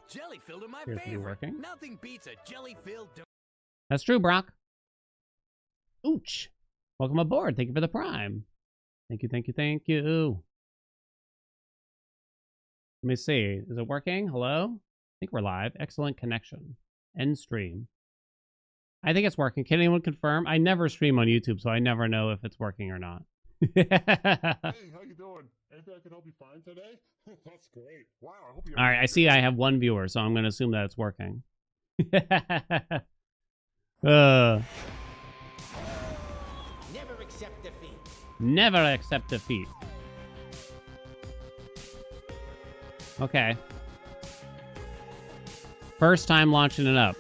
Jelly-filled are my Appears to be favorite. working. Nothing beats a jelly-filled. That's true, Brock. Ooch. Welcome aboard. Thank you for the prime. Thank you, thank you, thank you. Let me see. Is it working? Hello? I think we're live. Excellent connection. End stream. I think it's working. Can anyone confirm? I never stream on YouTube, so I never know if it's working or not. Hey, how you doing? Anything I can help you find today? That's great. Wow, I hope you. All right, I see I have one viewer, so I'm going to assume that it's working. Never accept defeat. Never accept defeat. Okay. First time launching it up.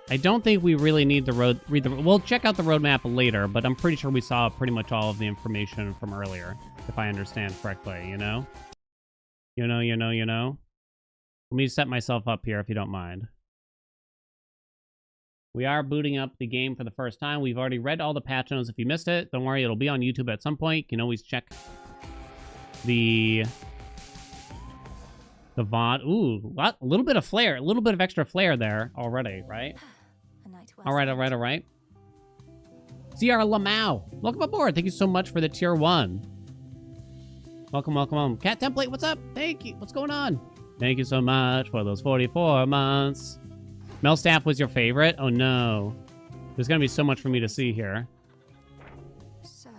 I don't think we really need the we'll check out the roadmap later, but I'm pretty sure we saw pretty much all of the information from earlier, if I understand correctly, you know? You know. Let me set myself up here if you don't mind. We are booting up the game for the first time. We've already read all the patch notes. If you missed it, don't worry, it'll be on YouTube at some point. You can always check the VOD. Ooh, a little bit of flair, a little bit of extra flair there already, right? All right. CR Lamau, welcome aboard. Thank you so much for the tier 1. Welcome. Cat Template, what's up? Thank you. What's going on? Thank you so much for those 44 months. Melstaff was your favorite? Oh no. There's gonna be so much for me to see here. So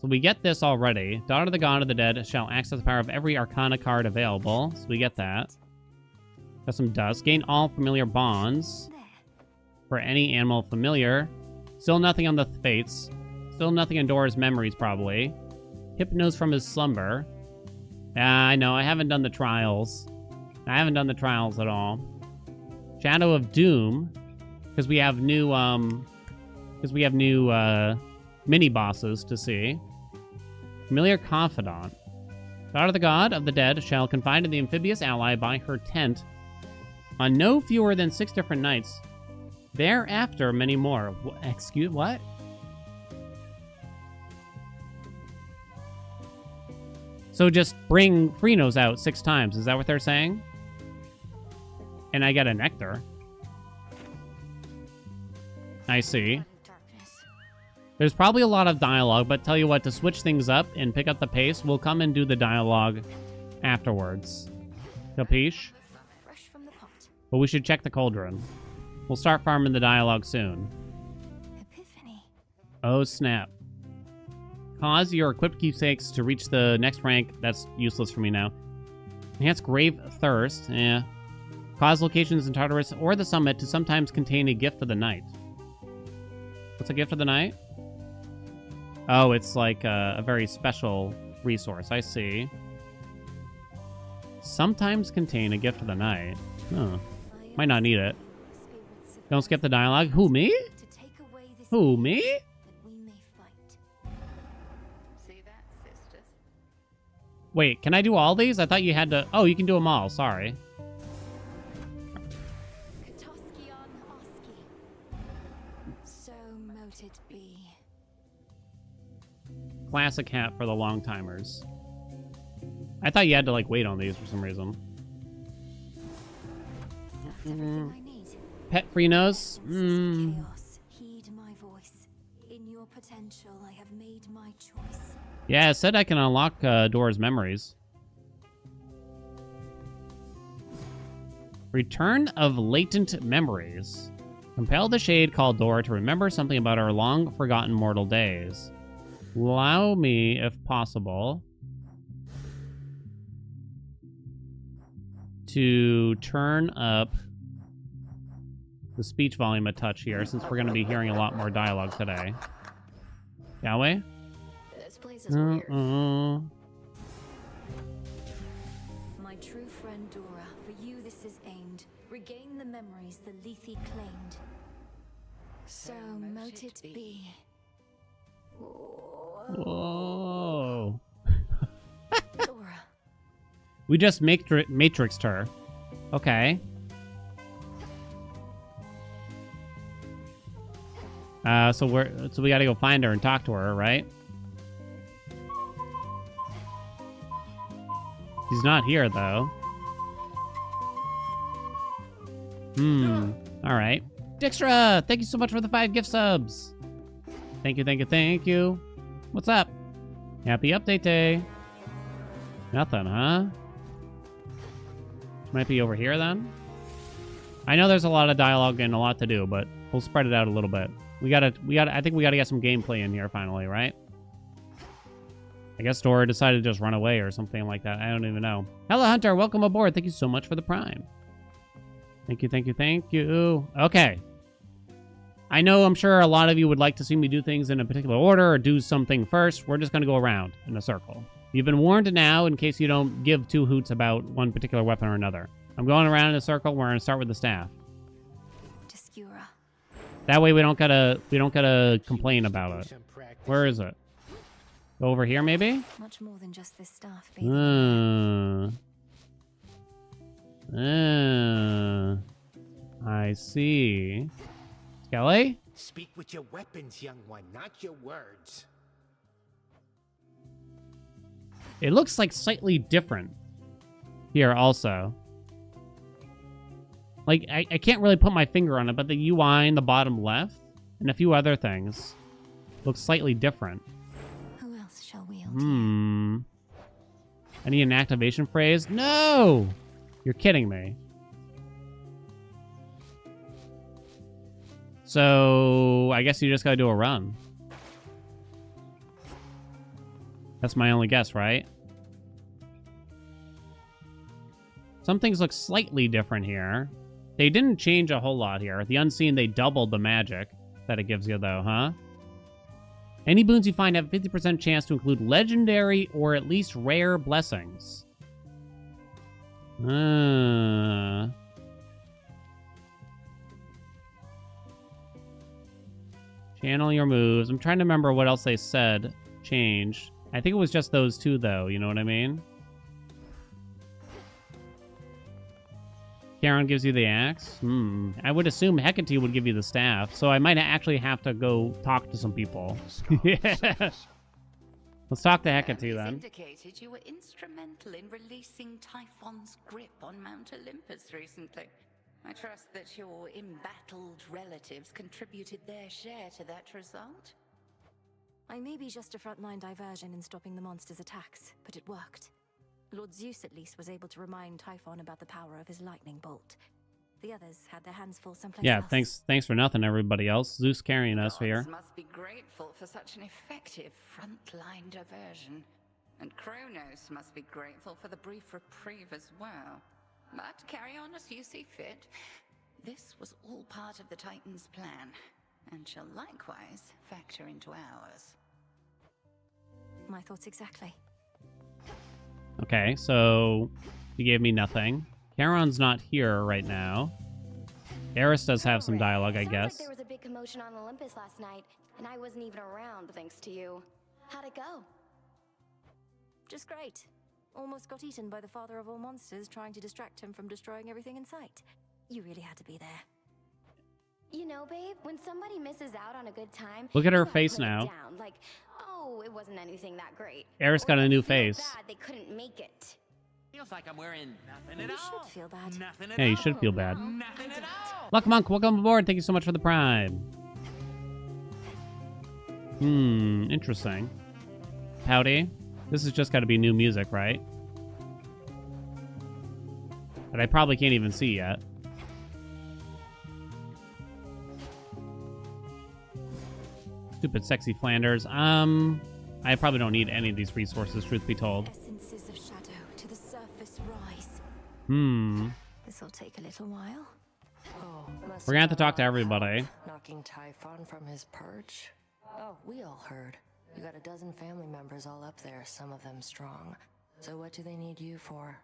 we get this already. Daughter of the God of the Dead shall access the power of every Arcana card available. So we get that. Got some dust. Gain all familiar bonds for any animal familiar. Still nothing on the fates. Still nothing on Dora's memories, probably. Hypnos from his slumber. I know, I haven't done the trials. I haven't done the trials at all. Shadow of Doom. Because we have new, mini bosses to see. Familiar Confidant. Daughter of the God of the Dead shall confide in the amphibious ally by her tent on no fewer than 6 different nights. Thereafter, many more. Excuse what? So just bring Freenos out 6 times. Is that what they're saying? And I get a nectar. I see. There's probably a lot of dialogue, but tell you what, to switch things up and pick up the pace, we'll come and do the dialogue afterwards. Capiche? But we should check the cauldron. We'll start farming the dialogue soon. Epiphany. Oh, snap. Cause your equipped keepsakes to reach the next rank. That's useless for me now. Enhance Grave Thirst. Yeah. Cause locations in Tartarus or the summit to sometimes contain a gift of the night. What's a gift of the night? Oh, it's like a very special resource. I see. Sometimes contain a gift of the night. Huh. Might not need it. Don't skip the dialogue. Who, me? Who, me? Wait, can I do all these? I thought you had to... Oh, you can do them all. Sorry. Classic hat for the long timers. I thought you had to, like, wait on these for some reason. Pet Freenos? Heed my voice. In your potential, I have made my choice. Yeah, it said I can unlock Dora's memories. Return of latent memories. Compel the shade called Dora to remember something about our long-forgotten mortal days. Allow me, if possible, to turn up the speech volume a touch here, since we're going to be hearing a lot more dialogue today. Yahweh? This place is weird. My true friend Dora, for you this is aimed. Regain the memories the Lethe claimed. So mote it be. Whoa. Dora. We just matrixed her. Okay. So we gotta go find her and talk to her, right? She's not here, though. All right. Dijkstra, thank you so much for the 5 gift subs. Thank you, thank you, thank you. What's up? Happy update day. Nothing, huh? Might be over here then. I know there's a lot of dialogue and a lot to do, but we'll spread it out a little bit. I think we gotta get some gameplay in here finally, right? I guess Dora decided to just run away or something like that. I don't even know. Hello, Hunter. Welcome aboard. Thank you so much for the Prime. Thank you, thank you, thank you. Okay. I'm sure a lot of you would like to see me do things in a particular order or do something first. We're just going to go around in a circle. You've been warned now in case you don't give 2 hoots about one particular weapon or another. I'm going around in a circle. We're going to start with the staff. Obscura. That way we don't gotta complain about it. Where is it? Over here, maybe? Much more than just this staff, I see. Skelly? Speak with your weapons, young one, not your words. It looks like slightly different here also. Like, I can't really put my finger on it, but the UI in the bottom left and a few other things look slightly different. Who else shall wield? I need an activation phrase? No! You're kidding me. So, I guess you just gotta do a run. That's my only guess, right? Some things look slightly different here. They didn't change a whole lot here. The Unseen, they doubled the magic that it gives you, though, huh? Any boons you find have a 50% chance to include legendary or at least rare blessings. Channel your moves. I'm trying to remember what else they said changed. I think it was just those 2, though. You know what I mean? Charon gives you the axe? I would assume Hecate would give you the staff, so I might actually have to go talk to some people. Yeah. Let's talk to Hecate then. Indicated you were instrumental in releasing Typhon's grip on Mount Olympus recently. I trust that your embattled relatives contributed their share to that result. I may be just a frontline diversion in stopping the monster's attacks, but it worked. Lord Zeus at least was able to remind Typhon about the power of his lightning bolt. The others had their hands full someplace else. Thanks for nothing, everybody else. Zeus carrying us here. Must be grateful for such an effective frontline diversion. And Kronos must be grateful for the brief reprieve as well. But carry on as you see fit. This was all part of the Titan's plan, and shall likewise factor into ours. My thoughts exactly. Okay, so he gave me nothing. Charon's not here right now. Eris does have some dialogue, I guess. Like there was a big commotion on Olympus last night, and I wasn't even around thanks to you. How'd it go? Just great. Almost got eaten by the father of all monsters trying to distract him from destroying everything in sight. You really had to be there. You know, babe, when somebody misses out on a good time, look at her you gotta face put it now. down. Like, oh, it wasn't anything that great. Eris got a new face. Bad they couldn't make it. Feels like I'm wearing nothing You at all. should feel bad. Nothing at Yeah, you all. should feel bad. Nothing at all. Luck Monk, welcome aboard. Thank you so much for the Prime. Interesting. Howdy. This has just got to be new music, right? But I probably can't even see yet. Stupid sexy Flanders. I probably don't need any of these resources, truth be told. Essences of shadow to the surface rise. This'll take a little while. We're gonna have to talk to everybody. Knocking Typhon from his perch? Oh, we all heard. You got a dozen family members all up there, some of them strong. So what do they need you for?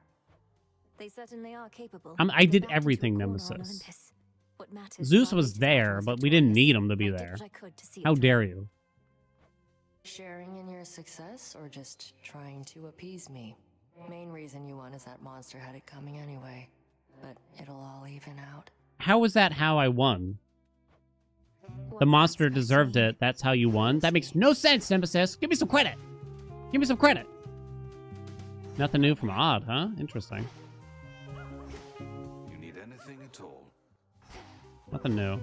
They certainly are capable. I did They're back everything, into a corner on Nemesis. Olympus. What matters Zeus is our was native there, battles but we didn't victorious. need him to be I did there. what I could to see How it dare through. you? Sharing in your success or just trying to appease me? Main reason you won is that monster had it coming anyway. But it'll all even out. How was that how I won? What's The that monster supposed to deserved mean? it. That's how you won. That makes no sense, Nemesis. Give me some credit. Give me some credit. Nothing new from Odd, huh? Interesting. You need anything at all? Nothing new.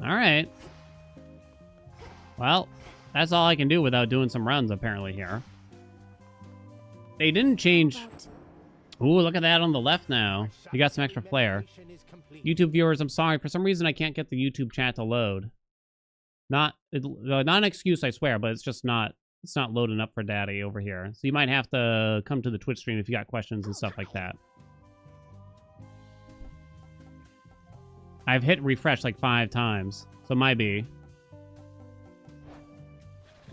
Alright. Well, that's all I can do without doing some runs, apparently, here. They didn't change... Ooh, look at that on the left now. You got some extra flair. YouTube viewers, I'm sorry. For some reason, I can't get the YouTube chat to load. Not an excuse, I swear, but it's just not... It's not loading up for Daddy over here. So you might have to come to the Twitch stream if you got questions and stuff like that. I've hit refresh like 5 times. So it might be.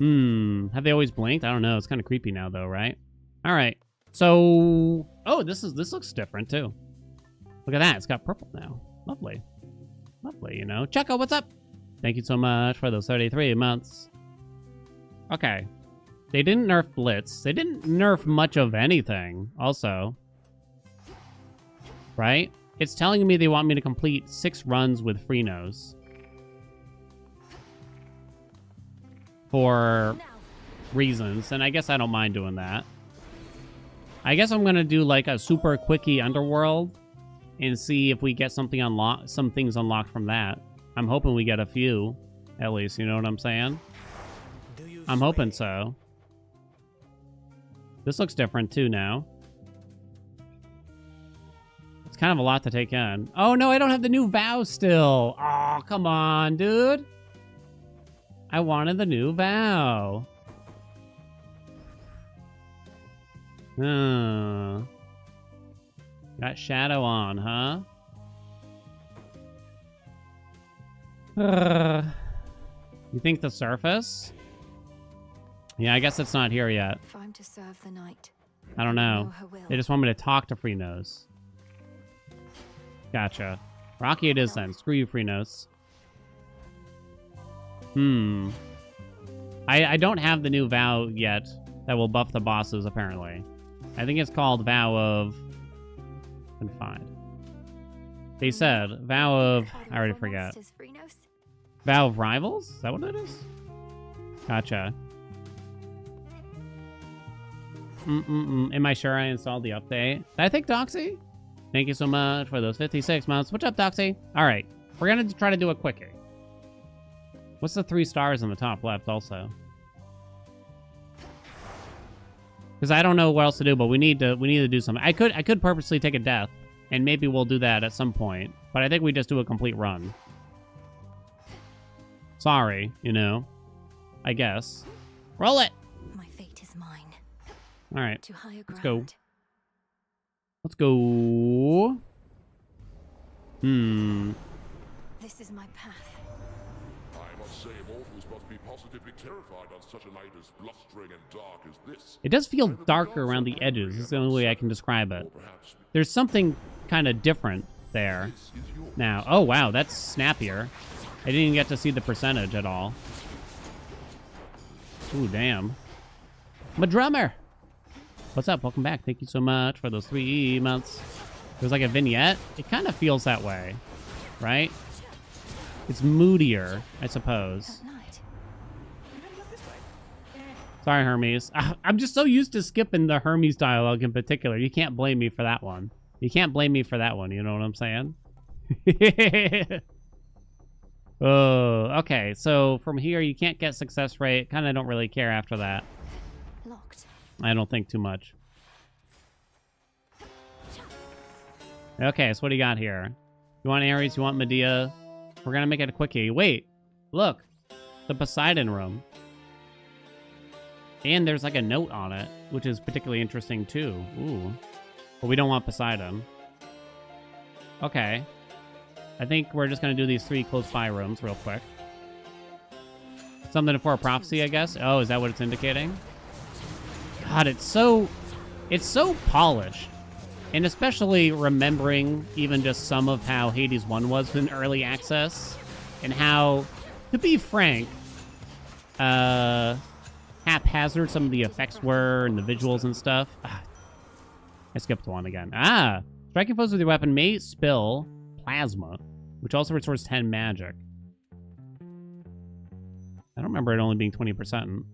Have they always blinked? I don't know. It's kind of creepy now, though, right? All right. So... Oh, this looks different, too. Look at that. It's got purple now. Lovely. Lovely, you know. Chucko, what's up? Thank you so much for those 33 months. Okay. They didn't nerf Blitz. They didn't nerf much of anything, also. Right? It's telling me they want me to complete 6 runs with Freenos. For reasons, and I guess I don't mind doing that. I guess I'm going to do like a super quickie Underworld and see if we get something unlocked, some things unlocked from that. I'm hoping we get a few, at least, you know what I'm saying? I'm hoping so. This looks different too now. It's kind of a lot to take in. Oh no, I don't have the new vow still. Oh, come on, dude. I wanted the new vow. Got shadow on, huh? You think the surface? Yeah, I guess it's not here yet. If I'm to serve the night, I don't know. They just want me to talk to Freenos. Gotcha. Rocky it is then. Screw you, Freenos. I don't have the new vow yet that will buff the bosses, apparently. I think it's called Vow of... Confined. They said Vow of... I already forget. Vow of Rivals? Is that what it is? Gotcha. Am I sure I installed the update? Did I think Doxy? Thank you so much for those 56 months. What's up, Doxy? All right. We're going to try to do a quickie. What's the 3 stars on the top left also? Because I don't know what else to do, but we need to do something. I could purposely take a death, and maybe we'll do that at some point. But I think we just do a complete run. Sorry, you know. I guess. Roll it! My fate is mine. All right. To higher ground. Let's go. Let's go. This is my path. I must say, mortals must be positively terrified on such a night as blustering and dark as this. It does feel darker around the edges. It's the only way I can describe it. There's something kind of different there. Now, oh wow, that's snappier. I didn't even get to see the percentage at all. Ooh, damn. I'm a drummer. What's up? Welcome back. Thank you so much for those 3 months. There's like a vignette. It kind of feels that way, right? It's moodier, I suppose. Sorry, Hermes. I'm just so used to skipping the Hermes dialogue in particular. You can't blame me for that one. You can't blame me for that one. You know what I'm saying? Oh, okay. So from here, you can't get success rate. Kind of don't really care after that. Locked. I don't think too much. Okay, so what do you got here? You want Ares? You want Medea? We're gonna make it a quickie. Wait, look, the Poseidon room. And there's like a note on it, which is particularly interesting too. Ooh, but we don't want Poseidon. Okay, I think we're just gonna do these 3 close by rooms real quick. Something for a prophecy, I guess. Oh, is that what it's indicating? God, it's so polished. And especially remembering even just some of how Hades 1 was in early access. And how, to be frank, haphazard some of the effects were and the visuals and stuff. I skipped one again. Striking foes with your weapon may spill plasma, which also restores 10 magic. I don't remember it only being 20%.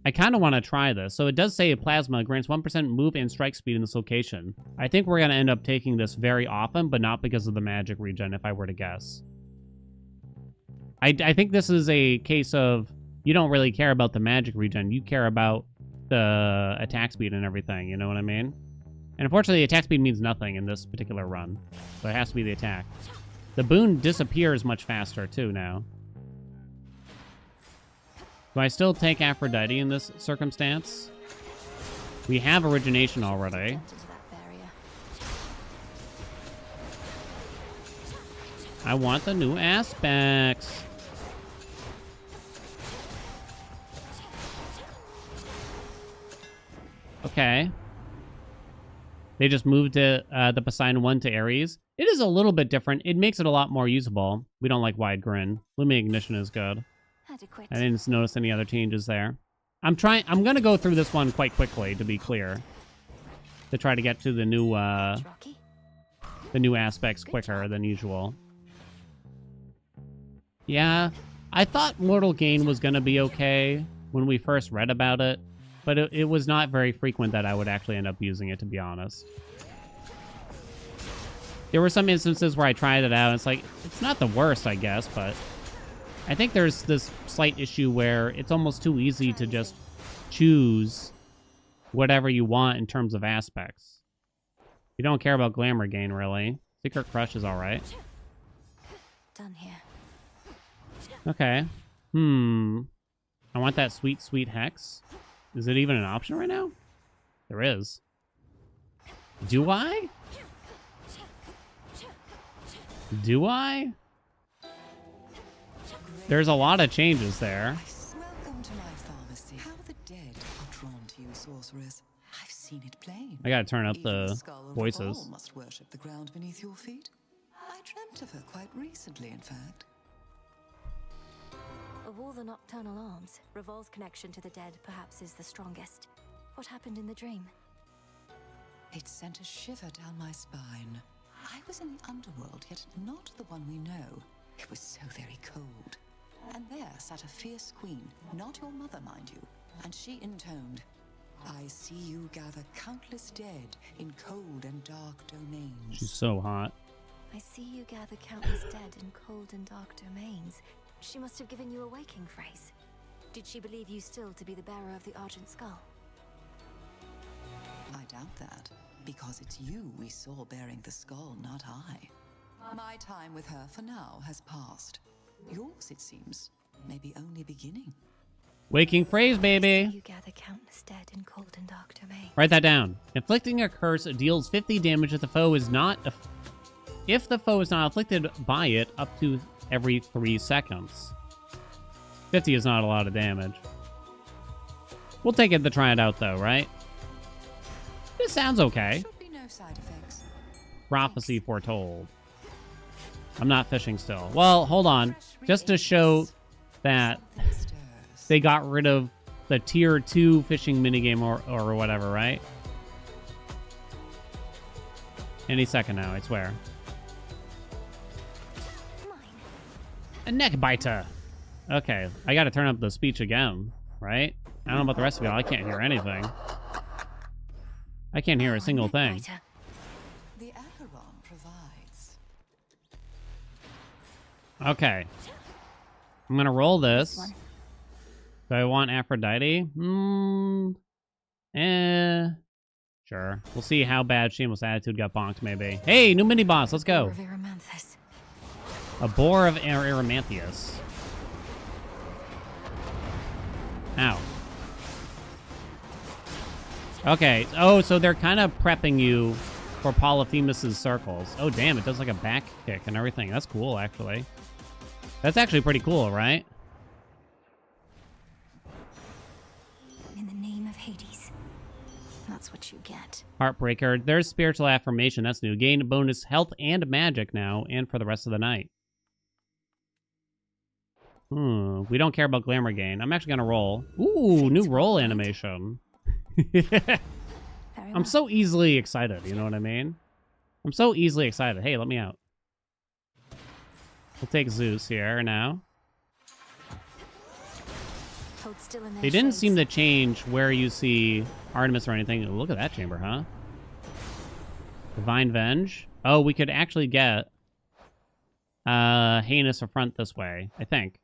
I kind of want to try this. So it does say plasma grants 1% move and strike speed in this location. I think we're going to end up taking this very often, but not because of the magic regen, if I were to guess. I think this is a case of you don't really care about the magic regen. You care about the attack speed and everything, you know what I mean? And unfortunately, attack speed means nothing in this particular run. So it has to be the attack. The boon disappears much faster, too, now. Do I still take Aphrodite in this circumstance? We have origination already. I want the new aspects. Okay. They just moved the Poseidon 1 to Ares. It is a little bit different. It makes it a lot more usable. We don't like Wide Grin. Looming Ignition is good. Adequate. I didn't notice any other changes there. I'm gonna go through this one quite quickly, to be clear. To try to get to the new aspects quicker than usual. Yeah, I thought Mortal Gain was gonna be okay when we first read about it. But it was not very frequent that I would actually end up using it, to be honest. There were some instances where I tried it out, and it's like, it's not the worst, I guess, but I think there's this slight issue where it's almost too easy to just choose whatever you want in terms of aspects. You don't care about glamour gain, really. Secret Crush is alright. Done here. Okay. I want that sweet, sweet Hex. Is it even an option right now? There is. Do I? Do I? There's a lot of changes there. Welcome to my pharmacy. How the dead are drawn to you, sorcerers. I've seen it plain. I gotta turn up Even the skull of voices. Revolve must worship the ground beneath your feet. I dreamt of her quite recently, in fact. Of all the nocturnal arms, Revolve's connection to the dead perhaps is the strongest. What happened in the dream? It sent a shiver down my spine. I was in the Underworld, yet not the one we know. It was so very cold. And there sat a fierce queen, not your mother, mind you, and she intoned, "I see you gather countless dead in cold and dark domains." She's so hot. I see you gather countless dead in cold and dark domains. She must have given you a waking phrase. Did she believe you still to be the bearer of the Argent Skull? I doubt that, because it's you we saw bearing the skull, not I. My time with her for now has passed. Yours, it seems, may be only beginning. Waking phrase, baby. You gather countless dead in cold and dark domains. Write that down. Inflicting a curse deals 50 damage if the foe is not afflicted by it up to every 3 seconds. 50 is not a lot of damage. We'll take it to try it out, though, right? This sounds okay. Should be no side effects. Prophecy foretold. I'm not fishing still. Well, hold on. Just to show that they got rid of the tier 2 fishing minigame or whatever, right? Any second now, I swear. A neck biter. Okay, I gotta turn up the speech again, right? I don't know about the rest of y'all. I can't hear anything. I can't hear a single thing. The Acheron provides. Okay. I'm gonna roll this. Do I want Aphrodite? Sure. We'll see how bad Shameless Attitude got bonked, maybe. Hey, new mini-boss. Let's go. A Boar of Erymanthius. Ow. Okay. Oh, so they're kind of prepping you for Polyphemus's circles. Oh, damn. It does like a back kick and everything. That's cool, actually. That's actually pretty cool, right? In the name of Hades. That's what you get. Heartbreaker. There's Spiritual Affirmation. That's new. Gain bonus health and magic now, and for the rest of the night. We don't care about glamour gain. I'm actually gonna roll. Ooh, new roll animation. I'm so easily excited, you know what I mean? I'm so easily excited. Hey, let me out. We'll take Zeus here now. hold still in their They didn't seem shades. to change where you see Artemis or anything. Look at that chamber, huh? Divine Venge. Oh, we could actually get Heinous Affront this way, I think.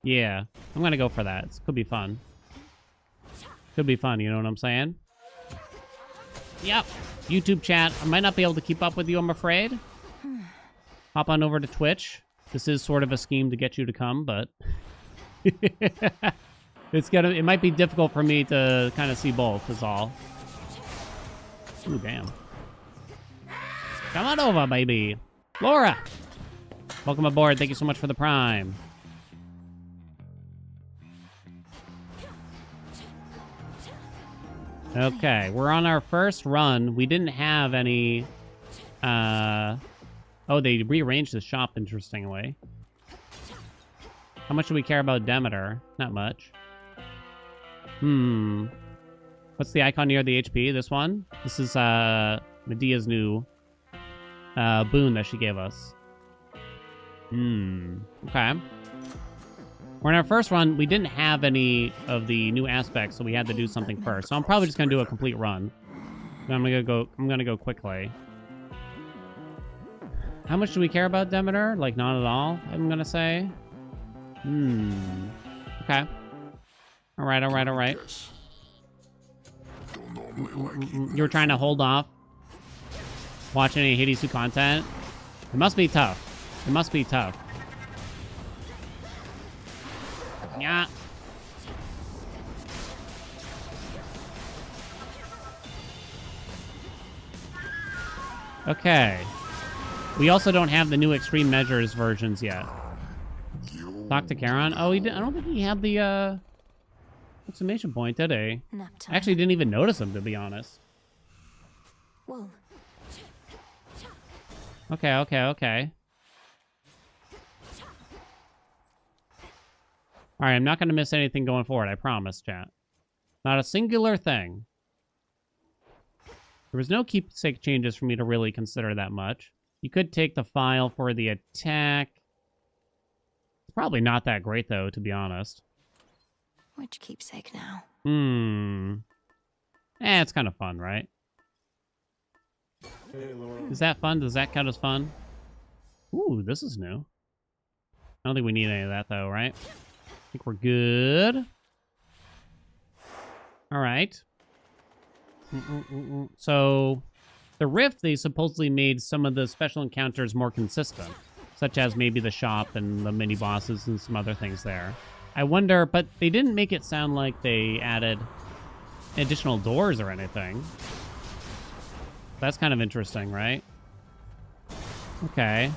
Yeah, I'm gonna go for that. It could be fun. Could be fun, you know what I'm saying? Yep. YouTube chat. I might not be able to keep up with you, I'm afraid. Hop on over to Twitch. This is sort of a scheme to get you to come, but it might be difficult for me to kind of see both, is all. Ooh, damn. Come on over, baby. Laura! Welcome aboard. Thank you so much for the Prime. Okay, we're on our first run. We didn't have any... Oh, they rearranged the shop, interestingly. How much do we care about Demeter? Not much. What's the icon near the HP? This one? This is Medea's new boon that she gave us. Okay. We're in our first run. We didn't have any of the new aspects, so we had to do something first. So I'm probably just gonna do a complete run. I'm gonna go quickly. How much do we care about Demeter? Like, not at all, I'm gonna say. Okay. Alright. Yes. Don't normally like you. You were trying to hold off watching any Hades content? It must be tough. It must be tough. Yeah. Okay. We also don't have the new Extreme Measures versions yet. Talk to Charon. Oh, he did. I don't think he had the exclamation point, did he? Nap time. I actually didn't even notice him, to be honest. Whoa. Okay. All right, I'm not going to miss anything going forward, I promise, chat. Not a singular thing. There was no keepsake changes for me to really consider that much. You could take the file for the attack. It's probably not that great, though, to be honest. Which keepsake now? It's kind of fun, right? Is that fun? Does that count as fun? Ooh, this is new. I don't think we need any of that, though, right? I think we're good. All right. So, the Rift, they supposedly made some of the special encounters more consistent, such as maybe the shop and the mini-bosses and some other things there. I wonder, but they didn't make it sound like they added additional doors or anything. That's kind of interesting, right? Okay.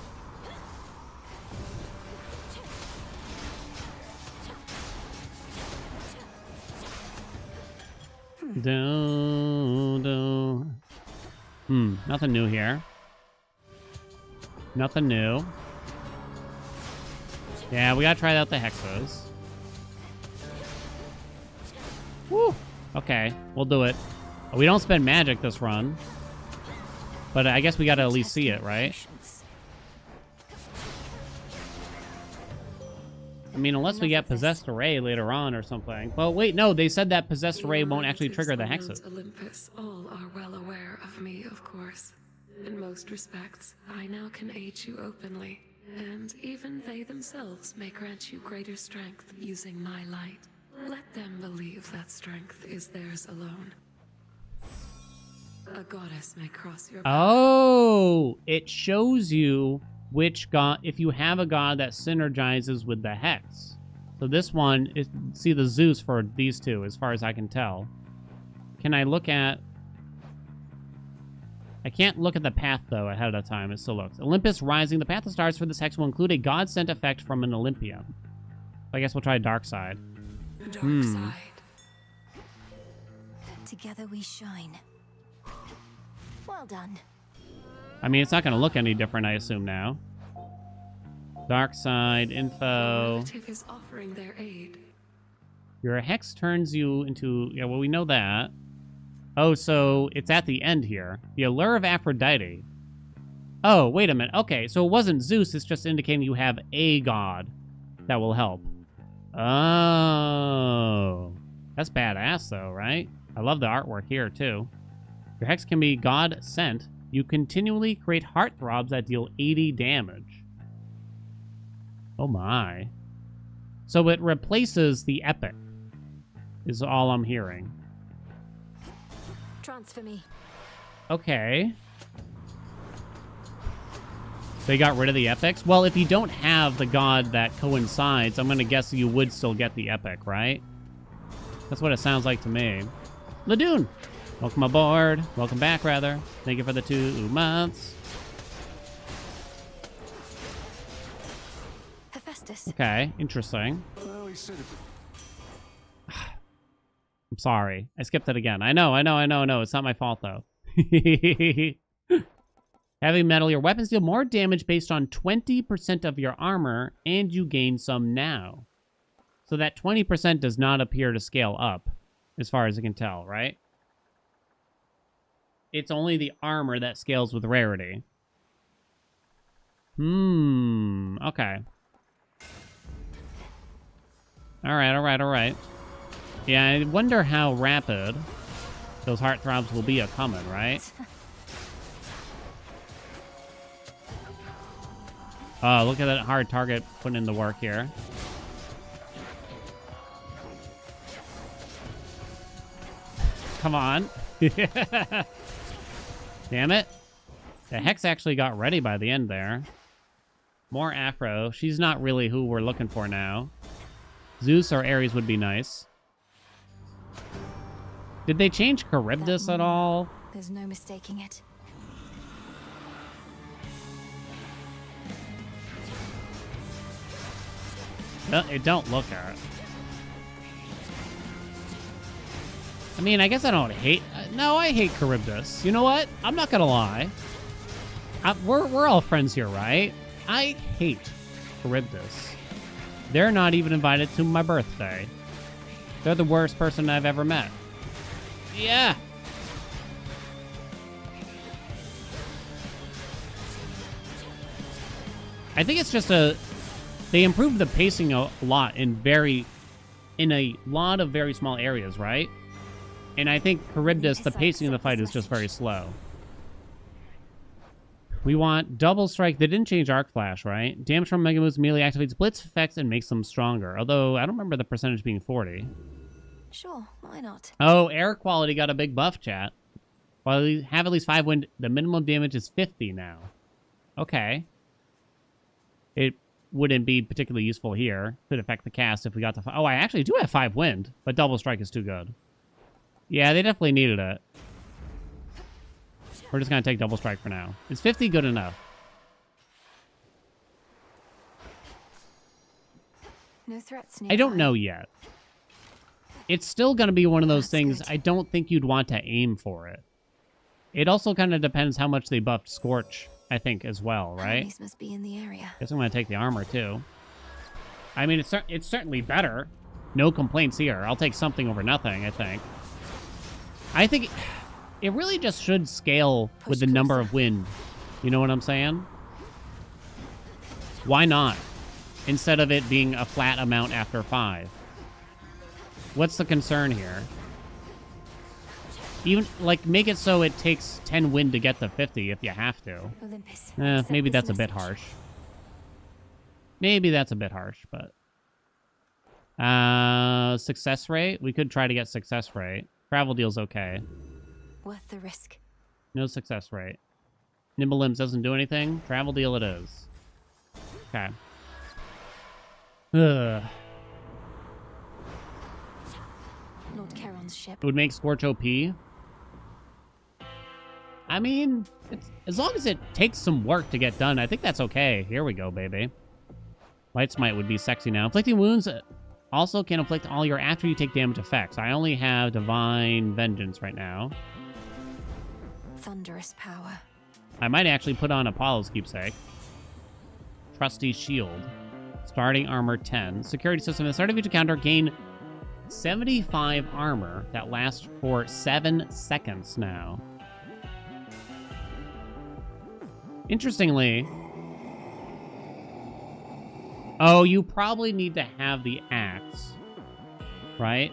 Nothing new here. Nothing new. Yeah, we gotta try out the hexes. Woo! Okay, we'll do it. We don't spend magic this run. But I guess we gotta at least see it, right? I mean, unless we get Possessed Array later on or something. Well, wait, no, they said that Possessed Array won't actually trigger the hexes. Olympus all are well aware of me, of course. In most respects, I now can aid you openly, and even they themselves may grant you greater strength using my light. Let them believe that strength is theirs alone. A goddess may cross your path. Oh, it shows you which god, if you have a god that synergizes with the hex. So this one is, see the Zeus for these two, as far as I can tell. Can I look at... I can't look at the path, though, ahead of time. It still looks. Olympus Rising. The path of stars for this hex will include a god-sent effect from an Olympia. I guess we'll try Dark Side. Dark side. Together we shine. Well done. I mean, it's not going to look any different, I assume, now. Dark Side, info. Relative is offering their aid. Your hex turns you into... Yeah, well, we know that. Oh, so it's at the end here. The Allure of Aphrodite. Oh, wait a minute. Okay, so it wasn't Zeus. It's just indicating you have a god that will help. Oh. That's badass, though, right? I love the artwork here, too. Your hex can be God sent. You continually create heartthrobs that deal 80 damage. Oh, my. So it replaces the epic, is all I'm hearing. Transfer me. Okay. They got rid of the epics? Well, if you don't have the god that coincides, I'm going to guess you would still get the epic, right? That's what it sounds like to me. Ladoon! Welcome aboard. Welcome back, rather. Thank you for the 2 months. Hephaestus. Okay, interesting. Well, he said it. I'm sorry. I skipped it again. I know. It's not my fault, though. Heavy metal, your weapons deal more damage based on 20% of your armor, and you gain some now. So that 20% does not appear to scale up, as far as I can tell, right? It's only the armor that scales with rarity. Okay. Alright. Yeah, I wonder how rapid those heartthrobs will be a-coming, right? Oh, look at that hard target putting in the work here. Come on. Damn it. The Hex actually got ready by the end there. More Afro. She's not really who we're looking for now. Zeus or Ares would be nice. Did they change Charybdis at all? There's no mistaking it. No, it don't look at it. I mean, I guess I don't hate... no, I hate Charybdis. You know what? I'm not gonna lie. We're all friends here, right? I hate Charybdis. They're not even invited to my birthday. They're the worst person I've ever met. Yeah. I think it's just they improved the pacing a lot in a lot of very small areas, right? And I think Charybdis, the pacing of the fight is just very slow. We want double strike. They didn't change arc flash, right? Damage from mega moves immediately activates blitz effects and makes them stronger. Although I don't remember the percentage being 40. Sure, why not? Oh, air quality got a big buff, chat. While we have at least 5 wind, the minimum damage is 50 now. Okay. It wouldn't be particularly useful here. Could affect the cast if we got the... oh, I actually do have 5 wind, but double strike is too good. Yeah, they definitely needed it. We're just going to take double strike for now. Is 50 good enough? No threats. I don't know yet. It's still going to be one of those things I don't think you'd want to aim for it. It also kind of depends how much they buffed Scorch, I think, as well, right? Enemies must be in the area. Guess I'm going to take the armor, too. I mean, it's certainly better. No complaints here. I'll take something over nothing, I think. I think it really just should scale with the number of wind. You know what I'm saying? Why not? Instead of it being a flat amount after 5. What's the concern here? Even, like, make it so it takes 10 wind to get to 50 if you have to. Olympus, Maybe that's a bit harsh. Maybe that's a bit harsh, but... success rate? We could try to get success rate. Travel deal's okay. Worth the risk. No success rate. Nimble Limbs doesn't do anything. Travel deal it is. Okay. Ugh. Lord Charon's ship. It would make Scorch OP. I mean, as long as it takes some work to get done, I think that's okay. Here we go, baby. Light Smite would be sexy now. Inflicting wounds also can inflict all your after you take damage effects. I only have Divine Vengeance right now. Thunderous power. I might actually put on Apollo's keepsake. Trusty Shield. Starting armor 10. Security system. At the start of each encounter, gain 75 armor that lasts for 7 seconds now. Interestingly, Oh, you probably need to have the axe, right?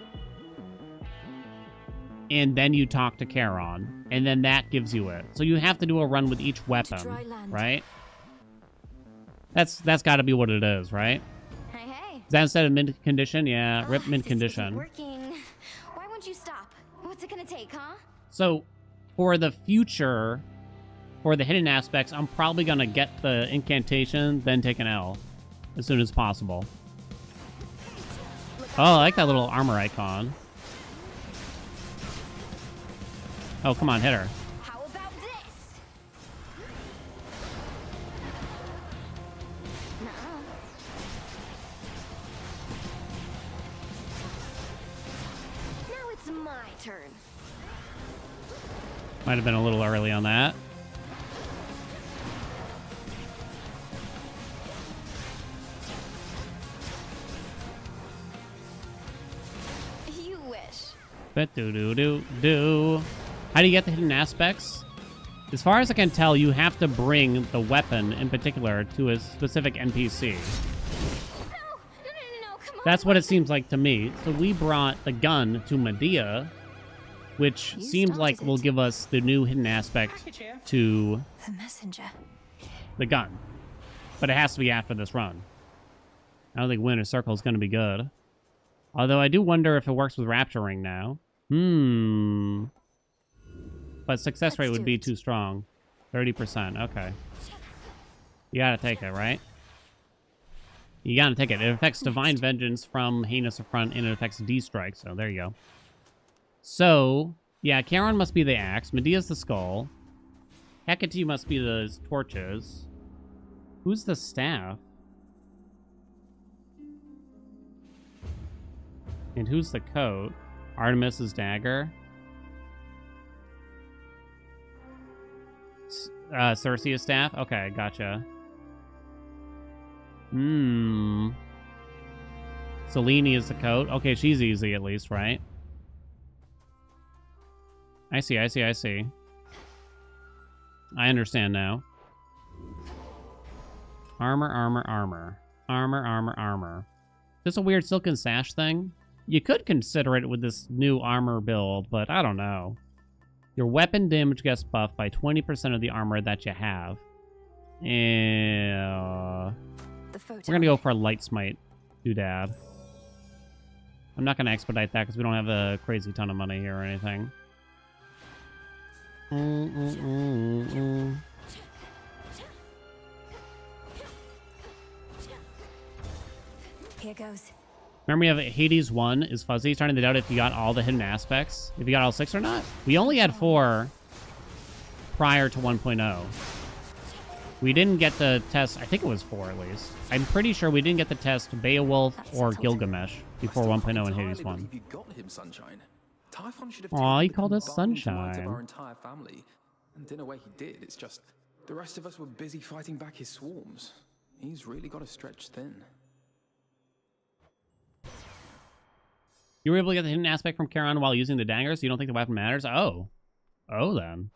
And then you talk to Charon, and then that gives you it. So you have to do a run with each weapon, right? That's got to be what it is, right? Hey, hey. Is that instead of mint condition? Yeah, rip mint This condition. isn't working. Why won't you stop? What's it gonna take, huh? So for the future, for the hidden aspects, I'm probably going to get the incantation, then take an L as soon as possible. Oh, I like that little armor icon. Oh, come on, hit her. How about this? Nuh-uh. Now it's my turn. Might have been a little early on that. You wish. Do. How do you get the hidden aspects? As far as I can tell, you have to bring the weapon in particular to a specific NPC. No, come on. That's what it seems like to me. So we brought the gun to Medea, which seems like will give us the new hidden aspect to The messenger. the gun. But it has to be after this run. I don't think Winter Circle is going to be good. Although I do wonder if it works with Rapture Ring now. But success rate would be too strong. 30%. Okay. You gotta take it, right? You gotta take it. It affects Divine Vengeance from Heinous Affront, and it affects D-Strike, so there you go. So, yeah, Charon must be the axe. Medea's the skull. Hecate must be the torches. Who's the staff? And who's the coat? Artemis's dagger. Circe's staff? Okay, gotcha. Selene is the coat. Okay, she's easy at least, right? I see. I understand now. Armor. This a weird silken sash thing? You could consider it with this new armor build, but I don't know. Your weapon damage gets buffed by 20% of the armor that you have. We're gonna go for a light smite doodad. I'm not gonna expedite that because we don't have a crazy ton of money here or anything. Here goes. Remember, we have Hades 1 is fuzzy, starting to doubt if you got all the hidden aspects. If you got all 6 or not. We only had 4 prior to 1.0. We didn't get the test, I think it was 4 at least. I'm pretty sure we didn't get the test Beowulf or Gilgamesh before 1.0 and Hades 1. You got him, Sunshine. Typhon should have Aw, he taken the called us combined might of Sunshine. our entire family. And in a way he did, it's just the rest of us were busy fighting back his swarms. He's really got to stretch thin. You were able to get the hidden aspect from Charon while using the dagger, so you don't think the weapon matters? Oh. Oh, then.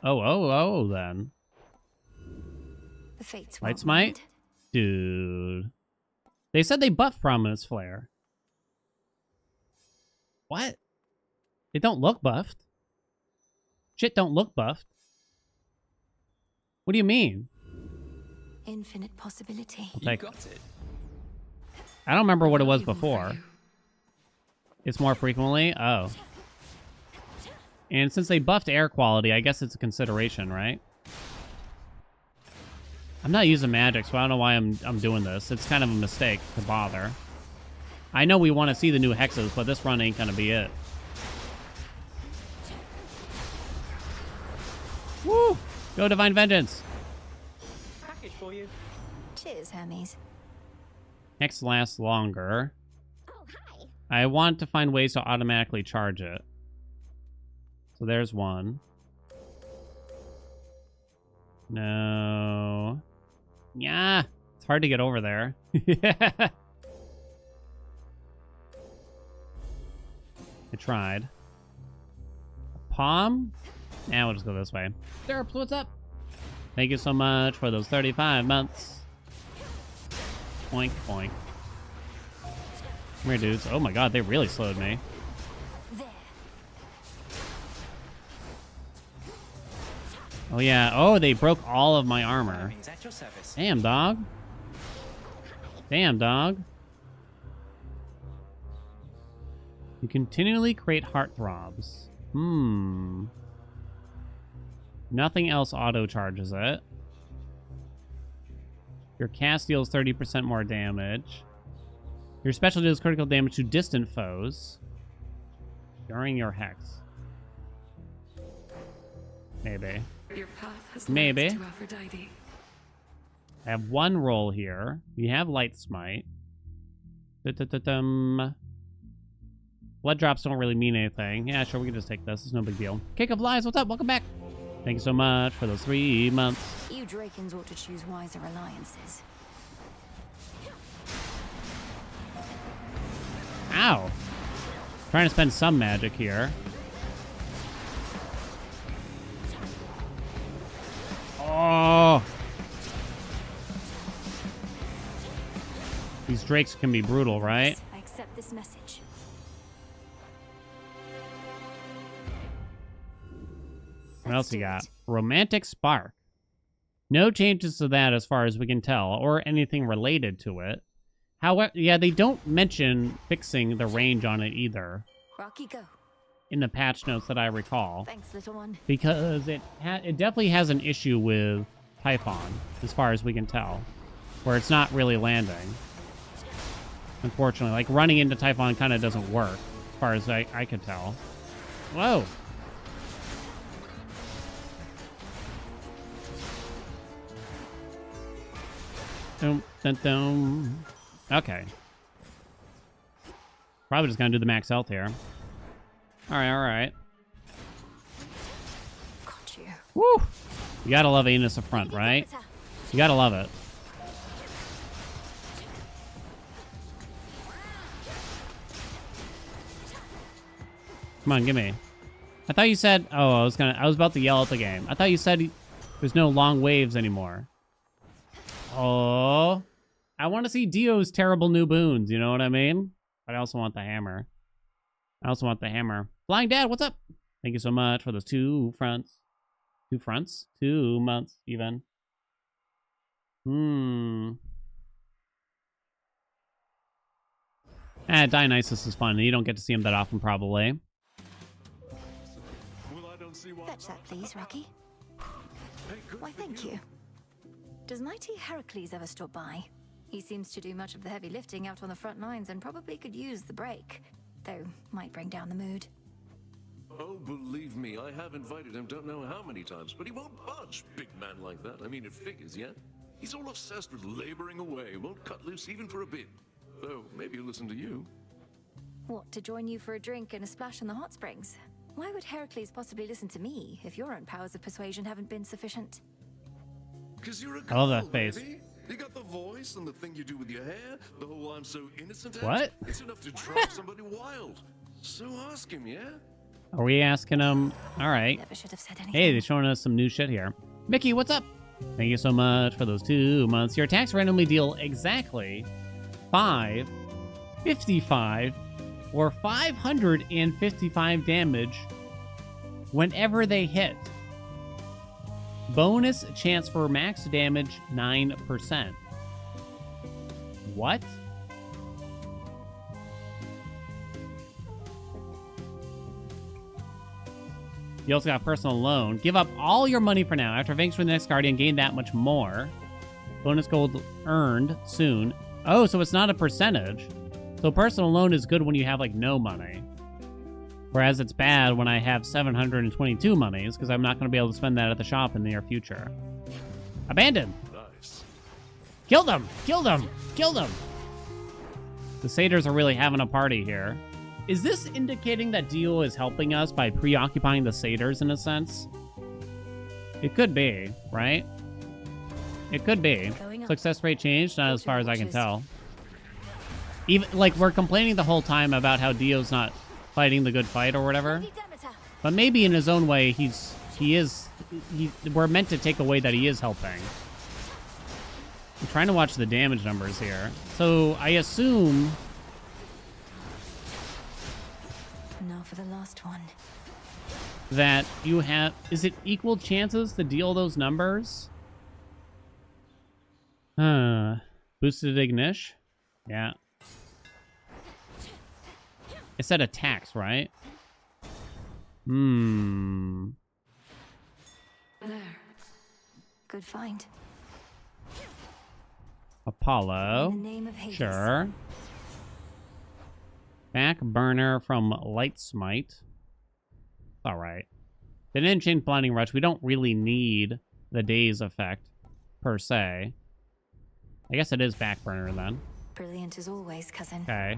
Oh, then. The fates Light won't smite? mind. Dude. They said they buffed Prominence Flare. What? It don't look buffed. Shit don't look buffed. What do you mean? Infinite possibility. You got it. I don't remember what it was before. It's more frequently? Oh. And since they buffed air quality, I guess it's a consideration, right? I'm not using magic, so I don't know why I'm doing this. It's kind of a mistake to bother. I know we want to see the new hexes, but this run ain't gonna be it. Woo! Go Divine Vengeance! Package for you. Cheers, Hermes. Hex lasts longer. Oh, hi. I want to find ways to automatically charge it. So there's one. No. Yeah. It's hard to get over there. I tried. Palm? Now we'll just go this way. Derps, what's up? Thank you so much for those 35 months. Boink, boink. Come here, dudes. Oh my god, they really slowed me. Oh yeah. Oh, they broke all of my armor. Damn, dog. Damn, dog. You continually create heartthrobs. Nothing else auto charges it. Your cast deals 30% more damage. Your special deals critical damage to distant foes during your hex. Maybe. Your path has Maybe. led to Aphrodite. I have one roll here. We have Light Smite. Blood drops don't really mean anything. Yeah, sure, we can just take this. It's no big deal. Cake of Lies, what's up? Welcome back. Thank you so much for those 3 months. You Drakens ought to choose wiser alliances. Ow. Trying to spend some magic here. Oh. These drakes can be brutal, right? I accept this message. What else you got? Romantic Spark. No changes to that as far as we can tell, or anything related to it. However, yeah, they don't mention fixing the range on it either. Rocky, go. In the patch notes that I recall. Thanks, little one. Because it definitely has an issue with Typhon, as far as we can tell. Where it's not really landing. Unfortunately, like running into Typhon kind of doesn't work, as far as I could tell. Whoa! Dum, dum, dum. Okay. Probably just gonna do the max health here. Alright, alright. Got you. Woo! You gotta love Anus up front, right? You gotta love it. Come on, give me. I thought you said... Oh, I was about to yell at the game. I thought you said there's no long waves anymore. Oh. I want to see Dio's terrible new boons, you know what I mean? But I also want the hammer. Flying Dad, what's up? Thank you so much for those 2 fronts. 2 fronts? 2 months, even. Dionysus is fun. You don't get to see him that often, probably. Fetch that, please, Rocky. Why, thank you. Does Mighty Heracles ever stop by? He seems to do much of the heavy lifting out on the front lines and probably could use the break, though might bring down the mood. Oh, believe me, I have invited him don't know how many times, but he won't budge, big man like that. I mean, it figures, yeah? He's all obsessed with laboring away, won't cut loose even for a bit. Though, maybe he'll listen to you. What, to join you for a drink and a splash in the hot springs? Why would Heracles possibly listen to me if your own powers of persuasion haven't been sufficient? Because you're a I love that girl, face. baby. You got the voice and the thing you do with your hair, the whole I'm so innocent act. What? It's enough to drive somebody wild. So ask him, yeah? Are we asking him? All right. Never should have said anything. Hey, they're showing us some new shit here. Mickey, what's up? Thank you so much for those 2 months. Your attacks randomly deal exactly 5, 55, or 555 damage whenever they hit. Bonus chance for max damage 9%. What? You also got personal loan. Give up all your money for now. After vanquishing the next guardian, gain that much more. Bonus gold earned soon. Oh, so it's not a percentage. So personal loan is good when you have like no money. Whereas it's bad when I have 722 monies, because I'm not going to be able to spend that at the shop in the near future. Abandoned. Nice. Kill them! Kill them! Kill them! The satyrs are really having a party here. Is this indicating that Dio is helping us by preoccupying the satyrs in a sense? It could be, right? It could be. Success rate changed, not as far as I can tell. Even like we're complaining the whole time about how Dio's not fighting the good fight or whatever. But maybe in his own way, we're meant to take away that he is helping. I'm trying to watch the damage numbers here. So I assume... Now for the last one. That you have... Is it equal chances to deal those numbers? Boosted ignition? Yeah. It said attacks, right? There. Good find. Apollo. In the name of Hades. Sure. Back burner from Light Smite. Alright. The didn't change Blinding Rush. We don't really need the Daze effect, per se. I guess it is back burner then. Brilliant as always, cousin. Okay.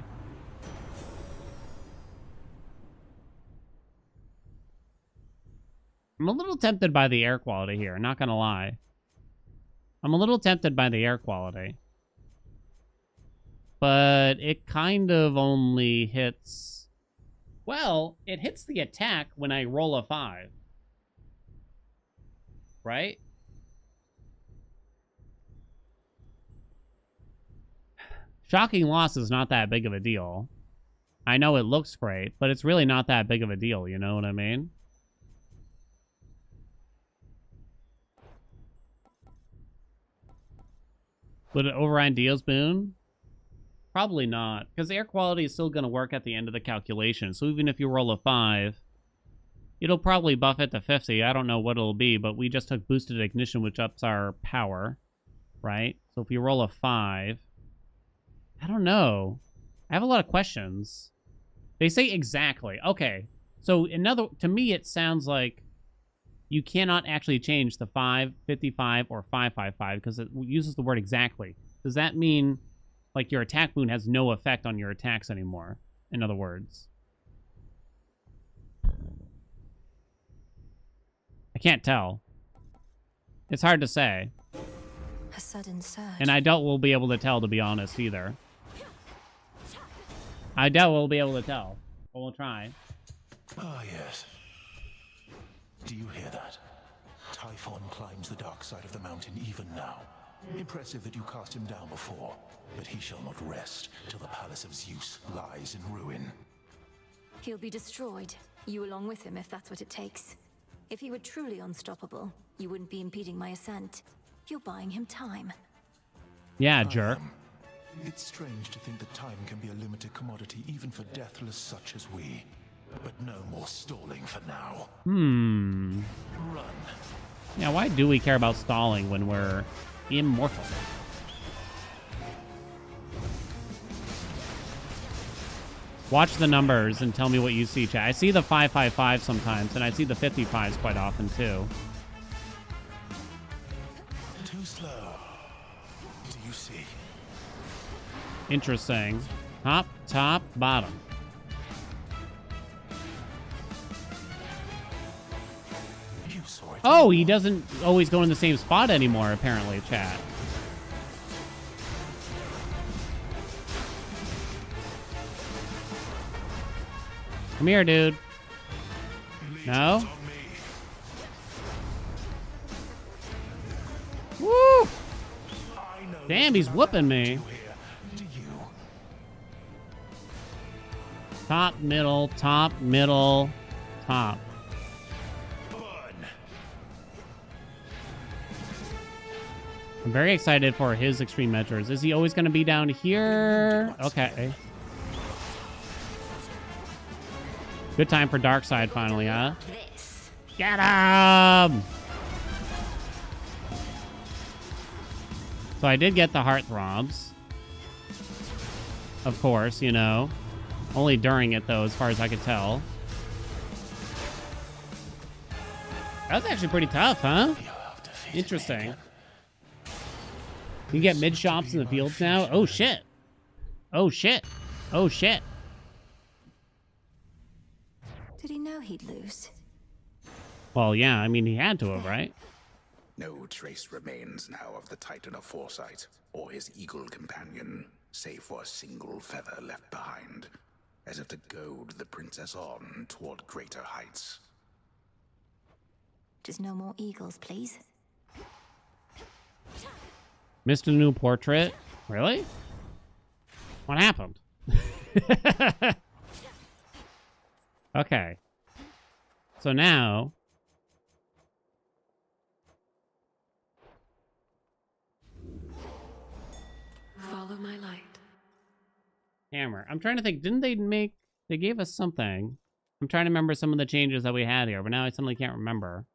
I'm a little tempted by the air quality here, not gonna lie. I'm a little tempted by the air quality. But it kind of only hits... Well, it hits the attack when I roll a 5. Right? Shocking loss is not that big of a deal. I know it looks great, but it's really not that big of a deal, you know what I mean? Would it override Dio's boon? Probably not, because air quality is still going to work at the end of the calculation. So even if you roll a 5, it'll probably buff it to 50. I don't know what it'll be, but we just took boosted ignition, which ups our power, right? So if you roll a 5, I don't know. I have a lot of questions. They say exactly. Okay, so to me, it sounds like you cannot actually change the 5, 55, or 555 because it uses the word exactly. Does that mean like your attack boon has no effect on your attacks anymore? In other words, I can't tell. It's hard to say. A sudden surge. And I doubt we'll be able to tell, to be honest, either. I doubt we'll be able to tell, but we'll try. Ah, yes. Do you hear that? Typhon climbs the dark side of the mountain even now. Impressive that you cast him down before, but he shall not rest till the palace of Zeus lies in ruin. He'll be destroyed, you along with him if that's what it takes. If he were truly unstoppable, you wouldn't be impeding my ascent. You're buying him time. Yeah, jerk. It's strange to think that time can be a limited commodity even for deathless such as we. But no more stalling for now. Run. Yeah, why do we care about stalling when we're immortal? Watch the numbers and tell me what you see, chat. I see the 555 sometimes, and I see the 55s quite often, too. Too slow. Do you see? Interesting. Top, top, bottom. Oh, he doesn't always go in the same spot anymore, apparently, chat. Come here, dude. No? Woo! Damn, he's whooping me. Top, middle, top, middle, top. I'm very excited for his extreme measures. Is he always going to be down here? Okay. Good time for Dark Side finally, huh? Get him! So I did get the heartthrobs. Of course, you know. Only during it, though, as far as I could tell. That was actually pretty tough, huh? Interesting. You get mid shops in the fields now? Oh, shit. Oh, shit. Oh, shit. Did he know he'd lose? Well, yeah, I mean, he had to have, right? No trace remains now of the Titan of Foresight or his eagle companion, save for a single feather left behind, as if to goad the princess on toward greater heights. Just no more eagles, please. Missed a new portrait? Really? What happened? Okay. So now... Follow my light. Hammer. I'm trying to think. Didn't they make... They gave us something. I'm trying to remember some of the changes that we had here, but now I suddenly can't remember.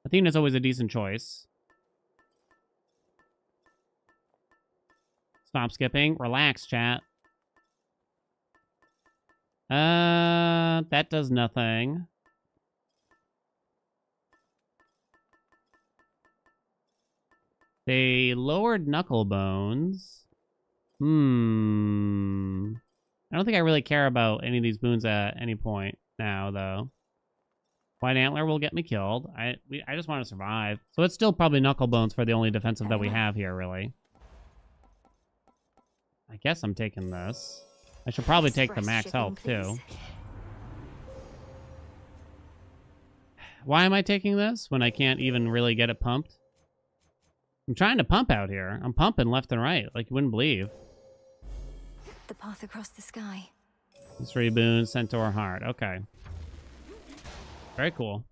Athena's always a decent choice. Stop skipping. Relax, chat. That does nothing. They lowered knuckle bones. I don't think I really care about any of these boons at any point now, though. White antler will get me killed. I just want to survive. So it's still probably knuckle bones for the only defensive that we have here, really. I guess I'm taking this. I should probably take the max health, too. Why am I taking this when I can't even really get it pumped? I'm trying to pump out here. I'm pumping left and right, like you wouldn't believe. The path across the sky. Three boons, Centaur Heart. Okay. Very cool.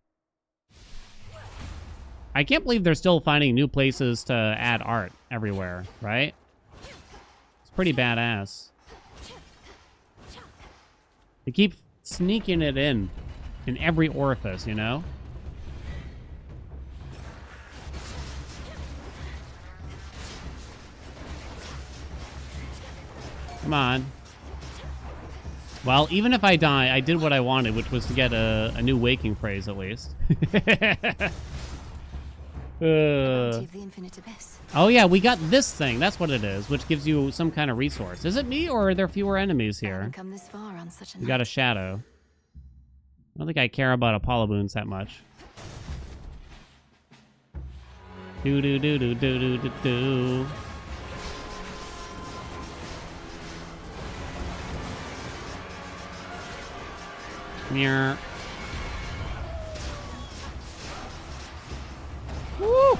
I can't believe they're still finding new places to add art everywhere, right? It's pretty badass. They keep sneaking it in every orifice, you know? Come on. Well, even if I die, I did what I wanted, which was to get a new waking phrase, at least. Oh, yeah, we got this thing. That's what it is, which gives you some kind of resource. Is it me, or are there fewer enemies here? Come this far on such a We got a shadow. I don't think I care about Apollo boons that much. Do-do-do-do-do-do-do-do. Mirror. Woo!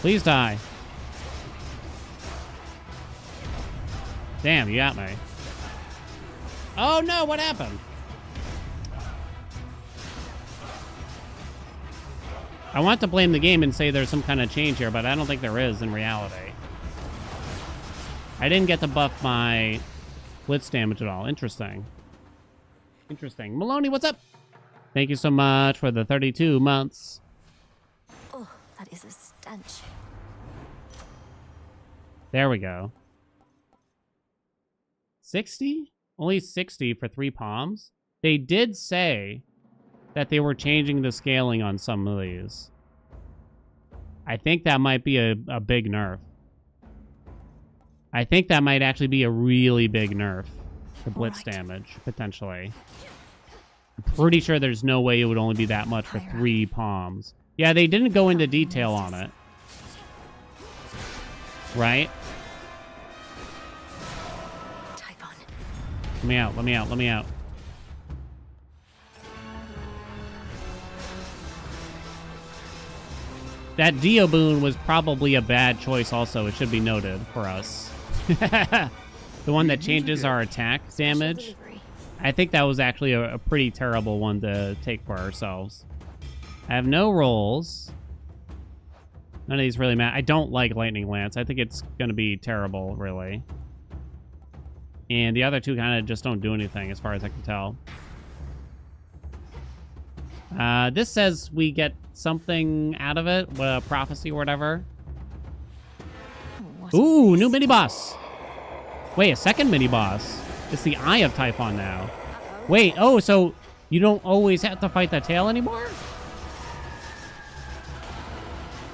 Please die. Damn, you got me. Oh no, what happened? I want to blame the game and say there's some kind of change here, but I don't think there is in reality. I didn't get to buff my blitz damage at all. Interesting. Interesting. Maloney, what's up? Thank you so much for the 32 months. Oh, that is a stench. There we go. 60? Only 60 for 3 palms? They did say that they were changing the scaling on some of these. I think that might be a big nerf. I think that might actually be a really big nerf. The blitz damage, potentially. I'm pretty sure there's no way it would only be that much for 3 palms. Yeah, they didn't go into detail on it. Right? Let me out, let me out, let me out. That Dio boon was probably a bad choice also, it should be noted for us. The one that changes our attack damage. I think that was actually a pretty terrible one to take for ourselves. I have no rolls. None of these really matter. I don't like Lightning Lance. I think it's going to be terrible, really. And the other two kind of just don't do anything as far as I can tell. This says we get something out of it, a prophecy or whatever. Ooh, new mini-boss. Wait, a second mini-boss. It's the Eye of Typhon now. Wait, oh, so you don't always have to fight the tail anymore?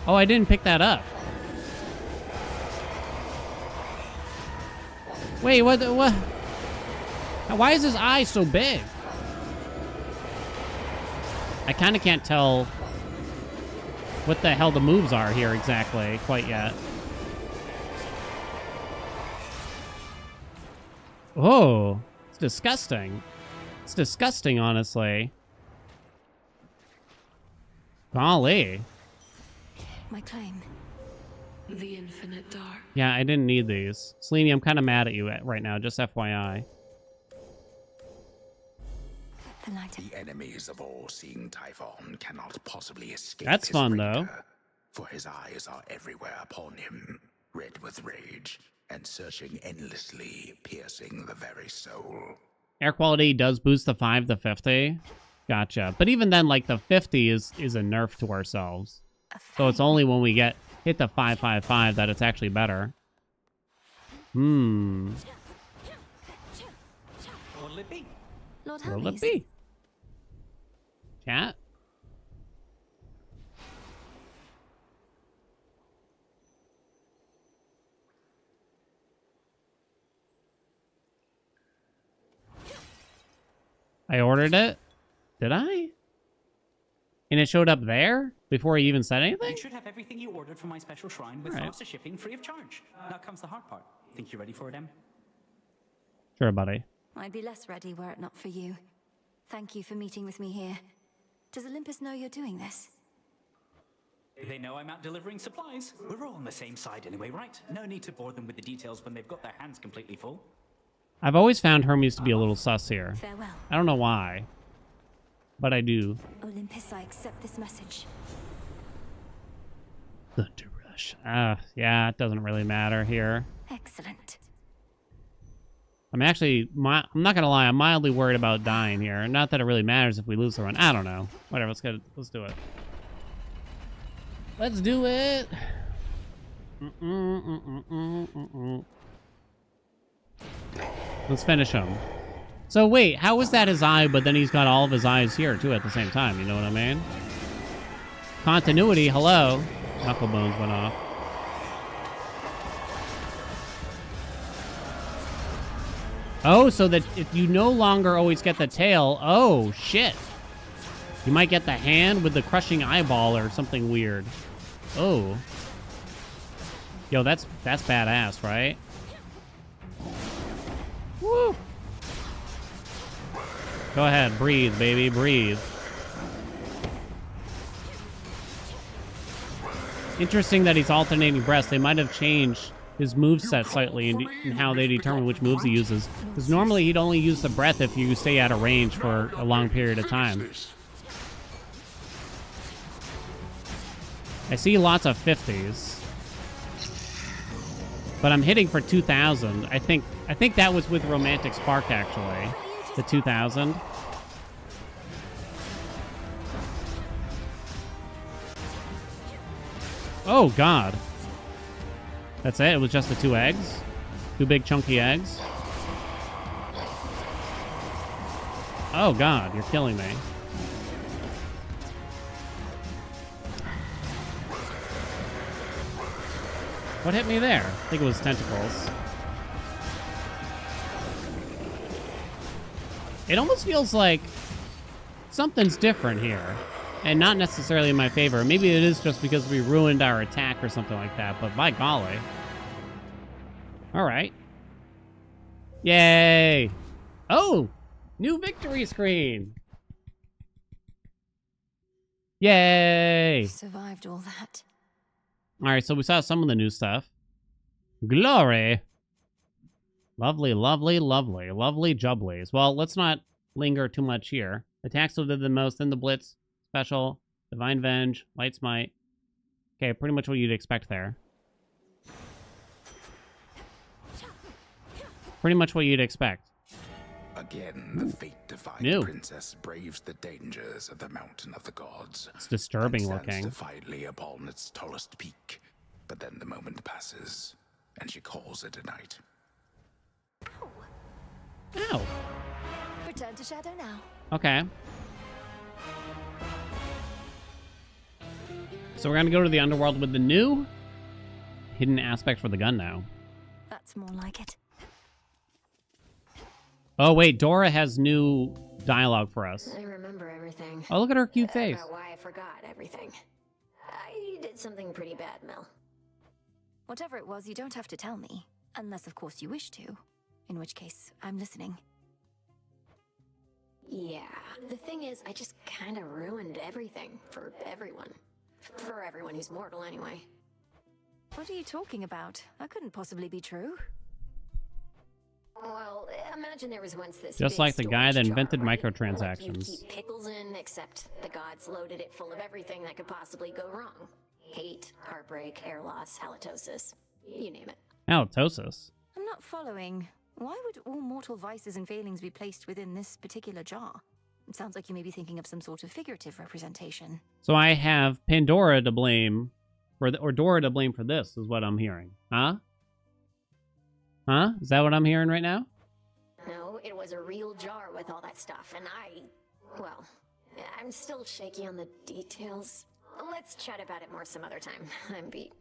Oh, I didn't pick that up. Wait, what? Why is his eye so big? I kind of can't tell what the hell the moves are here exactly quite yet. Oh, it's disgusting. It's disgusting, honestly. Golly. My claim. The infinite dark. Yeah, I didn't need these. Selene, I'm kind of mad at you right now, just FYI. The enemies of all-seeing Typhon cannot possibly escape That's his fun, raider, though. for his eyes are everywhere upon him, red with rage, and searching endlessly, piercing the very soul. Air quality does boost the 5 to 50. Gotcha. But even then, like, the 50 is a nerf to ourselves. So it's only when we hit the 555 that it's actually better. What'll it be? Lord What'll it Hermes. be? Chat? I ordered it? Did I? And it showed up there before he even said anything? You should have everything you ordered from my special shrine with faster shipping free of charge. Now comes the hard part. Think you're ready for it, Em? Sure, buddy. I'd be less ready were it not for you. Thank you for meeting with me here. Does Olympus know you're doing this? They know I'm out delivering supplies. We're all on the same side anyway, right? No need to bore them with the details when they've got their hands completely full. I've always found Hermes to be a little sus here. Farewell. I don't know why, but I do. Olympus, I accept this message. Thunder Rush. Yeah, it doesn't really matter here. Excellent. I'm actually, I'm not gonna lie, I'm mildly worried about dying here. Not that it really matters if we lose the run. I don't know. Whatever, let's do it. Let's do it. Let's finish him. So wait, how is that his eye, but then he's got all of his eyes here too at the same time, you know what I mean? Continuity, hello. Knuckle bones went off. Oh, so that if you no longer always get the tail, oh shit. You might get the hand with the crushing eyeball or something weird. Oh. Yo, that's badass, right? Woo! Go ahead, breathe, baby, breathe. Interesting that he's alternating breaths. They might have changed his moveset slightly in how they determine which moves he uses. Because normally he'd only use the breath if you stay out of range for a long period of time. I see lots of 50s. But I'm hitting for 2,000. I think that was with Romantic Spark, actually. The 2,000. Oh, God. That's it? It was just the 2 eggs? 2 big chunky eggs? Oh, God. You're killing me. What hit me there? I think it was tentacles. It almost feels like something's different here. And not necessarily in my favor. Maybe it is just because we ruined our attack or something like that, but by golly. Alright. Yay! Oh! New victory screen! Yay! Survived all that. Alright, so we saw some of the new stuff. Glory! Lovely, lovely, lovely. Lovely jubblies. Well, let's not linger too much here. Attacks that did the most in the Blitz. Special, Divine Venge, Light Smite. Okay, pretty much what you'd expect there. Pretty much what you'd expect. Again, the fate-defying princess braves the dangers of the Mountain of the Gods. It's disturbing and stands looking. defiantly upon its tallest peak. But then the moment passes, and she calls it a night. Ow. Return to Shadow now. Okay. So we're gonna go to the Underworld with the new hidden aspect for the gun now. That's more like it. Oh wait, Dora has new dialogue for us. I remember everything. Oh, look at her cute face. About why I forgot everything. I did something pretty bad, Mel. Whatever it was, you don't have to tell me. Unless, of course, you wish to. In which case, I'm listening. Yeah, the thing is, I just kind of ruined everything for everyone. For everyone who's mortal, anyway. What are you talking about? That couldn't possibly be true. Well, imagine there was once this Just big like the guy that storage invented jar, right? microtransactions. What you'd keep pickles in, except the gods loaded it full of everything that could possibly go wrong. Hate, heartbreak, hair loss, halitosis. You name it. Halitosis? I'm not following. Why would all mortal vices and failings be placed within this particular jar? It sounds like you may be thinking of some sort of figurative representation. So I have Pandora to blame for or Dora to blame for this, is what I'm hearing. Huh? Huh? Is that what I'm hearing right now? No, it was a real jar with all that stuff, and well, I'm still shaky on the details. Let's chat about it more some other time. I'm beat.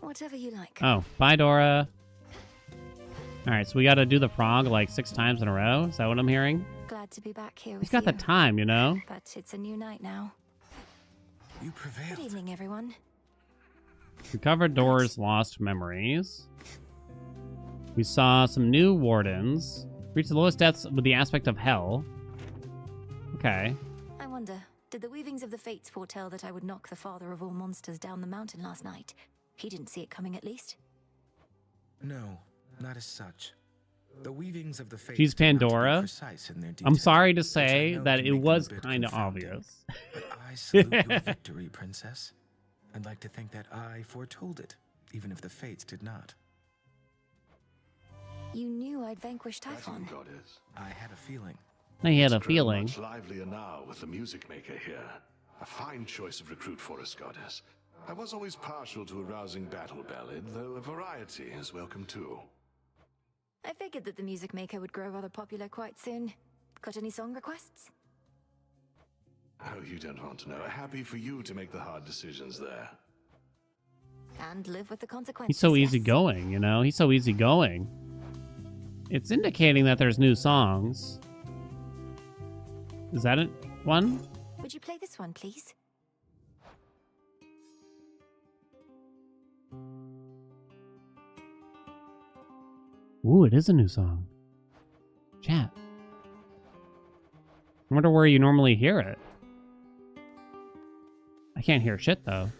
Whatever you like. Oh, bye, Dora. Alright, so we gotta do the frog like 6 times in a row? Is that what I'm hearing? Glad to be back here with He's got you. the time, you know? But it's a new night now. You prevailed. Good evening, everyone. Recovered Dora's lost memories. We saw some new wardens. Reached the lowest depths with the aspect of hell. Okay. I wonder, did the weavings of the fates foretell that I would knock the father of all monsters down the mountain last night? He didn't see it coming, at least. No, not as such. The weavings of the fates She's turn out to be Pandora. precise in their I'm detail, sorry to which I say know that can it make them was a bit kind of confounding. obvious. But I salute your victory, princess. I'd like to think that I foretold it, even if the fates did not. You knew I'd vanquished Typhon. Goddess. I had a feeling. I had a It's grown feeling. much livelier now with the music maker here. A fine choice of recruit for us, Goddess. I was always partial to a rousing battle ballad, though a variety is welcome too. I figured that the music maker would grow rather popular quite soon. Got any song requests? Oh, you don't want to know. Happy for you to make the hard decisions there. And live with the consequences. He's so yes. easygoing, you know? He's so easygoing. It's indicating that there's new songs. Is that it? One? Would you play this one, please? Ooh, it is a new song. Chat. I wonder where you normally hear it. I can't hear shit, though.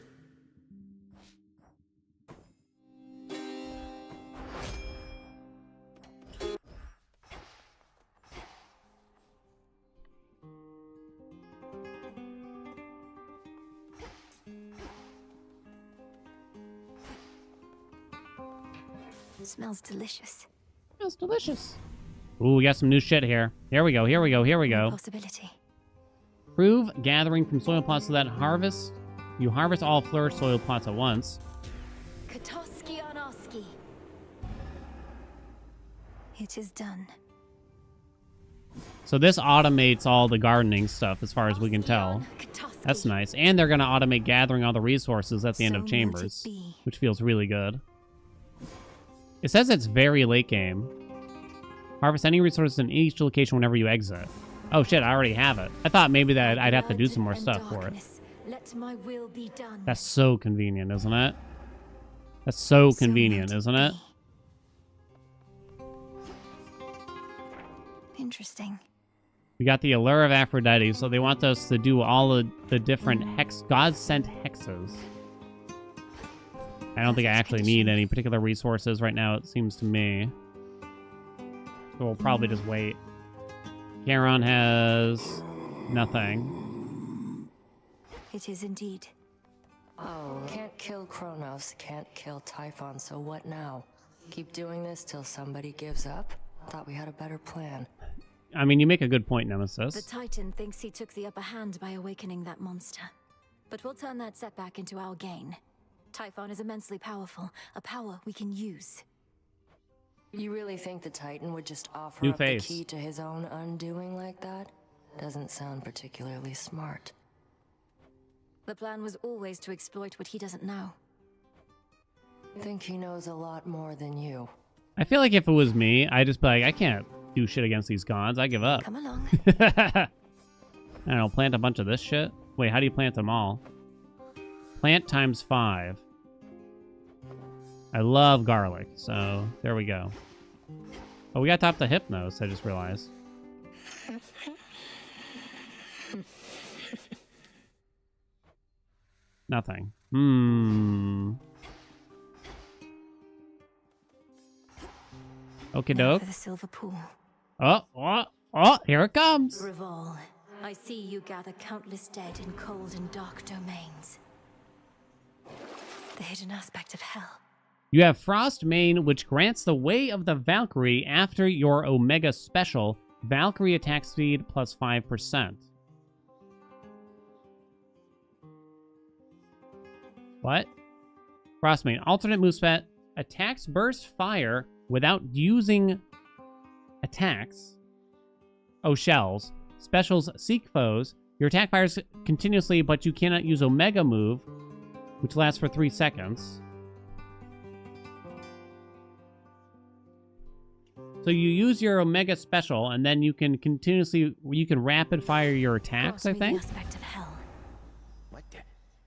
It smells delicious. Smells delicious. Ooh, we got some new shit here. Here we go, here we go, here we go. Possibility. Prove gathering from soil plots so that you harvest all flourished soil plots at once. Katoski Onoski. It is done. So this automates all the gardening stuff as far as we can tell. That's nice. And they're going to automate gathering all the resources at the end of Chambers, which feels really good. It says it's very late game. Harvest any resources in each location whenever you exit. Oh shit, I already have it. I thought maybe that I'd have to do some more stuff for it. Let my will be done. That's so convenient, isn't it? That's so convenient, isn't it? Interesting. We got the allure of Aphrodite, so they want us to do all of the different God-sent hexes. I don't think I actually need any particular resources right now, it seems to me. So we'll probably just wait. Charon has nothing. It is indeed. Oh, can't kill Kronos, can't kill Typhon, so what now? Keep doing this till somebody gives up? Thought we had a better plan. I mean, you make a good point, Nemesis. The Titan thinks he took the upper hand by awakening that monster. But we'll turn that setback into our gain. Typhon is immensely powerful, a power we can use. You really think the Titan would just offer New up face. the key to his own undoing like that? Doesn't sound particularly smart. The plan was always to exploit what he doesn't know. Think he knows a lot more than you. I feel like if it was me, I'd just be like, I can't do shit against these gods. I give up. Come along. I don't know, plant a bunch of this shit? Wait, how do you plant them all? Plant times 5. I love garlic, so there we go. Oh, we got top the Hypnos, I just realized. Nothing. Okie Now doke. for the silver pool. Oh, here it comes. Revol, I see you gather countless dead in cold and dark domains. The hidden aspect of hell. You have Frost Main, which grants the Way of the Valkyrie after your Omega Special. Valkyrie attack speed plus 5%. What? Frost Main. Alternate moveset. Attacks burst fire without using attacks. Oh, shells. Specials seek foes. Your attack fires continuously, but you cannot use Omega move, which lasts for 3 seconds. So you use your Omega Special, and then you can rapid fire your attacks, I think? What the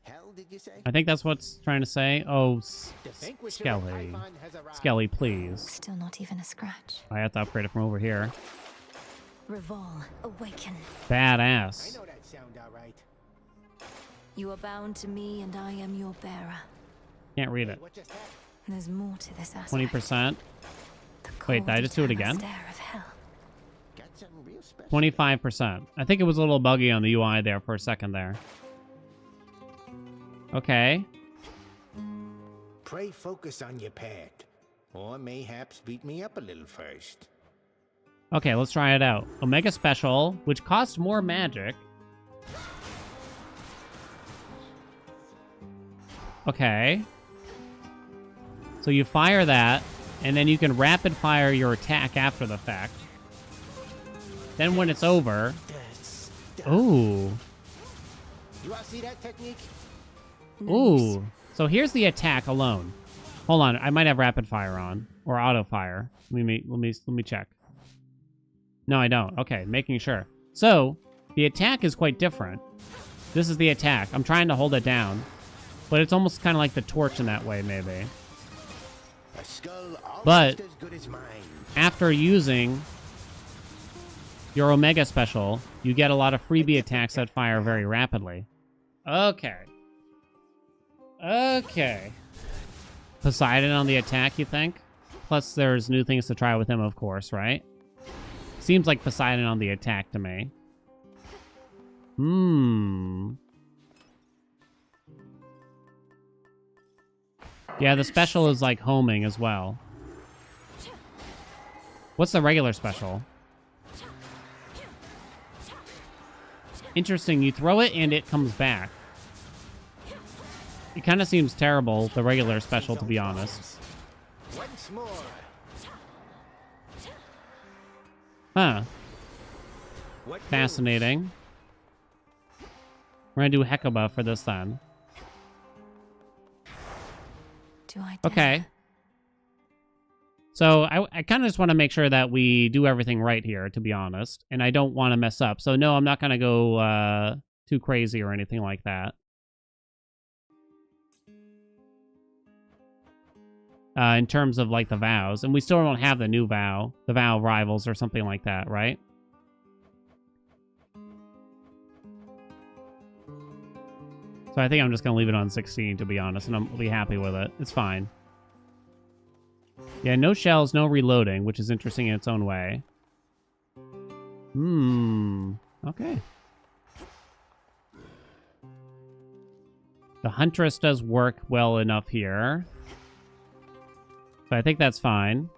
hell did you say? I think that's what's trying to say. Oh, Skelly. Skelly, please. Still not even a scratch. I have to upgrade it from over here. Revol, awaken. Badass. I know that sound all right. You are bound to me, and I am your bearer. Can't read it. There's more to this aspect. 20%. Wait, did I just do it again? Stare of hell. 25%. I think it was a little buggy on the UI there for a second there. Okay. Pray focus on your path, or mayhaps beat me up a little first. Okay, let's try it out. Omega Special, which costs more magic. Okay. So you fire that, and then you can rapid fire your attack after the fact. Then when it's over... Ooh. You all see that technique? Ooh. So here's the attack alone. Hold on, I might have rapid fire on. Or auto fire. Let me check. No, I don't. Okay, making sure. So, the attack is quite different. This is the attack. I'm trying to hold it down. But it's almost kind of like the torch in that way, maybe. A skull But as good as mine. after using your Omega Special, you get a lot of freebie attacks that fire very rapidly. Okay. Okay. Poseidon on the attack, you think? Plus, there's new things to try with him, of course, right? Seems like Poseidon on the attack to me. Yeah, the special is like homing as well. What's the regular special? Interesting, you throw it and it comes back. It kind of seems terrible, the regular special, to be honest. Once more. Huh. Fascinating. We're gonna do Hecuba for this then. Okay. So I kind of just want to make sure that we do everything right here, to be honest. And I don't want to mess up. So no, I'm not going to go too crazy or anything like that. In terms of like the vows. And we still don't have the new vow. The vow rivals or something like that, right? So I think I'm just going to leave it on 16, to be honest, and I'll be happy with it. It's fine. Yeah, no shells, no reloading, which is interesting in its own way. Okay. The Huntress does work well enough here. So I think that's fine.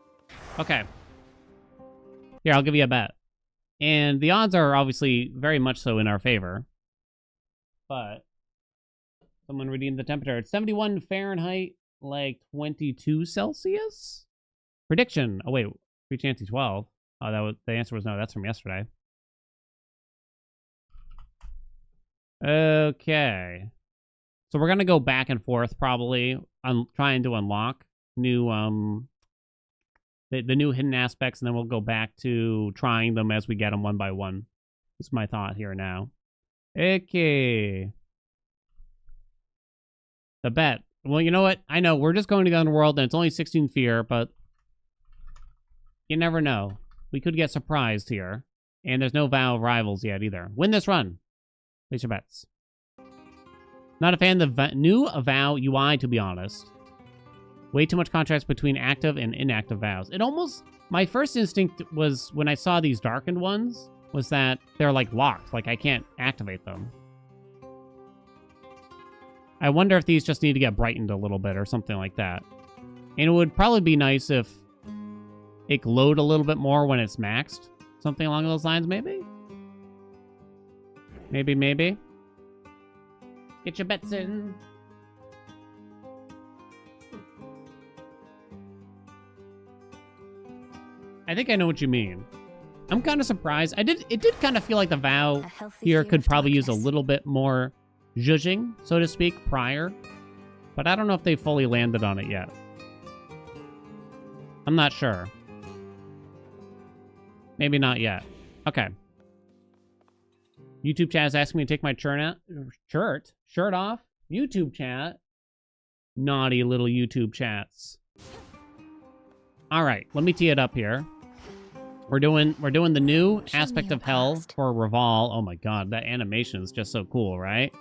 Okay. Here, I'll give you a bet. And the odds are obviously very much so in our favor. But... someone redeemed the temperature. It's 71 Fahrenheit, like 22 Celsius? Prediction. Oh, wait. Reach Nancy 12. Oh, the answer was no. That's from yesterday. Okay. So we're going to go back and forth, probably, on trying to unlock new, the new hidden aspects, and then we'll go back to trying them as we get them one by one. That's my thought here now. Okay. The bet. Well, you know what? I know, we're just going to the Underworld, and it's only 16 fear, but you never know. We could get surprised here. And there's no vow of rivals yet, either. Win this run. Place your bets. Not a fan of the new Vow UI, to be honest. Way too much contrast between active and inactive vows. It almost... My first instinct was, when I saw these darkened ones, was that they're, like, locked. Like, I can't activate them. I wonder if these just need to get brightened a little bit or something like that. And it would probably be nice if it glowed a little bit more when it's maxed. Something along those lines, maybe? Maybe. Get your bets in. I think I know what you mean. I'm kind of surprised. It did kind of feel like the Vow here could probably use a little bit more zhuzhing, so to speak, prior. But I don't know if they fully landed on it yet. I'm not sure. Maybe not yet. Okay. YouTube chat is asking me to take my shirt off. YouTube chat. Naughty little YouTube chats. All right, let me tee it up here. We're doing the new aspect of hell for Reval. Oh my god, that animation is just so cool, right?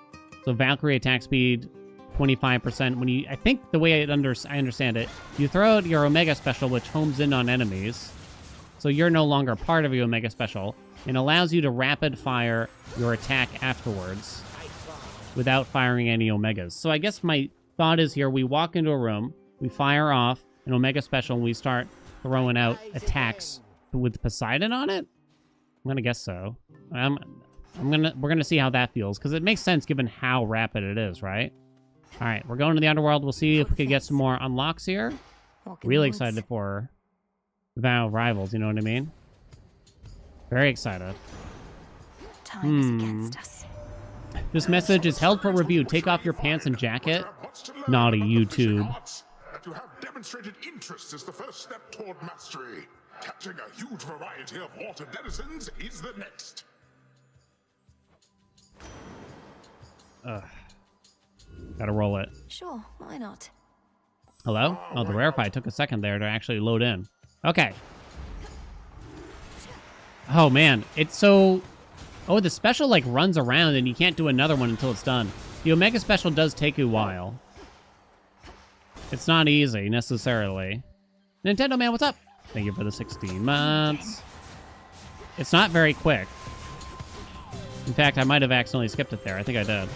So Valkyrie attack speed 25%. When you, I think the way I understand it, you throw out your Omega special, which homes in on enemies. So you're no longer part of your Omega special, and allows you to rapid fire your attack afterwards without firing any Omegas. So I guess my thought is here, we walk into a room, we fire off an Omega special, and we start throwing out attacks with Poseidon on it? I'm gonna guess so. We're gonna see how that feels, because it makes sense given how rapid it is, right? All right, we're going to the Underworld. We'll see if we can get some more unlocks here. Really excited for Vow Rivals, you know what I mean? Very excited. Time is against us. This message is held for review. Take off your pants and jacket. Naughty YouTube. And to have demonstrated interest is the first step toward mastery. Catching a huge variety of water denizens is the next. Gotta roll it. Sure, why not? Hello? Oh, the Rarefy took a second there to actually load in. Okay. Oh, man. It's so... Oh, the special, like, runs around, and you can't do another one until it's done. The Omega special does take a while. It's not easy, necessarily. Nintendo Man, what's up? Thank you for the 16 months. It's not very quick. In fact, I might have accidentally skipped it there. I think I did.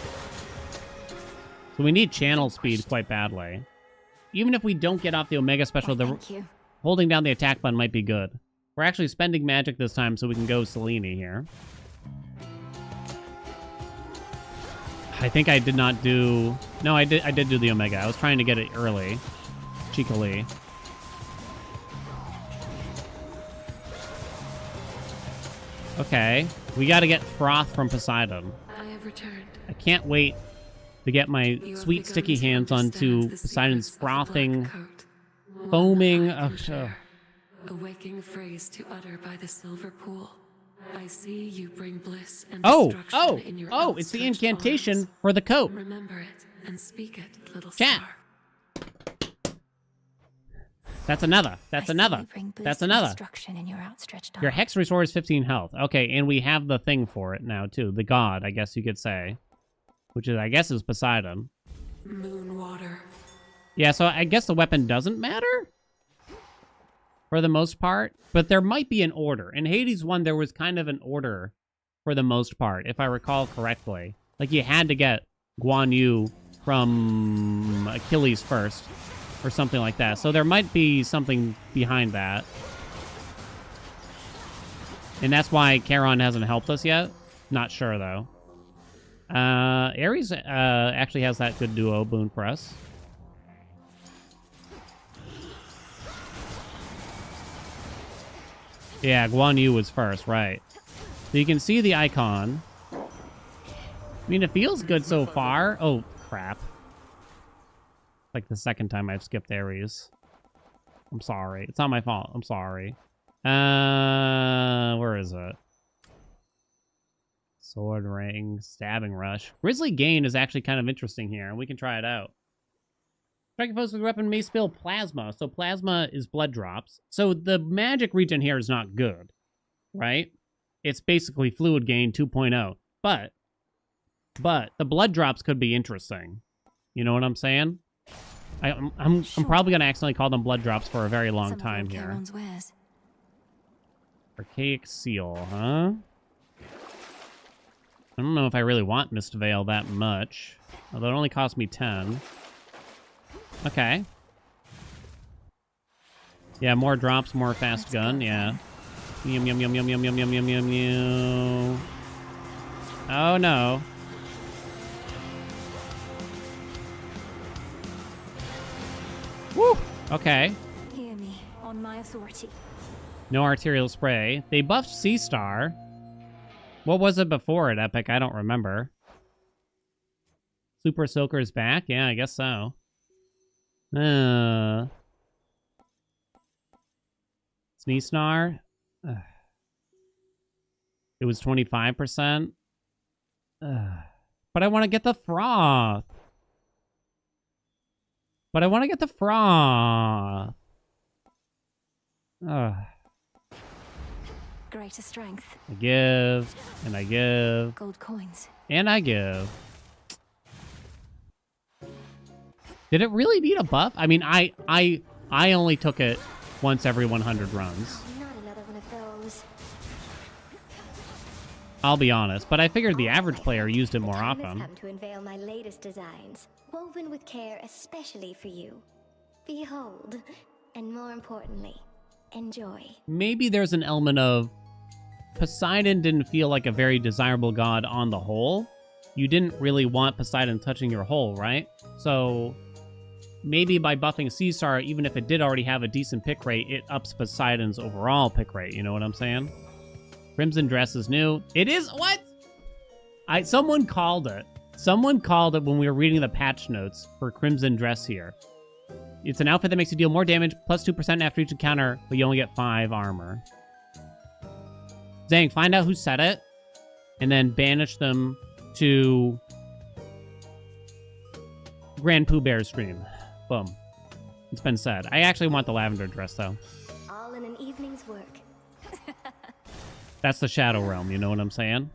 So we need channel speed quite badly. Even if we don't get off the Omega special, holding down the attack button might be good. We're actually spending magic this time so we can go Selene here. I think I did not do... No, I did do the Omega. I was trying to get it early. Cheekily. Okay. We gotta get Froth from Poseidon. I have returned. I can't wait to get my sweet sticky hands onto Poseidon's frothing, foaming... A waking phrase to utter by the silver pool. I see you bring bliss and Oh, in your it's the outstretched incantation arms. for the coat. Remember it and speak it, little Chat. star. That's another. That's another. That's another. In your outstretched Your hex restores 15 health. Okay, and we have the thing for it now, too. The god, I guess you could say. Which is, I guess, is Poseidon. Moon water. Yeah, so I guess the weapon doesn't matter? For the most part. But there might be an order. In Hades 1, there was kind of an order for the most part, if I recall correctly. Like, you had to get Guan Yu from Achilles first, or something like that. So there might be something behind that. And that's why Charon hasn't helped us yet. Not sure, though. Ares actually has that good duo boon for us. Yeah, Guan Yu was first, right. So you can see the icon. I mean, it feels good so far. Oh, crap. Like the second time I've skipped Ares. I'm sorry. It's not my fault. I'm sorry. Where is it? Sword Ring, Stabbing Rush. Grizzly Gain is actually kind of interesting here, and we can try it out. Striking foes with weapon may spill plasma. So plasma is blood drops. So the magic regen here is not good, right? It's basically fluid gain 2.0. But But the blood drops could be interesting. You know what I'm saying? I'm probably gonna accidentally call them blood drops for a very long time here. Archaic seal, huh? I don't know if I really want Mist Veil that much. Although it only cost me 10. Okay. Yeah, more drops, more fast gun, yeah. Yum, yum, yum, yum, yum, yum, yum, yum, yum, yum. Oh, no. Woo! Okay. Hear me, on my authority. No arterial spray. They buffed Sea Star. What was it before at Epic? I don't remember. Super Soaker's back? Yeah, I guess so. Sneasnar? It was 25%. But I want to get the froth. Greater strength. I give, and I give. Gold coins. And I give. Did it really need a buff? I mean, I only took it once every 100 runs. Not another one of those. I'll be honest, but I figured the average player used it more Time has often. come to unveil my latest designs, woven with care especially for you. Behold, and more importantly, enjoy. Maybe there's an element of Poseidon didn't feel like a very desirable god on the whole. You didn't really want Poseidon touching your hole, right? So maybe by buffing Sea Star, even if it did already have a decent pick rate, it ups Poseidon's overall pick rate. You know what I'm saying? Crimson Dress is new. It is what? Someone called it. Someone called it when we were reading the patch notes for Crimson Dress here. It's an outfit that makes you deal more damage, plus 2% after each encounter, but you only get 5 armor. Zang, find out who said it, and then banish them to Grand Pooh Bear stream. Boom. It's been said. I actually want the lavender dress, though. All in an evening's work. That's the Shadow Realm, you know what I'm saying?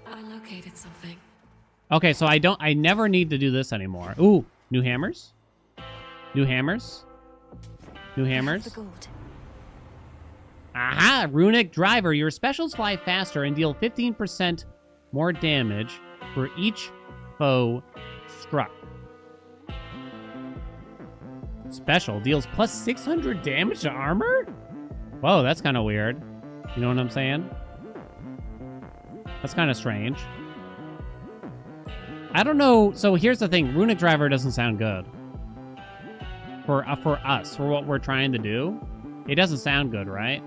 I located something. Okay, so I never need to do this anymore. Ooh, new hammers? New hammers? New hammers? Aha! Runic Driver. Your specials fly faster and deal 15% more damage for each foe struck. Special deals plus 600 damage to armor? Whoa, that's kind of weird. You know what I'm saying? That's kind of strange. I don't know. So here's the thing. Runic Driver doesn't sound good. For us, for what we're trying to do. It doesn't sound good, right?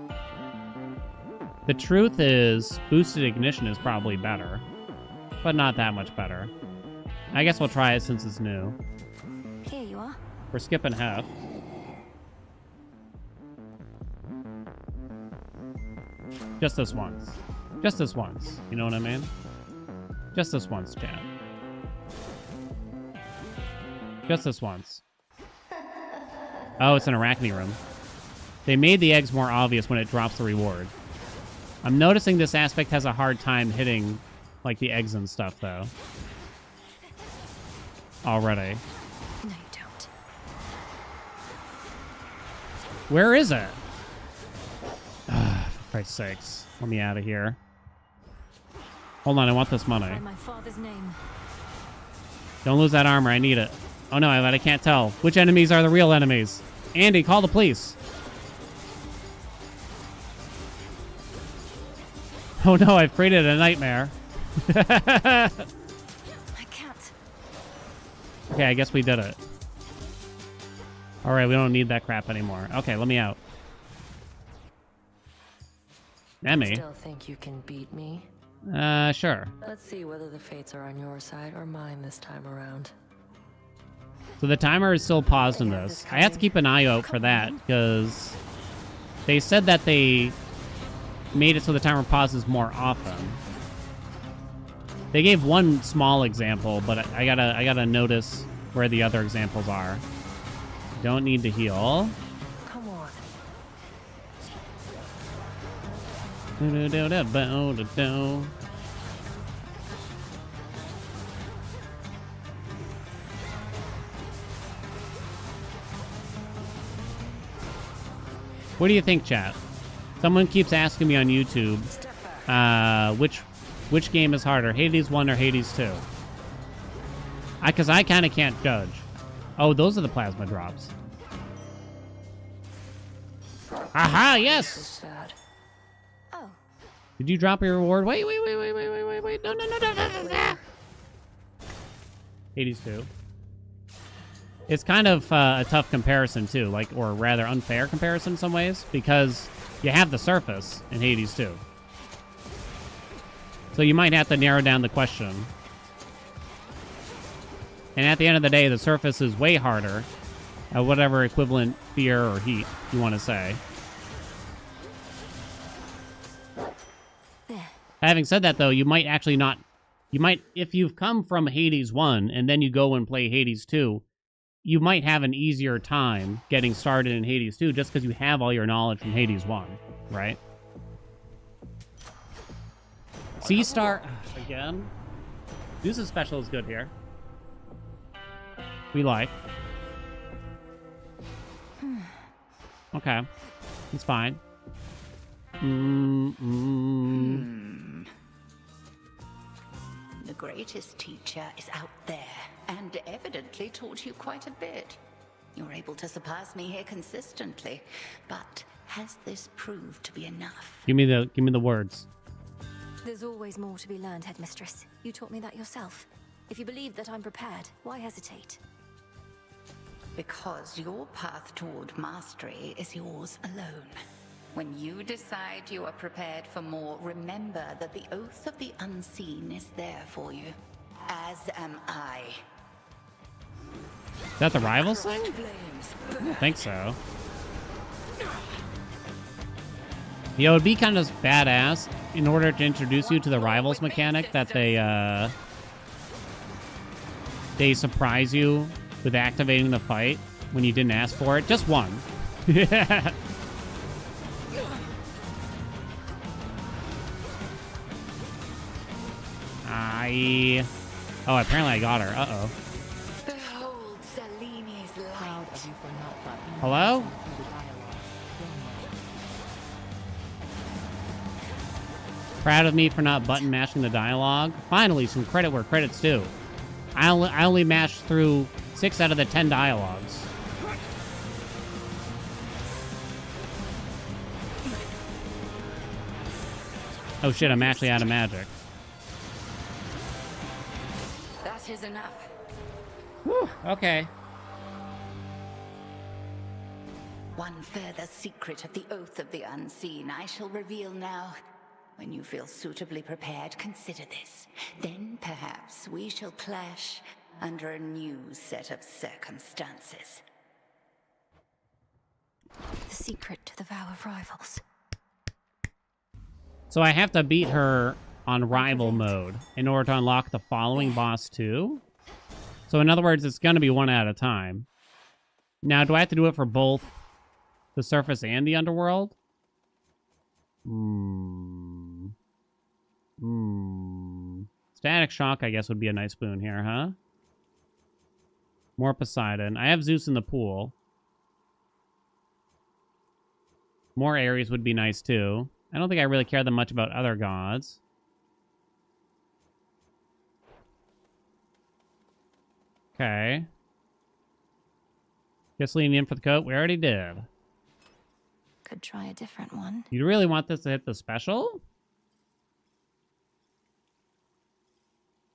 The truth is, Boosted Ignition is probably better. But not that much better. I guess we'll try it since it's new. Here you are. We're skipping half. Just this once. Just this once. You know what I mean? Just this once, chat. Just this once. Oh, it's an Arachne room. They made the eggs more obvious when it drops the reward. I'm noticing this aspect has a hard time hitting, like, the eggs and stuff, though. Already. No, you don't. Where is it? For Christ's sakes. Let me out of here. Hold on, I want this money. By my father's name. Don't lose that armor, I need it. Oh no, I can't tell. Which enemies are the real enemies? Andy, call the police. Oh no, I've created a nightmare. I can't. Okay, I guess we did it. Alright, we don't need that crap anymore. Okay, let me out. Emmy. Still think you can beat me? Sure. Let's see whether the fates are on your side or mine this time around. So the timer is still paused in this. I have to keep an eye out for that, because they said that they made it so the timer pauses more often. They gave one small example, but I gotta notice where the other examples are. Don't need to heal. Come on. What do you think, chat? Someone keeps asking me on YouTube, which game is harder, Hades 1 or Hades 2? Because I kind of can't judge. Oh, those are the plasma drops. Aha, yes! Oh. Did you drop your reward? Wait. No. Hades 2. It's kind of a tough comparison, too. Like, or rather unfair comparison in some ways. Because you have the surface in Hades 2. So you might have to narrow down the question. And at the end of the day, the surface is way harder at whatever equivalent fear or heat you want to say. Having said that, though, you might actually not... You might, if you've come from Hades 1 and then you go and play Hades 2, you might have an easier time getting started in Hades 2 just because you have all your knowledge from Hades 1, right? Sea Star... Again. Zeus's special is good here. We like. Okay. It's fine. The greatest teacher is out there, and evidently taught you quite a bit. You're able to surpass me here consistently, but has this proved to be enough? Give me the words. There's always more to be learned, Headmistress. You taught me that yourself. If you believe that I'm prepared, why hesitate? Because your path toward mastery is yours alone. When you decide you are prepared for more, remember that the Oath of the Unseen is there for you. As am I. Is that the Rivals thing? I don't think so. Yeah, it would be kind of badass in order to introduce you to the Rivals mechanic that they surprise you with activating the fight when you didn't ask for it. Just one. Oh, apparently I got her. Uh-oh. Behold Seleni's light. Hello? Proud of me for not button mashing the dialogue. Finally, some credit where credit's due. I only mashed through 6 out of the 10 dialogues. Oh shit, I'm actually out of magic. That is enough. Whew, okay. One further secret of the Oath of the Unseen I shall reveal now. When you feel suitably prepared, consider this. Then perhaps we shall clash under a new set of circumstances. The secret to the Vow of Rivals. So I have to beat her on rival mode in order to unlock the following boss too? So in other words, it's going to be one at a time. Now, do I have to do it for both the surface and the underworld? Static Shock, I guess, would be a nice boon here, huh? More Poseidon. I have Zeus in the pool. More Ares would be nice, too. I don't think I really care that much about other gods. Okay. Just leaning in for the coat. We already did. Could try a different one. You really want this to hit the special?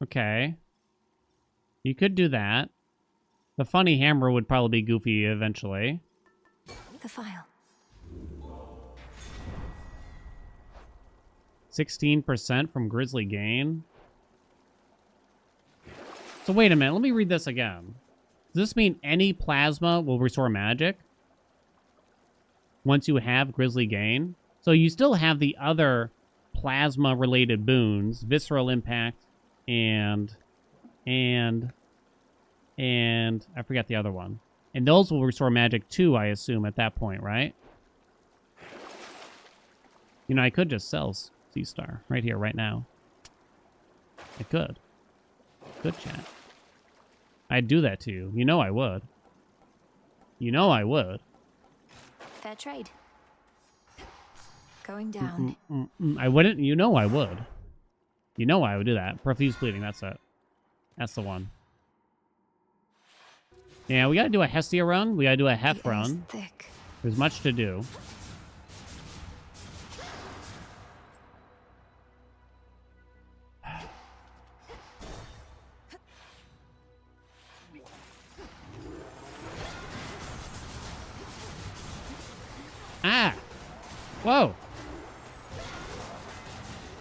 Okay. You could do that. The funny hammer would probably be goofy eventually. The file. 16% from Grizzly Gain. So wait a minute, let me read this again. Does this mean any plasma will restore magic once you have Grizzly Gain? So you still have the other plasma-related boons, Visceral Impact, and I forgot the other one. And those will restore magic too, I assume, at that point, right? You know, I could just sell C-Star right here, right now. I could. Good chat. I'd do that to you. You know I would. You know I would. Fair trade. Going down. I wouldn't. You know I would. You know I would do that. Profuse bleeding. That's it. That's the one. Yeah, we gotta do a Hestia run. We gotta do a Hef run. Thick. There's much to do. Ah! Whoa!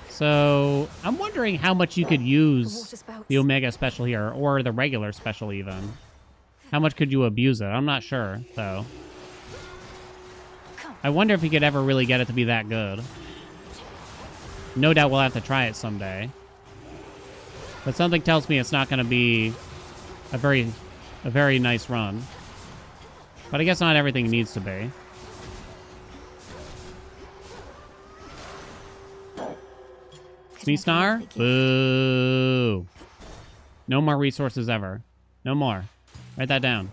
So, I'm wondering how much you could use the Omega special here, or the regular special even. How much could you abuse it? I'm not sure, though. I wonder if you could ever really get it to be that good. No doubt we'll have to try it someday. But something tells me it's not going to be a very nice run. But I guess not everything needs to be. Sneestar? Boo. No more resources ever. No more. Write that down.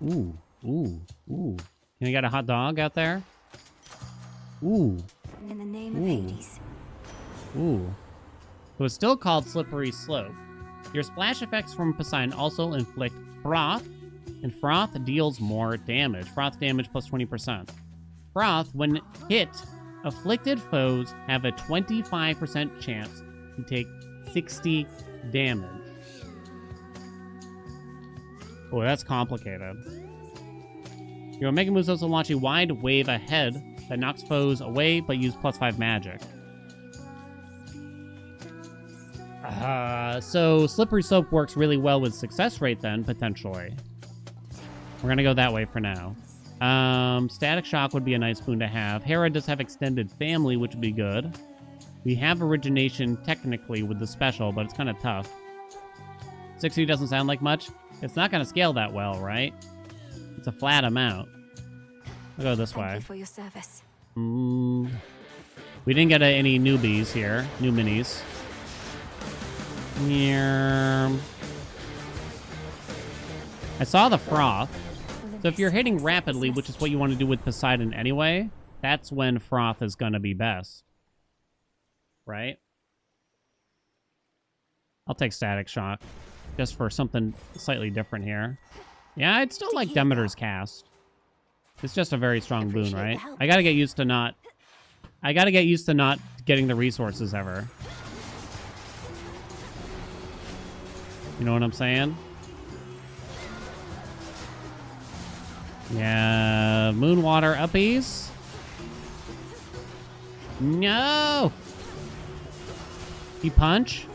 Ooh. Ooh. Ooh. Can I get a hot dog out there? Ooh. In the name of Hades. Ooh. So it's still called Slippery Slope. Your splash effects from Poseidon also inflict Froth, and Froth deals more damage. Froth damage plus 20%. Froth, when hit, afflicted foes have a 25% chance to take 60 damage. Oh, that's complicated. Your Omega moves also launch a wide wave ahead that knocks foes away but use +5 magic. So Slippery Slope works really well with success rate then, potentially. We're gonna go that way for now. Static Shock would be a nice boon to have. Hera does have Extended Family, which would be good. We have Origination technically with the special, but it's kind of tough. 60 doesn't sound like much. It's not going to scale that well, right? It's a flat amount. I'll go this way. Thank you for your service. We didn't get any newbies here. New minis. Yeah. I saw the Froth. So if you're hitting rapidly, which is what you want to do with Poseidon anyway, that's when Froth is going to be best. Right? I'll take Static Shock. Just for something slightly different here. Yeah, I'd still like Demeter's Cast. It's just a very strong boon, right? I gotta get used to not getting the resources ever. You know what I'm saying? Yeah, Moonwater uppies. No! You punch?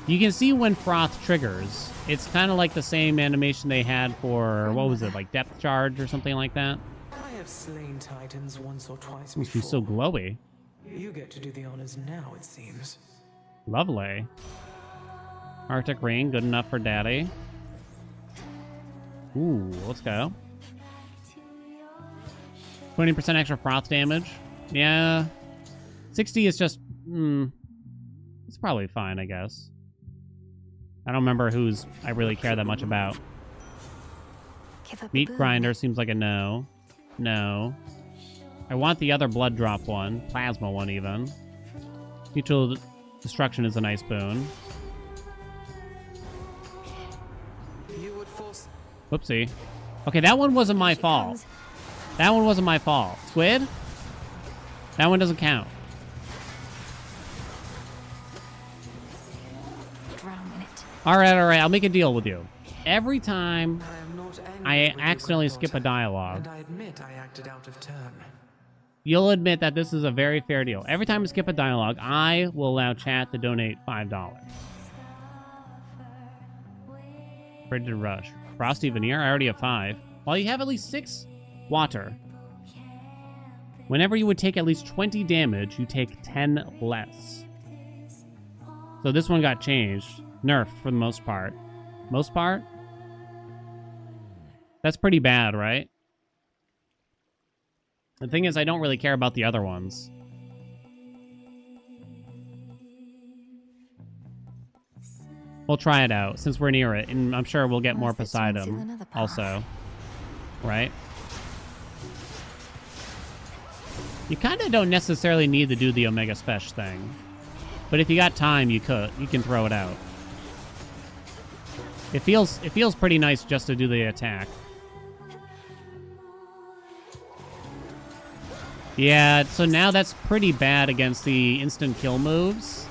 You can see when Froth triggers. It's kind of like the same animation they had for, what was it, like Depth Charge or something like that? I have slain titans once or twice Ooh, before. she's so glowy. You get to do the honors now, it seems. Lovely. Arctic Ring, good enough for Daddy. Ooh, let's go. 20% extra Froth damage. Yeah. 60 is just, it's probably fine, I guess. I don't remember who's I really care that much about. Meat Grinder seems like a no. No. I want the other blood drop one. Plasma one, even. Mutual Destruction is a nice boon. Whoopsie. Okay, that one wasn't my fault. That one wasn't my fault. Squid? That one doesn't count. Alright, I'll make a deal with you. Every time I accidentally skip a dialogue, And I admit I acted out of turn. you'll admit that this is a very fair deal. Every time I skip a dialogue, I will allow chat to donate $5. Frigid Rush. Frosty Veneer? I already have 5. While you have at least 6 water, whenever you would take at least 20 damage, you take 10 less. So this one got changed. Nerfed for the most part. Most part? That's pretty bad, right? The thing is, I don't really care about the other ones. We'll try it out, since we're near it, and I'm sure we'll get more Poseidon also. Right? You kind of don't necessarily need to do the Omega Special thing. But if you got time, you can throw it out. It feels pretty nice just to do the attack. Yeah, so now that's pretty bad against the instant kill moves.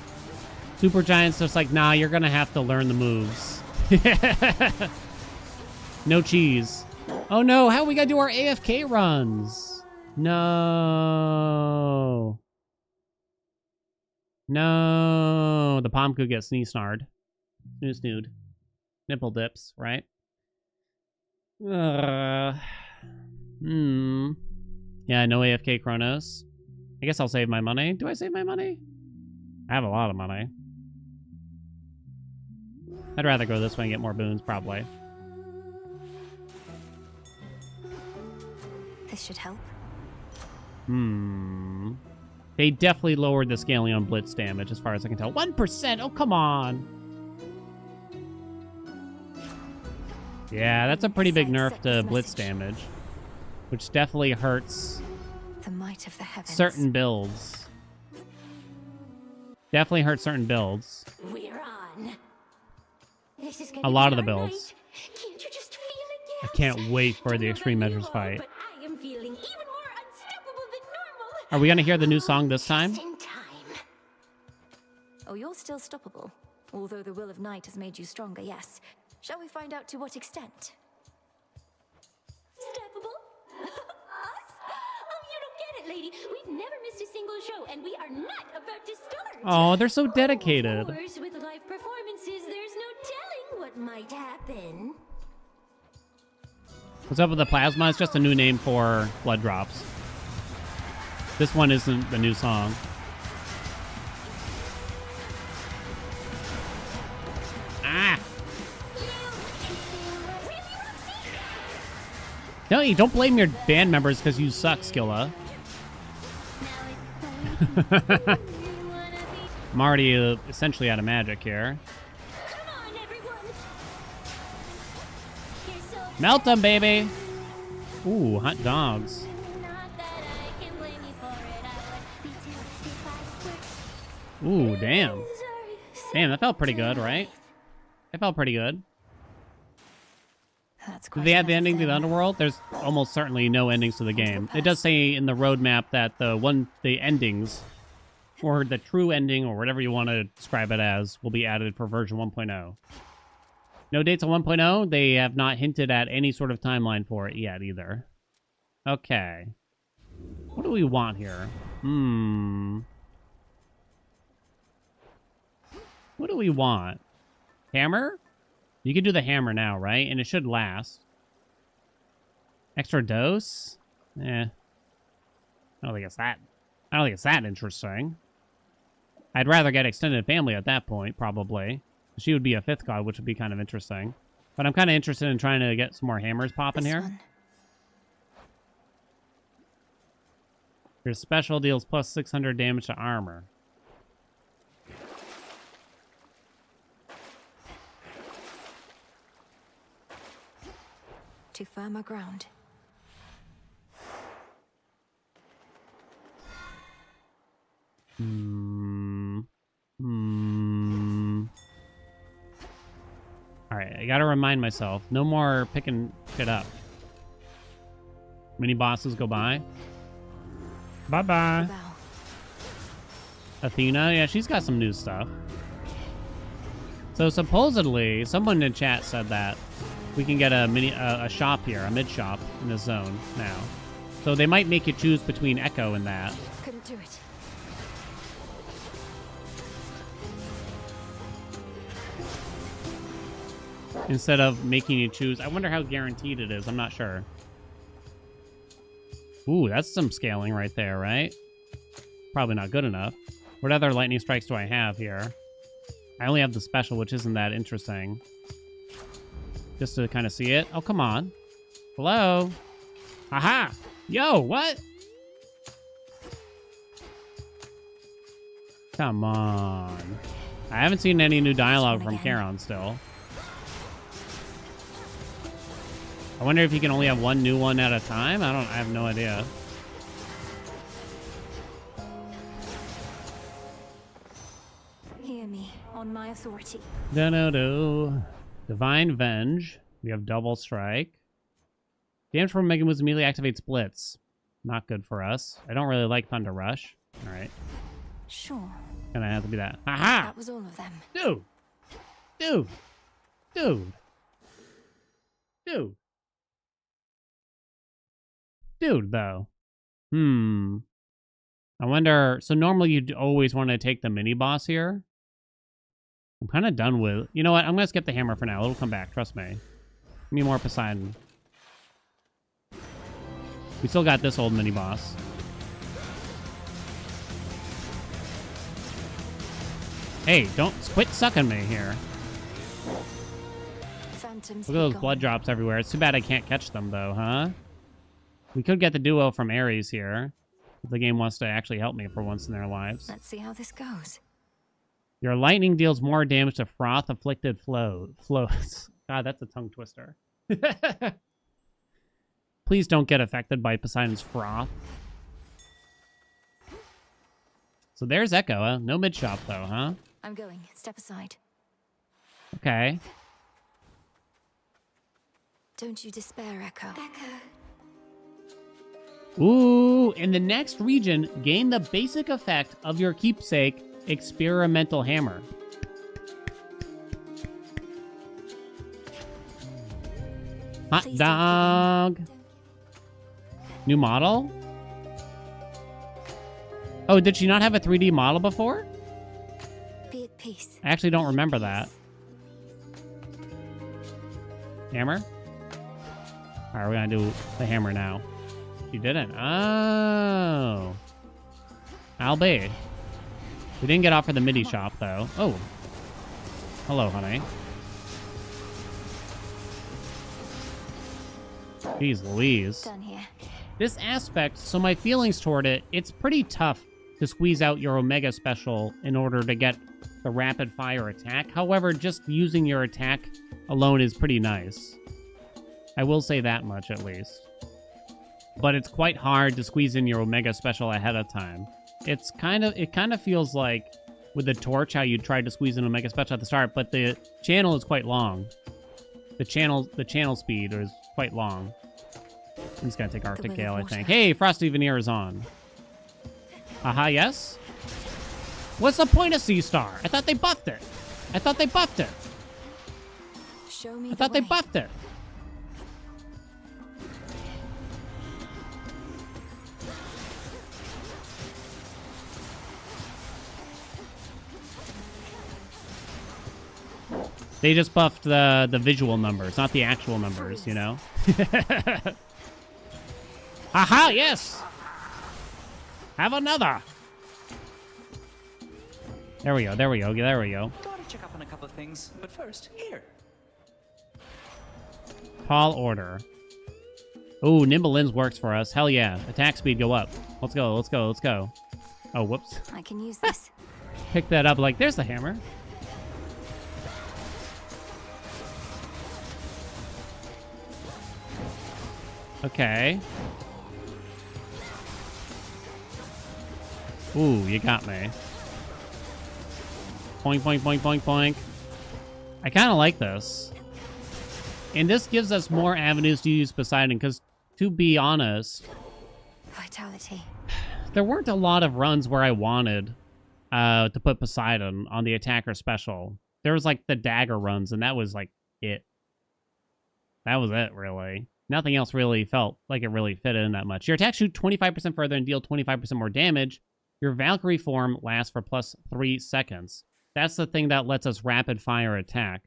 Supergiant's just like, nah, you're gonna have to learn the moves. No cheese. Oh no, how we gotta do our AFK runs? No. No. The palm could get sneeze-snarred. Snoo-snood. Nipple dips, right? Yeah, no AFK Chronos. I guess I'll save my money. Do I save my money? I have a lot of money. I'd rather go this way and get more boons, probably. This should help. They definitely lowered the scaling on blitz damage, as far as I can tell. 1%! Oh, come on! Yeah, that's a pretty big nerf to blitz damage, which definitely hurts the might of the heavens. Certain builds. Definitely hurts certain builds. We're on. This is A lot of the builds. Can't you just feel it? I can't wait for the Extreme Measures fight. But I am feeling even more unstoppable than normal. Are we gonna hear the new song this time? Oh, you're still stoppable. Although the will of night has made you stronger, yes. Shall we find out to what extent? Stoppable? Us? Oh, you don't get it, lady. We've never missed a single show, and we are not about to start. Oh, they're so dedicated. Of course, with live performances, there's no telling what might happen. What's up with the plasma? It's just a new name for blood drops. This one isn't the new song. Ah! No, you don't blame your band members because you suck, Skilla. I'm already essentially out of magic here. Melt them, baby! Ooh, hot dogs. Ooh, damn. Damn, that felt pretty good, right? That felt pretty good. Did they add the ending to the Underworld? There's almost certainly no endings to the game. It does say in the roadmap that the endings, or the true ending, or whatever you want to describe it as, will be added for version 1.0. No dates on 1.0. They have not hinted at any sort of timeline for it yet either. Okay. What do we want here? What do we want? Hammer? You can do the hammer now, right? And it should last. Extra dose? I don't think it's that interesting. I'd rather get extended family at that point, probably. She would be a 5th god, which would be kind of interesting. But I'm kind of interested in trying to get some more hammers popping here. Your special deals plus 600 damage to armor. To firmer ground. Alright, I gotta remind myself. No more picking shit up. Mini bosses go by. Bye-bye. Athena, yeah, she's got some new stuff. So supposedly, someone in chat said that we can get a shop here, a mid shop in this zone now. So they might make you choose between Echo and that. Couldn't do it. Instead of making you choose. I wonder how guaranteed it is. I'm not sure. Ooh, that's some scaling right there, right? Probably not good enough. What other lightning strikes do I have here? I only have the special, which isn't that interesting. Just to kind of see it. Oh, come on. Hello? Aha! Yo, what? Come on. I haven't seen any new dialogue from Charon still. I wonder if you can only have one new one at a time? I have no idea. my authority. No. Divine Venge. We have Double Strike. Damage from Mega Moves immediately activates Blitz. Not good for us. I don't really like Thunder Rush. Alright. Sure. Gonna have to be that. Aha! That was all of them. Dude, though. I wonder... So normally you'd always want to take the mini-boss here. I'm kind of done with... You know what? I'm going to skip the hammer for now. It'll come back. Trust me. Give me more Poseidon. We still got this old mini-boss. Hey, don't quit sucking me here. Phantoms Look at those blood drops everywhere. It's too bad I can't catch them, though, huh? We could get the duo from Ares here. If the game wants to actually help me for once in their lives. Let's see how this goes. Your lightning deals more damage to froth-afflicted flows. God, that's a tongue twister. Please don't get affected by Poseidon's froth. So there's Echo. No mid-shop, though, huh? I'm going. Step aside. Okay. Don't you despair, Echo. Ooh, in the next region, gain the basic effect of your keepsake experimental hammer. Hot dog. New model? Oh, did she not have a 3D model before? Be at peace. I actually don't remember that. Hammer? Alright, we're gonna do the hammer now. She didn't. Oh. I'll be. We didn't get off for the MIDI shop, though. Oh. Hello, honey. Jeez Louise. Done here. This aspect, so my feelings toward it, it's pretty tough to squeeze out your Omega Special in order to get the rapid fire attack. However, just using your attack alone is pretty nice. I will say that much, at least. But it's quite hard to squeeze in your Omega Special ahead of time. It kind of feels like with the torch how you tried to squeeze in Omega Special at the start, but the channel is quite long. The channel speed is quite long. I'm just gonna take Arctic Gale, I think. Hey, Frosty Veneer is on. Aha, yes? What's the point of Sea Star? I thought they buffed it. I thought they buffed it. Show me I thought they buffed it. They just buffed the visual numbers, not the actual numbers, you know? Aha, yes! Have another! There we go, there we go, there we go. Gotta check up on a couple of things, but first, here. Tall order. Ooh, Nimble Lens works for us. Hell yeah. Attack speed go up. Let's go, let's go, let's go. Oh, whoops. I can use this. Pick that up like, there's the hammer. Okay. Ooh, you got me. Boink, boink, boink, boink, boink. I kind of like this. And this gives us more avenues to use Poseidon, because, to be honest... Vitality. There weren't a lot of runs where I wanted to put Poseidon on the attacker special. There was, like, the dagger runs, and that was, like, it. That was it, really. Nothing else really felt like it really fit in that much. Your attacks shoot 25% further and deal 25% more damage. Your Valkyrie form lasts for plus 3 seconds. That's the thing that lets us rapid fire attack.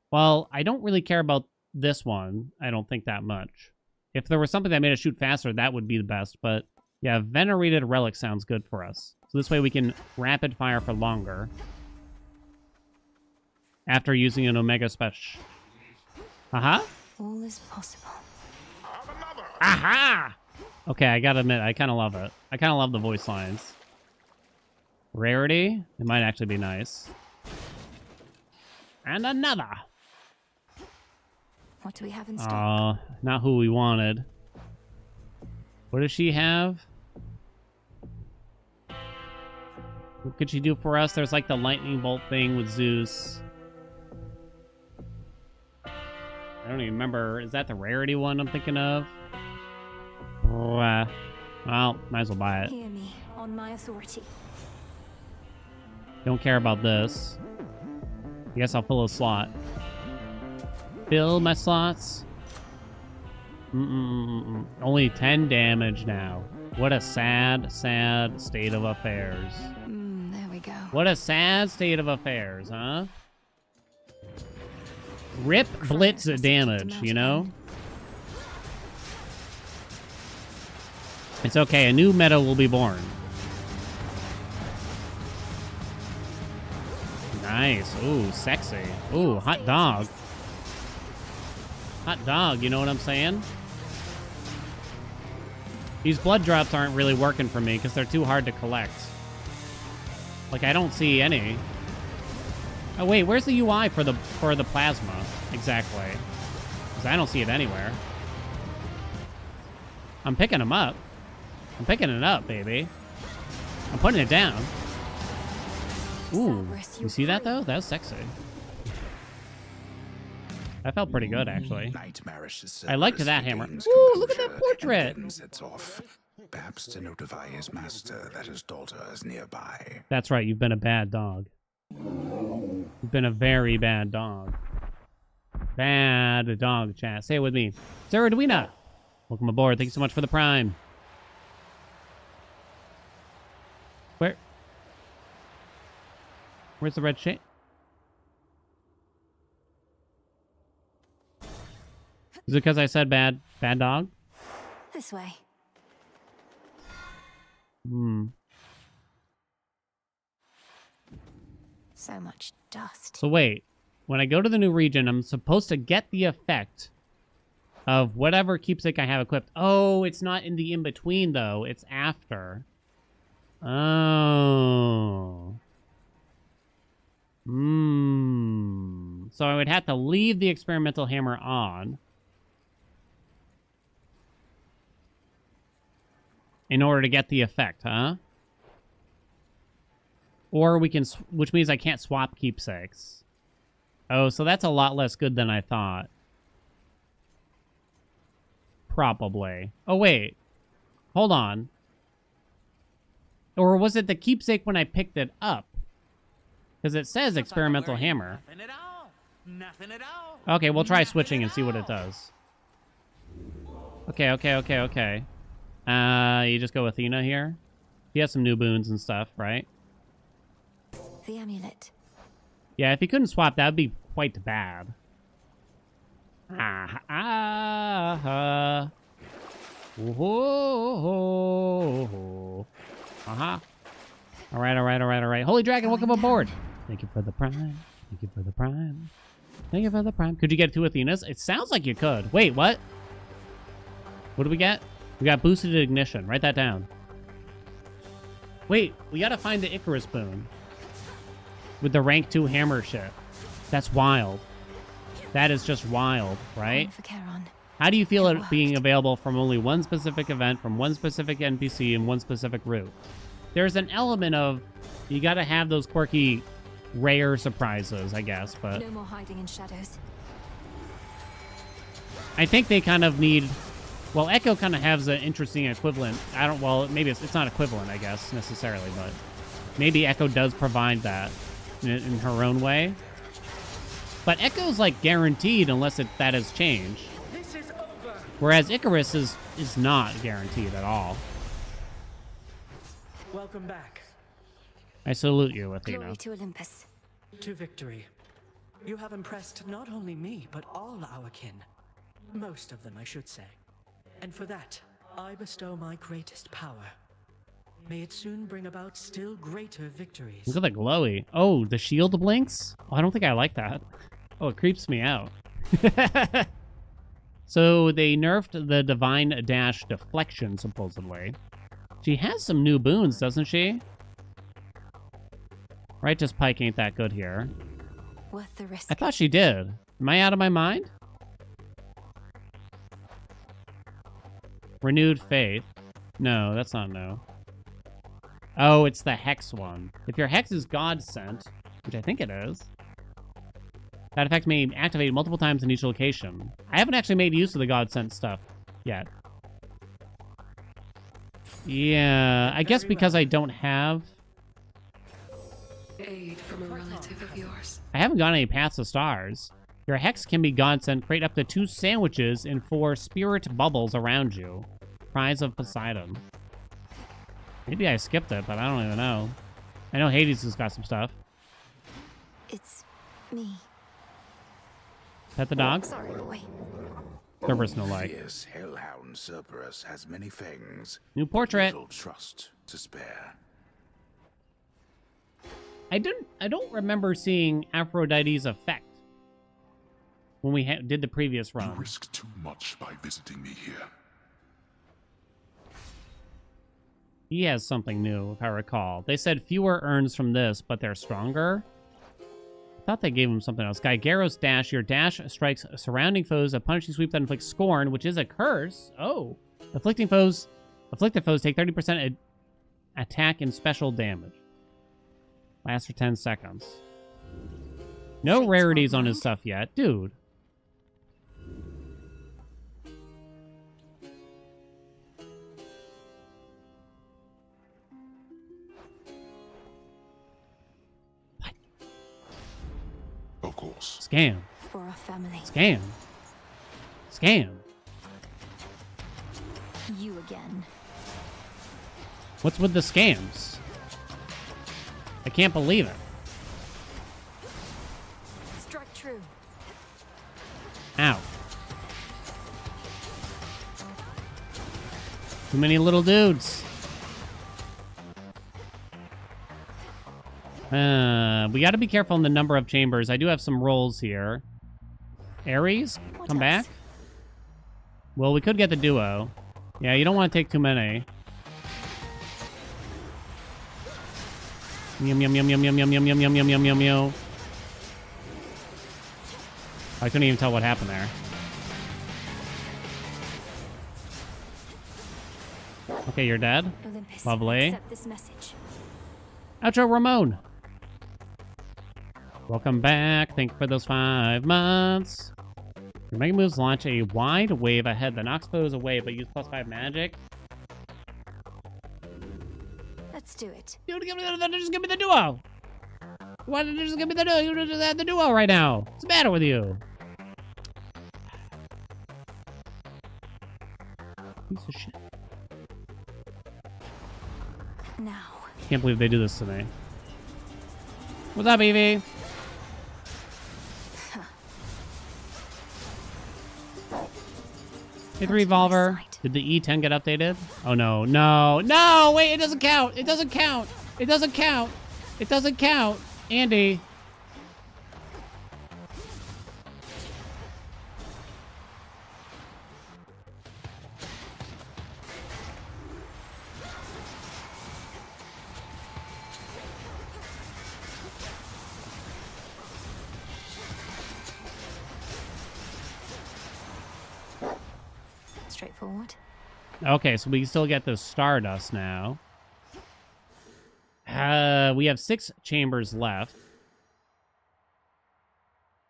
Well, I don't really care about this one. I don't think that much. If there was something that made us shoot faster, that would be the best. But yeah, Venerated Relic sounds good for us. So this way we can rapid fire for longer. After using an Omega Special. Aha. All is possible. Aha! Okay, I gotta admit, I kind of love it. I kind of love the voice lines. Rarity? It might actually be nice. And another! What do we have in stock? Not who we wanted. What does she have? What could she do for us? There's like the lightning bolt thing with Zeus. I don't even remember. Is that the rarity one I'm thinking of? Well, might as well buy it. Hear me on my authority. Don't care about this. I guess I'll fill a slot. Fill my slots. Only 10 damage now. What a sad, sad state of affairs. There we go. What a sad state of affairs, huh? Rip blitz damage, you know? It's okay, a new meta will be born. Nice. Ooh, sexy. Ooh, hot dog. Hot dog, you know what I'm saying? These blood drops aren't really working for me because they're too hard to collect. Like, I don't see any. Oh, wait, where's the UI for the plasma? Exactly. Because I don't see it anywhere. I'm picking them up. I'm picking it up, baby. I'm putting it down. Ooh, you see that, though? That was sexy. That felt pretty good, actually. I liked that hammer. Ooh, look at that portrait! Sets off, perhaps to notify his master that his daughter is nearby. That's right, you've been a bad dog. You've been a very bad dog. Bad dog, chat. Say it with me. Sarah Edwina, welcome aboard. Thank you so much for the prime. Where's the red shade? Is it because I said bad dog? This way. So much dust. So wait, when I go to the new region, I'm supposed to get the effect of whatever keepsake I have equipped. Oh, it's not in the in-between, though. It's after. Oh. So I would have to leave the experimental hammer on in order to get the effect, huh? Or we can, which means I can't swap keepsakes. Oh, so that's a lot less good than I thought. Probably. Oh, wait. Hold on. Or was it the keepsake when I picked it up? Because it says experimental hammer. Nothing at all. Nothing at all. Okay, we'll try switching and see what it does. Okay. You just go Athena here. He has some new boons and stuff, right? The amulet. Yeah, if he couldn't swap, that would be quite bad. All right. Holy Dragon, welcome aboard. Thank you for the prime. Thank you for the prime. Thank you for the prime. Could you get 2 Athenas? It sounds like you could. Wait, what? What do we get? We got boosted ignition. Write that down. Wait, we gotta find the Icarus boon. With the rank 2 hammer shit. That's wild. That is just wild, right? How do you feel it being available from only one specific event, from one specific NPC, and one specific route? There's an element of, you gotta have those quirky, rare surprises, I guess, but... No more hiding in shadows. I think they kind of need... Well, Echo kind of has an interesting equivalent. Maybe it's not equivalent, I guess, necessarily, but... Maybe Echo does provide that in her own way. But Echo's, like, guaranteed unless that has changed. This is over. Whereas Icarus is not guaranteed at all. Welcome back. I salute you, Athena. Glory to Olympus. To victory. You have impressed not only me, but all our kin. Most of them, I should say. And for that, I bestow my greatest power. May it soon bring about still greater victories. Look at the glowy. Oh, the shield blinks? Oh, I don't think I like that. Oh, it creeps me out. So they nerfed the Divine Dash deflection, supposedly. She has some new boons, doesn't she? Righteous Pike ain't that good here. Worth the risk. I thought she did. Am I out of my mind? Renewed Faith. No, that's not no. Oh, it's the Hex one. If your Hex is God sent, which I think it is, that effect may activate multiple times in each location. I haven't actually made use of the God sent stuff yet. Yeah, I guess because I don't have... Aid from a relative of yours. I haven't got any Paths of Stars. Your Hex can be God sent. Create up to 2 sandwiches in 4 spirit bubbles around you. Prize of Poseidon. Maybe I skipped it, but I don't even know. I know Hades has got some stuff. It's me. Pet the dog? Sorry, boy. Cerberus no like. Fierce hellhound Cerberus has many fangs. New portrait. Little trust to spare. I don't remember seeing Aphrodite's effect when we did the previous run. You risk too much by visiting me here. He has something new, if I recall. They said fewer urns from this, but they're stronger. I thought they gave him something else. Gygaros Dash. Your dash strikes surrounding foes. A punishing sweep that inflicts scorn, which is a curse. Oh. Afflicted foes take 30% attack and special damage. Lasts for 10 seconds. No rarities on his stuff yet. Dude. What? Of course. Scam. For our family. Scam. Scam. You again. What's with the scams? I can't believe it. Strike true. Ow. Too many little dudes. We got to be careful in the number of chambers. I do have some rolls here. Ares, come back. Well, we could get the duo. Yeah, you don't want to take too many. Yum yum yum yum yum yum yum yum yum yum yum yum yum. I couldn't even tell what happened there. Okay, you're dead. Olympus, Lovely. accept this message. Outro Ramon. Welcome back. Thank you for those 5 months. Your mega moves launch a wide wave ahead that knocks foes away, but use +5 magic. Let's do it. Dude, just give me the duo. Why did you just give me the duo? You just had the duo right now. What's the matter with you? Piece of shit. Now. Can't believe they do this to me. What's up, Evie? Hey, the revolver. Did the E10 get updated? Oh, no. No. No! Wait, it doesn't count. It doesn't count. It doesn't count. It doesn't count. Andy. Straightforward. Okay, so we can still get the Stardust now. We have 6 chambers left.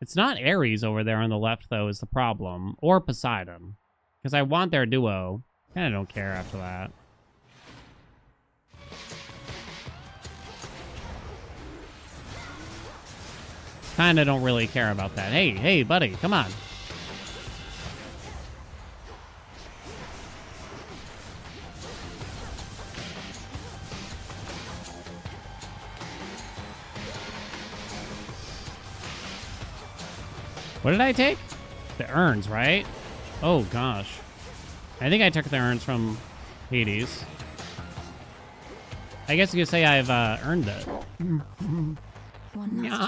It's not Ares over there on the left, though, is the problem. Or Poseidon. Because I want their duo. Kind of don't care after that. Kind of don't really care about that. Hey, hey, buddy, come on. What did I take? The urns, right? Oh, gosh. I think I took the urns from Hades. I guess you could say I've earned it. One Nothing.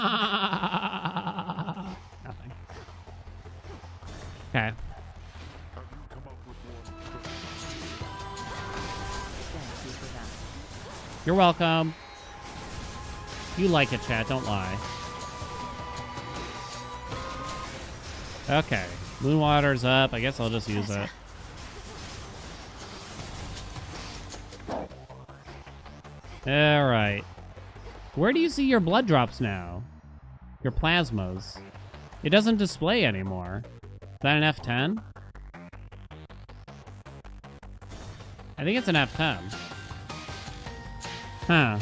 Okay. You're welcome. You like it, chat. Don't lie. Okay. Moonwater's up. I guess I'll just use it. All right. Where do you see your blood drops now? Your plasmas. It doesn't display anymore. Is that an F10? I think it's an F10. Huh.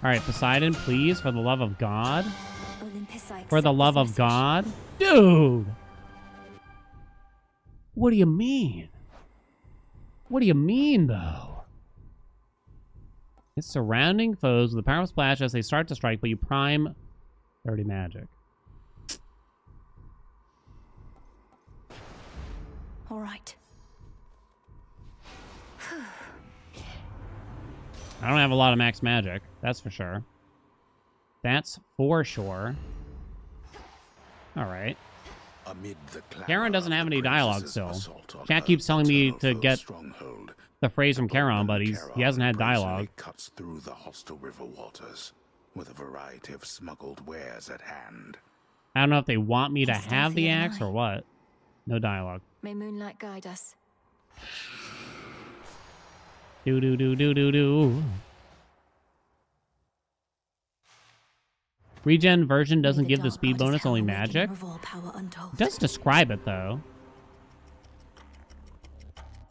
Alright, Poseidon, please, for the love of God. For the love of God. Dude! What do you mean? What do you mean, though? It's surrounding foes with a powerful splash as they start to strike, but you prime 30 magic. All right. I don't have a lot of max magic, that's for sure. That's for sure. Alright. Charon doesn't have any dialogue still. Chat keeps telling me to get the phrase from Charon, but he hasn't had dialogue. Cuts through the hostile river waters with a variety of smuggled wares at hand. I don't know if they want me to have the axe or what. No dialogue. May moonlight guide us. Do do do do do do. Regen version doesn't give the speed bonus, only magic. It does describe it though.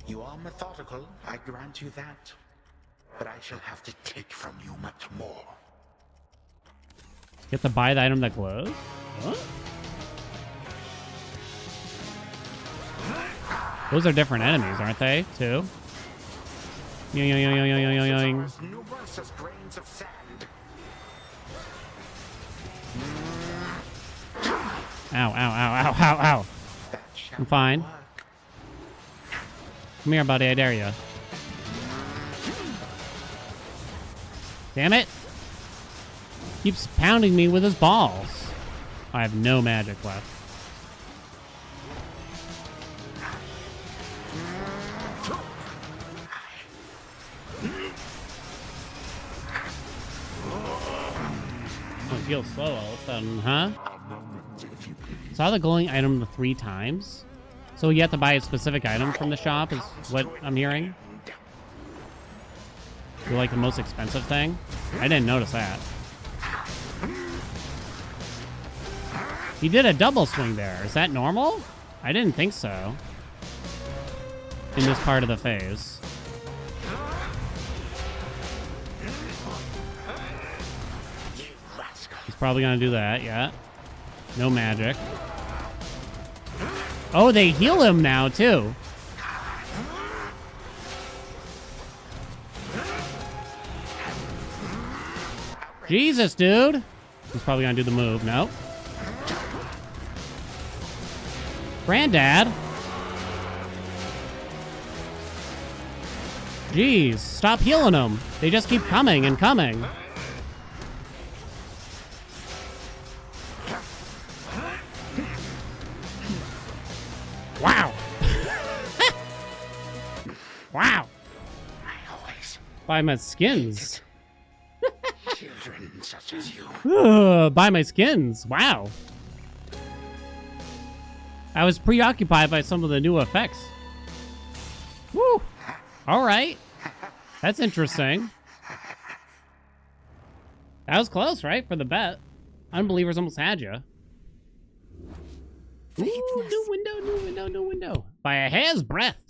You are methodical, I grant you that. But I shall have to take from you much more. You have to buy the item that glows? What? Those are different enemies, aren't they? Too? Yoing, yoing, yoing, yoing, yoing, yoing. Numerous as grains of sand. Ow, ow, ow, ow, ow, ow. I'm fine. Come here, buddy. I dare you. Damn it. Keeps pounding me with his balls. I have no magic left. Oh, it feels slow all of a sudden, huh? Saw the glowing item 3 times. So you have to buy a specific item from the shop is what I'm hearing. You're like the most expensive thing? I didn't notice that. He did a double swing there. Is that normal? I didn't think so. In this part of the phase. He's probably gonna do that, yeah. No magic. Oh, they heal him now, too. Jesus, dude. He's probably gonna do the move. Nope. Granddad. Jeez, stop healing them. They just keep coming and coming. Wow. Wow. Buy my skins. Children such as you. Buy my skins. Wow. I was preoccupied by some of the new effects. Woo. All right. That's interesting. That was close, right? For the bet. Unbelievers almost had you. Ooh, new window, new window, new window. By a hair's breadth.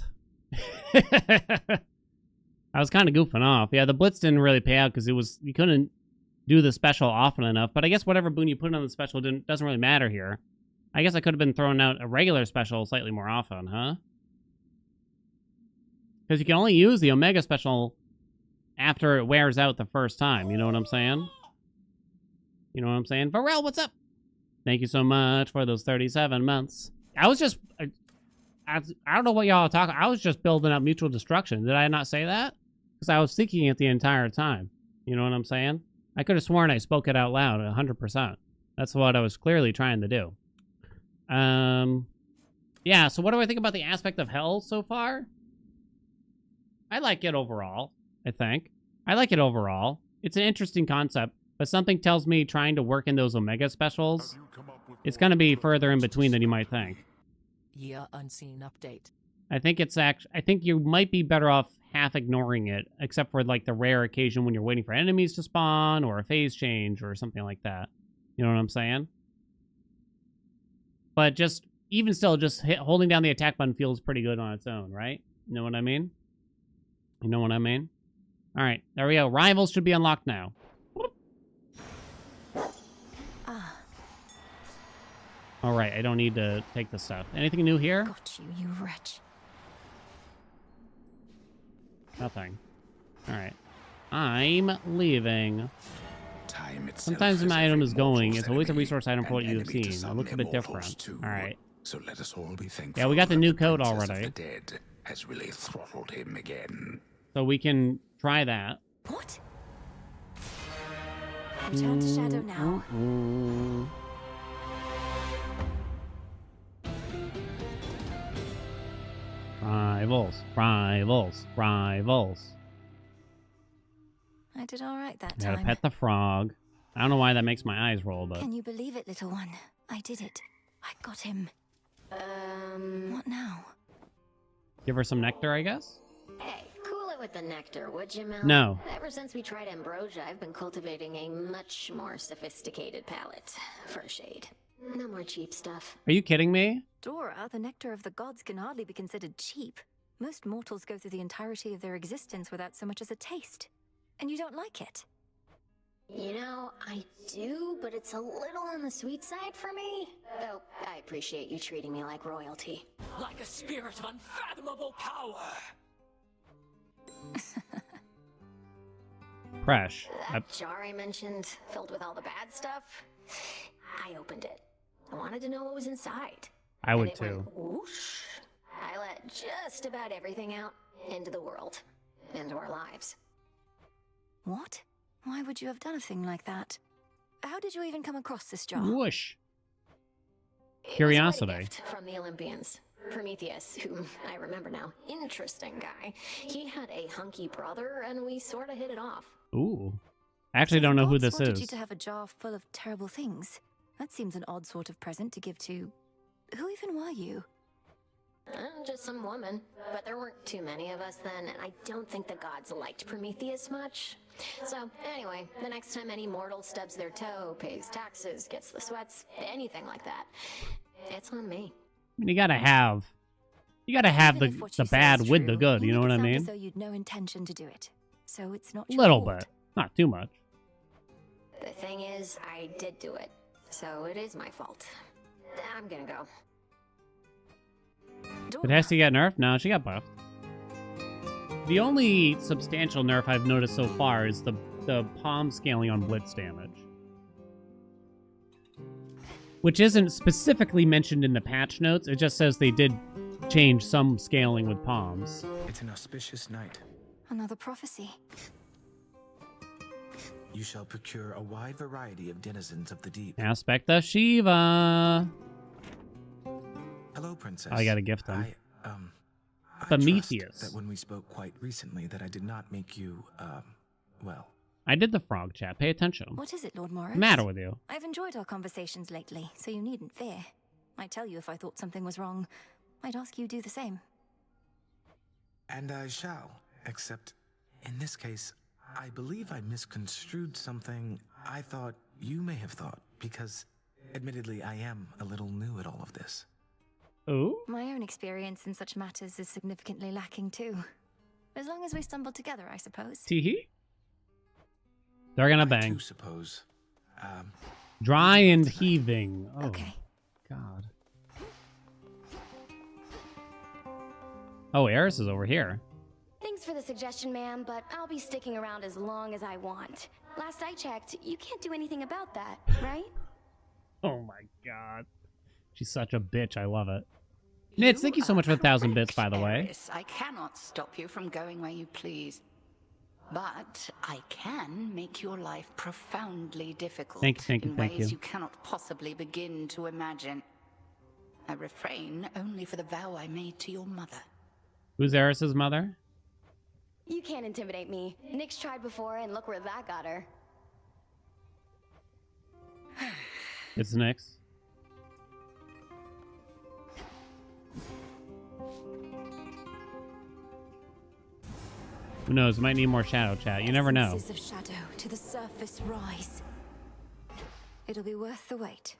I was kind of goofing off. Yeah, the blitz didn't really pay out because you couldn't do the special often enough. But I guess whatever boon you put on the special doesn't really matter here. I guess I could have been throwing out a regular special slightly more often, huh? Because you can only use the Omega special after it wears out the first time. You know what I'm saying? You know what I'm saying? Varel, what's up? Thank you so much for those 37 months. I was just... I don't know what y'all are talking... I was just building up mutual destruction. Did I not say that? Because I was thinking it the entire time. You know what I'm saying? I could have sworn I spoke it out loud 100%. That's what I was clearly trying to do. Yeah, so what do I think about the aspect of hell so far? I like it overall, I think. I like it overall. It's an interesting concept, but something tells me trying to work in those Omega specials, it's going to be further in between than you might think. Year unseen update. I think it's I think you might be better off half ignoring it, except for like the rare occasion when you're waiting for enemies to spawn or a phase change or something like that. You know what I'm saying? But just, even still, just holding down the attack button feels pretty good on its own, right? You know what I mean? You know what I mean? All right, there we go. Rivals should be unlocked now. All right, I don't need to take the stuff. Anything new here? Got you, you wretch. Nothing. All right. I'm leaving. Sometimes when an item is going, it's always a resource item for what you have seen. It looks a bit different. All right. So let us all be thankful. Yeah, we got the new code Princess of already. the dead has really throttled him again. So we can try that. What? Return to Shadow now. Rivals. I did all right that Gotta time. pet the frog. I don't know why that makes my eyes roll, but Can you believe it, little one? I did it. I got him. What now? give her some nectar, I guess? Hey, cool it with the nectar, would you, Mel? No. Ever since we tried ambrosia, I've been cultivating a much more sophisticated palate. For a shade. No more cheap stuff. Are you kidding me? Dora, the nectar of the gods can hardly be considered cheap. Most mortals go through the entirety of their existence without so much as a taste. And you don't like it? You know, I do, but it's a little on the sweet side for me. Though, I appreciate you treating me like royalty. Like a spirit of unfathomable power! Fresh. That jar I mentioned, filled with all the bad stuff, I opened it. I wanted to know what was inside. I would And it too. went whoosh. I let just about everything out into the world, into our lives. What? Why would you have done a thing like that? How did you even come across this jar? Whoosh. It was Curiosity. quite a gift from the Olympians. Prometheus, who I remember now, interesting guy. He had a hunky brother, and we sort of hit it off. Ooh. I actually don't know who this wanted is. you to have a jar full of terrible things. That seems an odd sort of present to give to... Who even were you? Just some woman. But there weren't too many of us then, and I don't think the gods liked Prometheus much. So, anyway, the next time any mortal stubs their toe, pays taxes, gets the sweats, anything like that, it's on me. I mean, you gotta have the bad with the good, you know what I As mean? though you'd no intention to do it. So it's not A your little fault. bit. Not too much. The thing is, I did do it. So it is my fault. I'm gonna go. Did Hesty get nerfed? No, she got buffed. The only substantial nerf I've noticed so far is the palm scaling on blitz damage. Which isn't specifically mentioned in the patch notes. It just says they did change some scaling with palms. It's an auspicious night. Another prophecy. You shall procure a wide variety of denizens of the deep. Aspect of Shiva. Hello, Princess. I gotta gift him. I Prometheus. trust that when we spoke quite recently that I did not make you, well... I did the frog chat. Pay attention. What is it, Lord Morris? What's the matter with you? I've enjoyed our conversations lately, so you needn't fear. I'd tell you if I thought something was wrong. I'd ask you do the same. And I shall, except in this case, I believe I misconstrued something I thought you may have thought, because admittedly I am a little new at all of this. Oh? My own experience in such matters is significantly lacking too. As long as we stumble together, I suppose. Teehee? They're gonna bang. I too suppose. Dry and heaving. Oh, okay. God. Oh, Eris is over here. Thanks for the suggestion, ma'am, but I'll be sticking around as long as I want. Last I checked, you can't do anything about that, right? Oh my God. She's such a bitch. I love it. Nitz, thank you so much for 1,000 bits, by the way. Eris, I cannot stop you from going where you please. But I can make your life profoundly difficult in ways you cannot possibly begin to imagine. I refrain only for the vow I made to your mother. Who's Eris's mother? You can't intimidate me. Nyx tried before, and look where that got her. It's Nyx. Who knows? Might need more shadow chat. You never know. Essences of shadow to the surface rise. It'll be worth the wait.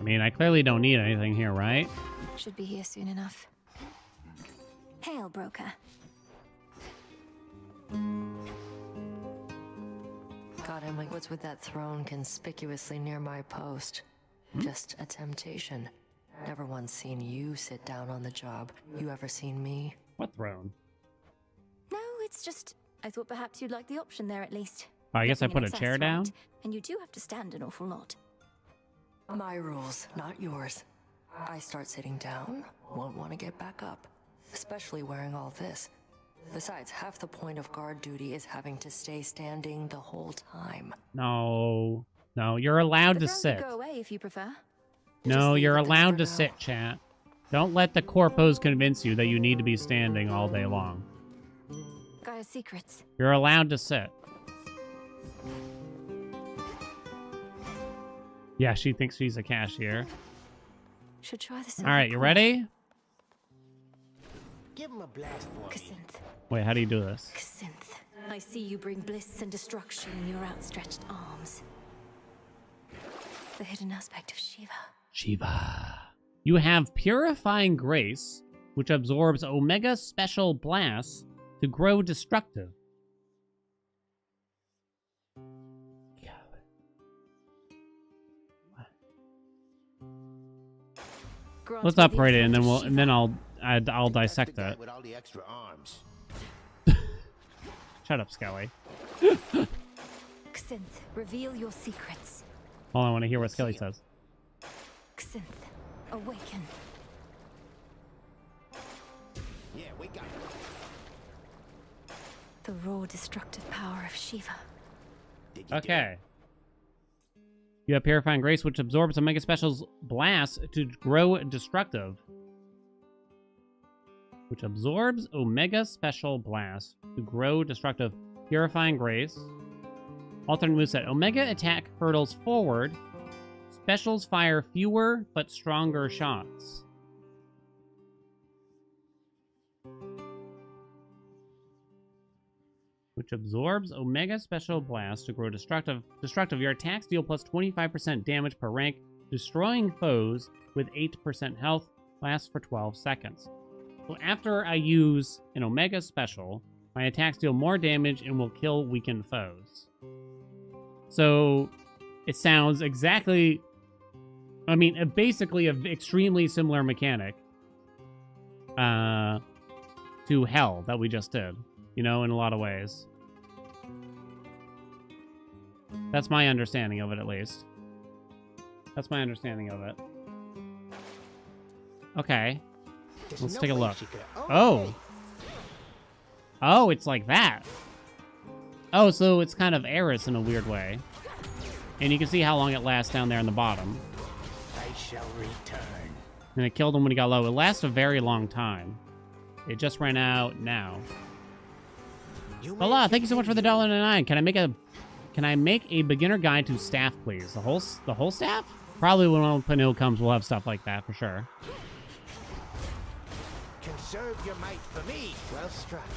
I mean, I clearly don't need anything here, right? Should be here soon enough. Hail, broker. God, I'm like, what's with that throne conspicuously near my post? Just a temptation. Never once seen you sit down on the job. You ever seen me? What throne? No, it's just... I thought perhaps you'd like the option there at least. Oh, I guess I Nothing put in a chair excess, down? right? And you do have to stand an awful lot. My rules, not yours. I start sitting down, won't want to get back up. Especially wearing all this. Besides, half the point of guard duty is having to stay standing the whole time. No. No, you're allowed to sit. Go away if you prefer. No, you're allowed to sit, chat. Don't let the corpos convince you that you need to be standing all day long. Gaia's secrets. You're allowed to sit. Yeah, she thinks she's a cashier. Should try this. All right, you ready? Give him a blast for me. Wait, how do you do this? Synth, I see you bring bliss and destruction in your outstretched arms. The hidden aspect of Shiva. Shiva. You have Purifying Grace, which absorbs Omega Special Blasts to grow destructive. Let's upgrade it, and then I'll dissect it. With all the extra arms. Shut up, Skelly. Xynth, reveal your secrets. Hold on, I want to hear what Skelly says. Xynth, awaken. Yeah, we got it. The raw destructive power of Shiva. Okay. You have Purifying Grace, which absorbs Omega Special's blast to grow destructive. Which absorbs Omega Special Blast to grow destructive. Purifying Grace. Alternate moveset. Omega attack hurtles forward. Specials fire fewer but stronger shots. Which absorbs Omega Special Blast to grow destructive. Your attacks deal plus 25% damage per rank, destroying foes with 8% health. Lasts for 12 seconds. So after I use an Omega Special, my attacks deal more damage and will kill weakened foes. So it sounds exactly... I mean, basically an extremely similar mechanic to Hell that we just did. You know, in a lot of ways. That's my understanding of it, at least. That's my understanding of it. Okay. Let's take a look. Oh! Oh, it's like that. Oh, so it's kind of Eris in a weird way. And you can see how long it lasts down there in the bottom. I shall return. And it killed him when he got low. It lasts a very long time. It just ran out now. Hola, thank you so much for the $1.99. Can I make a beginner guide to staff, please? The whole staff? Probably when Open Hill comes, we'll have stuff like that for sure. Conserve your might for me. Well struck.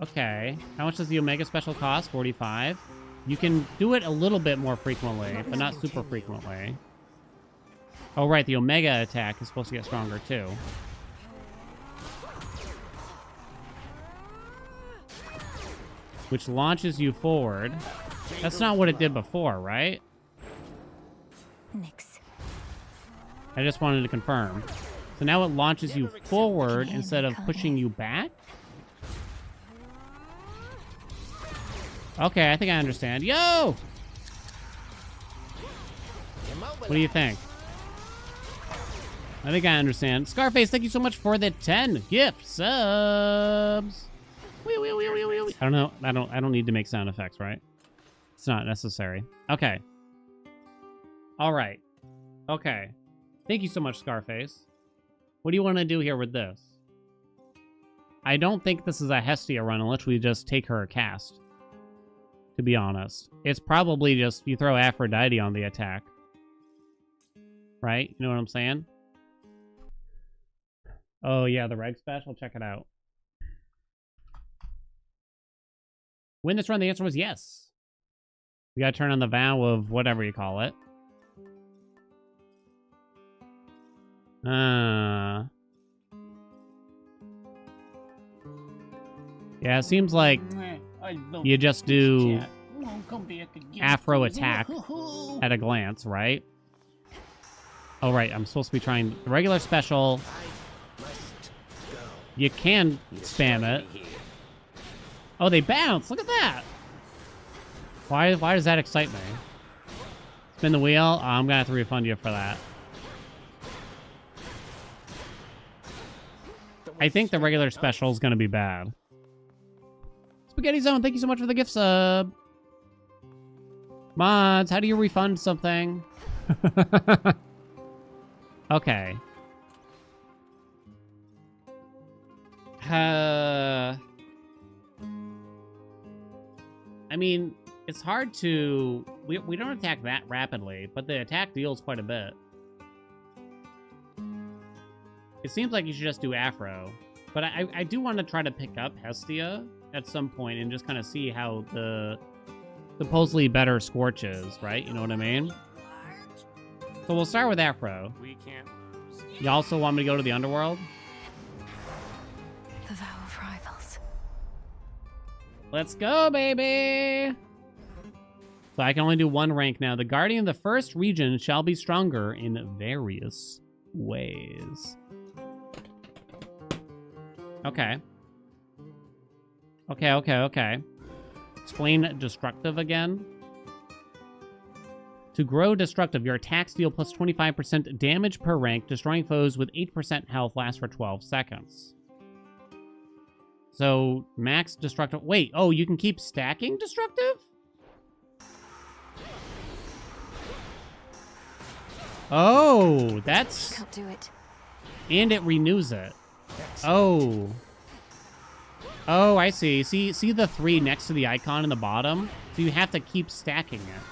Okay. How much does the Omega Special cost? 45. You can do it a little bit more frequently, but not super frequently. Oh, right. The Omega attack is supposed to get stronger, too. Which launches you forward. That's not what it did before, right? Nix. I just wanted to confirm. So now it launches you forward instead of pushing you back? Okay, I think I understand. Yo! What do you think? I think I understand. Scarface, thank you so much for the 10 gift subs. I don't know. I don't need to make sound effects, right? It's not necessary. Okay. All right. Okay. Thank you so much, Scarface. What do you want to do here with this? I don't think this is a Hestia run unless we just take her a cast. To be honest. It's probably just you throw Aphrodite on the attack. Right? You know what I'm saying? Oh, yeah, the reg special. Check it out. Win this run, the answer was yes. We gotta turn on the vow of whatever you call it. Yeah, it seems like you just do Afro attack at a glance, right? Oh, right, I'm supposed to be trying the regular special. You can spam it. Oh, they bounce! Look at that! Why does that excite me? Spin the wheel? Oh, I'm gonna have to refund you for that. I think the regular special is gonna be bad. Spaghetti Zone, thank you so much for the gift sub. Mods, how do you refund something? Okay. I mean, it's hard to... We don't attack that rapidly, but the attack deals quite a bit. It seems like you should just do Afro. But I do want to try to pick up Hestia at some point and just kind of see how the supposedly better Scorch is, right? You know what I mean? So we'll start with Afro. We can't lose. You also want me to go to the Underworld? The vow of rivals. Let's go, baby! So I can only do one rank now. The Guardian of the first region shall be stronger in various ways. Okay. Okay. Explain destructive again. To grow destructive, your attacks deal plus 25% damage per rank, destroying foes with 8% health lasts for 12 seconds. So, max destructive... Wait, oh, you can keep stacking destructive? Oh, that's... Can't do it. And it renews it. Oh. Oh, I see. See the 3 next to the icon in the bottom? So you have to keep stacking it.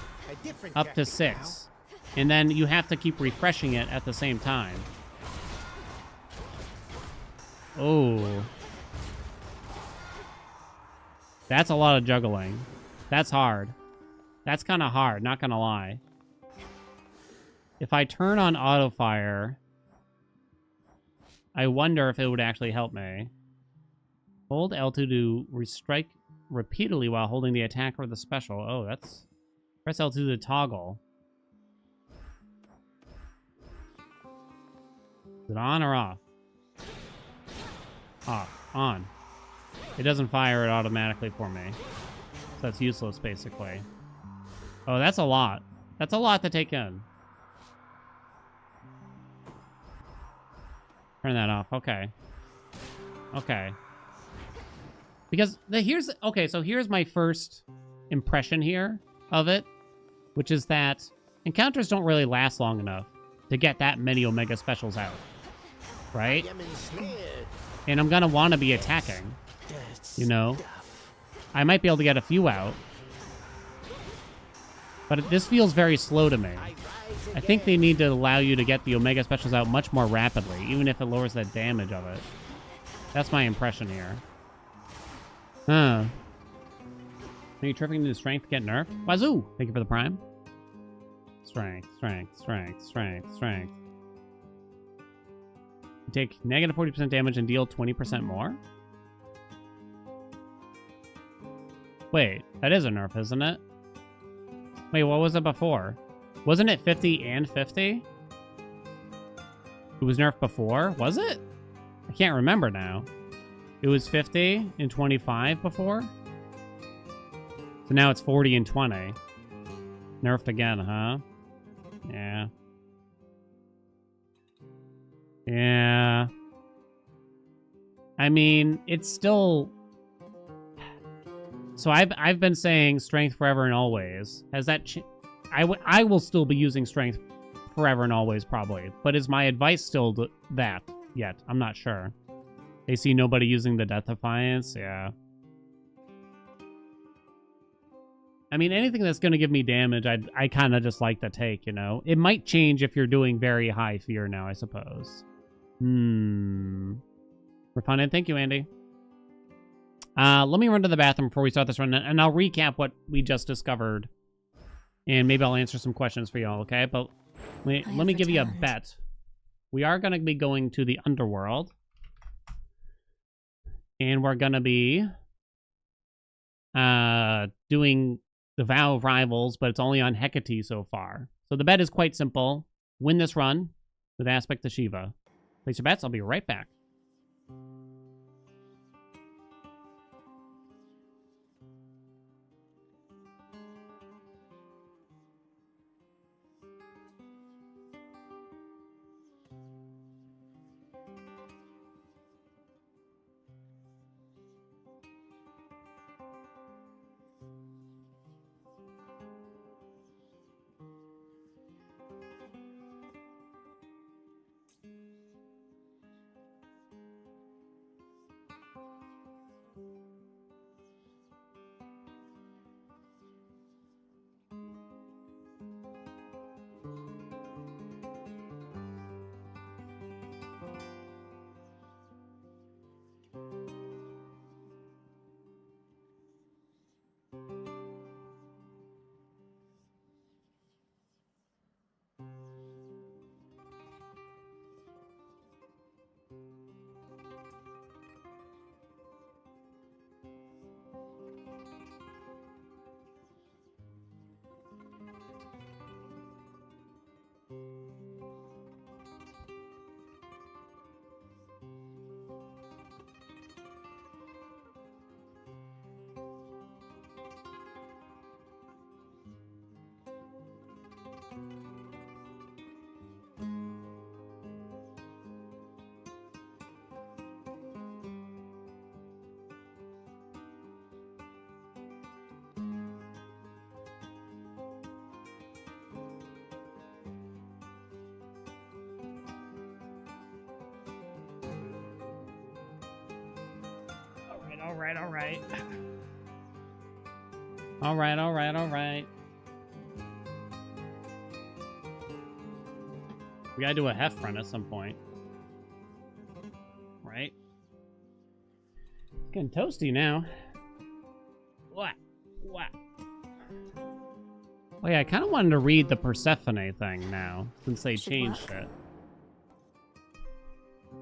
Up to 6. And then you have to keep refreshing it at the same time. Oh. That's a lot of juggling. That's hard. That's kind of hard, not gonna lie. If I turn on auto fire, I wonder if it would actually help me. Hold L2 to restrike repeatedly while holding the attack or the special. Oh, that's... Press L2 to toggle. Is it on or off? Off. On. It doesn't fire it automatically for me. So that's useless, basically. Oh, that's a lot. That's a lot to take in. Turn that off. Okay. Okay. Because here's... Okay, so here's my first impression here of it, which is that encounters don't really last long enough to get that many Omega specials out, right? And I'm gonna want to be attacking, you know? I might be able to get a few out, but this feels very slow to me. I think they need to allow you to get the Omega specials out much more rapidly, even if it lowers the damage of it. That's my impression here. Huh. Are you tripping into strength to get nerfed? Wazoo! Thank you for the prime. Strength. You take negative 40% damage and deal 20% more? Wait, that is a nerf, isn't it? Wait, what was it before? Wasn't it 50 and 50? It was nerfed before? Was it? I can't remember now. It was 50 and 25 before? So now it's 40 and 20. Nerfed again, huh? Yeah. Yeah. I mean, it's still... So I've been saying strength forever and always. Has that... I will still be using strength forever and always, probably. But is my advice still that yet? I'm not sure. They see nobody using the Death Defiance? Yeah. I mean, anything that's going to give me damage, I kind of just like to take, you know? It might change if you're doing very high fear now, I suppose. Refunded. Thank you, Andy. Let me run to the bathroom before we start this run, and I'll recap what we just discovered. And maybe I'll answer some questions for y'all, okay? But let me give you a bet. We are going to be going to the Underworld. And we're going to be doing the Vow of Rivals, but it's only on Hecate so far. So the bet is quite simple. Win this run with Aspect to Shiva. Place your bets. I'll be right back. All right. We gotta do a heft run at some point. Right? Getting toasty now. What? Oh yeah, I kind of wanted to read the Persephone thing now, since they changed it.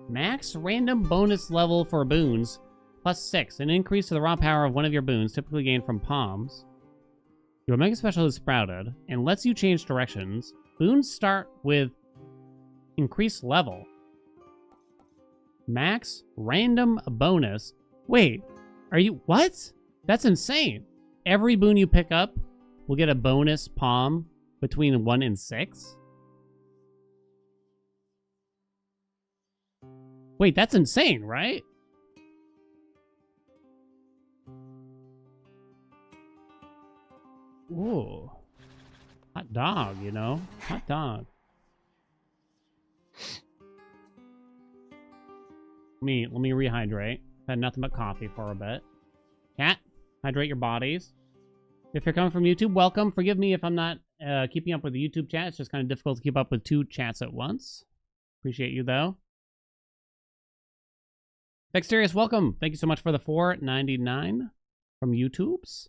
Max random bonus level for boons. +6, an increase to the raw power of one of your boons, typically gained from palms. Your Omega Special is sprouted, and lets you change directions. Boons start with increased level. Max random bonus. Wait, are you... What? That's insane. Every boon you pick up will get a bonus palm between 1 and 6? Wait, that's insane, right? Ooh. Hot dog, you know? Hot dog. Let me rehydrate. Had nothing but coffee for a bit. Cat, hydrate your bodies. If you're coming from YouTube, welcome. Forgive me if I'm not keeping up with the YouTube chat. It's just kind of difficult to keep up with 2 chats at once. Appreciate you, though. Dexterious, welcome. Thank you so much for the $4.99 from YouTube's.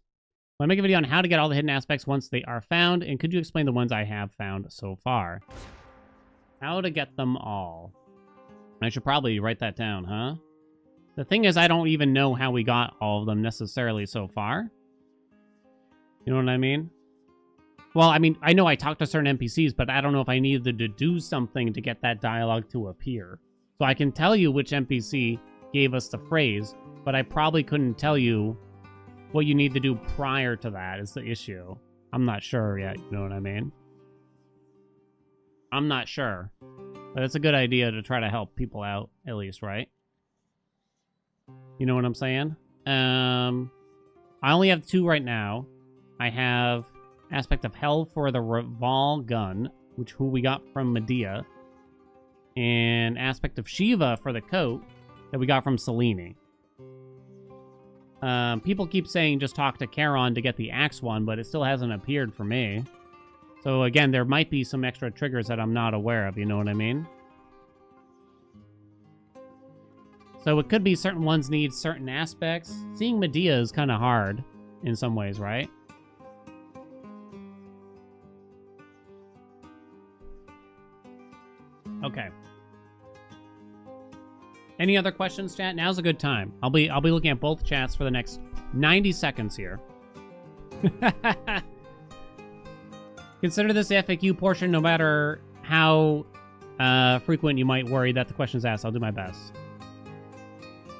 I want to make a video on how to get all the hidden aspects once they are found, and could you explain the ones I have found so far? How to get them all. I should probably write that down, huh? The thing is, I don't even know how we got all of them necessarily so far. You know what I mean? Well, I mean, I know I talked to certain NPCs, but I don't know if I needed to do something to get that dialogue to appear. So I can tell you which NPC gave us the phrase, but I probably couldn't tell you what you need to do prior to that is the issue. I'm not sure yet, you know what I mean? I'm not sure. But it's a good idea to try to help people out, at least, right? You know what I'm saying? I only have 2 right now. I have Aspect of Hell for the Revolve gun, who we got from Medea. And Aspect of Shiva for the coat that we got from Selene. People keep saying just talk to Charon to get the axe one, but it still hasn't appeared for me. So again, there might be some extra triggers that I'm not aware of, you know what I mean? So it could be certain ones need certain aspects. Seeing Medea is kind of hard in some ways, right? Okay. Any other questions, chat? Now's a good time. I'll be looking at both chats for the next 90 seconds here. Consider this the FAQ portion, no matter how frequent you might worry that the question is asked. I'll do my best.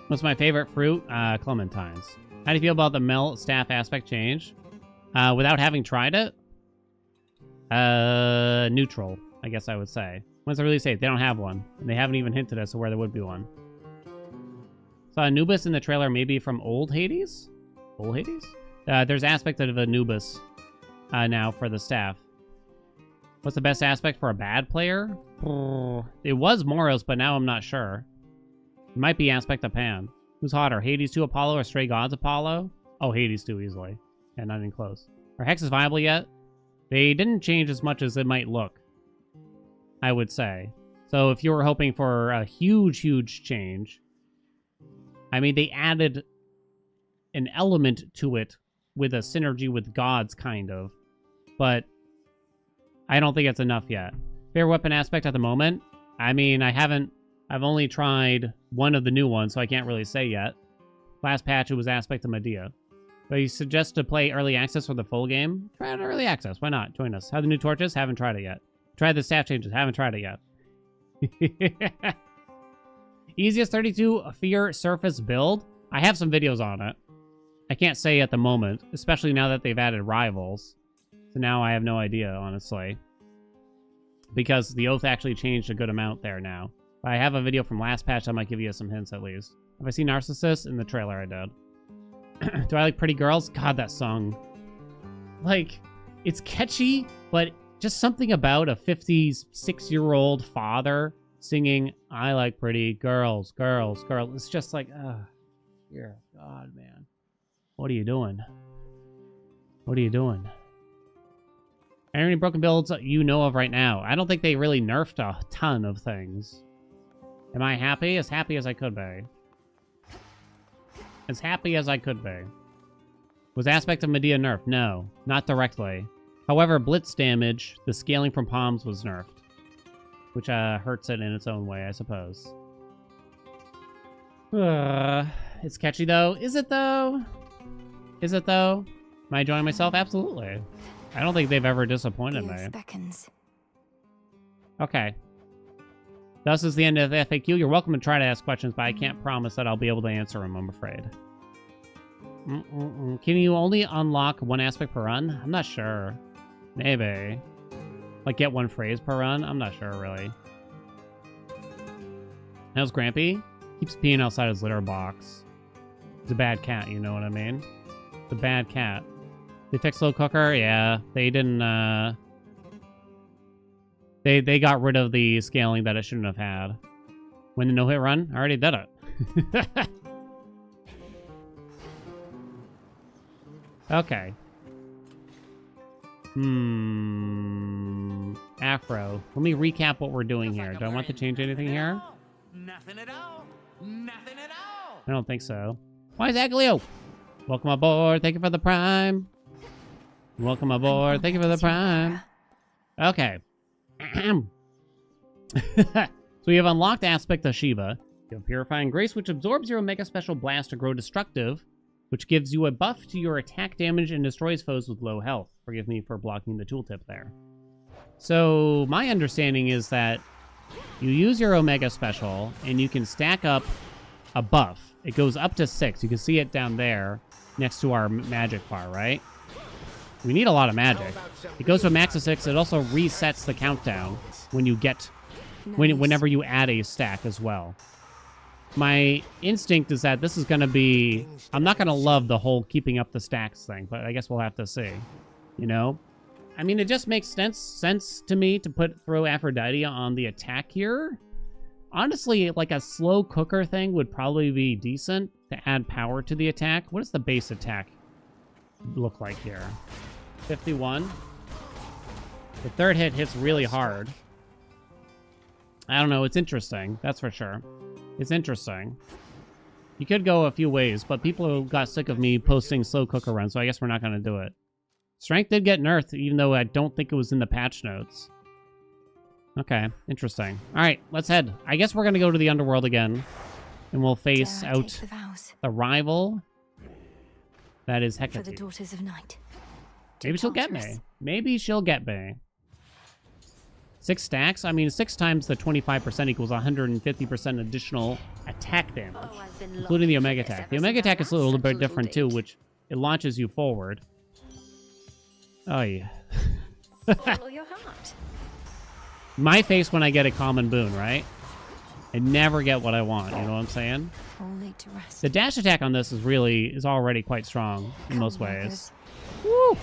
What's my favorite fruit? Clementines. How do you feel about the melt staff aspect change? Without having tried it? Neutral, I guess I would say. When's the release date? They don't have one. And they haven't even hinted as to where there would be one. Saw Anubis in the trailer, maybe from old Hades? Old Hades? There's aspect of Anubis now for the staff. What's the best aspect for a bad player? It was Moros, but now I'm not sure. It might be aspect of Pan. Who's hotter, Hades 2 Apollo or Stray Gods Apollo? Oh, Hades 2 easily. Yeah, not even close. Are Hexes viable yet? They didn't change as much as it might look, I would say. So if you were hoping for a huge, huge change, I mean, they added an element to it with a synergy with gods, kind of. But I don't think it's enough yet. Fair weapon aspect at the moment? I mean, I've only tried one of the new ones, so I can't really say yet. Last patch, it was aspect of Medea. But you suggest to play early access for the full game? Try out early access. Why not? Join us. How the new torches? Haven't tried it yet. Tried the staff changes. Haven't tried it yet. Easiest 32 Fear Surface build? I have some videos on it. I can't say at the moment, especially now that they've added rivals. So now I have no idea, honestly. Because the Oath actually changed a good amount there now. But I have a video from last patch that might give you some hints at least. Have I seen Narcissus? In the trailer I did. Do I like Pretty Girls? God, that song. Like, it's catchy, but just something about a 56-year-old father singing, I like pretty girls, girls, girls. It's just like, dear God, man. What are you doing? What are you doing? Are there any broken builds you know of right now? I don't think they really nerfed a ton of things. Am I happy? As happy as I could be. As happy as I could be. Was aspect of Medea nerfed? No, not directly. However, blitz damage, the scaling from palms was nerfed. Which hurts it in its own way, I suppose. It's catchy though. Is it though? Is it though? Am I enjoying myself? Absolutely. I don't think they've ever disappointed me. Okay. Thus is the end of the FAQ. You're welcome to try to ask questions, but I can't promise that I'll be able to answer them, I'm afraid. Can you only unlock one aspect per run? I'm not sure. Maybe. Like, get one phrase per run? I'm not sure, really. How's Grampy? Keeps peeing outside his litter box. He's a bad cat, you know what I mean? It's a bad cat. They fixed Slow Cooker? Yeah. They didn't, They got rid of the scaling that it shouldn't have had. When the no-hit run? I already did it. Okay. Afro. Let me recap what we're doing here. Do I want to change anything here? Nothing at all. Nothing at all. I don't think so. Why is Aglio? Welcome aboard. Thank you for the prime. Welcome aboard. Thank you for the prime. Okay. So we have unlocked aspect of Shiva. You have Purifying Grace, which absorbs your Omega Special Blast to grow destructive, which gives you a buff to your attack damage and destroys foes with low health. Forgive me for blocking the tooltip there. So my understanding is that you use your Omega Special and you can stack up a buff. It goes up to 6. You can see it down there next to our magic bar, right? We need a lot of magic. It goes to a max of 6. It also resets the countdown when you get, whenever you add a stack as well. My instinct is that this is going to be... I'm not going to love the whole keeping up the stacks thing, but I guess we'll have to see. You know? I mean, it just makes sense to me to throw Aphrodite on the attack here. Honestly, like a slow cooker thing would probably be decent to add power to the attack. What does the base attack look like here? 51. The third hit hits really hard. I don't know. It's interesting. That's for sure. It's interesting. You could go a few ways, but people got sick of me posting slow cooker runs, so I guess we're not going to do it. Strength did get nerfed, even though I don't think it was in the patch notes. Okay, interesting. All right, let's head. I guess we're going to go to the Underworld again, and we'll face out the rival. That is Hecate. For the Daughters of Night. Maybe she'll get me. Maybe she'll get me. 6 stacks? I mean, 6 times the 25% equals 150% additional attack damage, including the Omega attack. The Omega attack is a little bit different, too, which it launches you forward. Oh, yeah. Follow your heart. My face when I get a common boon, right? I never get what I want, you know what I'm saying? Only to rest. The dash attack on this is already quite strong in most ways. Woo!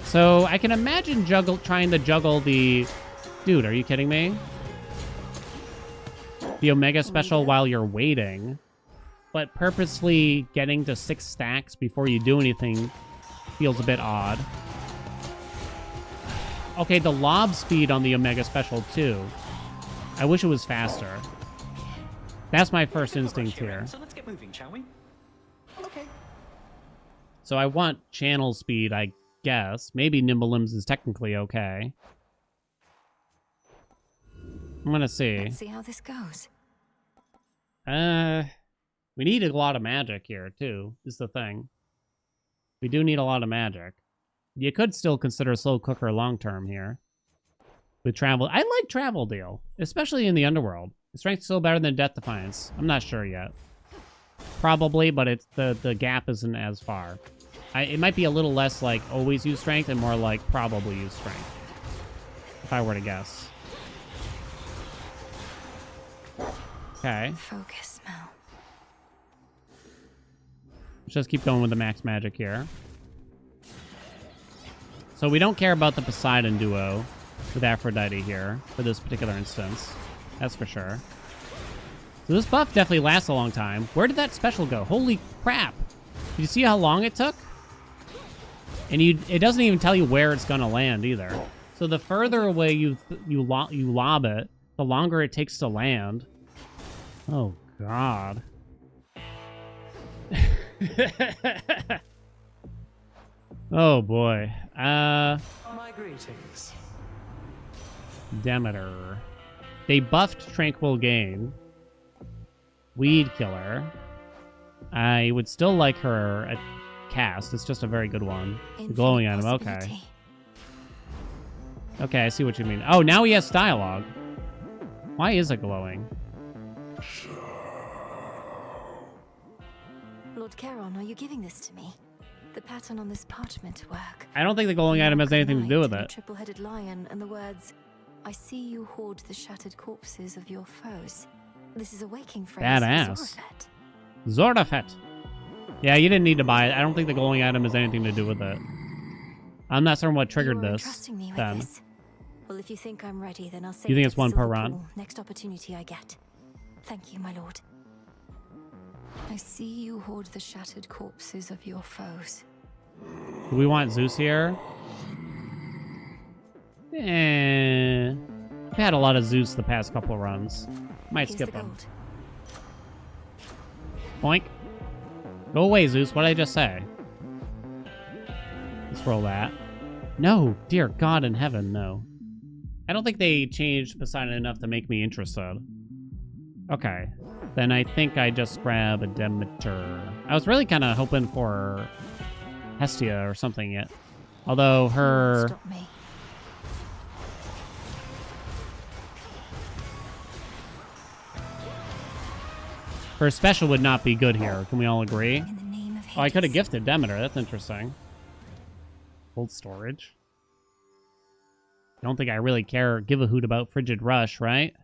So I can imagine trying to juggle the... Dude, are you kidding me? The Omega special while you're waiting. But purposely getting to 6 stacks before you do anything feels a bit odd. Okay, the lob speed on the Omega special too. I wish it was faster. That's my first instinct here. So let's get moving, shall we? Okay. So I want channel speed, I guess. Maybe Nimble Limbs is technically okay. I'm gonna see. Let's see how this goes. We need a lot of magic here, too, is the thing. We do need a lot of magic. You could still consider Slow Cooker long-term here. With travel. I like Travel Deal, especially in the Underworld. Strength's still better than Death Defiance. I'm not sure yet. Probably, but it's the gap isn't as far. It might be a little less like always use Strength and more like probably use Strength. If I were to guess. Okay. Focus, Mel. Let's just keep going with the max magic here. So we don't care about the Poseidon duo with Aphrodite here for this particular instance. That's for sure. So this buff definitely lasts a long time. Where did that special go? Holy crap. Did you see how long it took? And it doesn't even tell you where it's going to land either. So the further away you lob it, the longer it takes to land. Oh, God. Oh, boy. My greetings. Demeter. They buffed Tranquil Gain. Weed Killer. I would still like her at cast. It's just a very good one. The glowing item. Okay. Okay, I see what you mean. Oh, now he has dialogue. Why is it glowing? Lord Charon, are you giving this to me? The pattern on this parchment work. I don't think the glowing item has anything to do with it. Triple-headed lion and the words, "I see you hoard the shattered corpses of your foes." This is a waking phrase. Badass. Zordafet. Yeah, you didn't need to buy it. I don't think the glowing item has anything to do with it. I'm not certain what triggered this. Trusting me with Then. this. Well, if you think I'm ready, then I'll say. You think it's one per run? Next opportunity I get. Thank you, my lord. I see you hoard the shattered corpses of your foes. Do we want Zeus here? We had a lot of Zeus the past couple of runs. Might skip them. Boink. Go away, Zeus. What did I just say? Let's roll that. No, dear God in heaven, no. I don't think they changed Poseidon enough to make me interested. Okay. Then I think I just grab a Demeter. I was really kind of hoping for Hestia or something yet. Although her... Stop me. Her special would not be good here. Can we all agree? Oh, I could have gifted Demeter. That's interesting. Cold storage. I don't think I really care. Give a hoot about Frigid Rush, right?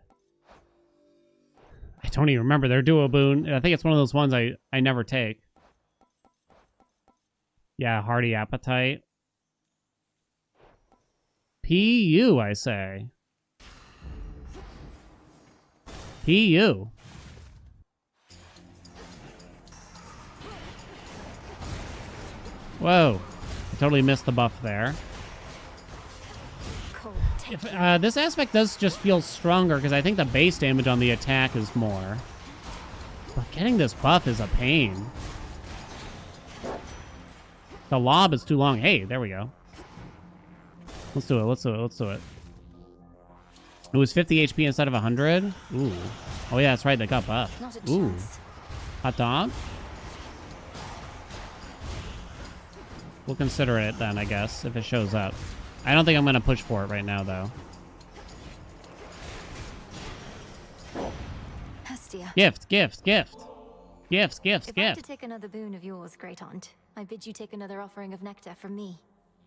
I don't even remember their duo boon. I think it's one of those ones I never take. Yeah, Hearty Appetite. PU, I say. PU. Whoa. I totally missed the buff there. Cold This aspect does just feel stronger because I think the base damage on the attack is more. But getting this buff is a pain. The lob is too long. Hey, there we go. Let's do it. Let's do it. Let's do it. It was 50 HP instead of 100. Ooh. Oh yeah, that's right. They got buffed. Ooh. Hot dog. We'll consider it then, I guess, if it shows up. I don't think I'm gonna push for it right now, though. Hestia. Gift, gift, gift. Gifts, gifts, If I'm gifts. to take another boon of yours, Great Aunt, I bid you take another offering of nectar from me.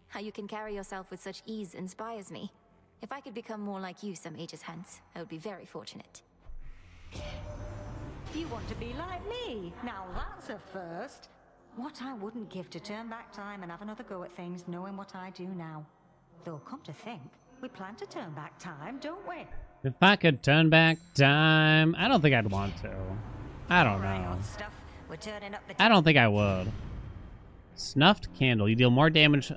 How you can carry yourself with such ease inspires me. If I could become more like you some ages hence, I would be very fortunate. You want to be like me? Now that's a first. What I wouldn't give to turn back time and have another go at things knowing what I do now. Though come to think, we plan to turn back time, don't we? If I could turn back time, I don't think I'd want to. I don't know. We're turning up the I don't think I would. Snuffed candle. You deal more damage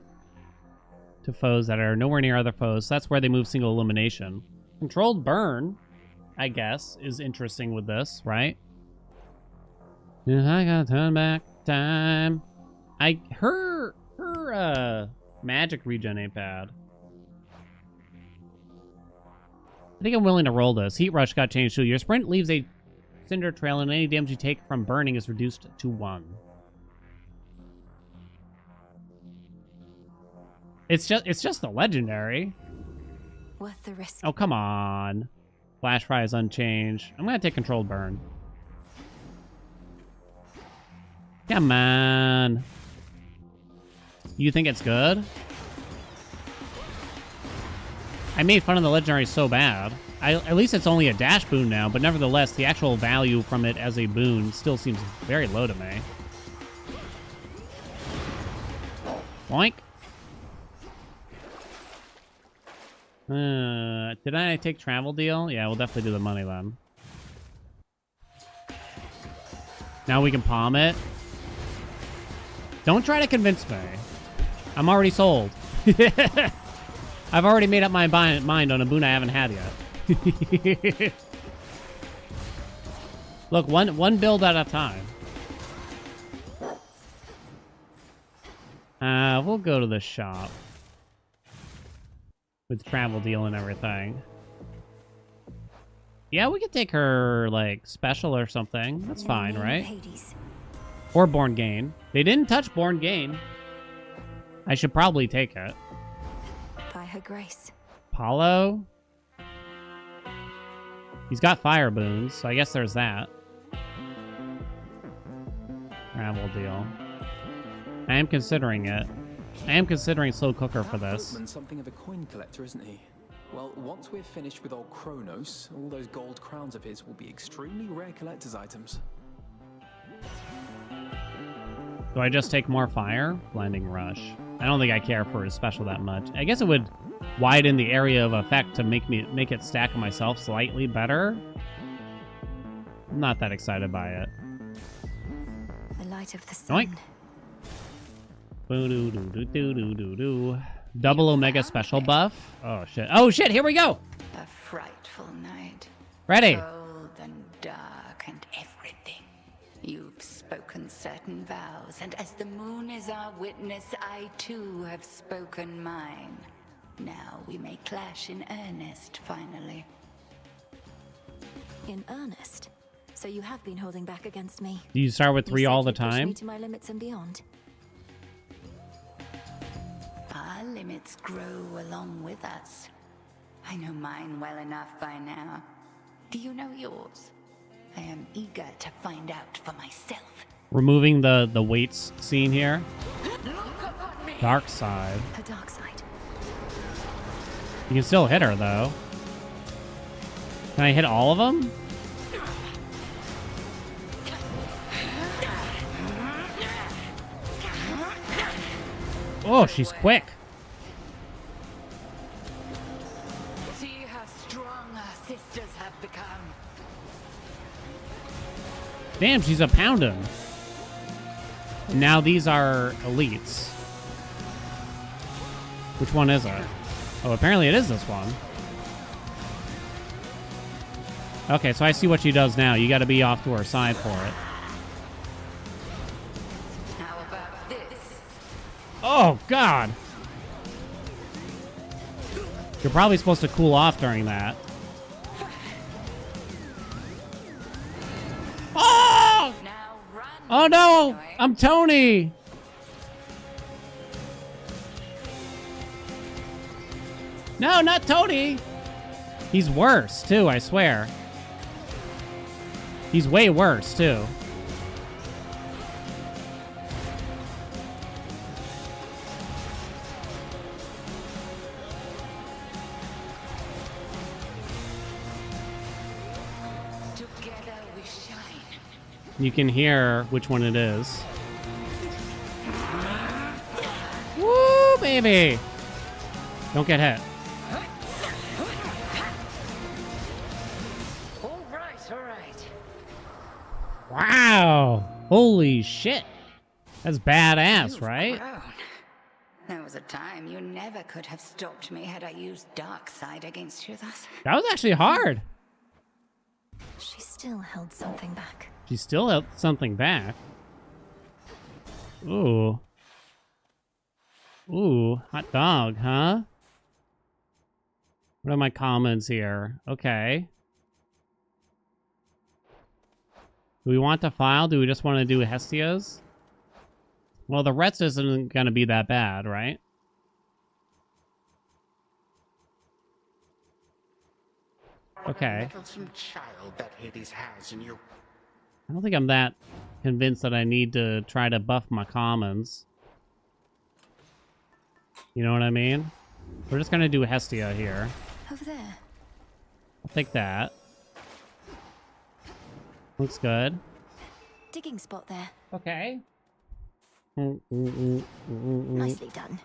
to foes that are nowhere near other foes. So that's where they move single elimination. Controlled burn, I guess, is interesting with this, right? If I gotta turn back time. Her magic regen ain't bad. I think I'm willing to roll this. Heat Rush got changed too. Your sprint leaves a cinder trail and any damage you take from burning is reduced to 1. It's just the legendary. Worth the risk. Oh, come on. Flash Fry is unchanged. I'm gonna take controlled burn. Come on. You think it's good? I made fun of the legendary so bad. At least it's only a dash boon now, but nevertheless, the actual value from it as a boon still seems very low to me. Boink. Did I take travel deal? Yeah, we'll definitely do the money then. Now we can palm it. Don't try to convince me. I'm already sold. I've already made up my mind on a boon I haven't had yet. Look, one build at a time. We'll go to the shop. With travel deal and everything. Yeah, we could take her, like, special or something. That's fine, right? Hades. Or Born Gain. They didn't touch Born Gain. I should probably take it. By her grace. Apollo? He's got fire boons, so I guess there's that. Travel deal. I am considering it. I am considering Slow Cooker for this. Boatman's something of a coin collector, isn't he? Well, once we're finished with old Kronos, all those gold crowns of his will be extremely rare collector's items. Do I just take more fire? Blinding Rush. I don't think I care for his special that much. I guess it would widen the area of effect to make it stack myself slightly better. I'm not that excited by it. The light of the sun. Oink. Boo-doo-doo-doo-doo-doo-doo. Double Omega special buff. Oh shit. Oh shit, here we go. A frightful night. Ready. Cold and dark and everything. You've spoken certain vows, and as the moon is our witness, I too have spoken mine. Now we may clash in earnest, finally. In earnest? So you have been holding back against me. Do you start with 3 all the Push me time? to my limits and beyond. Our limits grow along with us. I know mine well enough by now. Do you know yours? I am eager to find out for myself. Removing the weights scene here. Dark side. Her dark side. You can still hit her though. Can I hit all of them? Oh, she's quick. See how strong our sisters have become. Damn, she's a poundin'. Now these are elites. Which one is it? Oh, apparently it is this one. Okay, so I see what she does now. You got to be off to her side for it. How about this? Oh, God. You're probably supposed to cool off during that. Oh! Oh, no! I'm Tony! No, not Tony! He's worse, too, I swear. He's way worse, too. Together we shine. You can hear which one it is. Woo, baby! Don't get hit. All right. Wow! Holy shit! That's badass, right? Grown. There was a time you never could have stopped me had I used dark side against you thus. That was actually hard. She still held something back. She still held something back. Ooh. Ooh, hot dog, huh? What are my comments here? Okay. Do we want to file? Do we just want to do Hestia's? Well, the rest isn't going to be that bad, right? Okay. Meddlesome child that Hades has in you. I don't think I'm that convinced that I need to try to buff my commons. You know what I mean? We're just going to do Hestia here. Over there. I'll take that. Looks good. Digging spot there. Okay. Nicely done.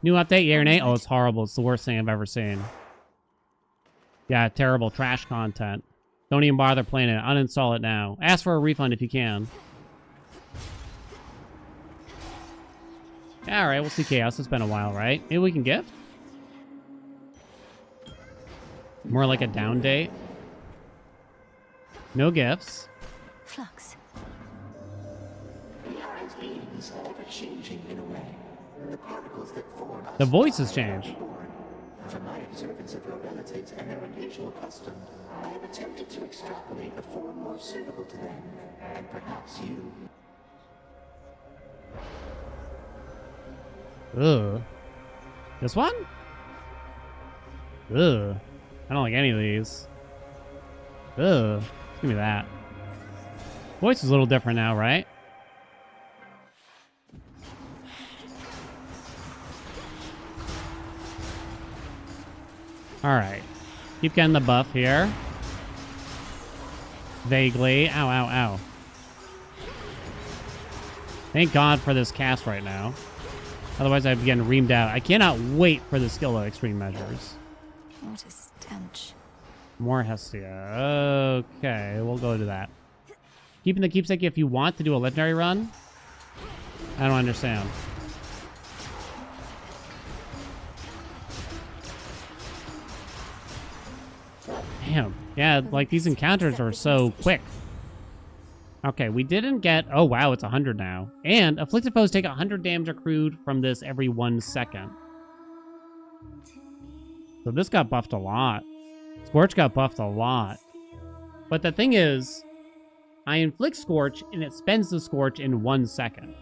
New update, yay or nay? Oh, it's horrible. It's the worst thing I've ever seen. Yeah, terrible. Trash content. Don't even bother playing it. Uninstall it now. Ask for a refund if you can. Alright, we'll see Chaos. It's been a while, right? Maybe we can gift? More like a down date. No gifts. Flux. Behind beings ever-changing in a way. The particles that form us The voices change. From my observance of your relatives and their unusual custom, I have attempted to extrapolate a form more suitable to them, and perhaps you. Ugh. This one? Ugh. I don't like any of these. Ugh. Give me that. Voice is a little different now, right? Alright. Keep getting the buff here. Vaguely. Ow, ow, ow. Thank God for this cast right now. Otherwise I'd be getting reamed out. I cannot wait for the skill of extreme measures. What a stench. More Hestia. Okay, we'll go to that. Keeping the keepsake if you want to do a legendary run? I don't understand. Damn. Yeah, like these encounters are so quick. Okay, we didn't get... Oh, wow, it's 100 now. And afflicted foes take 100 damage accrued from this every 1 second. So this got buffed a lot. Scorch got buffed a lot. But the thing is, I inflict Scorch, and it spends the Scorch in 1 second.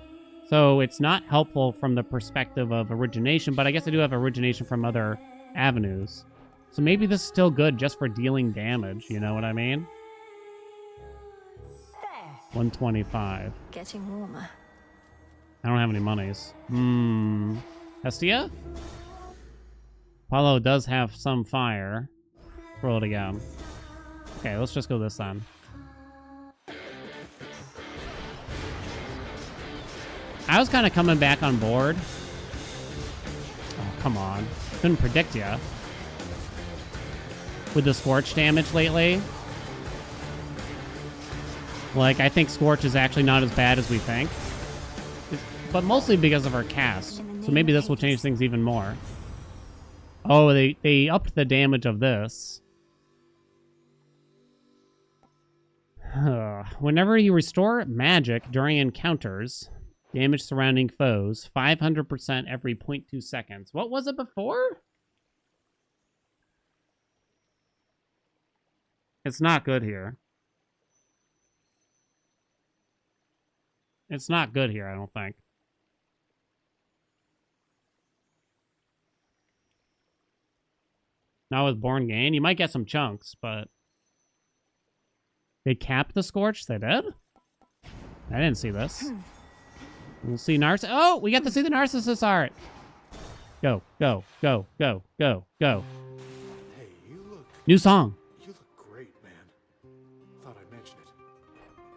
So it's not helpful from the perspective of origination, but I guess I do have origination from other avenues. So maybe this is still good just for dealing damage, you know what I mean? 125. Getting warmer. I don't have any monies. Hestia? Apollo does have some fire. Roll it again. Okay, let's just go this then. I was kind of coming back on board. Oh, come on. Couldn't predict ya. With the Scorch damage lately. Like, I think Scorch is actually not as bad as we think. But mostly because of our cast. So maybe this will change things even more. Oh, they upped the damage of this. Whenever you restore magic during encounters, damage surrounding foes, 500% every 0.2 seconds. What was it before? It's not good here. It's not good here, I don't think. Not with Born Gain. You might get some chunks, but... They capped the Scorch? They did? I didn't see this. We'll see Narcissus. Oh, we get to see the Narcissus art. Go, go, go, go, go, go. Hey, you look... New song. You look great, man. Thought I'd mention it.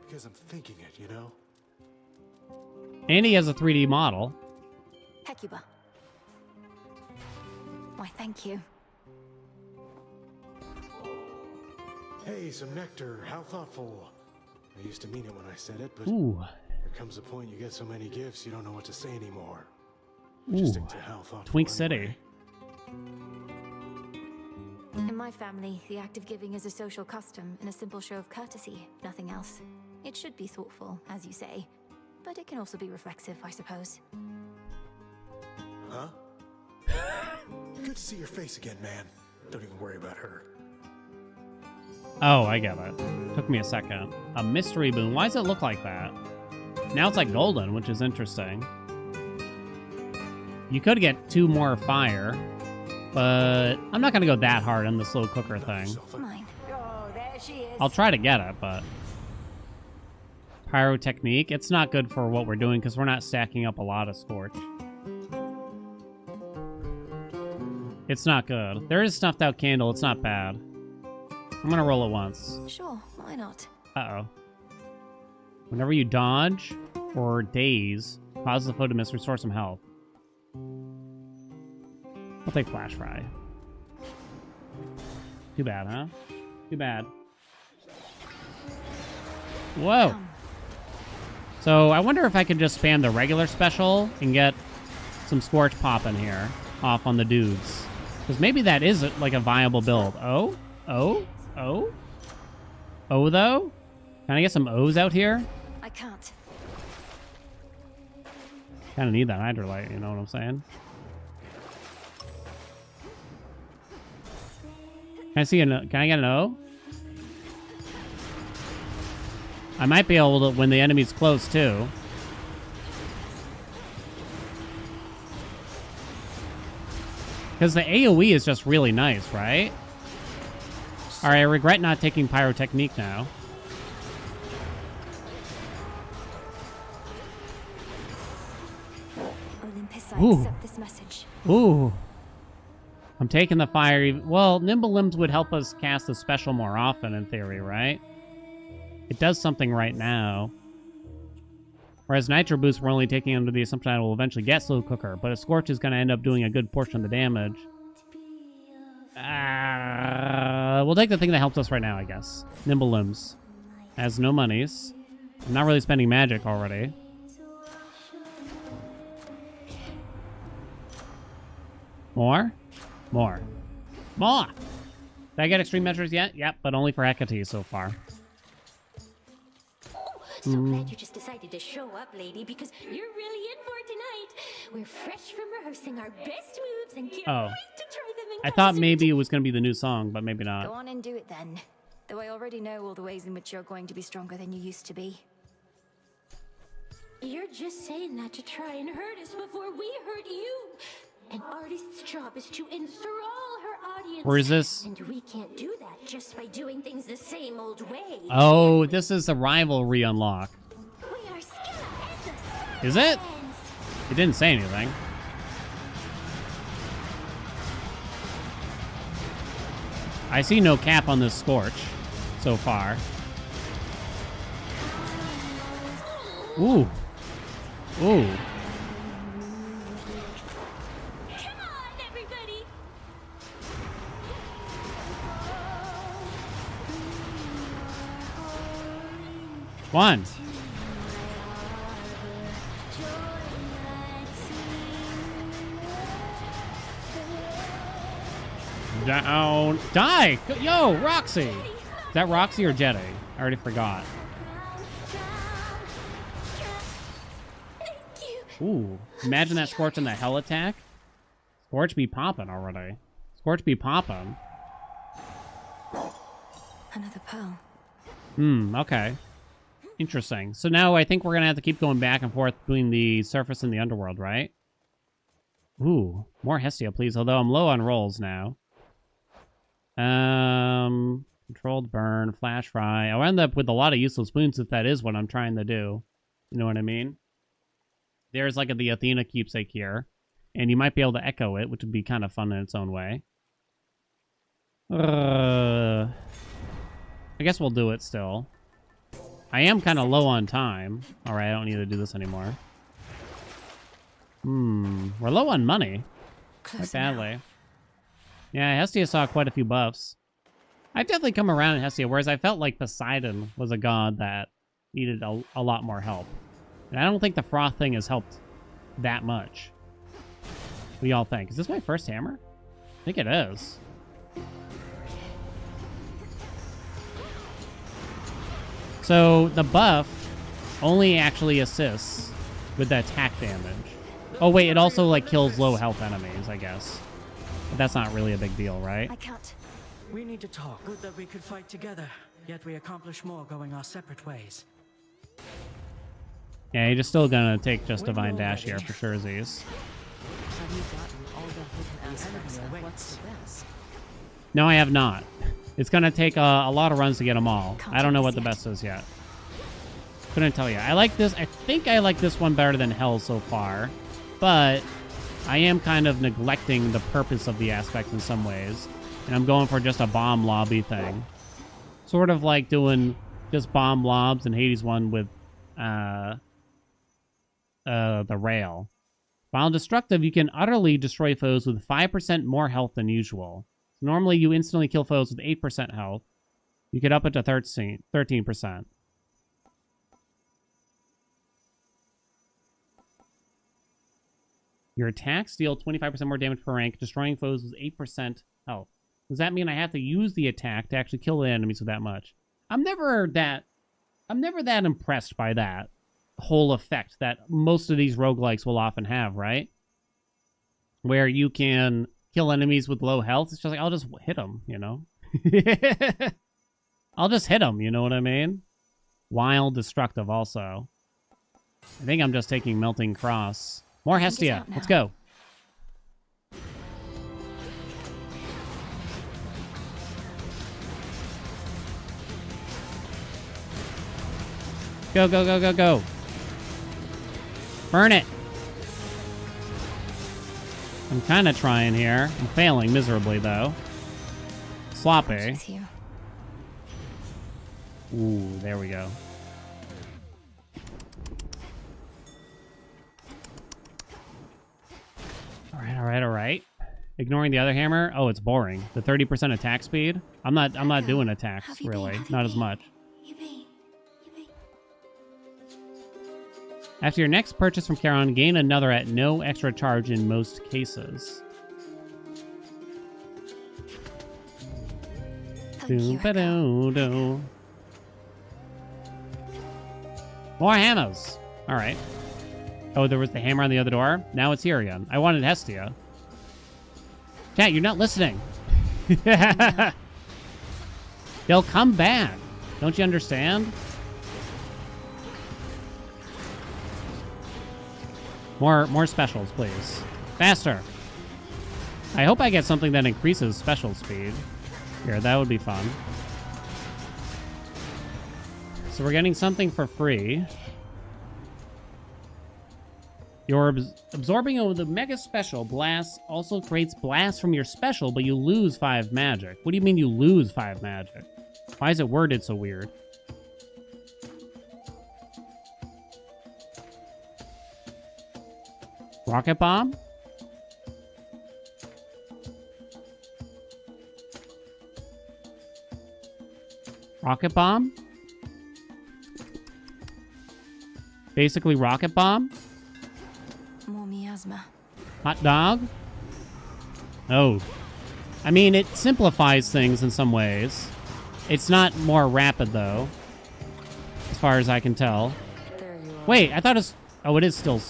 Because I'm thinking it, you know? And he has a 3D model. Hecuba. Why, thank you. Hey, some nectar. How thoughtful. I used to mean it when I said it, but Ooh. there comes a point you get so many gifts you don't know what to say anymore. Ooh. Just stick to how thoughtful Twink anyway. City. In my family, the act of giving is a social custom and a simple show of courtesy, nothing else. It should be thoughtful, as you say, but it can also be reflexive, I suppose. Huh? Good to see your face again, man. Don't even worry about her. Oh, I get it. Took me a second. A mystery boon. Why does it look like that? Now it's like golden, which is interesting. You could get 2 more fire, but I'm not going to go that hard on the slow cooker thing. Mine. Oh, there she is. I'll try to get it, but... Pyrotechnique. It's not good for what we're doing because we're not stacking up a lot of Scorch. It's not good. There is Snuffed Out Candle. It's not bad. I'm gonna roll it once. Sure, why not? Uh-oh. Whenever you dodge or daze, causes the foe to miss, restore some health. I'll take Flash Fry. Too bad, huh? Too bad. Whoa! So, I wonder if I could just spam the regular special and get some Scorch popping here off on the dudes. Because maybe that is like a viable build. Oh? Oh? Oh? Oh, though? Can I get some O's out here? I can't. Kind of need that Hydrolite, you know what I'm saying? Can I see can I get an O? I might be able to when the enemy's close, too. Because the AoE is just really nice, right? Alright, I regret not taking Pyrotechnique now. Olympus, I Ooh. accept this message. Ooh. I'm taking the fire. Well, Nimble Limbs would help us cast a special more often, in theory, right? It does something right now. Whereas Nitro Boost, we're only taking under the assumption I will eventually get Slow Cooker, but a Scorch is going to end up doing a good portion of the damage. We'll take the thing that helps us right now, I guess. Nimble Limbs. Has no monies. I'm not really spending magic already. More? More. More! Did I get extreme measures yet? Yep, but only for Hecate so far. So glad you just decided to show up, lady, because you're really in for it tonight. We're fresh from rehearsing our best moves and can't Oh. wait to try them in I thought concert. maybe it was going to be the new song, but maybe Go not. on and do it then. Though I already know all the ways in which you're going to be stronger than you used to be. You're just saying that to try and hurt us before we hurt you. An artist's job is to enthrall her audience. Where is this? And we can't do that just by doing things the same old way. Oh, this is the rivalry unlock. We are Skilla and the Is it? It didn't say anything. I see no cap on this Scorch so far. Ooh. Ooh. Come on, everybody. One. down. Die! Yo, Roxy! Is that Roxy or Jetty? I already forgot. Ooh, imagine that Scorch and the Hell attack. Scorch be popping already. Scorch be popping. Another pearl. Okay. Interesting. So now I think we're going to have to keep going back and forth between the surface and the underworld, right? Ooh, more Hestia, please. Although I'm low on rolls now. Controlled burn, flash fry. I'll end up with a lot of useless wounds if that is what I'm trying to do. You know what I mean? There's like the Athena keepsake here. And you might be able to echo it, which would be kind of fun in its own way. I guess we'll do it still. I am kind of low on time. Alright, I don't need to do this anymore. We're low on money. Quite badly. Yeah, Hestia saw quite a few buffs. I've definitely come around in Hestia, whereas I felt like Poseidon was a god that needed a lot more help. And I don't think the Froth thing has helped that much. What do y'all think? Is this my first hammer? I think it is. So the buff only actually assists with the attack damage. Oh wait, it also like kills low health enemies, I guess. But that's not really a big deal, right? I can't. We need to talk. Good that we could fight together, yet we accomplish more going our separate ways. Yeah, you're just still gonna take just Divine Dash here for sure, Z's. Have you gotten all the hidden aspects of what's the best? No, I have not. It's gonna take a lot of runs to get them all. I don't know what the best is yet. Couldn't tell you. I like this. I think I like this one better than Hell so far, but I am kind of neglecting the purpose of the aspect in some ways, and I'm going for just a bomb lobby thing. Sort of like doing just bomb lobs in Hades 1 with the rail. While destructive, you can utterly destroy foes with 5% more health than usual. So normally, you instantly kill foes with 8% health. You get up it to 13%. Your attacks deal 25% more damage per rank, destroying foes with 8% health. Does that mean I have to use the attack to actually kill the enemies with that much? I'm never that impressed by that whole effect that most of these roguelikes will often have, right? Where you can kill enemies with low health. It's just like, I'll just hit them, you know? I'll just hit them, you know what I mean? Wild destructive also. I think I'm just taking Melting Cross. More Hestia. Let's go. Go, go, go, go, go. Burn it. I'm kind of trying here. I'm failing miserably, though. Sloppy. Ooh, there we go. All right. Ignoring the other hammer. Oh, it's boring. The 30% attack speed. I'm not doing attacks really. Not as much. After your next purchase from Charon, gain another at no extra charge in most cases. More hammers. All right. Oh, there was the hammer on the other door. Now it's here again. I wanted Hestia. Chat, you're not listening. They'll come back. Don't you understand? More specials, please. Faster. I hope I get something that increases special speed. Here, that would be fun. So we're getting something for free. Your absorbing of the mega special blast also creates blast from your special, but you lose 5 magic. What do you mean you lose 5 magic? Why is it worded so weird? Rocket bomb? Rocket bomb? Basically rocket bomb? More miasma. Hot dog? Oh. I mean, it simplifies things in some ways. It's not more rapid, though, as far as I can tell. Wait, I thought it's... Oh, it is still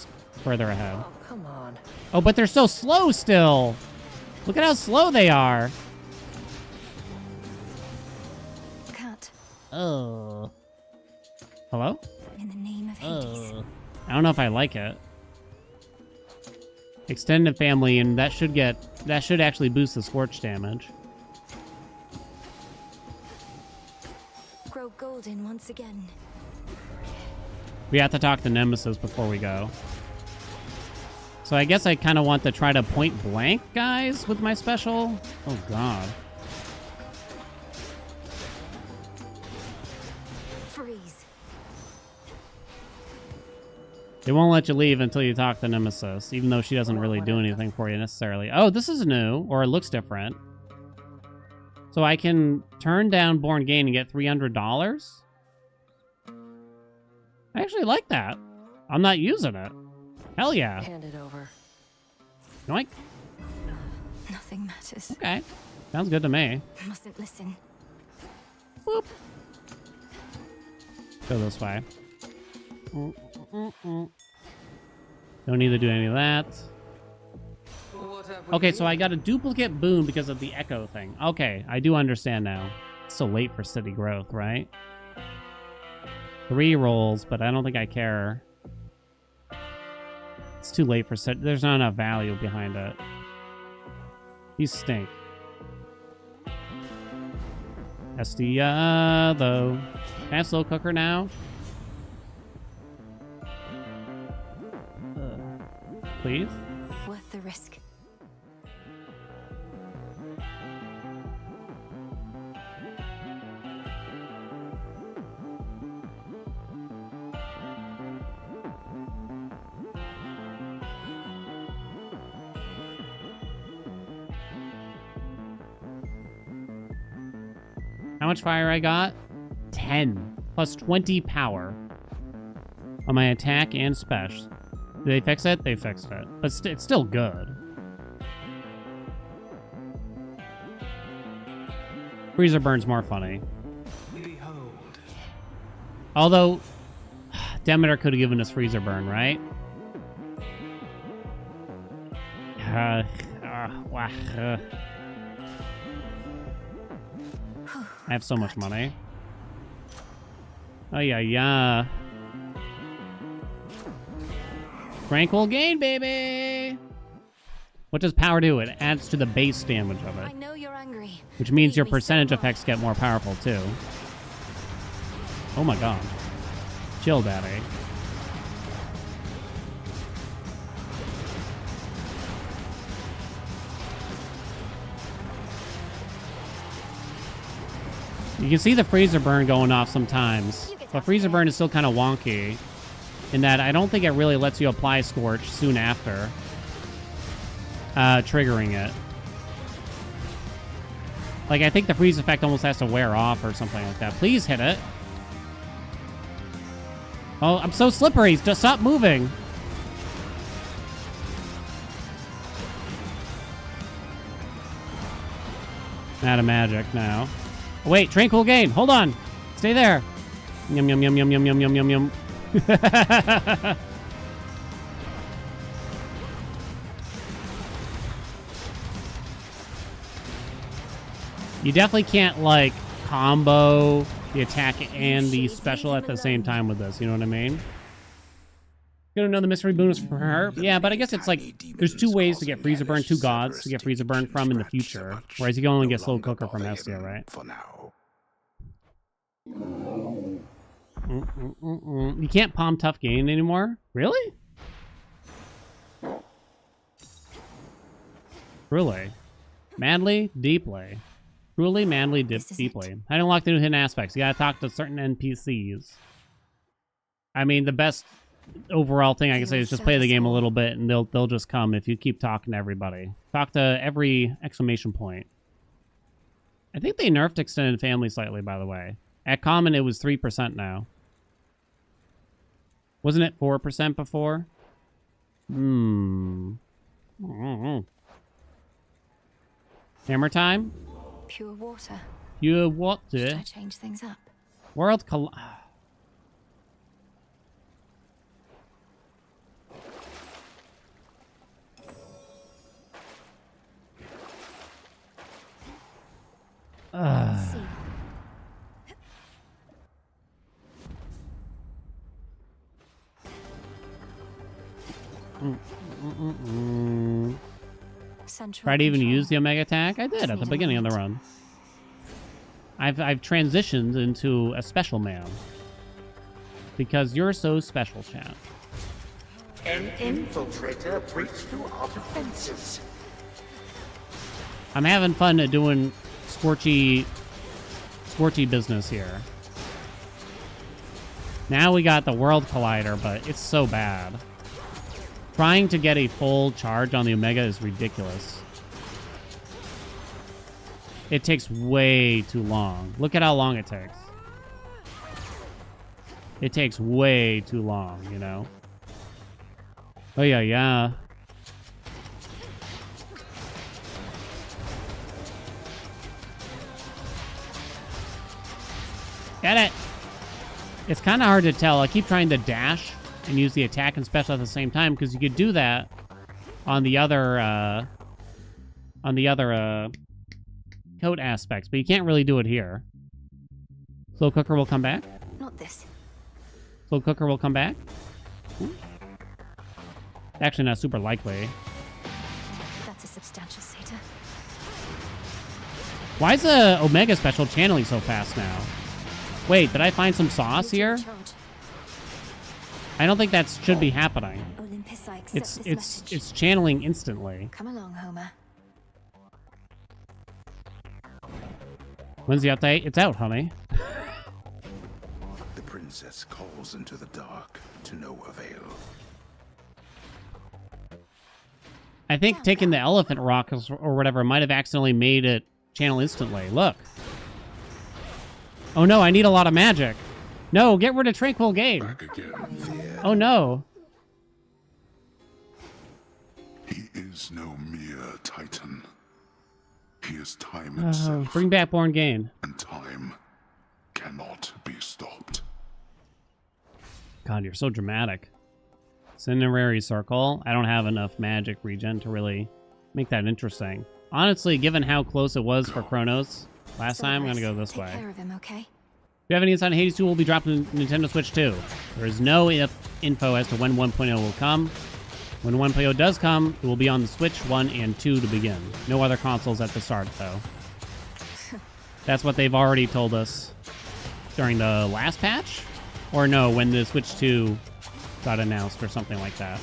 further ahead. Oh, come on. Oh, but they're so slow still. Look at how slow they are. Cat. Oh. Hello? In the name of Hades. I don't know if I like it. Extended family, and that should actually boost the scorch damage. Grow golden once again. We have to talk to Nemesis before we go. So I guess I kind of want to try to point blank guys with my special. Oh, God. Freeze. They won't let you leave until you talk to Nemesis, even though she doesn't really do anything for you necessarily. Oh, this is new, or it looks different. So I can turn down Born Gain and get $300? I actually like that. I'm not using it. Hell yeah. Hand it over. Yoink. Nothing matters. Okay. Sounds good to me. Mustn't listen. Whoop. Go this way. Don't need to do any of that. Okay, so I got a duplicate boon because of the echo thing. Okay, I do understand now. It's so late for city growth, right? 3 rolls, but I don't think I care. It's too late for city. There's not enough value behind it. These stink. Estia, though. Can I have slow cooker now? Please? Worth the risk. How much fire I got? 10. Plus 20 power. On my attack and special. Did they fix it? They fixed it. But it's still good. Freezer Burn's more funny. Behold. Although, Demeter could have given us Freezer Burn, right? I have so much money. Oh, yeah. Tranquil Gain, baby! What does power do? It adds to the base damage of it. I know you're angry. Which means your percentage effects get more powerful, too. Oh my god. Chill, daddy. You can see the Freezer Burn going off sometimes. But Freezer Burn is still kind of wonky in that I don't think it really lets you apply Scorch soon after triggering it. Like, I think the freeze effect almost has to wear off or something like that. Please hit it. Oh, I'm so slippery. Just stop moving. Out of magic now. Oh, wait, Tranquil Gain. Hold on. Stay there. Yum, yum, yum, yum, yum, yum, yum, yum, yum. You definitely can't, like, combo the attack and the special at the same time with this. You know what I mean? Gonna know the mystery bonus for her? Yeah, but I guess it's like there's 2 ways to get Freezer Burn, 2 gods to get Freezer Burn from in the future. Whereas you can only get Slow Cooker from Hestia, right? For now. You can't Palm Tough Gain anymore? Really? Truly. Madly, deeply. Truly, madly, deeply. I don't like the new hidden aspects. You gotta talk to certain NPCs. I mean, the best overall thing I can say is just play the game a little bit and they'll just come if you keep talking to everybody. Talk to every exclamation point. I think they nerfed Extended Family slightly, by the way. At Common, it was 3% now. Wasn't it 4% before? Hammer time? Pure water. Pure water? Should I change things up? World Try to even use the Omega attack? I did at the beginning of the run. I've transitioned into a special man. Because you're so special, chat. An infiltrator breached through our defenses. I'm having fun at doing scorchy business here. Now we got the World Collider, but it's so bad. Trying to get a full charge on the Omega is ridiculous. It takes way too long. Look at how long it takes. It takes way too long, you know? Oh, yeah, yeah. Get it! It's kind of hard to tell. I keep trying to dash and use the attack and special at the same time, because you could do that on the other coat aspects, but you can't really do it here. Slow cooker will come back. Not this. Slow cooker will come back. Ooh. Actually, not super likely. That's a substantial satyr. Why is the Omega special channeling so fast now? Wait, did I find some sauce here? I don't think that should be happening. Olympus, I accept this It's channeling instantly. Come along, Homer. When's the update? It's out, honey. The princess calls into the dark to no avail. I think taking the elephant rock or whatever might have accidentally made it channel instantly. Look. Oh no, I need a lot of magic. No, get rid of Tranquil Game. Back again. Oh no. He is no mere titan. He is time itself. Bring back Born Gain. And time cannot be stopped. God, you're so dramatic. Cinerary Circle. I don't have enough magic regen to really make that interesting. Honestly, given how close it was for Chronos last time, I'm gonna go this way. Take care of him, okay? If you have any insight on Hades 2, will be dropped on Nintendo Switch 2. There is no info as to when 1.0 will come. When 1.0 does come, it will be on the Switch 1 and 2 to begin. No other consoles at the start, though. That's what they've already told us during the last patch? Or no, when the Switch 2 got announced or something like that.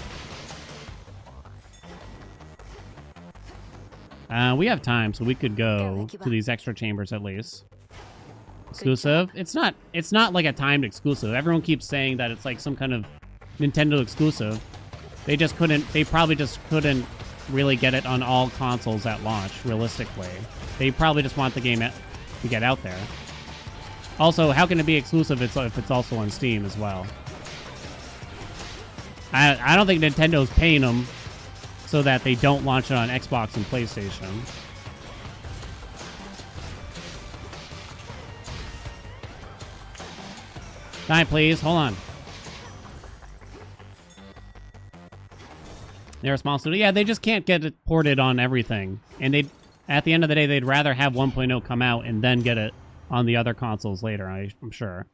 We have time, so we could go to these extra chambers at least. Exclusive? It's not like a timed exclusive. Everyone keeps saying that it's like some kind of Nintendo exclusive. They probably just couldn't really get it on all consoles at launch, realistically. They probably just want the game to get out there. Also, how can it be exclusive if it's also on Steam as well? I don't think Nintendo's paying them so that they don't launch it on Xbox and PlayStation. Die, please. Hold on. They're a small studio. Yeah, they just can't get it ported on everything. And at the end of the day, they'd rather have 1.0 come out and then get it on the other consoles later, I'm sure.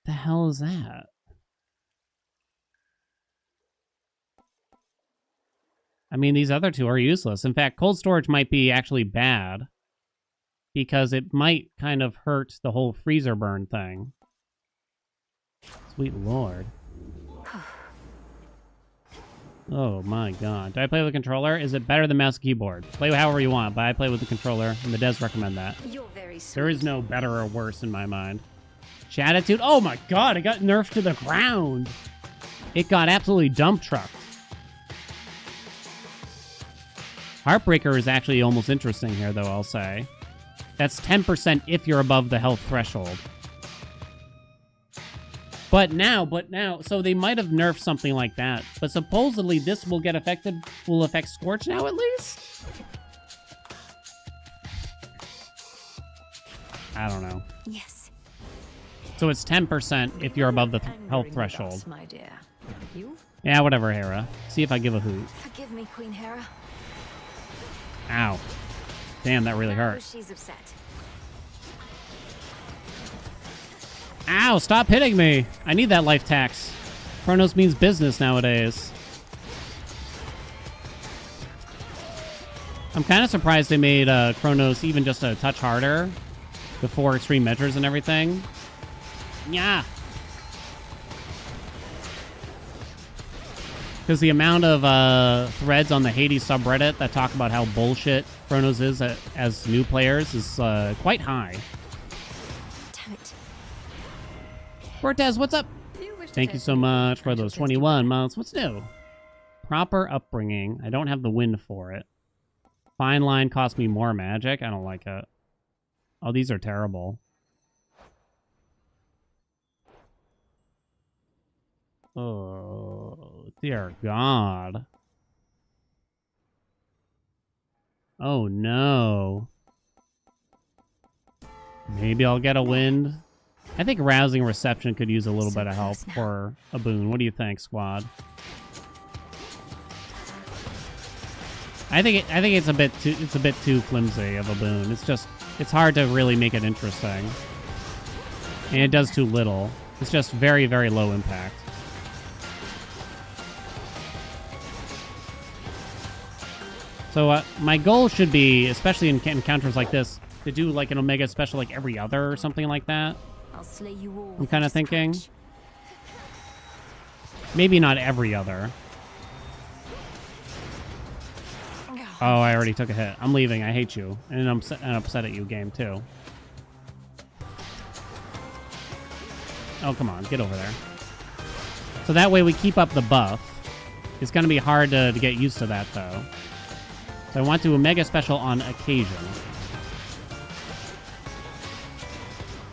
The hell is that? I mean, these other two are useless. In fact, cold storage might be actually bad because it might kind of hurt the whole freezer burn thing. Sweet lord. Oh my god. Do I play with a controller? Is it better than mouse and keyboard? Play however you want, but I play with the controller, and the devs recommend that. You're very sweet. There is no better or worse in my mind. Chatitude? Oh my god, it got nerfed to the ground. It got absolutely dump trucked. Heartbreaker is actually almost interesting here, though, I'll say. That's 10% if you're above the health threshold. But now, so they might have nerfed something like that. But supposedly this will will affect Scorch now at least? I don't know. Yes. So it's 10% if you're above the health threshold. My dear. You? Yeah, whatever, Hera. See if I give a hoot. Forgive me, Queen Hera. Ow. Damn, that really hurt. She's upset. Ow, stop hitting me. I need that life tax. Chronos means business nowadays. I'm kind of surprised they made Chronos even just a touch harder before extreme measures and everything. Yeah. Because the amount of threads on the Hades subreddit that talk about how bullshit Chronos is as new players is quite high. Damn it. Cortez, what's up? Thank you so much for those 21 months. What's new? Proper upbringing. I don't have the wind for it. Fine line cost me more magic. I don't like it. Oh, these are terrible. Oh, dear God. Oh, no. Maybe I'll get a wind. I think rousing reception could use a little bit of help for a boon. What do you think, squad? I think it's a bit too flimsy of a boon. It's hard to really make it interesting. And it does too little. It's just very, very low impact. So my goal should be, especially in encounters like this, to do like an Omega special like every other or something like that. I'll slay you all. I'm kind of thinking. Maybe not every other. Oh, I already took a hit. I'm leaving. I hate you. And I'm upset at you, game, too. Oh, come on. Get over there. So that way we keep up the buff. It's going to be hard to get used to that, though. So I want to do a mega special on occasion.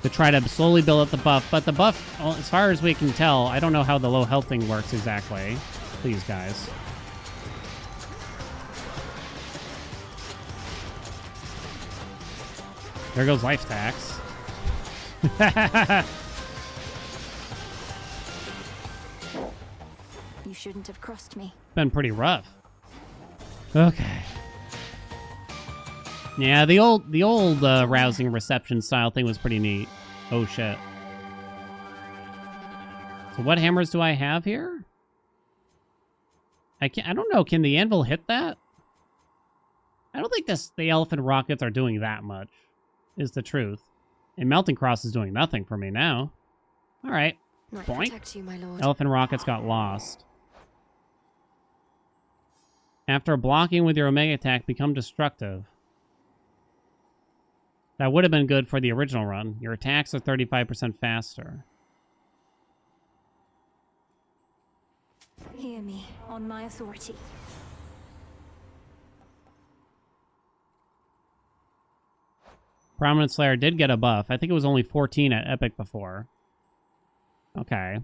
To try to slowly build up the buff. But the buff, well, as far as we can tell, I don't know how the low health thing works exactly. Please, guys. There goes life tax. You shouldn't have crossed me. Been pretty rough. Okay. Yeah, the old rousing reception style thing was pretty neat. Oh shit. So what hammers do I have here? I don't know. Can the anvil hit that? I don't think the elephant rockets are doing that much. Is the truth. And Melting Cross is doing nothing for me now. All right. Might Boink. protect you, my lord. Elephant rockets got lost. After blocking with your Omega attack, become destructive. That would have been good for the original run. Your attacks are 35% faster. Hear me, on my authority. Prominent Slayer did get a buff. I think it was only 14 at Epic before. Okay.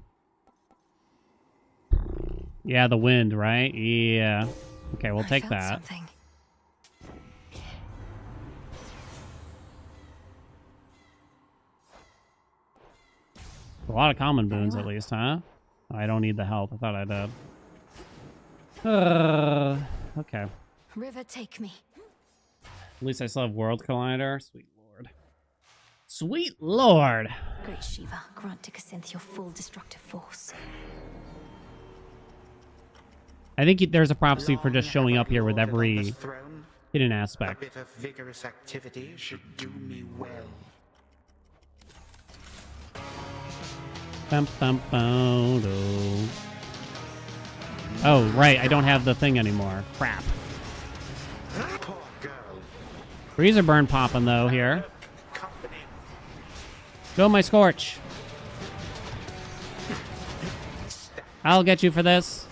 Yeah, the wind, right? Yeah. Okay, we'll take that. Something. A lot of common boons, at least, huh? Oh, I don't need the health. I thought I did. Okay. River, take me. At least I still have World Collider. Sweet Lord. Sweet Lord! Great Shiva, grant to Cassinthe your full destructive force. I think there's a prophecy for just showing up here with every hidden A aspect. bit of vigorous activity should do me well. Bum, bum, bum, do. Oh, right. I don't have the thing anymore. Crap. Poor girl. Freezer burn popping, though, here. Go, my Scorch. I'll get you for this.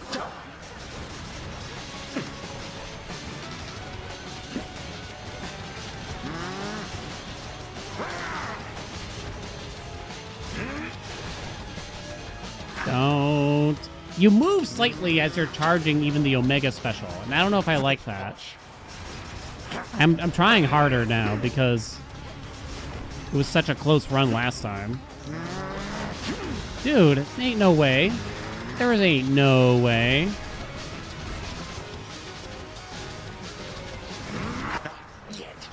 Don't. You move slightly as you're charging even the Omega special, and I don't know if I like that. I'm trying harder now because it was such a close run last time. Dude, ain't no way. There ain't no way.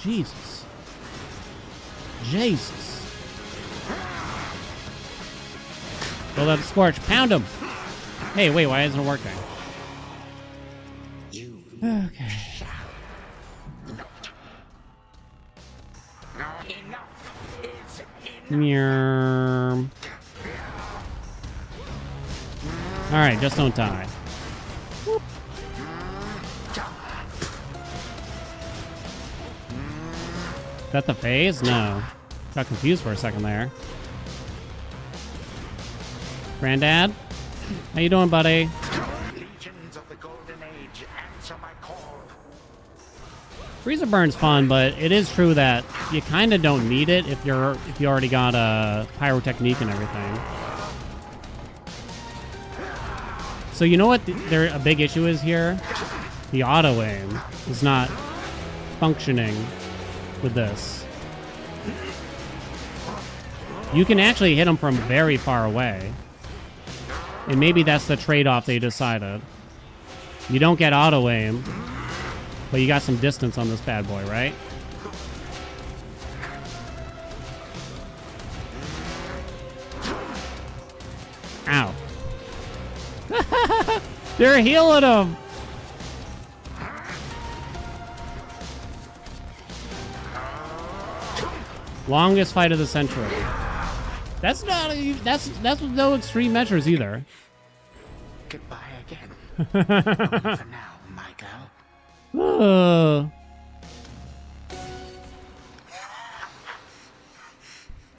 Jesus. Jesus. Build up the Scorch. Pound him. Hey, wait, why isn't it working? Okay. Meow. Alright, just don't die. Whoop. Is that the phase? No. Got confused for a second there. Granddad? How you doing, buddy? Legions of the Golden Age, answer my call. Freezer Burn's fun, but it is true that you kind of don't need it if you already got a pyrotechnique and everything. So you know what a big issue is here? The auto aim is not functioning with this. You can actually hit them from very far away. And maybe that's the trade-off they decided. You don't get auto aim, but you got some distance on this bad boy, right? Ow. They're healing him. Longest fight of the century. That's not that's with no extreme measures either. Goodbye again. Only for now, my girl.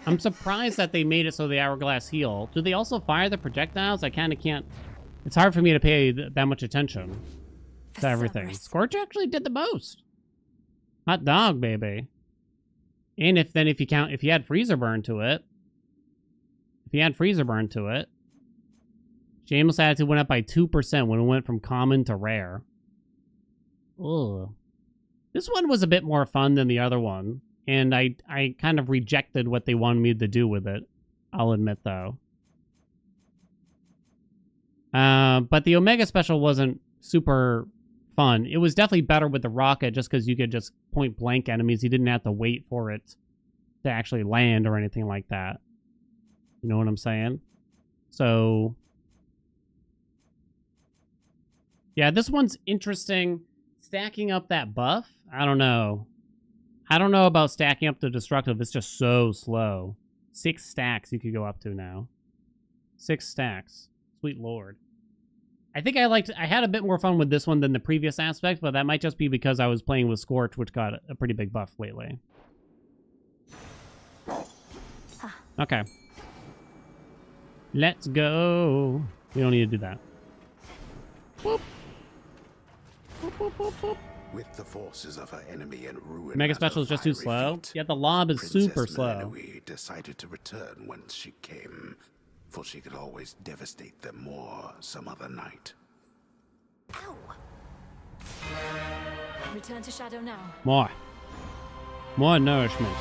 I'm surprised that they made it so the hourglass heal. Do they also fire the projectiles? I kind of can't. It's hard for me to pay that much attention to everything. Scorch actually did the most. Hot dog, baby. And if you had freezer burn to it, Shameless Attitude went up by 2% when it went from common to rare. Ugh. This one was a bit more fun than the other one, and I kind of rejected what they wanted me to do with it. I'll admit, though. But the Omega Special wasn't super fun. It was definitely better with the rocket just because you could just point blank enemies. You didn't have to wait for it to actually land or anything like that. You know what I'm saying? So, yeah, this one's interesting. Stacking up that buff? I don't know. I don't know about stacking up the destructive. It's just so slow. 6 stacks you could go up to now. 6 stacks. Sweet lord. I think I had a bit more fun with this one than the previous aspect, but that might just be because I was playing with Scorch, which got a pretty big buff lately. Okay. Let's go. We don't need to do that. Whoop. Whoop, whoop, whoop, whoop. With the forces of her enemy in ruin, Mega Special is just too slow. Yet the lob is super slow. Princess decided to return whence she came, for she could always devastate them more some other night. Ow! Return to Shadow now. More nourishment.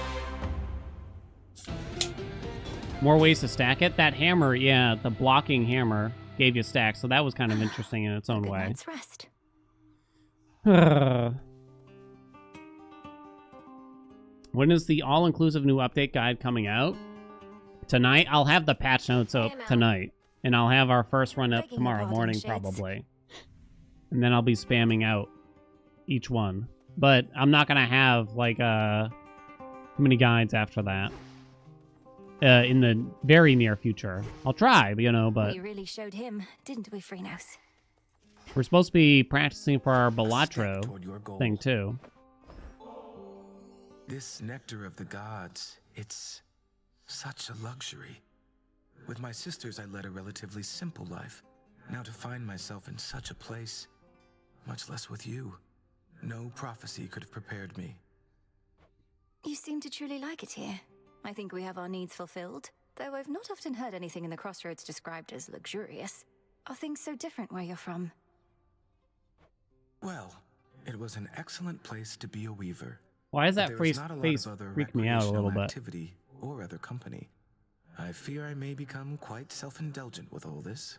More ways to stack it. That hammer, yeah, the blocking hammer gave you stacks, so that was kind of interesting in its own way. Let's rest. When is the all-inclusive new update guide coming out? Tonight? I'll have the patch notes up tonight. And I'll have our first run up tomorrow morning, probably. And then I'll be spamming out each one. But I'm not going to have, like, too many guides after that. In the very near future. I'll try, you know, but... We really showed him, didn't we, Freenos? We're supposed to be practicing for our Balatro thing, too. This nectar of the gods, it's such a luxury. With my sisters, I led a relatively simple life. Now to find myself in such a place, much less with you, no prophecy could have prepared me. You seem to truly like it here. I think we have our needs fulfilled. Though I've not often heard anything in the Crossroads described as luxurious. Are things so different where you're from? Well, it was an excellent place to be a weaver. Why does But that there face was not a lot face of other freak me out a little recreational bit? activity or other company. I fear I may become quite self-indulgent with all this.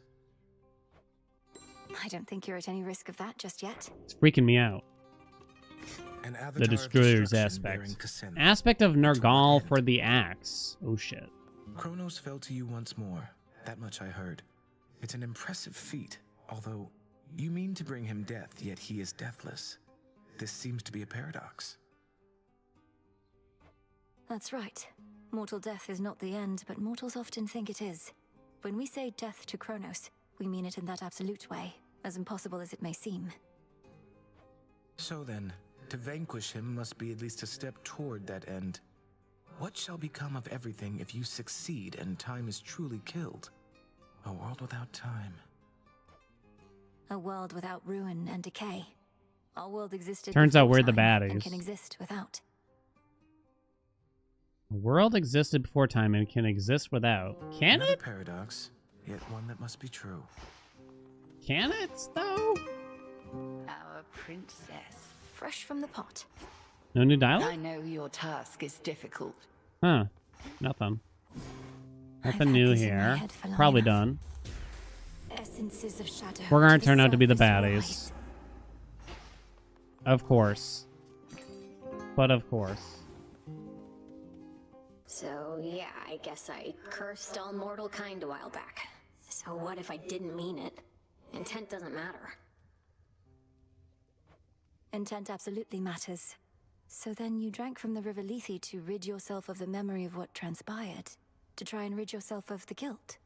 I don't think you're at any risk of that just yet. It's freaking me out. An avatar The of Destroyer's destruction bearing aspect. Cassandra. Aspect of Nergal for the axe. Oh shit. Kronos fell to you once more. That much I heard. It's an impressive feat, although you mean to bring him death, yet he is deathless. This seems to be a paradox. That's right. Mortal death is not the end, but mortals often think it is. When we say death to Kronos, we mean it in that absolute way, as impossible as it may seem. So then, to vanquish him must be at least a step toward that end. What shall become of everything if you succeed and time is truly killed? A world without time. A world without ruin and decay. Our world existed Turns out before we're the time and baddies. can exist without. The world existed before time and can exist without. Can Another it? paradox, yet one that must be true. Can it, though? Our princess. Fresh from the pot. No new dialogue? I know your task is difficult. Huh. Nothing. Nothing new this in my here. head for long Probably enough. done. Essences of shadow. We're gonna to turn out to be the surface baddies. Of course. But of course. So, yeah, I guess I cursed all mortal kind a while back. So what if I didn't mean it? Intent doesn't matter. Intent absolutely matters. So then you drank from the River Lethe to rid yourself of the memory of what transpired, to try and rid yourself of the guilt.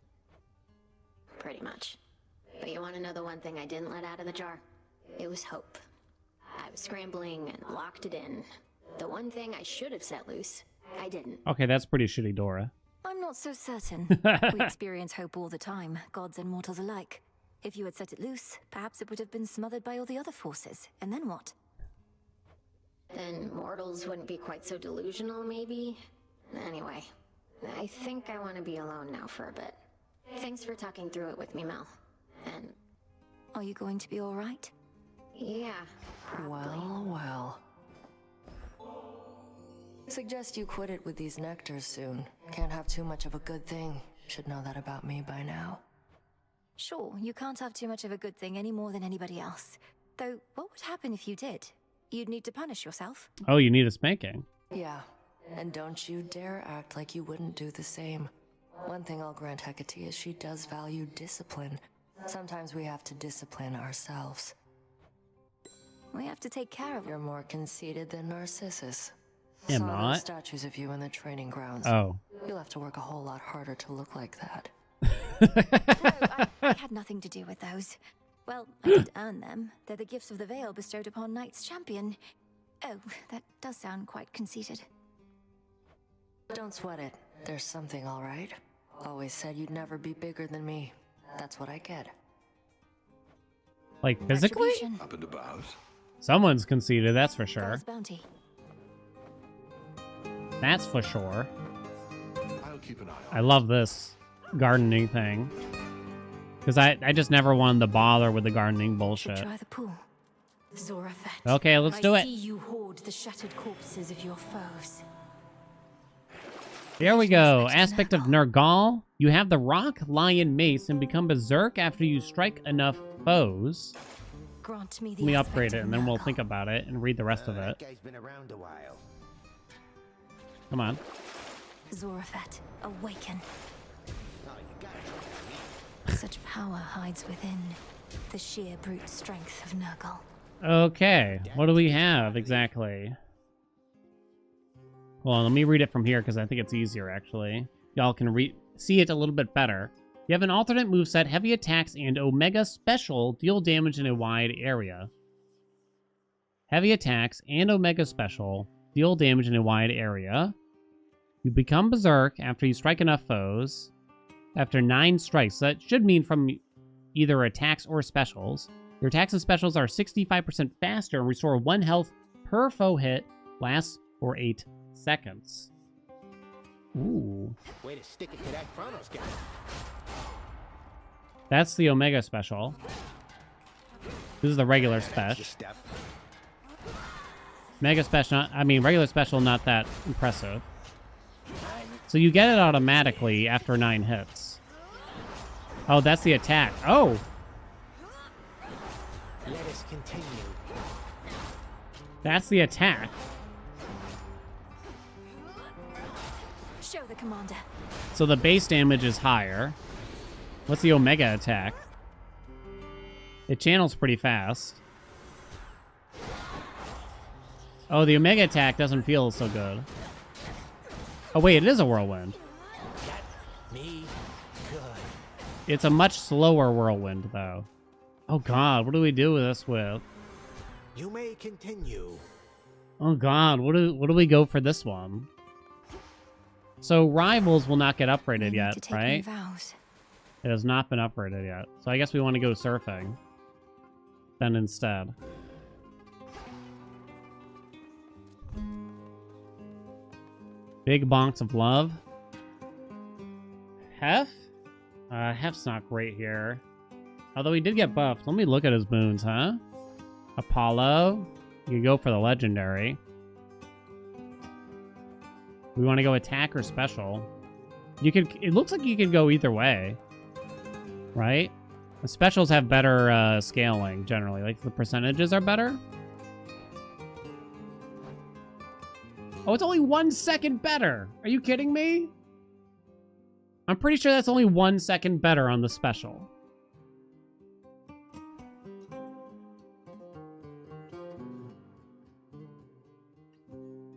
Pretty much. But you want to know the one thing I didn't let out of the jar? It was hope. I was scrambling and locked it in. The one thing I should have set loose, I didn't. Okay, that's pretty shitty, Dora. I'm not so certain. We experience hope all the time, gods and mortals alike. If you had set it loose, perhaps it would have been smothered by all the other forces. And then what? Then mortals wouldn't be quite so delusional, maybe? Anyway, I think I want to be alone now for a bit. Thanks for talking through it with me, Mel. And... Are you going to be alright? Yeah, probably. Well. Suggest you quit it with these nectars soon. Can't have too much of a good thing. Should know that about me by now. Sure, you can't have too much of a good thing any more than anybody else. Though, what would happen if you did? You'd need to punish yourself. Oh, you need a spanking. Yeah, and don't you dare act like you wouldn't do the same. One thing I'll grant Hecate is she does value discipline. Sometimes we have to discipline ourselves. We have to take care of... You're more conceited than Narcissus. Am Saw not. those statues of you in the training grounds. Oh. You'll have to work a whole lot harder to look like that. No, I had nothing to do with those. Well, I did earn them. They're the gifts of the Veil bestowed upon Knight's champion. Oh, that does sound quite conceited. Don't sweat it. There's something, all right. Always said you'd never be bigger than me. That's what I get. Like, physically? Up and about. Someone's conceited, that's for sure. God's bounty. That's for sure. I'll keep an eye I love this gardening thing. Because I just never wanted to bother with the gardening bullshit. Try the pool. Zorafet. Okay, let's do I it. see you hoard the shattered corpses of your foes. Here we go. Aspect of Nergal. You have the rock lion mace and become berserk after you strike enough foes. Grant me the Let me aspect upgrade of it and then we'll Nergal. think about it and read the rest of it. That guy's been around a while. Come on. Zorafet, awaken. Oh, you gotta Such power hides within the sheer brute strength of Nergal. Okay, what do we have exactly? Well, let me read it from here because I think it's easier actually. Y'all can see it a little bit better. You have an alternate moveset, heavy attacks, and Omega Special deal damage in a wide area. Heavy attacks and Omega Special deal damage in a wide area. You become Berserk after you strike enough foes. After 9 strikes, that should mean from either attacks or specials. Your attacks and specials are 65% faster and restore 1 health per foe hit, lasts for 8 seconds. Ooh. Way to stick it to that Chronos guy. That's the Omega special. This is the regular special. Mega special, regular special, not that impressive. So you get it automatically after 9 hits. Oh, that's the attack. Oh! Let us continue. That's the attack. Show the commander. So the base damage is higher. What's the Omega attack? It channels pretty fast. Oh, the Omega attack doesn't feel so good. Oh, wait, it is a whirlwind. Me good. It's a much slower whirlwind, though. Oh, God, what do we do with this with? You may continue. Oh, God, what do we go for this one? So Rivals will not get upgraded yet, right? It has not been upgraded yet. So I guess we want to go surfing then instead. Big bonks of love. Hef? Hef's not great here. Although he did get buffed. Let me look at his boons, huh? Apollo. You can go for the legendary. We want to go attack or special. You could. It looks like you could go either way. Right? The specials have better scaling, generally. Like, the percentages are better. Oh, it's only 1 second better. Are you kidding me? I'm pretty sure that's only 1 second better on the special.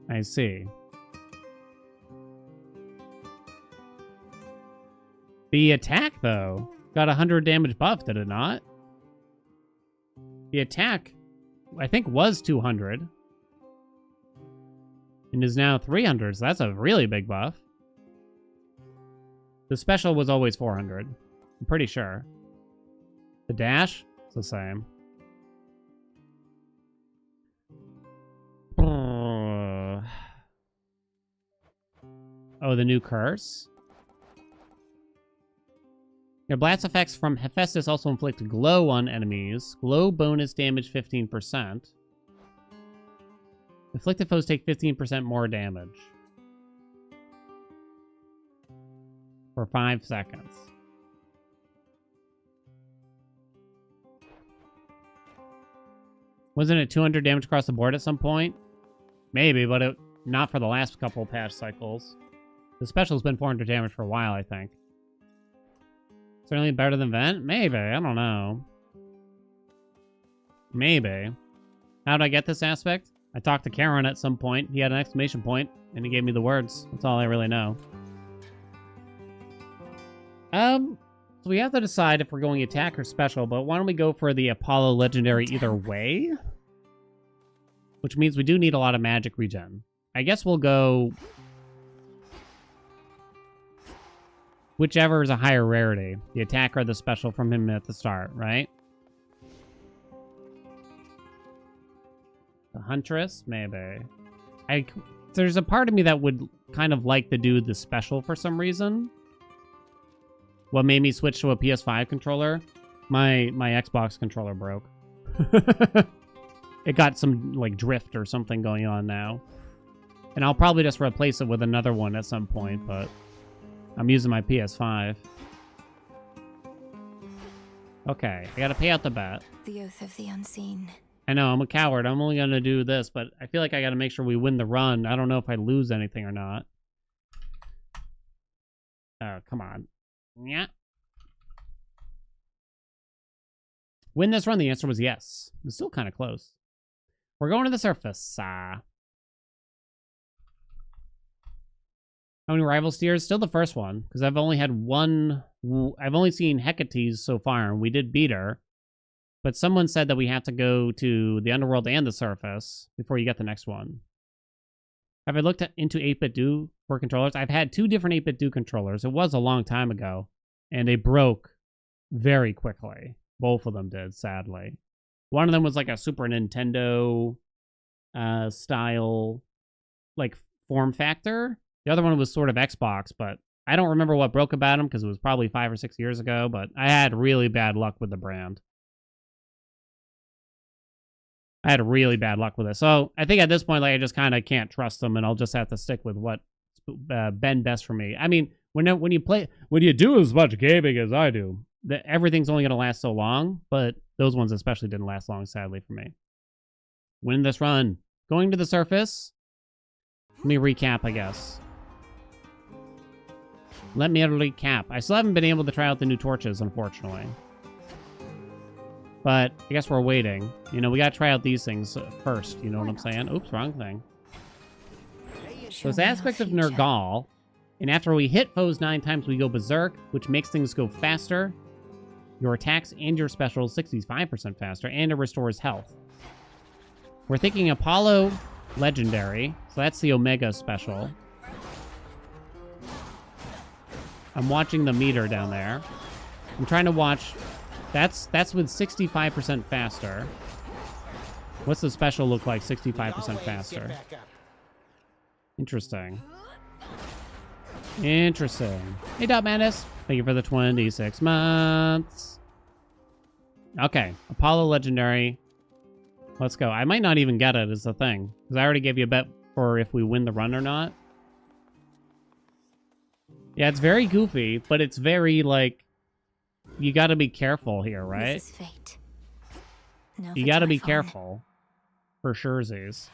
I see. The attack, though, got 100 damage buff, did it not? The attack, I think, was 200. And is now 300, so that's a really big buff. The special was always 400. I'm pretty sure. The dash, it's the same. Oh, the new curse? Your blast effects from Hephaestus also inflict glow on enemies. Glow bonus damage 15%. Afflicted foes take 15% more damage. For 5 seconds. Wasn't it 200 damage across the board at some point? Maybe, but not for the last couple patch cycles. The special's been 400 damage for a while, I think. Certainly better than Vent? Maybe, I don't know. Maybe. How did I get this aspect? I talked to Karen at some point. He had an exclamation point, and he gave me the words. That's all I really know. So we have to decide if we're going attack or special, but why don't we go for the Apollo Legendary either way? Which means we do need a lot of magic regen. I guess we'll go whichever is a higher rarity. The attack or the special from him at the start, right? The Huntress? Maybe. There's a part of me that would kind of like to do the special for some reason. What made me switch to a PS5 controller? My Xbox controller broke. It got some, like, drift or something going on now. And I'll probably just replace it with another one at some point, but I'm using my PS5. Okay, I gotta pay out the bet. The Oath of the Unseen. I know, I'm a coward. I'm only gonna do this, but I feel like I gotta make sure we win the run. I don't know if I lose anything or not. Oh, come on. Yeah. Win this run? The answer was yes. It was still kind of close. We're going to the surface. How many rival steers? Still the first one, because I've only had one. I've only seen Hecate's so far, and we did beat her. But someone said that we have to go to the Underworld and the surface before you get the next one. Have I looked into 8-bit do for controllers? I've had 2 different 8-bit do controllers. It was a long time ago, and they broke very quickly. Both of them did, sadly. One of them was like a Super Nintendo style, like, form factor, The other one was sort of Xbox, but I don't remember what broke about them because it was probably 5 or 6 years ago, but I had really bad luck with the brand. I had really bad luck with it. So I think at this point, like, I just kind of can't trust them, and I'll just have to stick with what been best for me. I mean, when you do as much gaming as I do, everything's only going to last so long, but those ones especially didn't last long, sadly, for me. Winning this run. Going to the surface. Let me recap, I guess. Let me recap. I still haven't been able to try out the new torches, unfortunately. But I guess we're waiting. You know, we gotta try out these things first. You know what I'm saying? Oops, wrong thing. So it's aspect of Nergal. And after we hit foes 9 times, we go berserk, which makes things go faster. Your attacks and your specials 65% faster, and it restores health. We're thinking Apollo Legendary. So that's the Omega special. I'm watching the meter down there. I'm trying to watch... That's with 65% faster. What's the special look like 65% faster? Interesting. Interesting. Hey, Dot Madness. Thank you for the 26 months. Okay. Apollo Legendary. Let's go. I might not even get it is the thing. Because I already gave you a bet for if we win the run or not. Yeah, it's very goofy, but it's very, like... You gotta be careful here, right? This is fate. No, you gotta be careful. For surezies.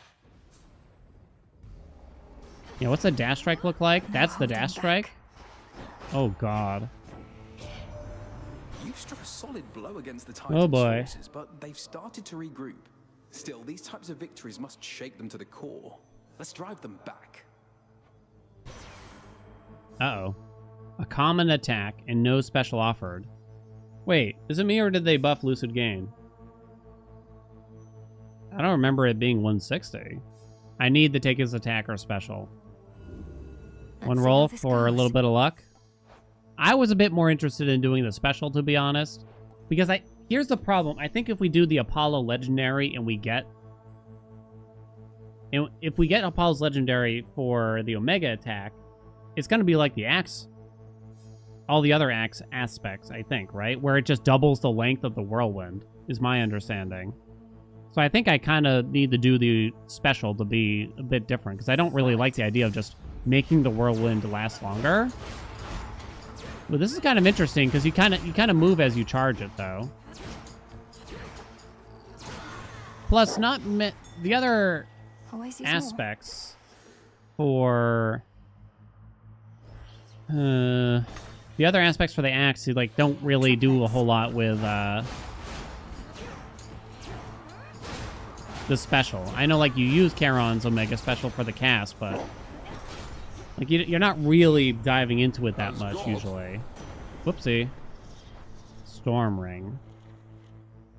Yeah, what's the dash strike look like? That's the dash strike? Oh, God. You've struck a solid blow against the Titan's forces, but they've started to regroup. Still, these types of victories must shake them to the core. Let's drive them back. Uh-oh. A common attack and no special offered. Wait, is it me or did they buff Lucid Gain? I don't remember it being 160. I need to take his attack or special. One roll for a little bit of luck. I was a bit more interested in doing the special, to be honest. Because here's the problem. I think if we do the Apollo Legendary and we get... And if we get Apollo's Legendary for the Omega attack, it's going to be like the Axe. All the other Axe aspects, I think, right? Where it just doubles the length of the Whirlwind, is my understanding. So I think I kind of need to do the special to be a bit different, because I don't really like the idea of just making the Whirlwind last longer. But this is kind of interesting, because you kind of move as you charge it, though. Plus, the other aspects for... the other aspects for the axe, you, like, don't really do a whole lot with the special. I know, like, you use Charon's Omega special for the cast, but like you're not really diving into it that much usually. Whoopsie. Storm Ring.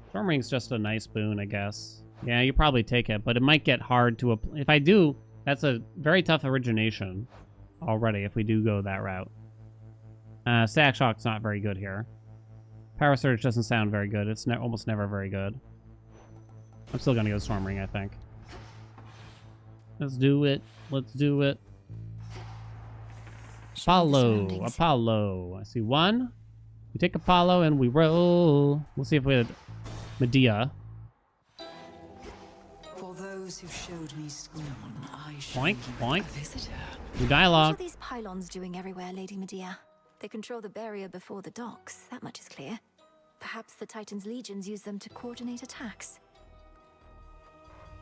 Storm Ring's just a nice boon, I guess. Yeah, you probably take it, but it might get hard to... If I do, that's a very tough origination already if we do go that route. Static Shock's not very good here. Power Surge doesn't sound very good. It's almost never very good. I'm still gonna go Storm Ring, I think. Let's do it. Let's do it. Apollo. Apollo. I see one. We take Apollo and we roll. We'll see if we had Medea. For those who showed me scorn, I Point, point. visitor. New dialogue. What are these pylons doing everywhere, Lady Medea? They control the barrier before the docks, that much is clear. Perhaps the Titan's legions use them to coordinate attacks.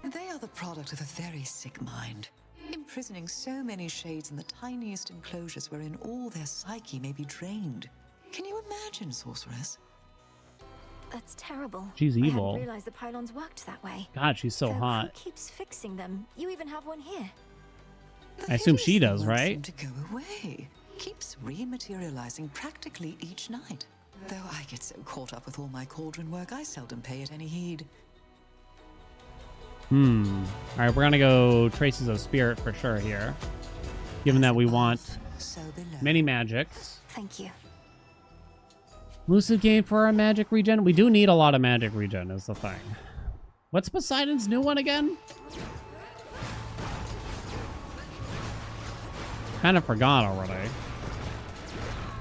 They are the product of a very sick mind, imprisoning so many shades in the tiniest enclosures wherein all their psyche may be drained. Can you imagine, sorceress? That's terrible. She's I evil. hadn't realized the pylons worked that way. God, she's so Though hot. Who keeps fixing them? You even have one here. I assume she does, Seem right? to go away. Keeps rematerializing practically each night. Though I get so caught up with all my cauldron work, I seldom pay it any heed. Alright, we're gonna go Traces of Spirit for sure here. Given that we want many magics. Thank you. Lucid Gain for our magic regen? We do need a lot of magic regen is the thing. What's Poseidon's new one again? Kind of forgot already.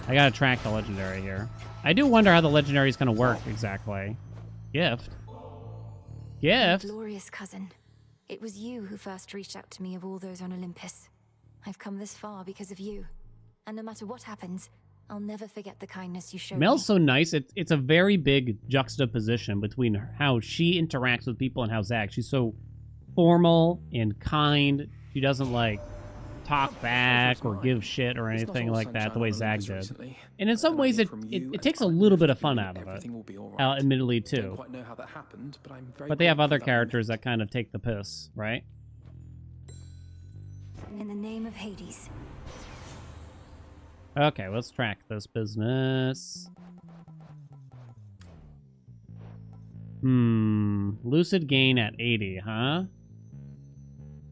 I gotta track the legendary here. I do wonder how the legendary is gonna work exactly. Gift. My glorious cousin. It was you who first reached out to me of all those on Olympus. I've come this far because of you. And no matter what happens, I'll never forget the kindness you showed Mel's me. so nice. It's a very big juxtaposition between how she interacts with people and how Zag. She's so formal and kind. She doesn't like talk back or give shit or anything like that the way Zag did. And in some ways, it takes a little bit of fun out of it. Admittedly, too. Quite know how that happened, but I'm very But they have grateful other for that characters that kind of take the piss, right? In the name of Hades. Okay, let's track this business. Lucid gain at 80, huh?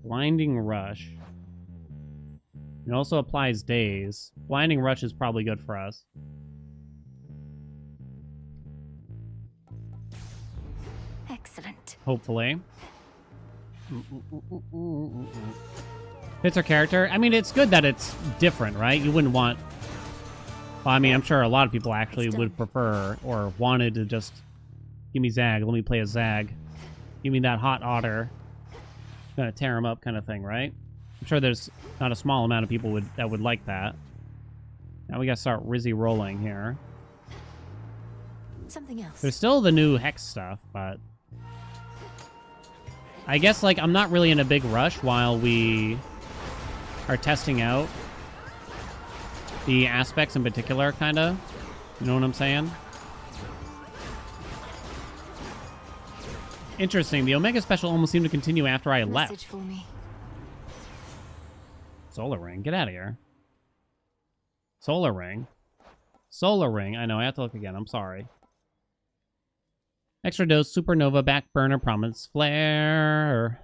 Blinding Rush. It also applies days. Blinding Rush is probably good for us. Excellent. Hopefully. Fits her character. I mean, it's good that it's different, right? You wouldn't want... Well, I mean, I'm sure a lot of people actually would prefer or wanted to just... Give me Zag. Let me play a Zag. Give me that hot otter. Gonna tear him up kind of thing, right? I'm sure there's not a small amount of people that would like that. Now we gotta start Rizzy rolling here. Something else. There's still the new Hex stuff, but... I guess, like, I'm not really in a big rush while we are testing out the aspects in particular, kind of. You know what I'm saying? Interesting. The Omega Special almost seemed to continue after I left. Message for me. Solar Ring. Get out of here. Solar Ring. Solar Ring. I know. I have to look again. I'm sorry. Extra dose, Supernova, Back Burner, Prominence Flare.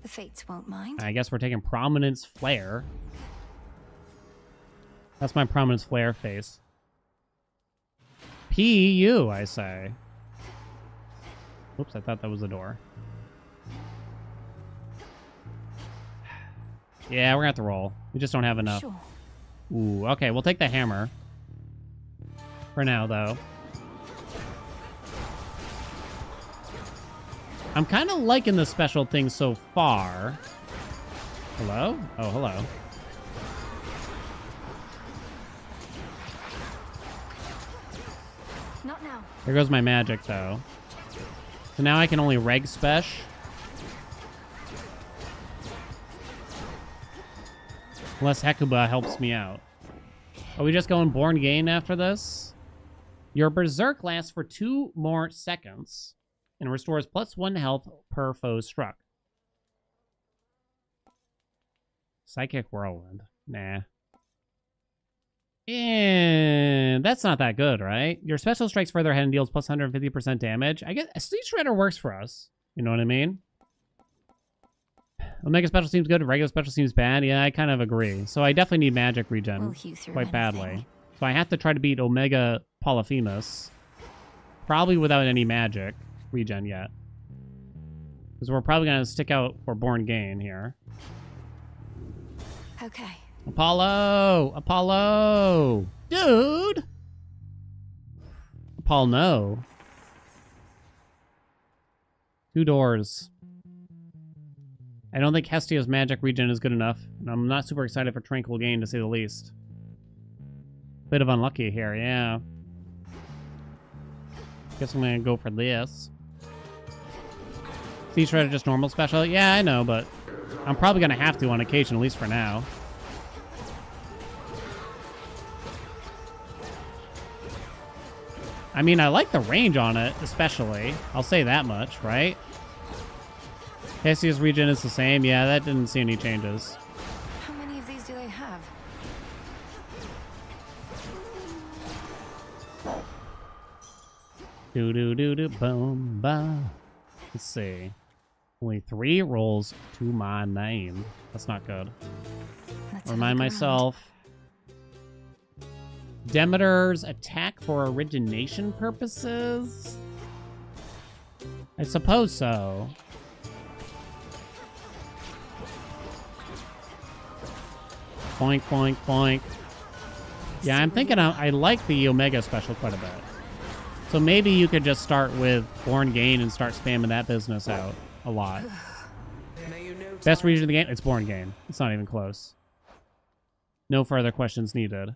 The Fates won't mind. I guess we're taking Prominence Flare. That's my Prominence Flare face. P.U., I say. Oops, I thought that was a door. Yeah, we're gonna have to roll. We just don't have enough. Sure. Ooh, okay, we'll take the hammer. For now, though. I'm kind of liking the special thing so far. Hello? Oh, hello. Not now. There goes my magic, though. So now I can only reg spesh. Unless Hecuba helps me out. Are we just going Born Gain after this? Your Berserk lasts for 2 more seconds and restores +1 health per foe struck. Psychic Whirlwind. Nah. And that's not that good, right? Your special strikes further ahead and deals +150% damage. I guess Sleep Shredder works for us. You know what I mean? Omega Special seems good. Regular Special seems bad. Yeah, I kind of agree. So I definitely need magic regen quite badly. So I have to try to beat Omega Polyphemus. Probably without any magic regen yet. Because we're probably going to stick out for Born Gain here. Okay. Apollo! Apollo! Dude! Apollo, no. 2 doors. I don't think Hestia's magic regen is good enough. And I'm not super excited for Tranquil Gain, to say the least. Bit of unlucky here, yeah. Guess I'm gonna go for this. Sea Shredder just normal special? Yeah, I know, but I'm probably gonna have to on occasion, at least for now. I mean, I like the range on it, especially. I'll say that much, right? Hestia's regen is the same. Yeah, that didn't see any changes. How many of these do they have? Boom, ba. Let's see. Only 3 rolls to my name. That's not good. Remind myself. Demeter's attack for origination purposes? I suppose so. Boink, boink, boink. Yeah, I'm thinking I like the Omega special quite a bit. So maybe you could just start with Born Gain and start spamming that business out a lot. Best region of the game? It's Born Gain. It's not even close. No further questions needed.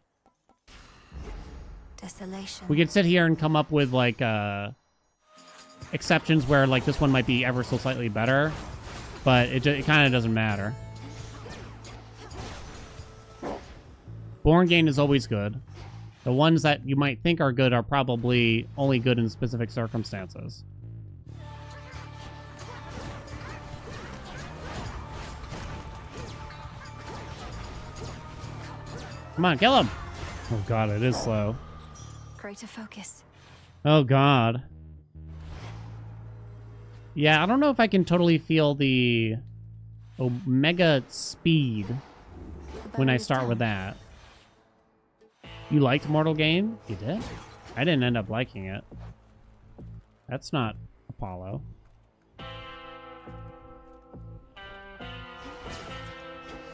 Desolation. We could sit here and come up with, like, exceptions where, like, this one might be ever so slightly better. But it kind of doesn't matter. Born Gain is always good. The ones that you might think are good are probably only good in specific circumstances. Come on, kill him! Oh god, it is slow. Greater focus. Oh god. Yeah, I don't know if I can totally feel the Omega speed when I start with that. You liked Mortal Game? You did? I didn't end up liking it. That's not Apollo.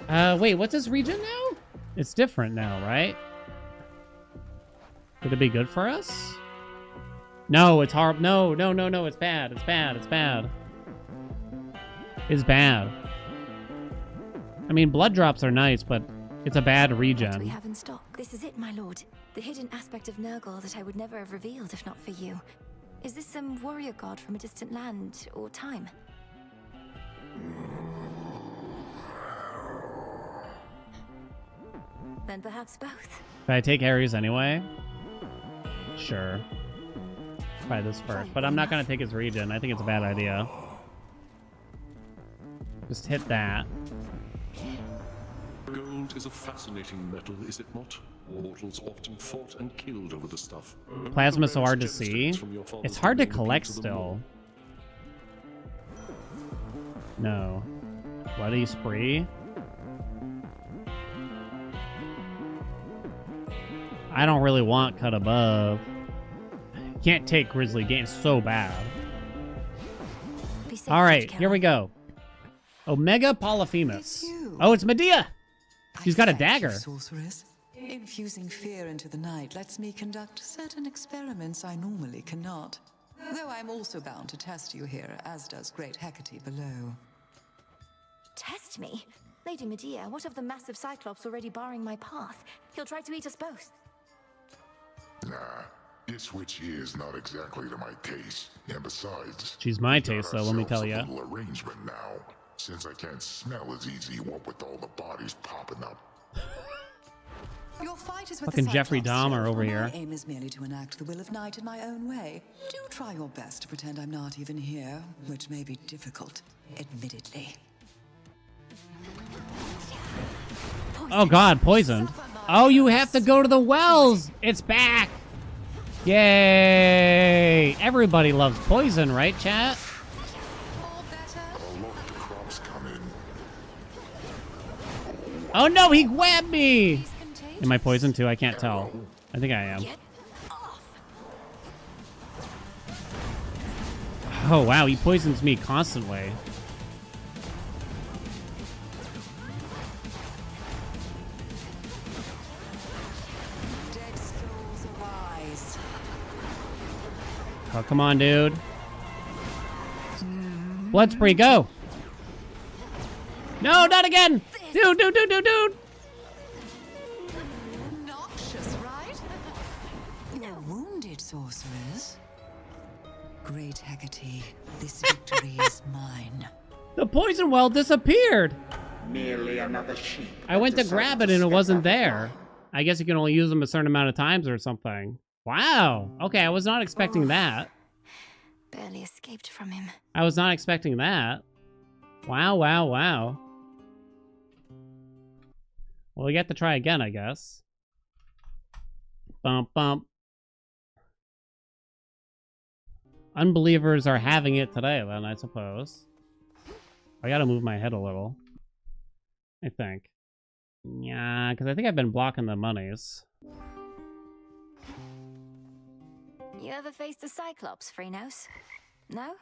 Wait, what's this region now? It's different now, right? Could it be good for us? No, it's horrible. No, no, no, no, it's bad. It's bad. It's bad. It's bad. I mean, blood drops are nice, but it's a bad What regen. we have in stock. This is it, my lord. The hidden aspect of Nurgle that I would never have revealed if not for you. Is this some warrior god from a distant land or time? Then perhaps both. Can I take Ares anyway? Sure. Try this first, but I'm not going to take his regen. I think it's a bad idea. Just hit that. Gold is a fascinating metal, is it not? Mortals often fought and killed over the stuff. Plasma's so hard to see. It's hard to collect still. No. Bloody Spree? I don't really want Cut Above. Can't take Grizzly Game. So bad. Alright, here we go. Omega Polyphemus. Oh, it's Medea! She's got a dagger. Sorceress. Infusing fear into the night lets me conduct certain experiments I normally cannot. Though I'm also bound to test you here, as does Great Hecate below. Test me? Lady Medea, what of the massive Cyclops already barring my path? He'll try to eat us both. Nah, this witch here is not exactly to my taste. And besides, She's my taste, though, let me tell ya. little arrangement now, since I can't smell as easy what with all the bodies popping up. Your fight is with Fucking the Jeffrey Cyclops, Dahmer over my here. aim is merely to enact the will of night in my own way. Do try your best to pretend I'm not even here, which may be difficult, admittedly. Oh god, poisoned. Oh, you have to go to the wells! It's back! Yay! Everybody loves poison, right, chat? Oh no, he grabbed me! Am I poisoned too? I can't tell. I think I am. Oh wow, he poisons me constantly. Dead souls arise. Oh, come on, dude. Blood spree, go! No, not again! Dude! Noxious, right? No wounded sorcerers. Great Hecate, this victory is mine. The poison well disappeared! Merely another sheep. I went to grab it and it wasn't there. I guess you can only use them a certain amount of times or something. Wow. Okay, I was not expecting that. Barely escaped from him. I was not expecting that. Wow, wow, wow. Well, we get to try again, I guess. Bump, bump. Unbelievers are having it today, then, I suppose. I gotta move my head a little. I think. Yeah, because I think I've been blocking the monies. You ever faced a Cyclops, Freenos? No?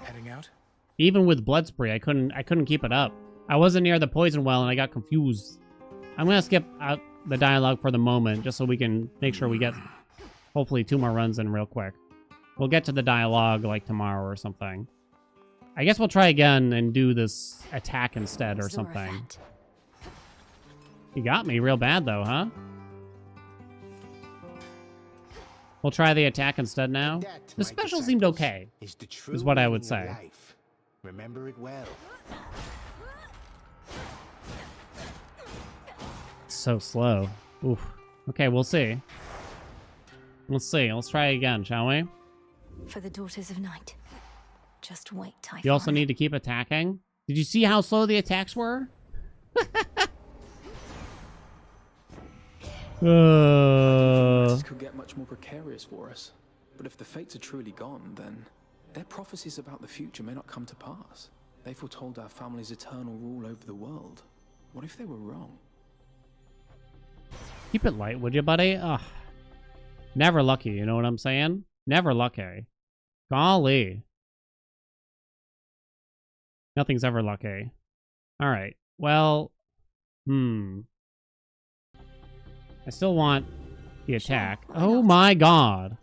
Heading out? Even with blood spree, I couldn't keep it up. I wasn't near the poison well and I got confused. I'm gonna skip out the dialogue for the moment just so we can make sure we get hopefully 2 more runs in real quick. We'll get to the dialogue like tomorrow or something. I guess we'll try again and do this attack instead or something. You got me real bad though, huh? We'll try the attack instead now. The special seemed okay, is what I would say. Remember it well. It's so slow. Oof. Okay, we'll see. Let's see. Let's try again, shall we? For the Daughters of Night. Just wait, Typhon. You also need to keep attacking. Did you see how slow the attacks were? This could get much more precarious for us. But if the fates are truly gone, then their prophecies about the future may not come to pass. They foretold our family's eternal rule over the world. What if they were wrong? Keep it light, would you, buddy? Ugh. Never lucky, you know what I'm saying? Never lucky. Golly. Nothing's ever lucky. Alright, well... I still want the attack. Oh my god.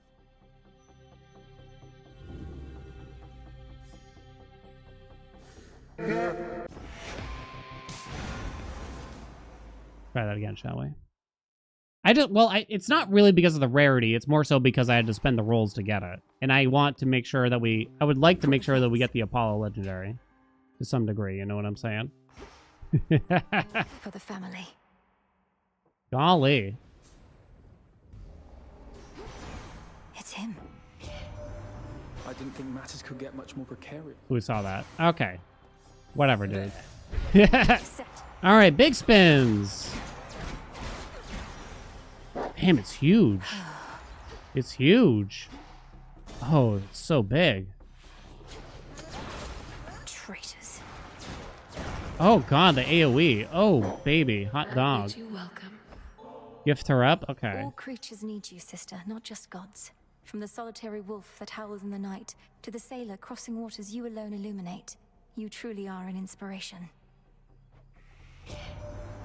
Try that again, shall we? It's not really because of the rarity. It's more so because I had to spend the rolls to get it. And I want to make sure that I would like to make sure that we get the Apollo Legendary. To some degree, you know what I'm saying? For the family. Golly. It's him. I didn't think matters could get much more precarious. We saw that. Okay. Whatever, dude. Alright, big spins. Damn, it's huge. It's huge. Oh, it's so big. Traitors. Oh god, the AoE. Oh, baby. Hot dog. You welcome. Gift her up? Okay. All creatures need you, sister, not just gods. From the solitary wolf that howls in the night, to the sailor crossing waters you alone illuminate. You truly are an inspiration.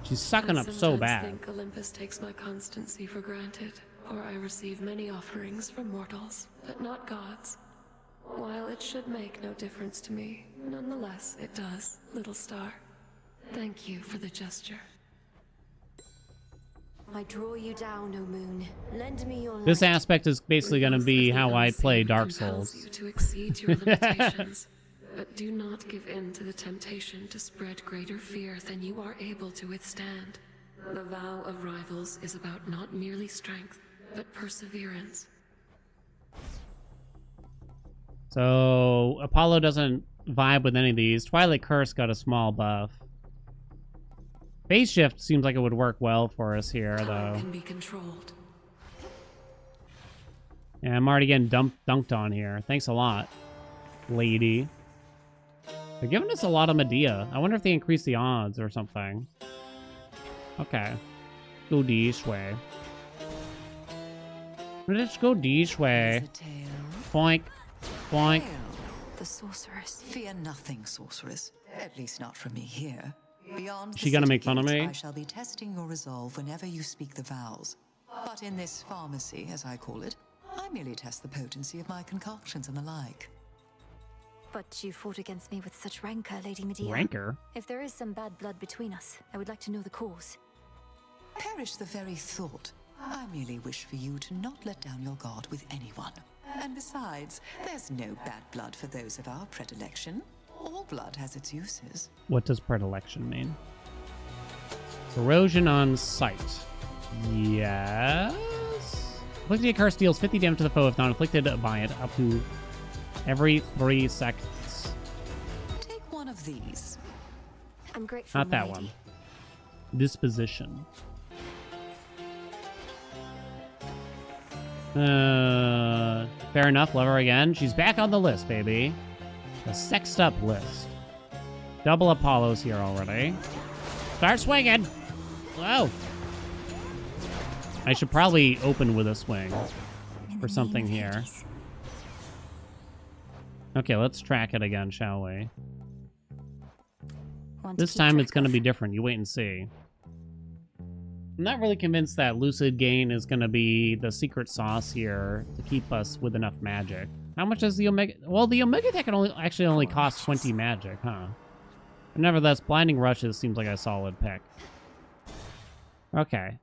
She's sucking up so bad. I think Olympus takes my constancy for granted, or I receive many offerings from mortals, but not gods. While it should make no difference to me, nonetheless it does, little star. Thank you for the gesture. I draw you down, O moon. Lend me your This light. aspect is basically going to be how I play Dark Souls. You to exceed your limitations, but do not give in to the temptation to spread greater fear than you are able to withstand. The vow of rivals is about not merely strength, but perseverance. So, Apollo doesn't vibe with any of these. Twilight Curse got a small buff. Phase Shift seems like it would work well for us here, though. Can be controlled. Yeah, I'm already getting dunked on here. Thanks a lot, lady. They're giving us a lot of Medea. I wonder if they increase the odds or something. Okay. Go this way. Let's go this way. Boink. Boink. The sorceress. Fear nothing, sorceress. At least not from me here. Beyond Is she gonna make fun of me? I shall be testing your resolve whenever you speak the vows. But in this pharmacy, as I call it, I merely test the potency of my concoctions and the like. But you fought against me with such rancor, Lady Medea. Rancor? If there is some bad blood between us, I would like to know the cause. Perish the very thought. I merely wish for you to not let down your guard with anyone. And besides, there's no bad blood for those of our predilection. All blood has its uses. What does predilection mean? Corrosion on sight. Yes. Inflicting a curse deals 50 damage to the foe if not inflicted by it up to every 3 seconds. Take one of these. I'm grateful. Not that one. Disposition. Fair enough. Love her again. She's back on the list, baby. The sexed up list. Double Apollos here already. Start swinging. Whoa. I should probably open with a swing for something here. Okay, let's track it again, shall we? anyone This to keep time track it's going to of. be different. You wait and see. I'm not really convinced that Lucid Gain is going to be the secret sauce here to keep us with enough magic. How much does the Omega... Well, the Omega attack can only cost 20 magic, huh? But nevertheless, Blinding Rushes seems like a solid pick. Okay.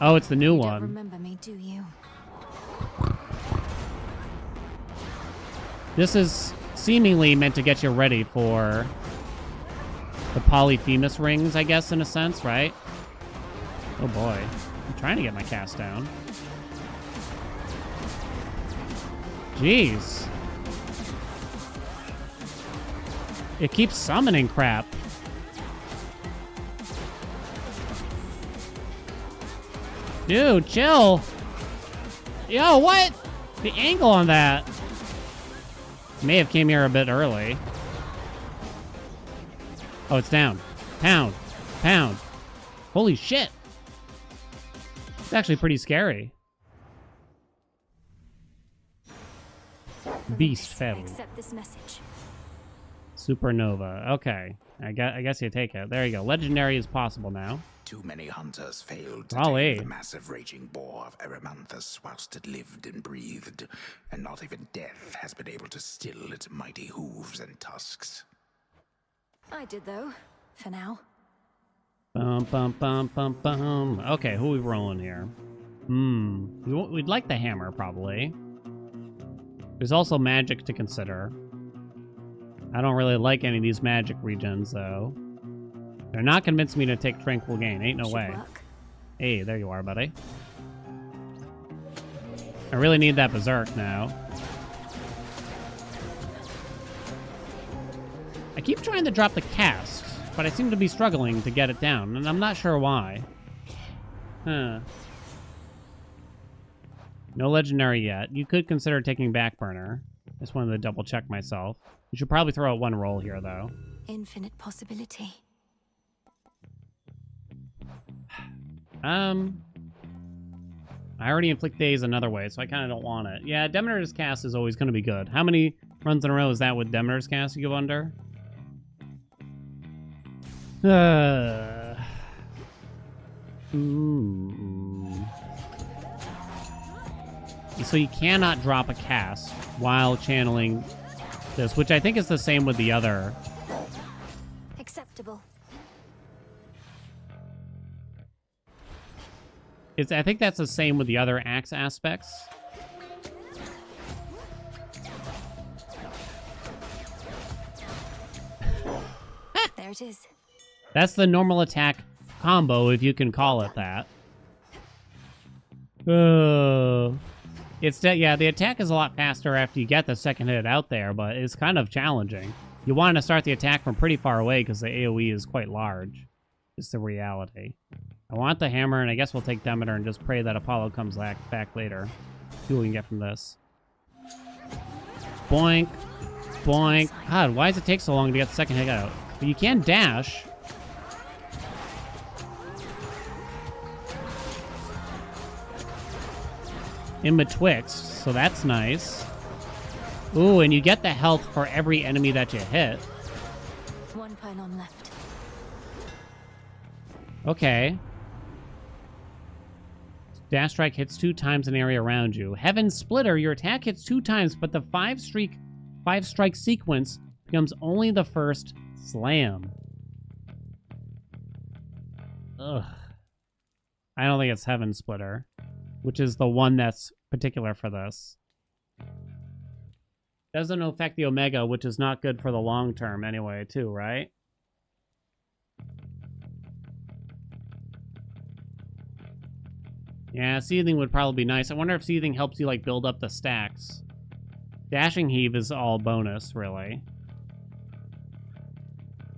Oh, it's the new You one. don't remember me, do you? This is seemingly meant to get you ready for the Polyphemus rings, I guess, in a sense, right? Oh boy. I'm trying to get my cast down. Jeez. It keeps summoning crap. Dude, chill. Yo, what? The angle on that. May have came here a bit early. Oh, it's down. Pound. Pound. Holy shit. It's actually pretty scary. Beast Fairy. Accept this message. Supernova. Okay. I guess you take it. There you go. Legendary is possible now. Too many hunters failed to Golly. tame the massive raging boar of Erymanthus whilst it lived and breathed, and not even death has been able to still its mighty hooves and tusks. I did, though. For now. Bum, bum, bum, bum, bum. Okay, who are we rolling here? We'd like the hammer, probably. There's also magic to consider. I don't really like any of these magic regions, though. They're not convincing me to take Tranquil Gain. Ain't no way. Hey, there you are, buddy. I really need that Berserk now. I keep trying to drop the cast, but I seem to be struggling to get it down, and I'm not sure why. Huh. No legendary yet. You could consider taking Backburner. Just wanted to double check myself. You should probably throw out one roll here, though. Infinite possibility. I already inflict daze another way, so I kind of don't want it. Yeah, Demeter's cast is always going to be good. How many runs in a row is that with Demeter's cast you go under? So you cannot drop a cast while channeling this, which I think is the same with the other. Acceptable. I think that's the same with the other axe aspects. There it is. That's the normal attack combo, if you can call it that. Yeah, the attack is a lot faster after you get the second hit out there, but it's kind of challenging. You want to start the attack from pretty far away because the AoE is quite large. It's the reality. I want the hammer, and I guess we'll take Demeter and just pray that Apollo comes back later. See what we can get from this. Boink. Boink. God, why does it take so long to get the second hit out? But you can dash. In betwixt, so that's nice. Ooh, and you get the health for every enemy that you hit. One pylon left. Okay. Dash strike hits 2 times an area around you. Heaven Splitter, your attack hits 2 times, but the 5-strike sequence becomes only the first slam. Ugh. I don't think it's Heaven Splitter, which is the one that's particular for this. Doesn't affect the Omega, which is not good for the long term anyway, too, right? Yeah, Seething would probably be nice. I wonder if Seething helps you, like, build up the stacks. Dashing Heave is all bonus, really.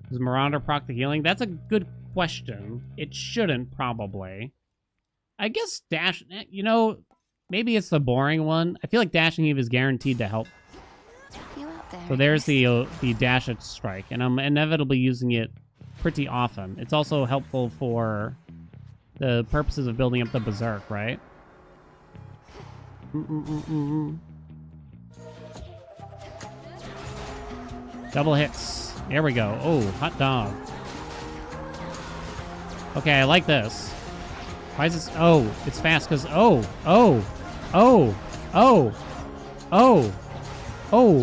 Does Marauder proc the healing? That's a good question. It shouldn't, probably. I guess you know, maybe it's the boring one. I feel like Dashing Heave is guaranteed to help. You out there? So there's the Dash Strike, and I'm inevitably using it pretty often. It's also helpful for the purposes of building up the Berserk, right? Double hits. There we go. Oh, hot dog. Okay, I like this. Why is this? Oh, it's fast because... Oh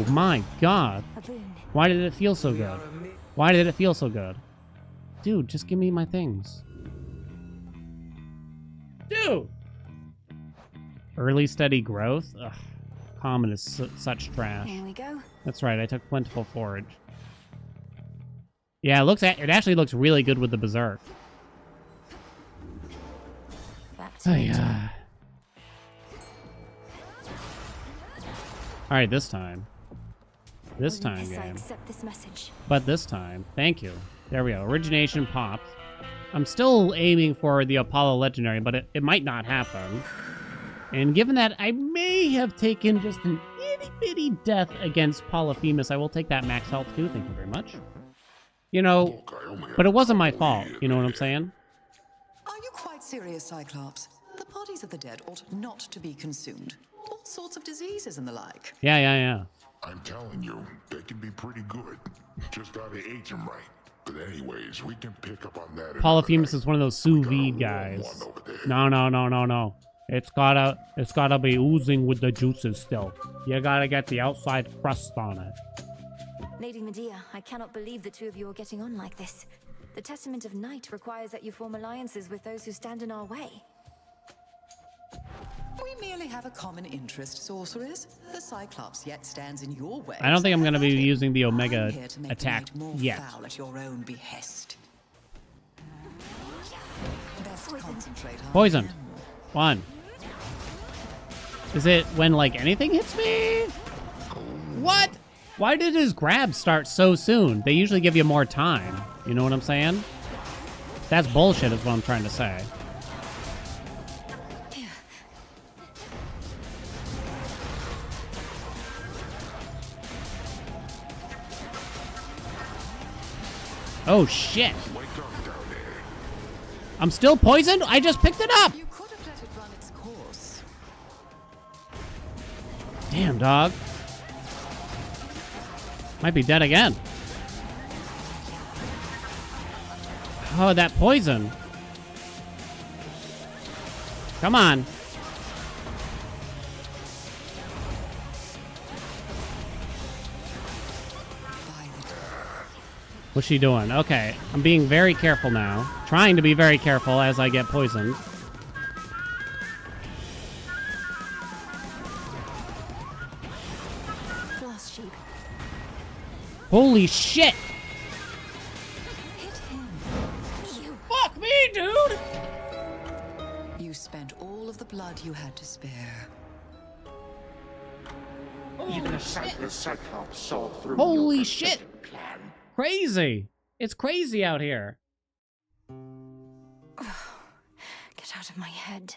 my god. Why did it feel so good? Why did it feel so good? Dude, just give me my things. Dude! Early steady growth? Ugh. Common is such trash. Here we go. That's right, I took plentiful forage. Yeah, it actually looks really good with the berserk. Oh, yeah. Alright, this time. This time, Yes, I game. accept this message. But this time, thank you. There we go. Origination popped. I'm still aiming for the Apollo Legendary, but it might not happen. And given that I may have taken just an itty-bitty death against Polyphemus, I will take that max health too. Thank you very much. You know, but it wasn't my fault. You know what I'm saying? Are you quite serious, Cyclops? The bodies of the dead ought not to be consumed. All sorts of diseases and the like. Yeah. I'm telling you, they can be pretty good. Just gotta age them right. But anyways, we can pick up on that. Polyphemus is one of those sous vide guys. No. It's gotta be oozing with the juices still. You gotta get the outside crust on it. Lady Medea, I cannot believe the two of you are getting on like this. The Testament of Night requires that you form alliances with those who stand in our way. We merely have a common interest, sorceress. The Cyclops yet stands in your way. I don't think I'm gonna be using the Omega here to make attack the night more yet. foul at your own behest. Best concentrate on Poisoned. 1. Is it when, like, anything hits me? What? Why did his grab start so soon? They usually give you more time. You know what I'm saying? That's bullshit is what I'm trying to say. Oh, shit. I'm still poisoned? I just picked it up. You could have let it run its course. Damn, dog. Might be dead again. Oh, that poison. Come on. What's she doing? Okay, I'm being very careful now. Trying to be very careful as I get poisoned. Glass sheep. Holy shit! Hit him. Fuck me, dude! You spent all of the blood you had to spare. Even a sightless Cyclops saw through Holy your shit! pathetic plan. Crazy! It's crazy out here. Get out of my head.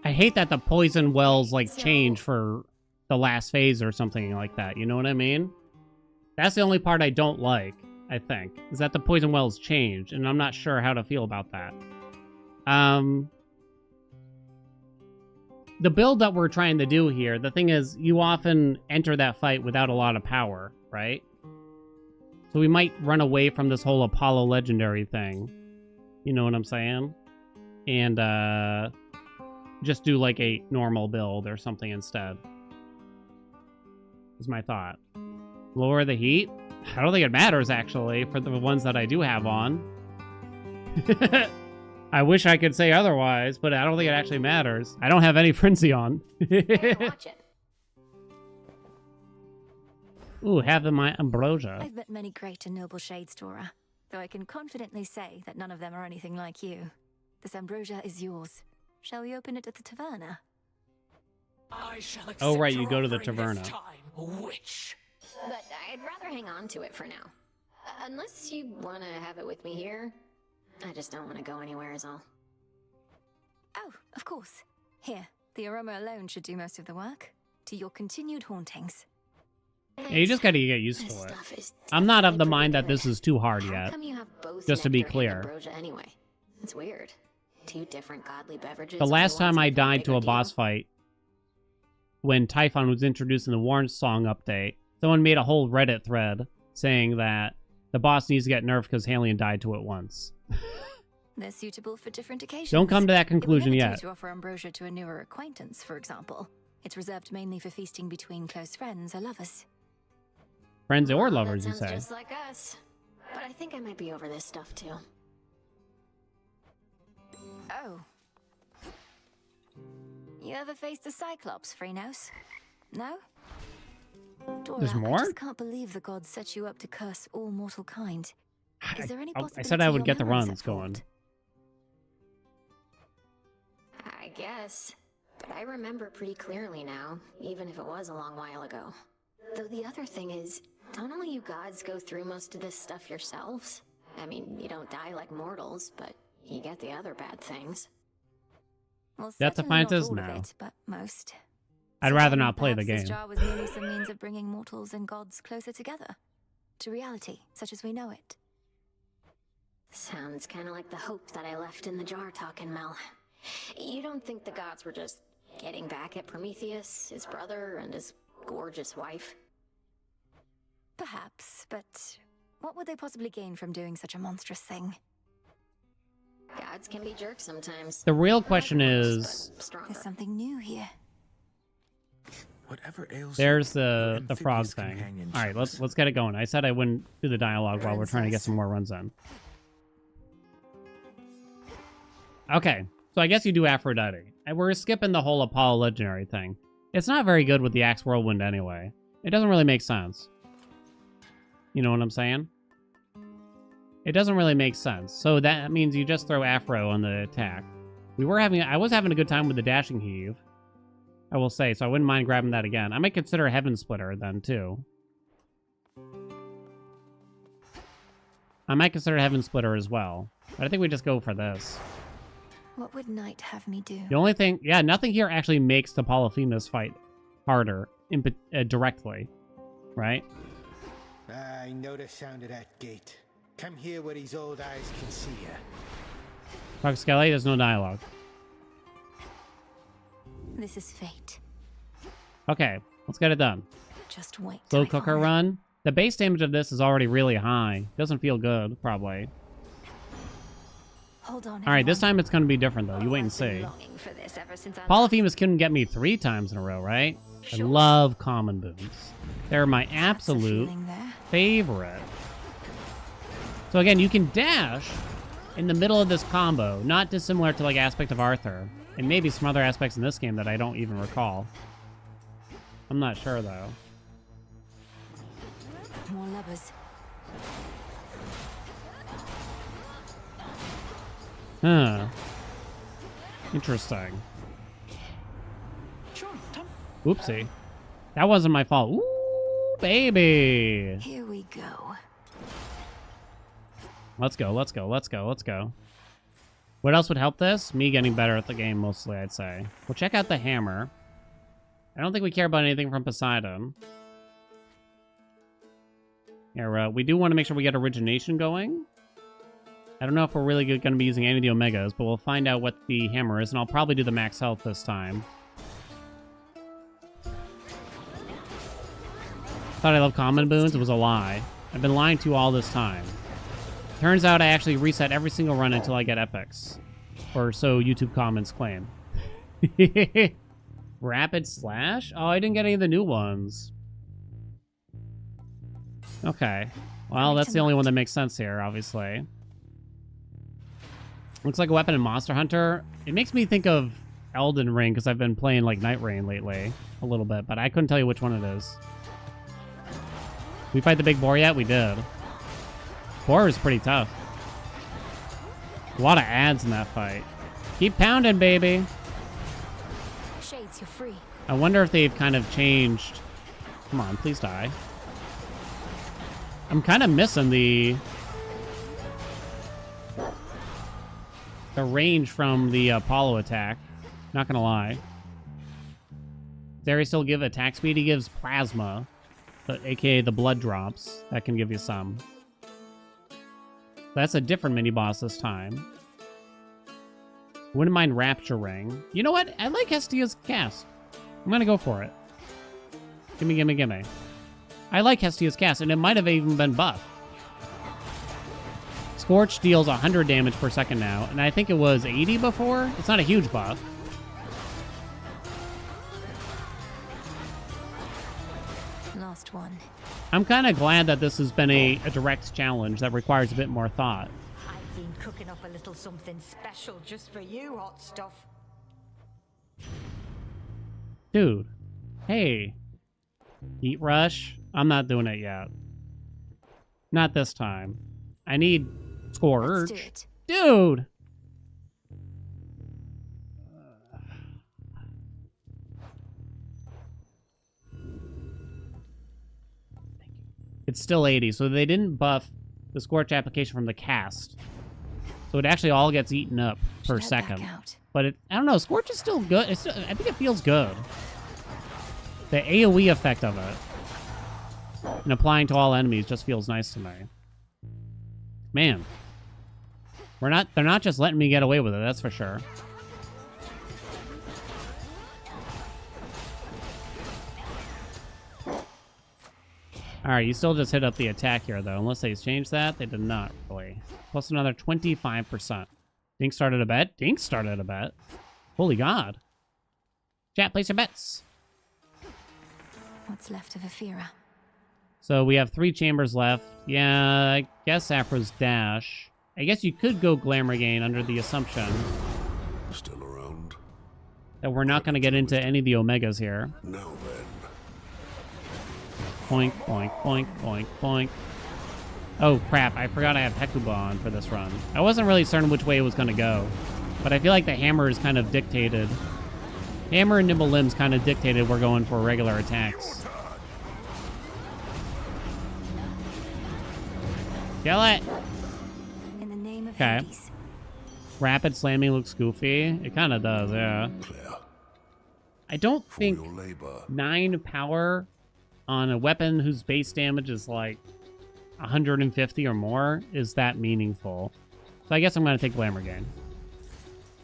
I hate that the poison wells, like, change for the last phase or something like that. You know what I mean? That's the only part I don't like, I think, is that the poison wells change, and I'm not sure how to feel about that. The build that we're trying to do here, the thing is, you often enter that fight without a lot of power, right? So we might run away from this whole Apollo Legendary thing. You know what I'm saying? And, just do, like, a normal build or something instead. Is my thought. Lower the heat? I don't think it matters, actually, for the ones that I do have on. I wish I could say otherwise, but I don't think it actually matters. I don't have any frenzy on. Watch it. Ooh, have my ambrosia. I've met many great and noble shades, Dora, though I can confidently say that none of them are anything like you. This ambrosia is yours. Shall we open it at the taverna? I shall accept Oh, right, you your go to the offering this taverna. time, witch. But I'd rather hang on to it for now. Unless you want to have it with me here. I just don't want to go anywhere is all. Oh, of course. Here, the aroma alone should do most of the work. To your continued hauntings. Yeah, you just gotta get used to it. I'm not of the mind that this is too hard How yet. come you have both Just to be nectar and clear. ambrosia anyway? It's weird. Two different godly beverages. The last all time seem I like a died to bigger a boss deal. fight, when Typhon was introduced in the Warren Song update, Someone made a whole Reddit thread saying that the boss needs to get nerfed because Haelian died to it once. They're suitable for different occasions. Don't come to that conclusion it would never yet. do to offer ambrosia to a newer acquaintance, for example. It's reserved mainly for feasting between close friends or lovers. Friends or Well, lovers, that you sounds say? just like us. But I think I might be over this stuff too. Oh. You ever faced a Cyclops, Phrenos? No? Dora, There's more? I just can't believe the gods set you up to curse all mortal kind. Is there any I possibility said I would your get the memories runs at fault? going. I guess. But I remember pretty clearly now, even if it was a long while ago. Though the other thing is, don't all you gods go through most of this stuff yourselves? I mean, you don't die like mortals, but you get the other bad things. Well, Death certainly not Defiance all no. of it, but most. I'd rather not play the Perhaps game. this jar was merely some means of bringing mortals and gods closer together. To reality, such as we know it. Sounds kind of like the hope that I left in the jar talking, Mel. You don't think the gods were just getting back at Prometheus, his brother, and his gorgeous wife? Perhaps, but what would they possibly gain from doing such a monstrous thing? Gods can be jerks sometimes. The real question is, There's something new here. Whatever ails there's you, your the frog amphibious thing. companion All right, shows. let's get it going. I said I wouldn't do the dialogue while we're trying to get some more runs in. Okay, so I guess you do Aphrodite. And we're skipping the whole Apollo legendary thing. It's not very good with the Axe Whirlwind anyway. It doesn't really make sense. You know what I'm saying? It doesn't really make sense. So that means you just throw Afro on the attack. I was having a good time with the dashing heave, I will say, so I wouldn't mind grabbing that again. I might consider Heaven Splitter then too. I might consider Heaven Splitter as well. But I think we just go for this. What would Knight have me do? The only thing, yeah, nothing here actually makes the Polyphemus fight harder directly, right? I know the sound of that gate. Come here where these old eyes can see you. Talk Skelly, there's no dialogue. This is fate. Okay, let's get it done. Just wait. Slow cooker run. The base damage of this is already really high. Doesn't feel good, probably. Hold on. All right, this time it's going to be different, though. You wait and see. Longing for this ever since I Polyphemus couldn't get me 3 times in a row, right? I love common boons. They're my absolute favorite. So again, you can dash in the middle of this combo, not dissimilar to like Aspect of Arthur, and maybe some other aspects in this game that I don't even recall. I'm not sure, though. More lovers. Huh. Interesting. Oopsie. That wasn't my fault. Ooh, baby. Here we go. Let's go, let's go, let's go, let's go. What else would help this? Me getting better at the game, mostly, I'd say. We'll check out the hammer. I don't think we care about anything from Poseidon. Yeah, we do want to make sure we get origination going. I don't know if we're really going to be using any of the Omegas, but we'll find out what the hammer is, and I'll probably do the max health this time. Thought I loved common boons? It was a lie. I've been lying to you all this time. Turns out I actually reset every single run until I get epics. Or so YouTube comments claim. Rapid slash? Oh, I didn't get any of the new ones. Okay. Well, that's the only one that makes sense here, obviously. Looks like a weapon in Monster Hunter. It makes me think of Elden Ring, because I've been playing like Night Rain lately. A little bit, but I couldn't tell you which one it is. We fight the big boar yet? We did. Boar is pretty tough. A lot of ads in that fight. Keep pounding, baby. Shades, you're free. I wonder if they've kind of changed. Come on, please die. I'm kind of missing the range from the Apollo attack. Not gonna lie. Does he still give attack speed? He gives plasma, aka the blood drops. That can give you some. That's a different mini boss this time. Wouldn't mind Rapture Ring. You know what? I like Hestia's cast. I'm gonna go for it. Gimme, gimme, gimme. I like Hestia's cast, and it might have even been buffed. Scorch deals 100 damage per second now, and I think it was 80 before. It's not a huge buff. Last one. I'm kind of glad that this has been a direct challenge that requires a bit more thought. I've been cooking up a little something special just for you, hot stuff. Dude. Hey. Heat rush? I'm not doing it yet. Not this time. I need Scorch. Let's do it. Dude! It's still 80, so they didn't buff the Scorch application from the cast. So it actually all gets eaten up per second. But I don't know, Scorch is still good. It's still, I think it feels good. The AoE effect of it and applying to all enemies just feels nice to me. Man. They're not just letting me get away with it, that's for sure. Alright, you still just hit up the attack here, though. Unless they changed that, they did not, really. Plus another 25%. Dink started a bet? Dink started a bet. Holy God. Chat, place your bets. What's left of Aphira? So we have 3 chambers left. Yeah, I guess Afra's dash. I guess you could go Glamour Gain under the assumption Still around. that we're not going to get into any of the Omegas here. Now then. Boink, boink, boink, boink, boink. Oh, crap. I forgot I have Hekuba on for this run. I wasn't really certain which way it was going to go, but I feel like the hammer is kind of dictated. Hammer and Nimble Limbs kind of dictated we're going for regular attacks. Kill it! In the name of Okay. Hades. Rapid slamming looks goofy. It kind of does, yeah. I don't think 9 power on a weapon whose base damage is like 150 or more is that meaningful. So I guess I'm going to take Glamour Gain.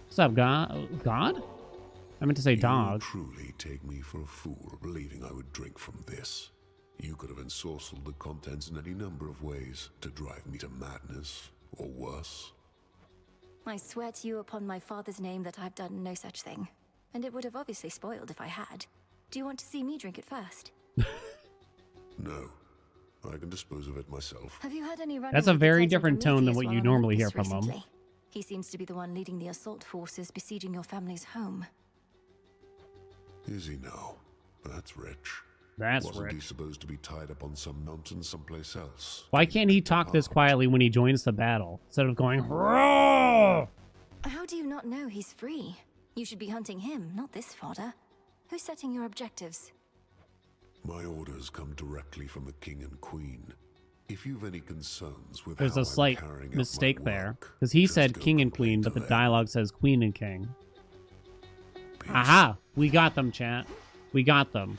What's up, God? I meant to say dog. You truly take me for a fool, believing I would drink from this. You could have ensorcelled the contents in any number of ways to drive me to madness, or worse. I swear to you upon my father's name that I've done no such thing. And it would have obviously spoiled if I had. Do you want to see me drink it first? No. I can dispose of it myself. Have you had any run-ins That's a with the very Titan different tone than Prometheus what while you on normally hear Olympus from him. recently? He seems to be the one leading the assault forces besieging your family's home. Is he now? That's rich. That's Wasn't he rich. supposed to be tied up on some mountain someplace else? Why can't he talk this quietly when he joins the battle instead of going, "Roar!" How do you not know he's free? You should be hunting him, not this fodder. Who's setting your objectives? My orders come directly from the king and queen. If you've any concerns with There's how a slight I'm carrying out mistake my there. work, Because he just said go king and queen, but the them. dialogue says queen and king. Aha! We got them, chat. We got them.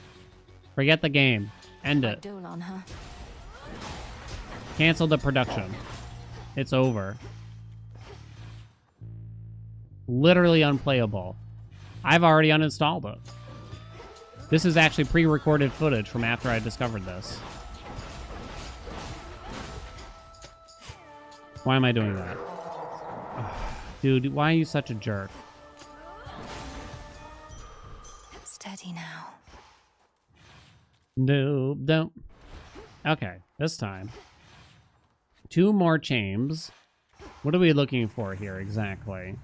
Forget the game. End it. Dolan, huh? Cancel the production. It's over. Literally unplayable. I've already uninstalled it. This is actually pre-recorded footage from after I discovered this. Why am I doing that? Dude, why are you such a jerk? Steady now. No, don't. Okay, this time. 2 more chambers. What are we looking for here exactly?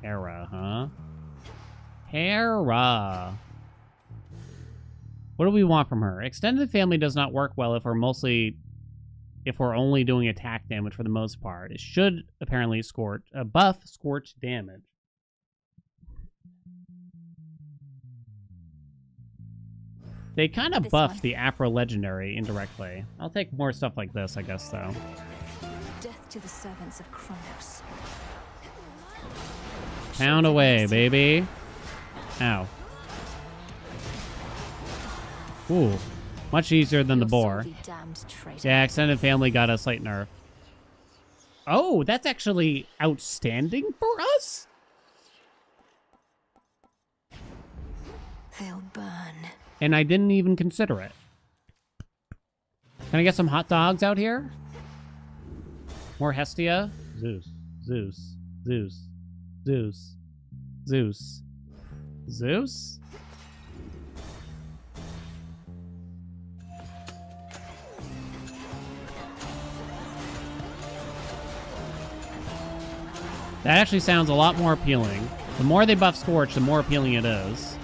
Hera, huh? Hera. What do we want from her? Extended family does not work well if we're only doing attack damage for the most part. It should apparently buff scorch damage. They kind of buffed the Afro Legendary indirectly. I'll take more stuff like this, I guess, though. Death to the servants of Kronos. Pound away, baby. Ow. Ooh. Much easier than the boar. Yeah, extended family got a slight nerf. Oh, that's actually outstanding for us? and I didn't even consider it. Can I get some hot dogs out here? More Hestia? Zeus. Zeus. Zeus. Zeus. Zeus. Zeus? That actually sounds a lot more appealing. The more they buff Scorch, the more appealing it is.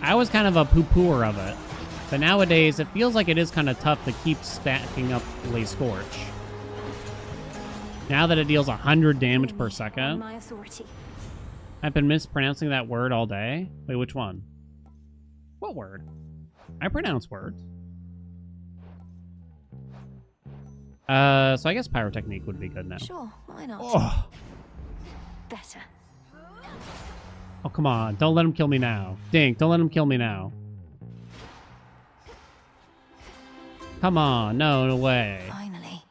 I was kind of a poo-pooer of it. But nowadays, it feels like it is kind of tough to keep stacking up Lay Scorch. Now that it deals 100 damage per second. My authority. I've been mispronouncing that word all day. Wait, which one? What word? I pronounce words. So I guess Pyrotechnique would be good now. Sure, why not? Oh. Better. Oh, come on. Don't let him kill me now. Dink, don't let him kill me now. Come on. No way. Finally.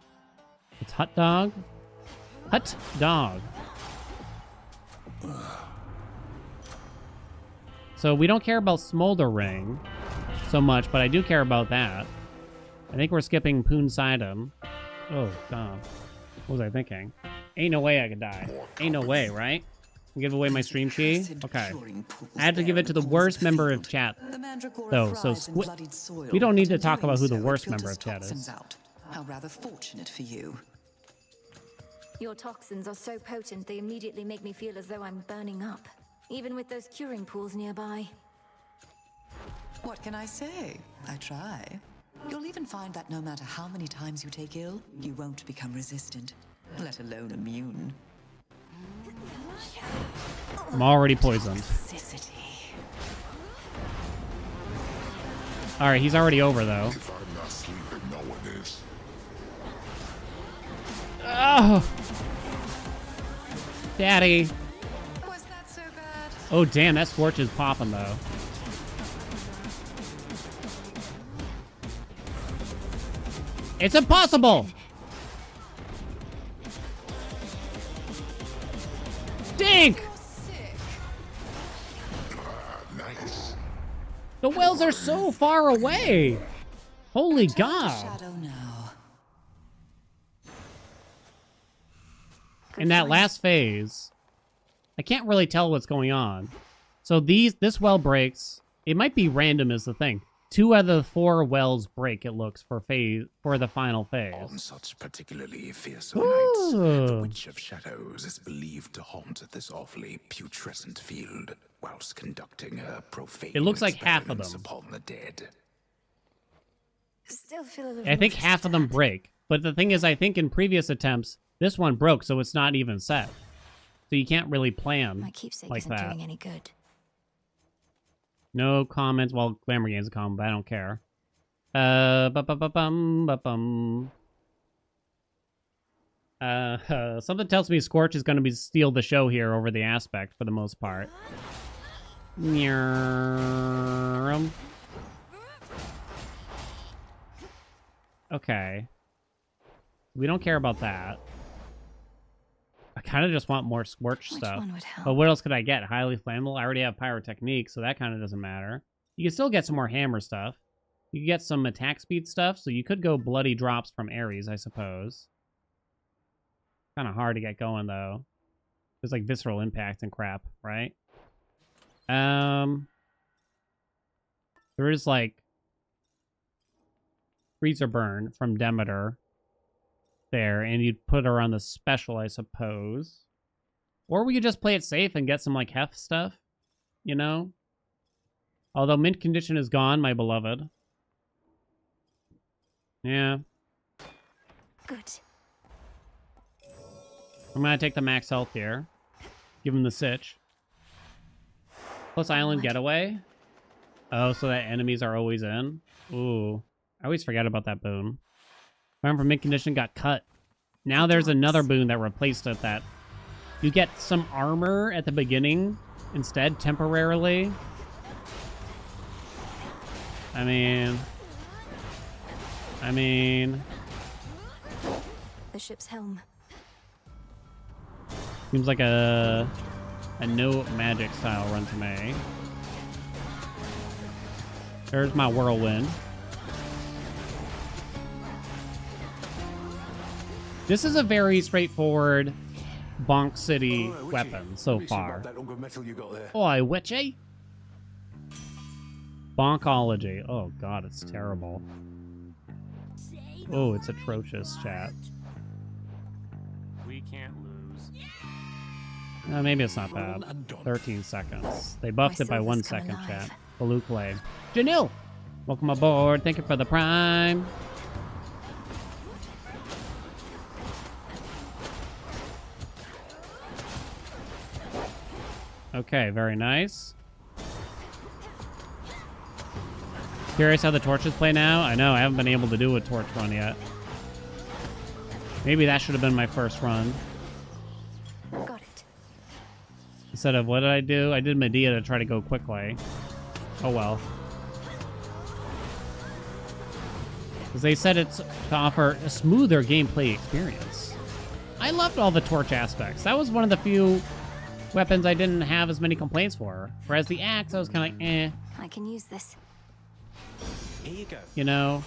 It's Hot Dog. Hot Dog. So we don't care about Smolder Ring so much, but I do care about that. I think we're skipping Poonsidum. Oh, God. What was I thinking? Ain't no way I could die. Ain't no way, right? Give away my stream key? Okay. I had to give it to the worst member of chat, though, so we don't need to talk about who the worst member of chat is. How rather fortunate for you. Your toxins are so potent they immediately make me feel as though I'm burning up, even with those curing pools nearby. What can I say? I try. You'll even find that no matter how many times you take ill, you won't become resistant, let alone immune. I'm already poisoned. Alright, he's already over, though. If I'm not sleeping, no one is. Oh! Daddy! Was that so bad? Oh, damn, that Scorch is popping, though. It's impossible! Dink! Nice. The wells are so far away! Holy God! In that last phase, I can't really tell what's going on. So this well breaks. It might be random is the thing. 2 out of the 4 wells break, it looks, for the final phase. On such particularly fearsome nights, the Witch of Shadows is believed to haunt this awfully putrescent field whilst conducting her profane It looks like half of them. upon the dead. Still feel a little I think half of them break. But the thing is, I think in previous attempts, this one broke, so it's not even set. So you can't really plan My keepsake like isn't that. doing any good. No comments. Well, Glamour Game's a comment, but I don't care. Something tells me Scorch is going to steal the show here over the aspect for the most part. Okay. We don't care about that. I kind of just want more Scorch stuff. But what else could I get? Highly Flammable? I already have Pyrotechnique, so that kind of doesn't matter. You can still get some more Hammer stuff. You can get some attack speed stuff, so you could go Bloody Drops from Ares, I suppose. Kind of hard to get going, though. There's like Visceral Impact and crap, right? There is like Freezer Burn from Demeter there, and you'd put her on the special, I suppose. Or we could just play it safe and get some like Hef stuff, you know? Although Mint Condition is gone, my beloved. Yeah. Good. I'm gonna take the max health here. Give him the sitch. Plus Island Getaway. Oh, so that enemies are always in? Ooh. I always forget about that boon. Remember, Mint Condition got cut. Now there's another boon that replaced it that you get some armor at the beginning instead, temporarily. I mean... The ship's helm. Seems like a no magic style run to me. There's my whirlwind. This is a very straightforward Bonk City weapon so far. Oi, witchy! Bonkology. Oh god, it's terrible. Oh, it's atrocious, chat. We can't lose. Maybe it's not bad. 13 seconds. They buffed it by 1 second, chat. Blue Clay. Janil! Welcome aboard. Thank you for the prime. Okay, very nice. Curious how the torches play now? I know, I haven't been able to do a torch run yet. Maybe that should have been my first run. Got it. Instead of, what did I do? I did Medea to try to go quickly. Oh well. Because they said it's to offer a smoother gameplay experience. I loved all the torch aspects. That was one of the few weapons I didn't have as many complaints for. Whereas the axe, I was kind of like, eh. I can use this. Here you go. You know,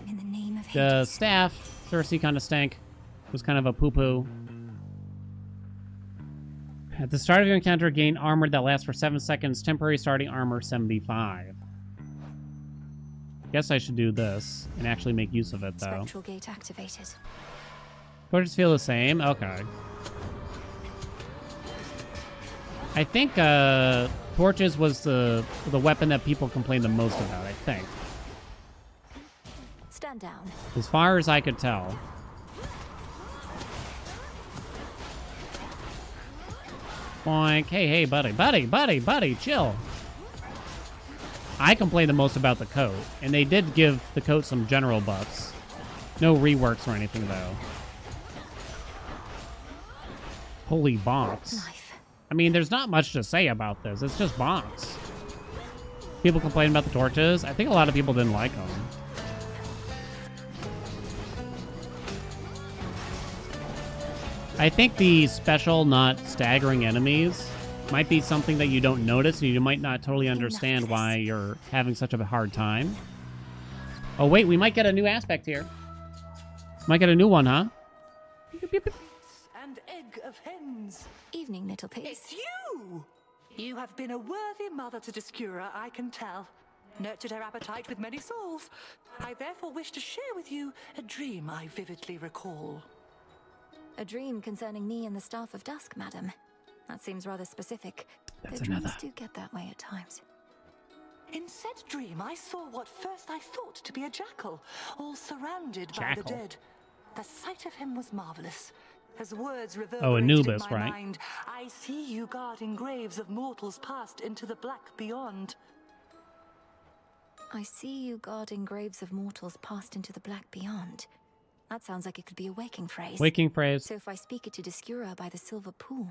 In the name of the Hades. staff, Cersei kind of stank. It was kind of a poo-poo. At the start of your encounter, gain armor that lasts for 7 seconds. Temporary starting armor 75. Guess I should do this and actually make use of it, though. Spectral gate activated. Torches feel the same? Okay. I think torches was the weapon that people complained the most about, I think. Stand down. As far as I could tell. Boink. Hey, buddy, chill. I complained the most about the coat, and they did give the coat some general buffs. No reworks or anything, though. Holy bonks. I mean, there's not much to say about this. It's just bonks. People complain about the torches. I think a lot of people didn't like them. I think the special, not staggering enemies might be something that you don't notice, and you might not totally understand why you're having such a hard time. Oh, wait, we might get a new aspect here. Might get a new one, huh? And egg of hens. Evening, little pigs. It's you! You have been a worthy mother to Discura, I can tell. Nurtured her appetite with many souls. I therefore wish to share with you a dream I vividly recall. A dream concerning me and the Staff of Dusk, madam. That seems rather specific. That's Though dreams another. do get that way at times. In said dream, I saw what first I thought to be a jackal, all surrounded by the Jackal. dead. The sight of him was marvelous. As words Oh, reverberated Anubis, in my right? mind, I see you guarding graves of mortals passed into the black beyond. I see you guarding graves of mortals passed into the black beyond. That sounds like it could be a waking phrase. Waking phrase. So if I speak it to Discura by the Silver Pool.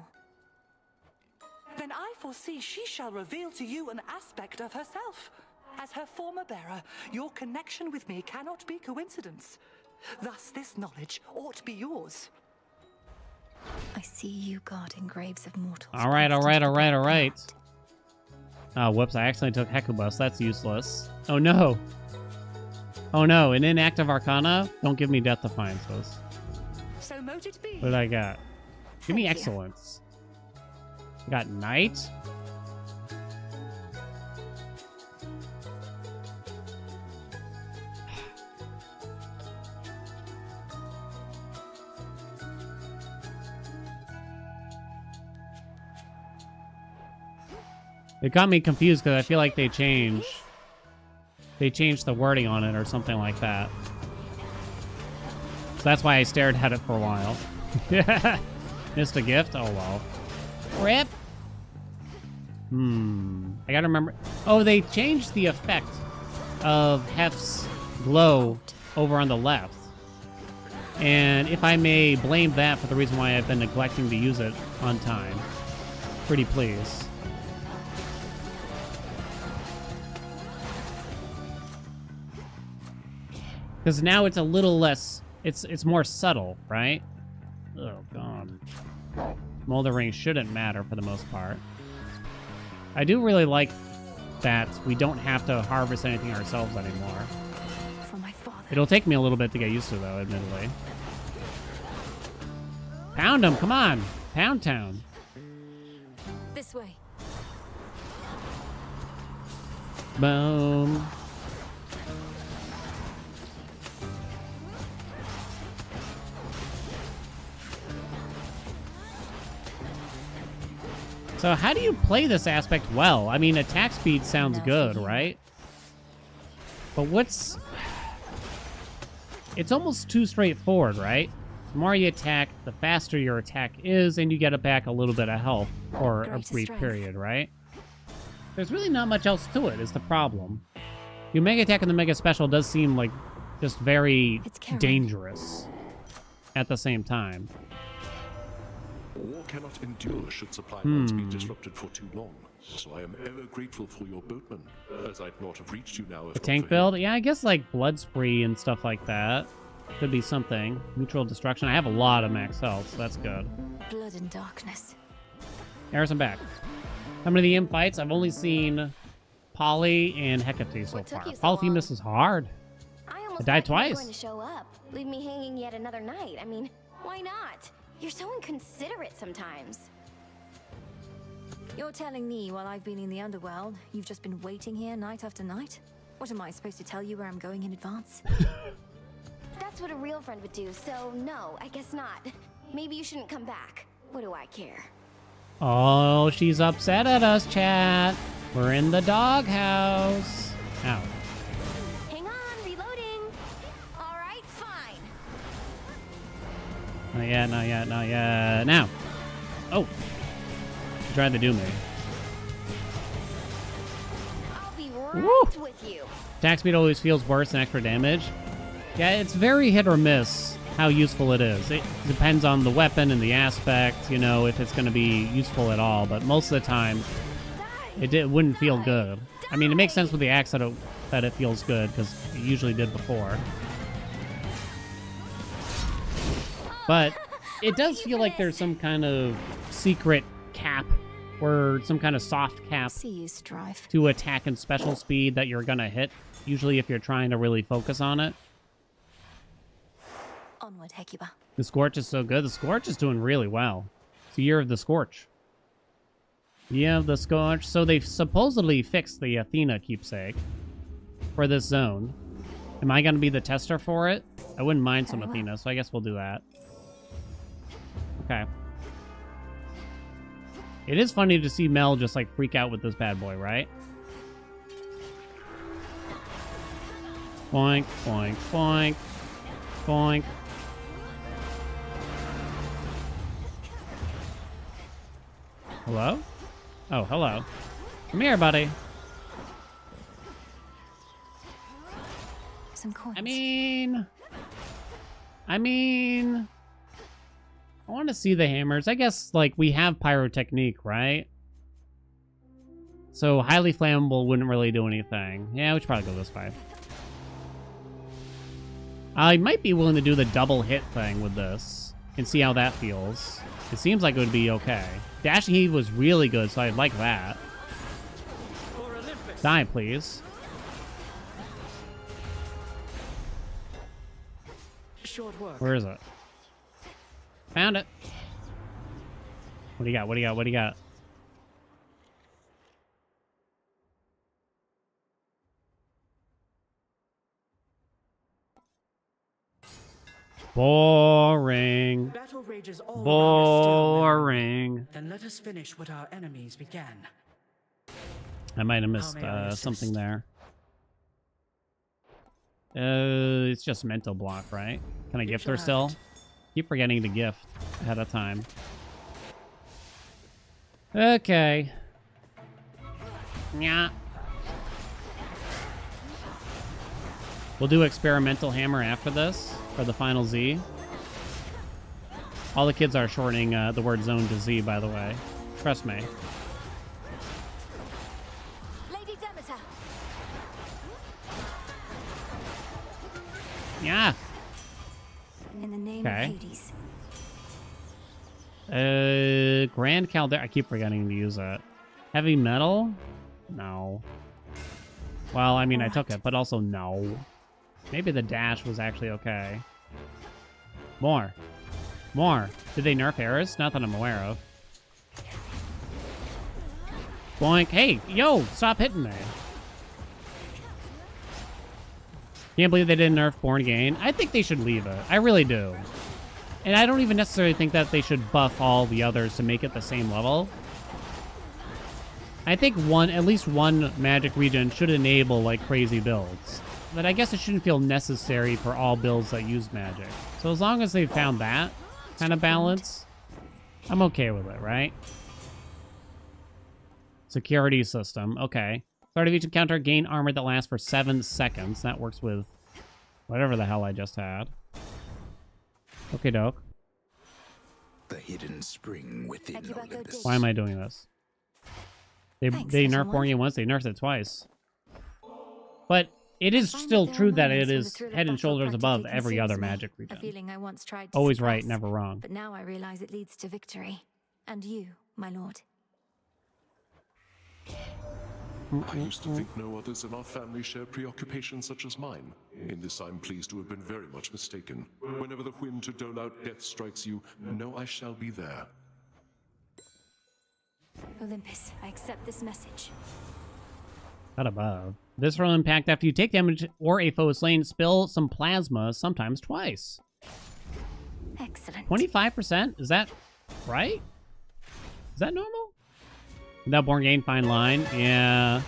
Then I foresee she shall reveal to you an aspect of herself. As her former bearer, your connection with me cannot be coincidence. Thus, this knowledge ought be yours. I see you guarding graves of mortals. All right. Oh, whoops, I accidentally took Hecubus. That's useless. Oh, no. Oh, no, an inactive Arcana? Don't give me Death Defiances. So mote it be. What did I got? Give me Excellence. I got Knight. It got me confused because I feel like they changed the wording on it or something like that. So that's why I stared at it for a while. Missed a gift? Oh well. Rip! I gotta remember. Oh, they changed the effect of Hef's glow over on the left. And if I may blame that for the reason why I've been neglecting to use it on time. Pretty pleased. Because now it's a little less, it's more subtle, right? Oh, God. Moldering shouldn't matter for the most part. I do really like that we don't have to harvest anything ourselves anymore. For my father. It'll take me a little bit to get used to, though, admittedly. Pound them, come on. Pound Town. This way. Boom. So how do you play this aspect well? I mean, attack speed sounds good, right? But what's... It's almost too straightforward, right? The more you attack, the faster your attack is, and you get it back a little bit of health for a brief period, right? There's really not much else to it, is the problem. Your Mega Attack and the Mega Special does seem like just very dangerous at the same time. War cannot endure should supply lines be disrupted for too long. So I am ever grateful for your boatman, as I'd not have reached you now if The not tank for build? Yeah, I guess like Blood Spree and stuff like that. Could be something. Mutual Destruction. I have a lot of max health, so that's good. Blood and darkness. Harrison back. Coming to the imp fights, I've only seen Polly and Hecate so far. Polyphemus is hard. I died twice. Going to show up. Leave me hanging yet another night. I mean, why not? You're so inconsiderate sometimes. You're telling me while I've been in the Underworld, you've just been waiting here night after night? What am I supposed to tell you where I'm going in advance? That's what a real friend would do, so no, I guess not. Maybe you shouldn't come back. What do I care? Oh, she's upset at us, chat. We're in the doghouse. Ow. Hang on, reloading. All right, fine. Not yet, not yet, not yet. Now. Oh. She tried to do me. I'll be right with you. Attack speed always feels worse than extra damage. Yeah, it's very hit or miss how useful it is. It depends on the weapon and the aspect, you know, if it's going to be useful at all. But most of the time, it wouldn't feel good. I mean, it makes sense with the axe that it feels good, because it usually did before. But it does feel like there's some kind of secret cap, or some kind of soft cap to attack and special speed that you're going to hit, usually if you're trying to really focus on it. Onward, Hecuba. The Scorch is so good. The Scorch is doing really well. It's the year of the Scorch. Yeah, the Scorch. So they've supposedly fixed the Athena keepsake for this zone. Am I going to be the tester for it? I wouldn't mind some Athena, so I guess we'll do that. Okay. It is funny to see Mel just like freak out with this bad boy, right? Boink, boink, boink, boink. Hello? Oh, hello. Come here, buddy. Some coins. I mean, I want to see the hammers. I guess, like, we have pyrotechnique, right? So highly flammable wouldn't really do anything. Yeah, we should probably go this way. I might be willing to do the double hit thing with this and see how that feels. It seems like it would be okay. Dashing Heave was really good, so I'd like that. Die, please. Short work. Where is it? Found it. What do you got? What do you got? What do you got? Boring. Battle rages all Boring. Then let us finish what our enemies began. I might have missed something there. It's just mental block, right? Can I gift her still? Keep forgetting to gift ahead of time. Okay. Yeah. We'll do experimental hammer after this for the final Z. All the kids are shortening the word zone to Z, by the way. Trust me. Lady Demeter. Yeah. In the name of Hades. Grand Caldera. I keep forgetting to use it. Heavy metal? No. Well, I mean, I took it, but also no. Maybe the dash was actually okay. More. More. Did they nerf errors? Not that I'm aware of. Boink. Hey, yo, stop hitting me. Can't believe they didn't nerf Born Again. I think they should leave it. I really do. And I don't even necessarily think that they should buff all the others to make it the same level. I think at least one magic region should enable like crazy builds. But I guess it shouldn't feel necessary for all builds that use magic. So as long as they've found that kind of balance, I'm okay with it, right? Security system. Okay. Start of each encounter, gain armor that lasts for 7 seconds. That works with whatever the hell I just had. Okay, doke. The hidden spring within Olympus. Why am I doing this? They nerfed Born Again once, they nerfed it twice. But it is still true that it is head and shoulders above every other magic region. A feeling I once tried to Always suppress, right, never wrong. But now I realize it leads to victory. And you, my lord. I used to think no others in our family shared preoccupations such as mine. In this I'm pleased to have been very much mistaken. Whenever the whim to dole out death strikes you, know I shall be there. Olympus, I accept this message. Not above. Visceral impact after you take damage or a foe is slain, spill some plasma, sometimes twice. Excellent. 25%? Is that right? Is that normal? Without Born Again, fine line. Yeah.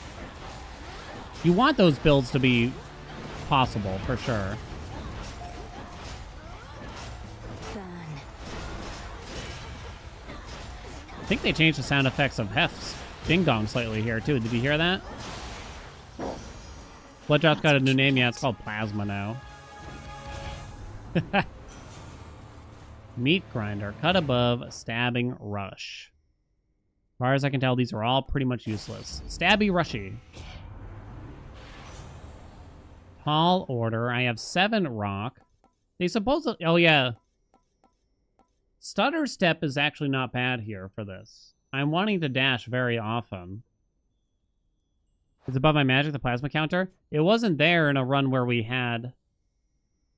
You want those builds to be possible, for sure. I think they changed the sound effects of Hef's ding dong slightly here, too. Did you hear that? Bloodshot's got a new name. Yeah, it's called Plasma now. Meat grinder. Cut above. Stabbing rush. As far as I can tell, these are all pretty much useless. Stabby rushy. Tall order. I have 7 rock. They supposedly... Oh, yeah. Stutter step is actually not bad here for this. I'm wanting to dash very often. It's above my magic, the plasma counter. It wasn't there in a run where we had...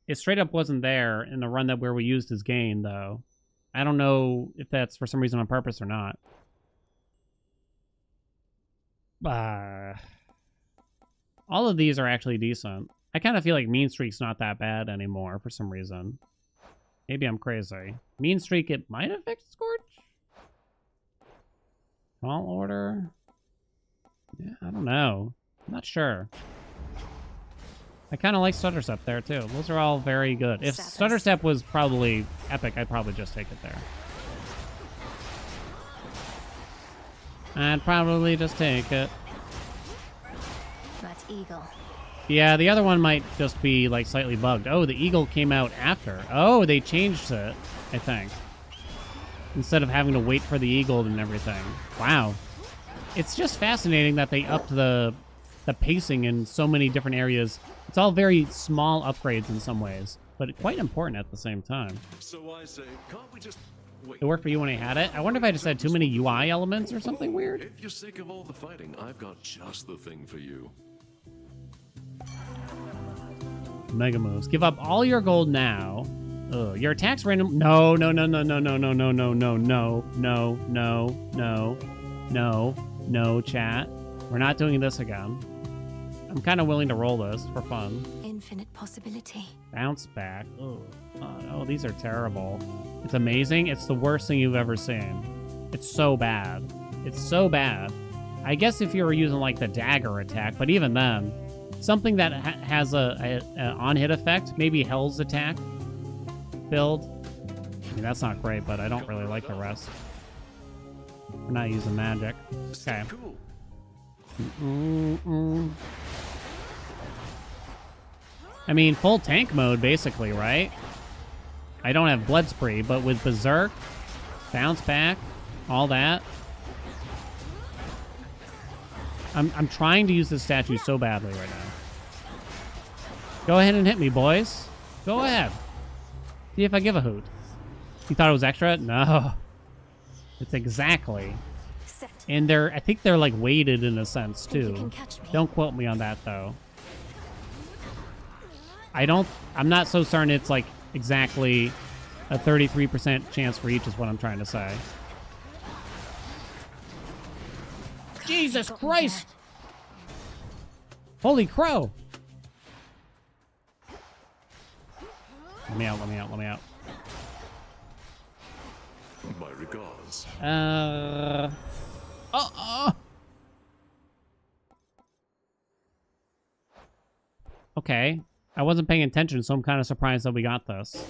It straight up wasn't there in the run where we used his gain, though. I don't know if that's for some reason on purpose or not. All of these are actually decent. I kind of feel like Mean Streak's not that bad anymore for some reason. Maybe I'm crazy. Mean Streak, it might have fixed Scorch? Tall order? Yeah, I don't know. I'm not sure. I kind of like Stutter Step there, too. Those are all very good. If Stutter Step was probably epic, I'd probably just take it there. I'd probably just take it. That's Eagle. Yeah, the other one might just be, like, slightly bugged. Oh, the Eagle came out after. Oh, they changed it, I think. Instead of having to wait for the Eagle and everything. Wow. It's just fascinating that they upped the pacing in so many different areas. It's all very small upgrades in some ways, but quite important at the same time. So I say, can't we just wait? It worked for you when I had it. I wonder if I just had too many UI elements or something weird. If you're sick of all the fighting, I've got just the thing for you. Mega moves. Give up all your gold now. Ugh, your attacks random. No, no, no, no, no, no, no, no, no, no, no, no, no, no, no, no, chat. We're not doing this again. I'm kind of willing to roll this for fun. Infinite possibility. Bounce back. Ugh. Oh, these are terrible. It's amazing. It's the worst thing you've ever seen. It's so bad. It's so bad. I guess if you were using like the dagger attack, but even then, something that has a on-hit effect, maybe Hell's attack build. I mean, that's not great, but I don't really like the rest. We're not using magic. Okay. I mean, full tank mode, basically, right? I don't have Blood Spree, but with Berserk, Bounce Back, all that. I'm trying to use this statue so badly right now. Go ahead and hit me, boys. Go ahead. See if I give a hoot. You thought it was extra? No. It's exactly And I think they're like weighted in a sense Think you too. can catch me? Don't quote me on that though. I'm not so certain it's like exactly a 33% chance for each is what I'm trying to say. Jesus Christ! Holy crow! Let me out, let me out, let me out. My regards. Okay. I wasn't paying attention, so I'm kind of surprised that we got this.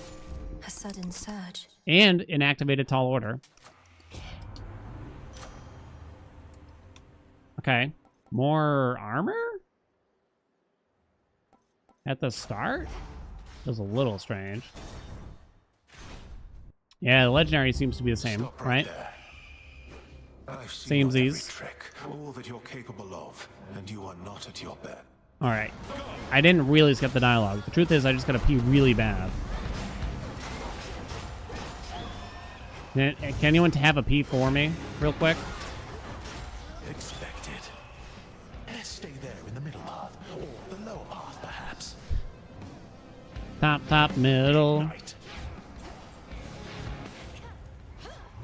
A sudden surge. And an activated tall order. Okay. More armor? At the start? That was a little strange. Yeah, the legendary seems to be the same, right? I've seen Seems every easy. trick, all that you're capable of, and you are not at your best. Alright. I didn't really skip the dialogue. The truth is, I just gotta pee really bad. Can anyone have a pee for me, real quick? Expected. Let's stay there in the middle path, or the lower path, perhaps. Top, middle.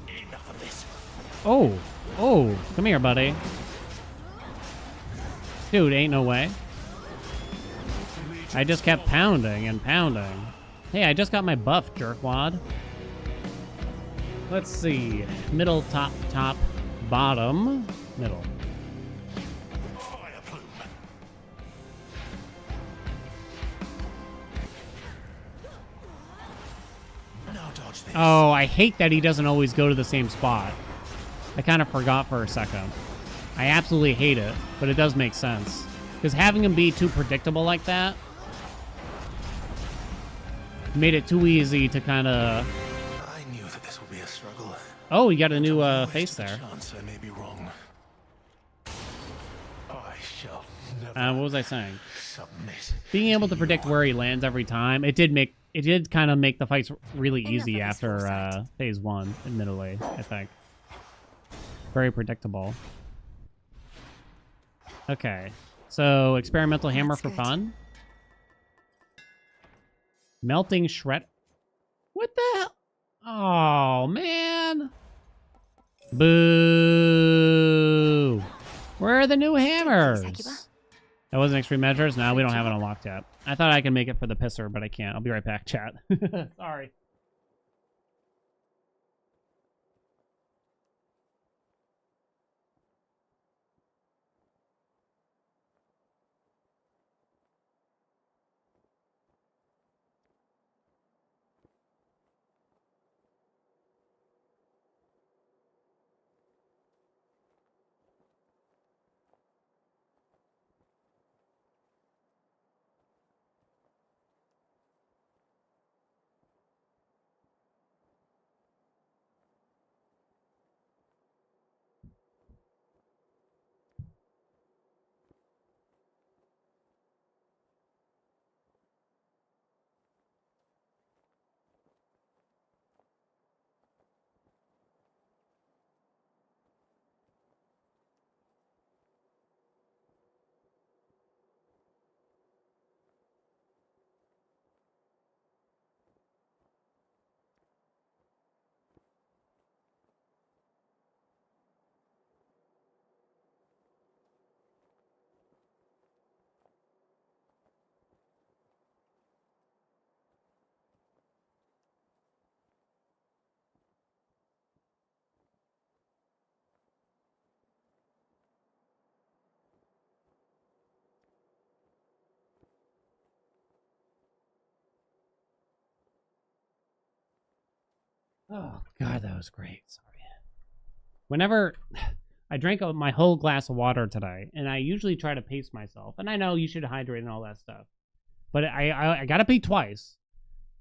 Enough of this. Oh, come here, buddy. Dude, ain't no way. I just kept pounding and pounding. Hey, I just got my buff, jerkwad. Let's see. Middle, top, bottom, middle. Oh, I hate that he doesn't always go to the same spot. I kind of forgot for a second. I absolutely hate it, but it does make sense. Because having him be too predictable like that made it too easy to kind of... I knew that this would be a struggle. Oh, you got a new face there. Chance I may be wrong. I shall never What was I saying? submit. Being able to predict where he lands every time, it did kind of make the fights really easy after phase 1, admittedly, I think. Very predictable. Okay. So, experimental hammer for fun. Melting shred. What the hell? Oh, man. Boo. Where are the new hammers? That wasn't extreme measures? No, we don't have it unlocked yet. I thought I could make it for the pisser, but I can't. I'll be right back, chat. Sorry. Oh, God, that was great. Sorry. Whenever I drank my whole glass of water today, and I usually try to pace myself, and I know you should hydrate and all that stuff, but I gotta pee twice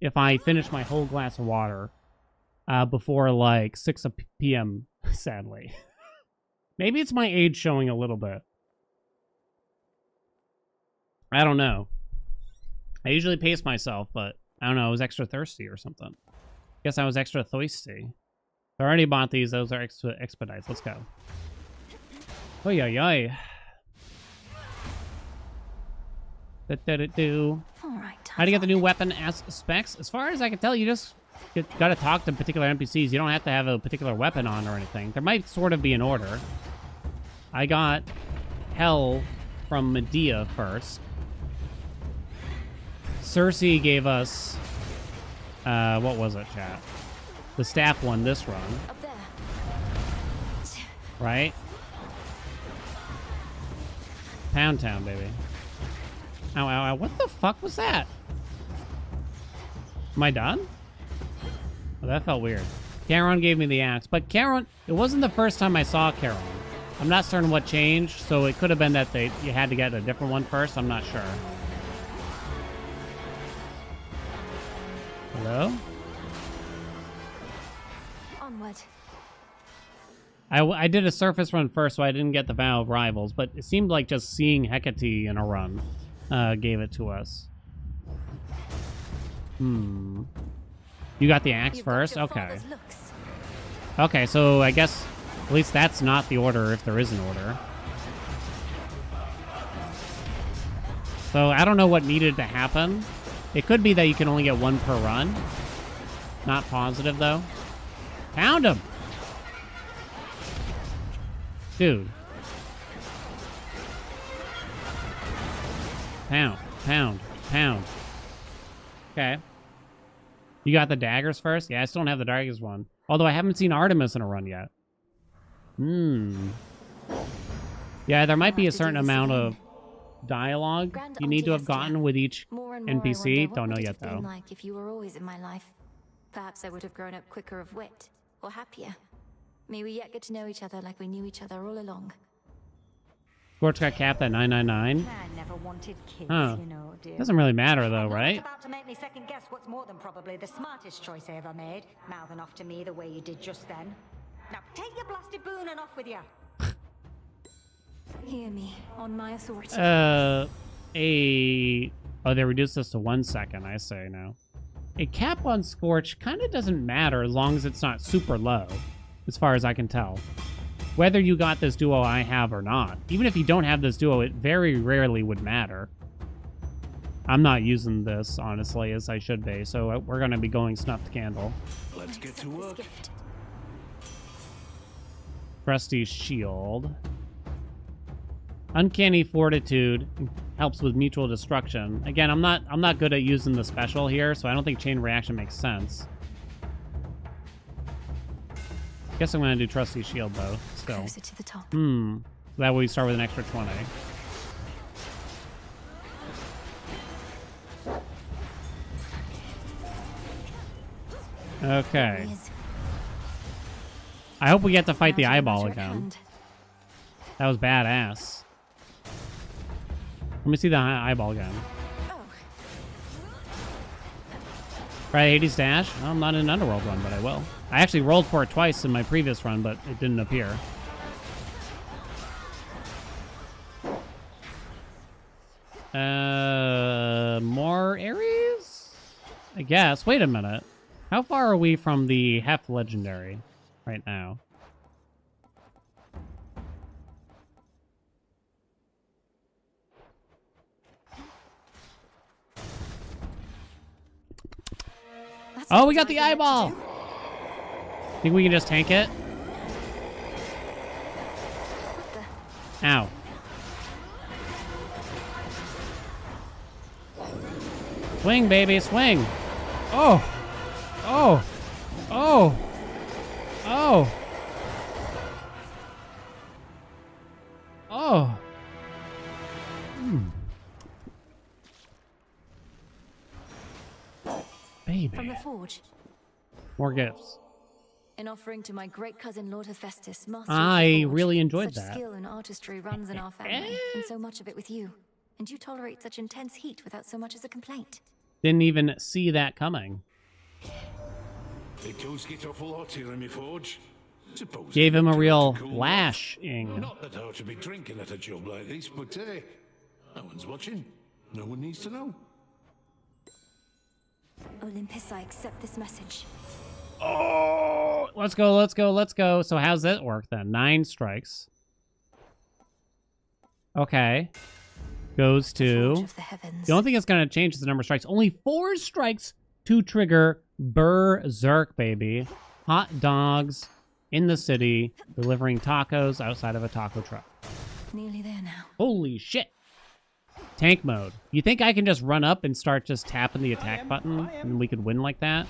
if I finish my whole glass of water before like 6 p.m., sadly. Maybe it's my age showing a little bit. I don't know. I usually pace myself, but I don't know, I was extra thirsty or something. Guess I was extra thirsty. I already bought these. Those are extra expedites. Let's go. Oh yeah, yeah. Do. How do you get the new weapon specs? As far as I can tell, you just gotta talk to particular NPCs. You don't have to have a particular weapon on or anything. There might sort of be an order. I got Hell from Medea first. Cersei gave us, what was it, chat? The staff one this run. Right? Pound Town, baby. Ow, ow, ow. What the fuck was that? Am I done? Oh, that felt weird. Charon gave me the axe. But Charon, it wasn't the first time I saw Charon. I'm not certain what changed, so it could have been that you had to get a different one first. I'm not sure. Hello? Onward. I did a surface run first, so I didn't get the Vow of Rivals, but it seemed like just seeing Hecate in a run gave it to us. You got the axe first? Okay. Okay, so I guess at least that's not the order if there is an order. So I don't know what needed to happen. It could be that you can only get one per run. Not positive, though. Pound him! Dude. Pound, pound, pound. Okay. You got the daggers first? Yeah, I still don't have the daggers one. Although I haven't seen Artemis in a run yet. Yeah, there might be a certain amount of dialogue you need to have gotten with each NPC. Don't know yet, though. Like if you were always in my life, perhaps I would have grown up quicker of wit, or happier. May we yet get to know each other like we knew each other all along. Scorch got capped at 999. I never wanted kids, Huh. you know, dear. Doesn't really matter, though, I'm right? about to make me second guess what's more than probably the smartest choice I ever made, mouthing off to me the way you did just then. Now take your blasted boon and off with you. Hear me, on my authority. Oh, they reduced this to 1 second, I say now. A cap on Scorch kind of doesn't matter as long as it's not super low, as far as I can tell. Whether you got this duo I have or not. Even if you don't have this duo, it very rarely would matter. I'm not using this, honestly, as I should be, so we're going to be going Snuffed Candle. Let's get to work. Rusty Shield. Uncanny Fortitude helps with mutual destruction. Again, I'm not good at using the special here, so I don't think Chain Reaction makes sense. Guess I'm gonna do Trusty Shield though. Still. Closer to the top. So that way we start with an extra 20. Okay. I hope we get to fight the eyeball again. That was badass. Let me see the eyeball again. Right, Hades Dash? Well, I'm not in an Underworld run, but I will. I actually rolled for it twice in my previous run, but it didn't appear. More areas? I guess. Wait a minute. How far are we from the Hef Legendary right now? Oh, we got the eyeball! Think we can just tank it? Ow. Swing, baby, swing! Oh! Oh! Oh! Oh! Oh! Baby. From the forge. More gifts. In offering to my great cousin Lord Hephaestus, master I of the forge. really enjoyed Such that. Skill and artistry runs in our family, and so much of it with you. And you tolerate such intense heat without so much as a complaint. Didn't even see that coming. It does get awful hot here in my forge. Suppose Gave him a real cool lashing. Not that I ought to be drinking at a job like this, but no one's watching. No one needs to know. Olympus, I accept this message. Oh, let's go, let's go, let's go. So how's that work then? 9 strikes. Okay. Goes to... The only thing that's going to change is the number of strikes. Only 4 strikes to trigger Berserk, baby. Hot dogs in the city, delivering tacos outside of a taco truck. Nearly there now. Holy shit. Tank mode. You think I can just run up and start just tapping the attack button and we could win like that?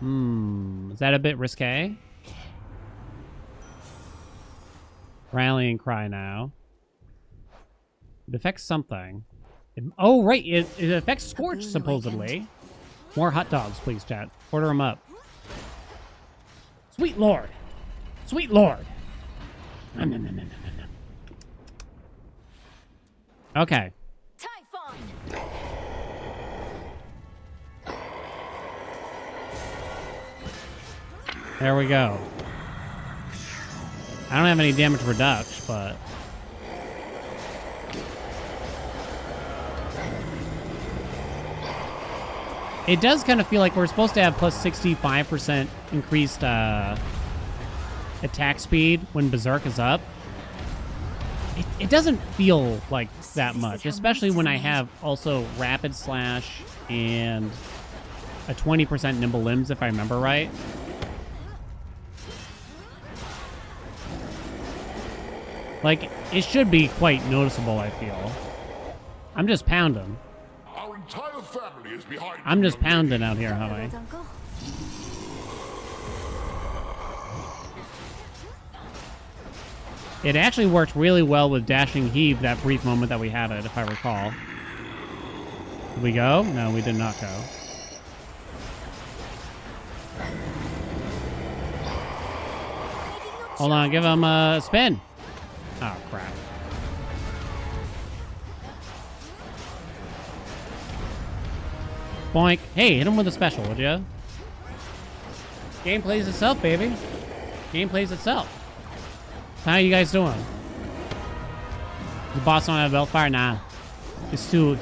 Is that a bit risque? Rallying cry now. It affects something. Oh, right. It affects Scorch, supposedly. More hot dogs, please, chat. Order them up. Sweet Lord. Sweet Lord. Nom, nom, nom, nom, nom, nom. Okay. There we go. I don't have any damage reduction, but... It does kind of feel like we're supposed to have plus 65% increased attack speed when Berserk is up. It doesn't feel like that much, especially when I have also Rapid Slash and a 20% Nimble Limbs, if I remember right. Like, it should be quite noticeable, I feel. I'm just pounding. Our entire family is behind I'm just pounding out here, honey. It actually worked really well with Dashing Heave that brief moment that we had it, if I recall. Did we go? No, we did not go. Hold on, give him a spin. Oh, crap. Boink. Hey, hit him with a special, would you? Game plays itself, baby. Game plays itself. How you guys doing? The boss don't have health bar? Nah. He's too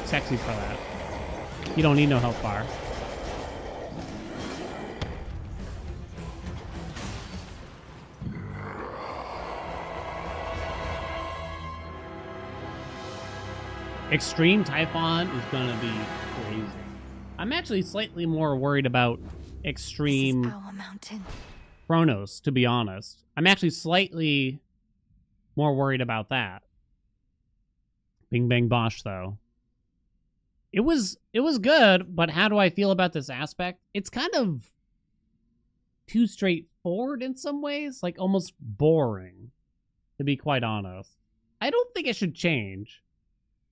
sexy for that. You don't need no health bar. Extreme Typhon is gonna be crazy. I'm actually slightly more worried about Extreme Chronos, to be honest. I'm actually slightly more worried about that. Bing Bang Bosh, though. It was good, but how do I feel about this aspect? It's kind of too straightforward in some ways, like almost boring, to be quite honest. I don't think it should change,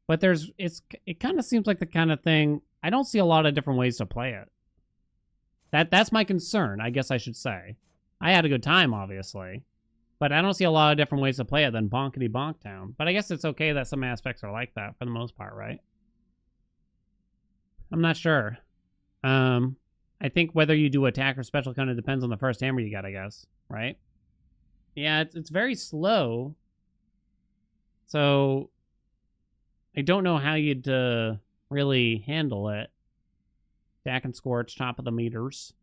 but it kind of seems like the kind of thing. I don't see a lot of different ways to play it. That's my concern, I guess I should say. I had a good time, obviously, but I don't see a lot of different ways to play it than Bonkity Bonk Town. But I guess it's okay that some aspects are like that for the most part, right? I'm not sure. I think whether you do attack or special kind of depends on the first hammer you got, I guess, right? Yeah, it's very slow. So I don't know how you'd really handle it. Attack and Scorch, top of the meters.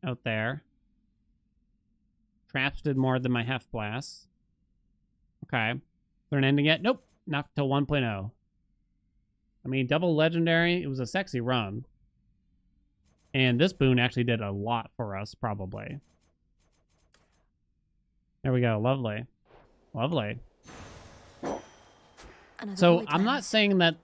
Out there. Traps did more than my Heft Blast. Okay. Is there an ending yet? Nope. Not till 1.0. I mean, double legendary, it was a sexy run. And this boon actually did a lot for us, probably. There we go. Lovely. Lovely. So, I'm not saying that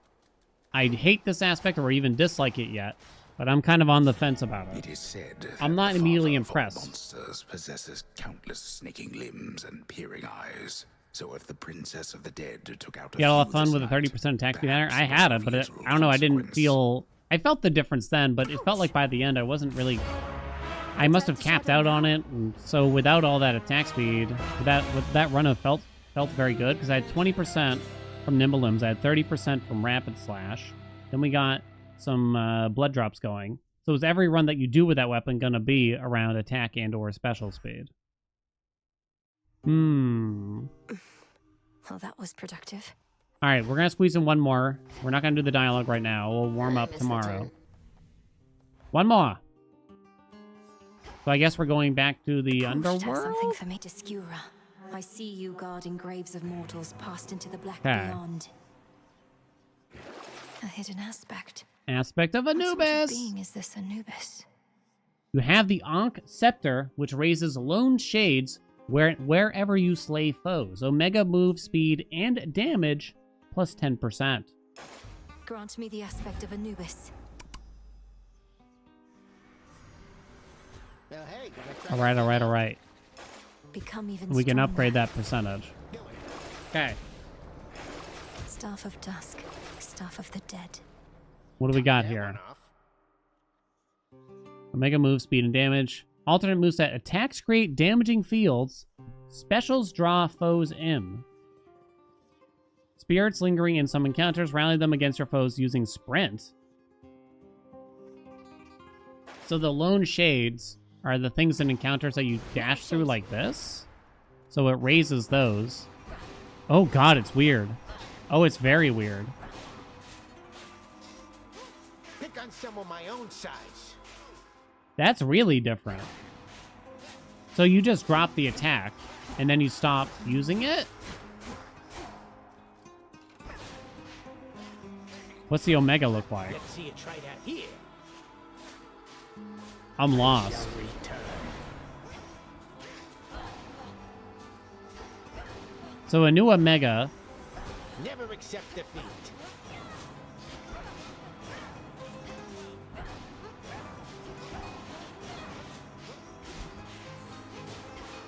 I hate this aspect or even dislike it yet, but I'm kind of on the fence about it. It is said I'm not immediately impressed. Monsters possesses countless snaking limbs and peering eyes. So if the princess of the dead took out You had a lot of fun with a 30% attack speed banner? I had it, but I don't know, I didn't feel... I felt the difference then, but it felt like by the end I wasn't really... I must have capped out on it, and so without all that attack speed, with that run, it felt very good, because I had 20% from Nimble Limbs, I had 30% from Rapid Slash, then we got some blood drops going. So is every run that you do with that weapon gonna be around attack and or special speed? Well, that was productive. All right, we're going to squeeze in one more. We're not going to do the dialogue right now. We'll warm up tomorrow. One more. So I guess we're going back to the Underworld? Something for me to Skura. I see you guarding graves of mortals passed into the black Okay. beyond. A hidden aspect. Aspect of What sort of Anubis. being is this Anubis? You have the Ankh Scepter, which raises lone shades wherever you slay foes. Omega move speed and damage plus 10%. Grant me the aspect of Anubis. Well, hey, All right. Become even We can stronger. upgrade that percentage. Okay. Staff of Dusk, Staff of the Dead. What do we got here? Omega move speed and damage. Alternate moveset. Attacks create damaging fields. Specials draw foes in. Spirits lingering in some encounters. Rally them against your foes using sprint. So the lone shades are the things in encounters that you dash through like this. So it raises those. Oh god, it's weird. Oh, it's very weird. Pick on someone my own size. That's really different. So you just drop the attack, and then you stop using it? What's the Omega look like? Let's see you try that here. I'm lost. So a new Omega. Never accept defeat.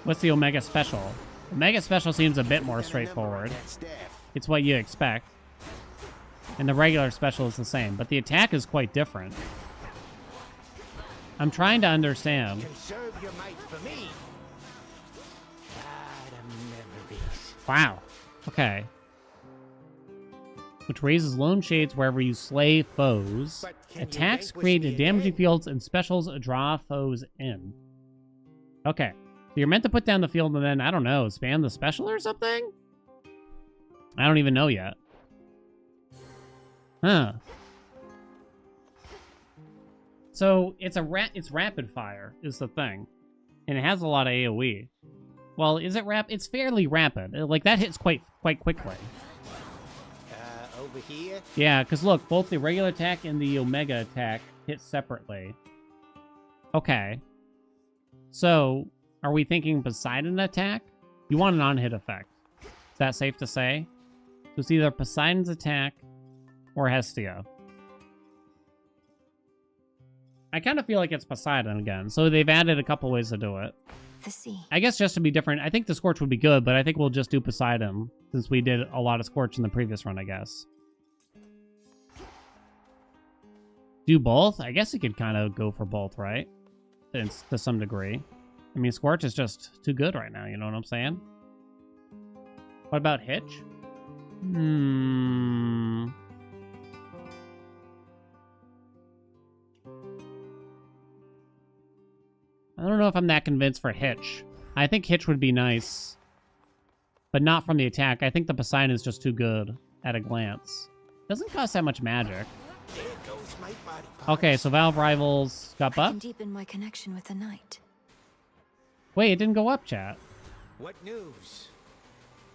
What's the Omega Special? Omega Special seems a bit more straightforward. It's what you expect. And the regular special is the same, but the attack is quite different. I'm trying to understand. Conserve your might for me. The memories. Wow. Okay. Which raises lone shades wherever you slay foes. Attacks create damaging fields and specials draw foes in. Okay. So you're meant to put down the field and then, I don't know, spam the special or something? I don't even know yet. Huh. So it's it's rapid fire is the thing. And it has a lot of AoE. Well, is it it's fairly rapid. Like that hits quite quickly. Over here. Yeah, because look, both the regular attack and the Omega attack hit separately. Okay. So, are we thinking Poseidon attack? You want an on-hit effect. Is that safe to say? So it's either Poseidon's attack or Hestia. I kind of feel like it's Poseidon again. So they've added a couple ways to do it. The sea. I guess just to be different, I think the Scorch would be good, but I think we'll just do Poseidon since we did a lot of Scorch in the previous run, I guess. Do both? I guess you could kind of go for both, right? To some degree. I mean, Scorch is just too good right now, you know what I'm saying? What about Hitch? I don't know if I'm that convinced for Hitch. I think Hitch would be nice. But not from the attack. I think the Poseidon is just too good at a glance. Doesn't cost that much magic. There goes my body parts. Okay, so Valve Rivals got I buffed? can deepen my connection with the night. Wait, it didn't go up, chat. What news?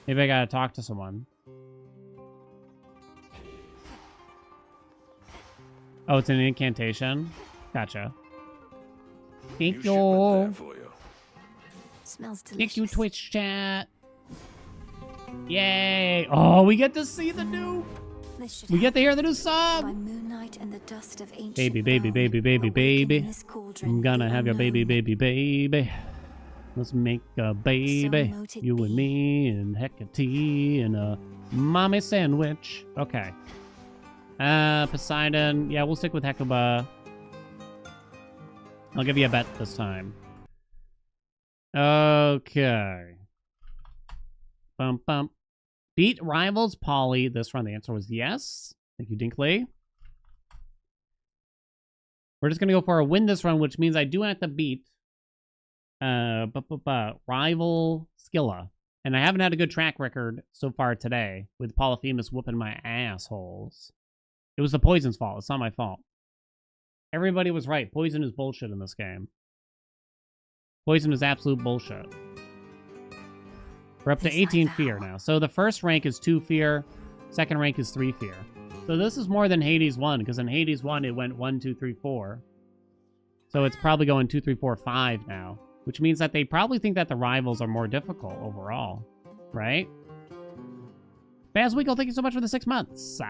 Maybe I gotta talk to someone. Oh, it's an incantation? Gotcha. Thank you. Smells delicious. Thank you, Twitch chat. Yay. Oh, we get to see the new... This should We get to hear the new song. by moonlight and the dust of ancient Baby, baby, baby, baby, baby. I'm gonna have your baby, baby, baby. Let's make a baby. You and me and Hecate and a mommy sandwich. Okay. Poseidon. Yeah, we'll stick with Hecuba. I'll give you a bet this time. Okay. Bump, bump. Beat rivals Polly this run. The answer was yes. Thank you, Dinkley. We're just going to go for a win this run, which means I do have to beat rival Skilla. And I haven't had a good track record so far today with Polyphemus whooping my assholes. It was the Poison's fault. It's not my fault. Everybody was right. Poison is bullshit in this game. Poison is absolute bullshit. We're up to 18 fear now. So the first rank is 2 fear. Second rank is 3 fear. So this is more than Hades 1, because in Hades 1 it went 1, 2, 3, 4. So it's probably going 2, 3, 4, 5 now. Which means that they probably think that the rivals are more difficult overall. Right? Bazweekle, thank you so much for the 6 months.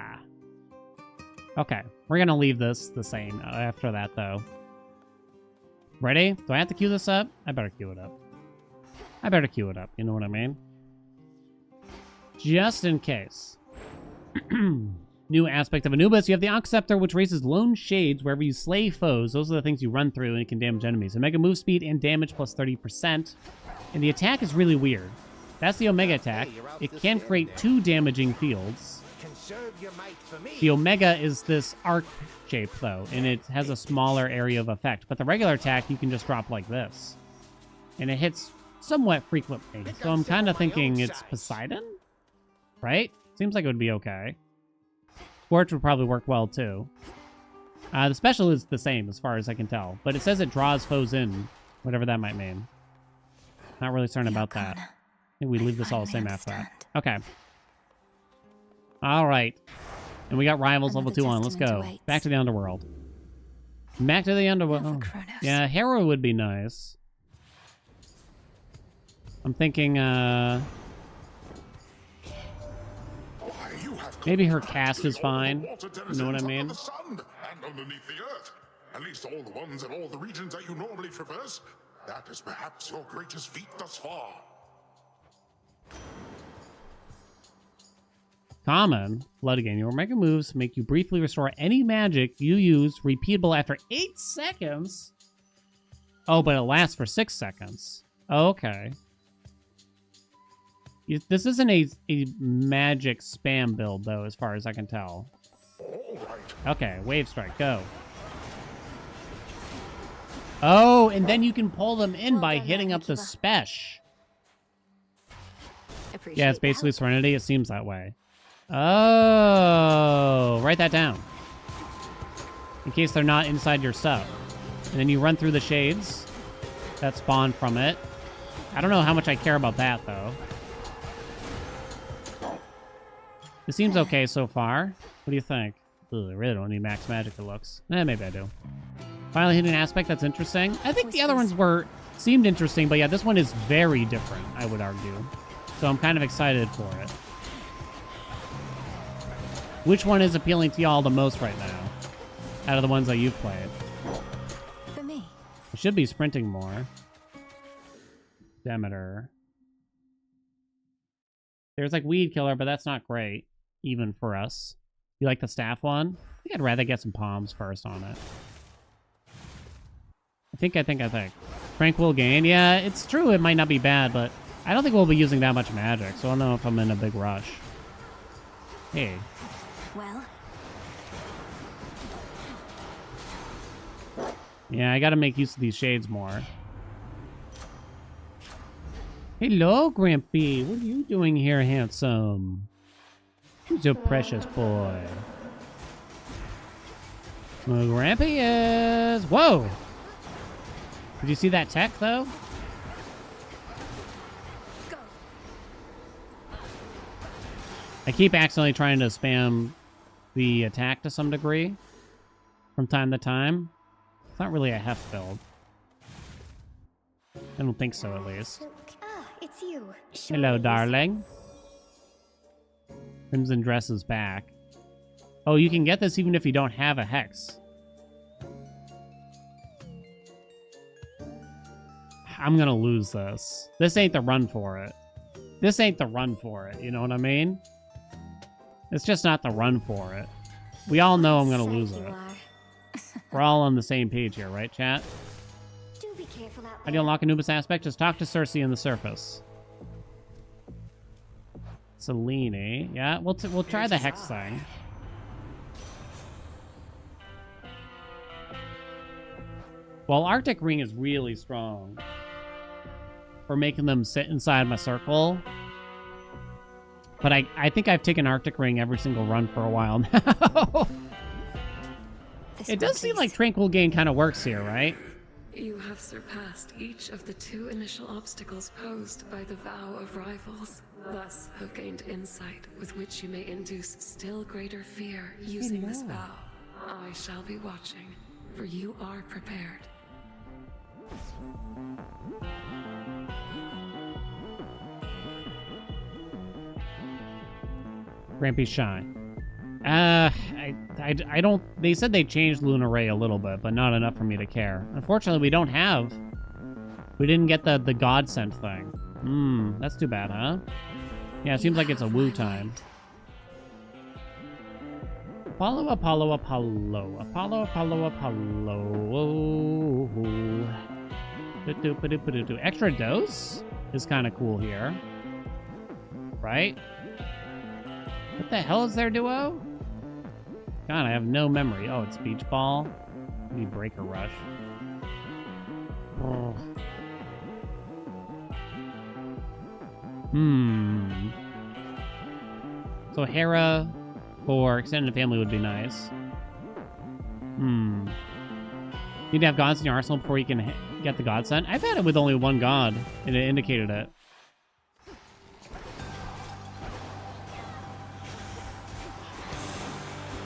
Okay, we're going to leave this the same after that, though. Ready? Do I have to queue this up? I better queue it up. I better queue it up, you know what I mean? Just in case. New aspect of Anubis. You have the Ox Scepter, which raises lone shades wherever you slay foes. Those are the things you run through, and it can damage enemies. Omega move speed and damage plus 30%. And the attack is really weird. That's the Omega attack. It can create 2 damaging fields. The Omega is this arc shape, though, and it has a smaller area of effect. But the regular attack, you can just drop like this. And it hits somewhat frequently. So I'm kind of thinking it's Poseidon? Right? Seems like it would be okay. Scorch would probably work well, too. The special is the same, as far as I can tell. But it says it draws foes in, whatever that might mean. Not really certain about that. I think we leave this all the same after that. Okay. All right. And we got Rivals level 2 on. Let's go. Back to the Underworld. Back to the Underworld. Oh. Yeah, Hera would be nice. I'm thinking, maybe her cast is fine. You know what I mean? And underneath the earth. At least all the ones in all the regions that you normally traverse. That is perhaps your greatest feat thus far. Common. Blood again. Your Omega moves make you briefly restore any magic you use, repeatable after 8 seconds. Oh, but it lasts for 6 seconds. Okay. This isn't a magic spam build, though, as far as I can tell. Okay, Wave Strike, go. Oh, and then you can pull them in by hitting up the Spesh. Yeah, it's basically Serenity. It seems that way. Oh, write that down. In case they're not inside your stuff. And then you run through the shades that spawn from it. I don't know how much I care about that, though. It seems okay so far. What do you think? Ugh, I really don't need max magic, it looks. Maybe I do. Finally hit an aspect that's interesting. I think the other ones seemed interesting, but yeah, this one is very different, I would argue. So I'm kind of excited for it. Which one is appealing to y'all the most right now? Out of the ones that you've played? For me. I should be sprinting more. Demeter. There's like Weed Killer, but that's not great. Even for us. You like the staff one? I think I'd rather get some palms first on it. I think. Tranquil Gain. Yeah, it's true. It might not be bad, but I don't think we'll be using that much magic, so I don't know if I'm in a big rush. Hey. Well. Yeah, I gotta make use of these shades more. Hello, Grampy. What are you doing here, handsome? Who's your precious boy? Well, Grampy is... Whoa! Did you see that tech, though? I keep accidentally trying to spam the attack to some degree from time to time. It's not really a heft build. I don't think so, at least. It's you. Hello, darling. Crimson Dress is back. Oh, you can get this even if you don't have a hex. I'm gonna lose this. This ain't the run for it. This ain't the run for it, you know what I mean? It's just not the run for it. We all know I'm gonna lose it. We're all on the same page here, right, chat? Do be careful out there. How do you unlock Anubis aspect? Just talk to Cersei in the surface. Selene. Yeah, we'll try the hex thing. Well, Arctic Ring is really strong for making them sit inside my circle. But I think I've taken Arctic Ring every single run for a while now. It does seem like Tranquil Gain kind of works here, right? You have surpassed each of the 2 initial obstacles posed by the vow of rivals. Thus have gained insight with which you may induce still greater fear using this vow. I shall be watching, for you are prepared. Grampy Shine. I don't... They said they changed Luna Ray a little bit, but not enough for me to care. Unfortunately, we don't have... We didn't get the God Sent thing. That's too bad, huh? Yeah, it seems like it's a woo time. Apollo, Apollo, Apollo. Apollo, Apollo, Apollo. Extra dose is kind of cool here. Right? What the hell is their duo? God, I have no memory. Oh, it's Beach Ball. Maybe Breaker Rush. Oh. So Hera for extended family would be nice. Need to have gods in your arsenal before you can get the god sent. I've had it with only one god, and it indicated it.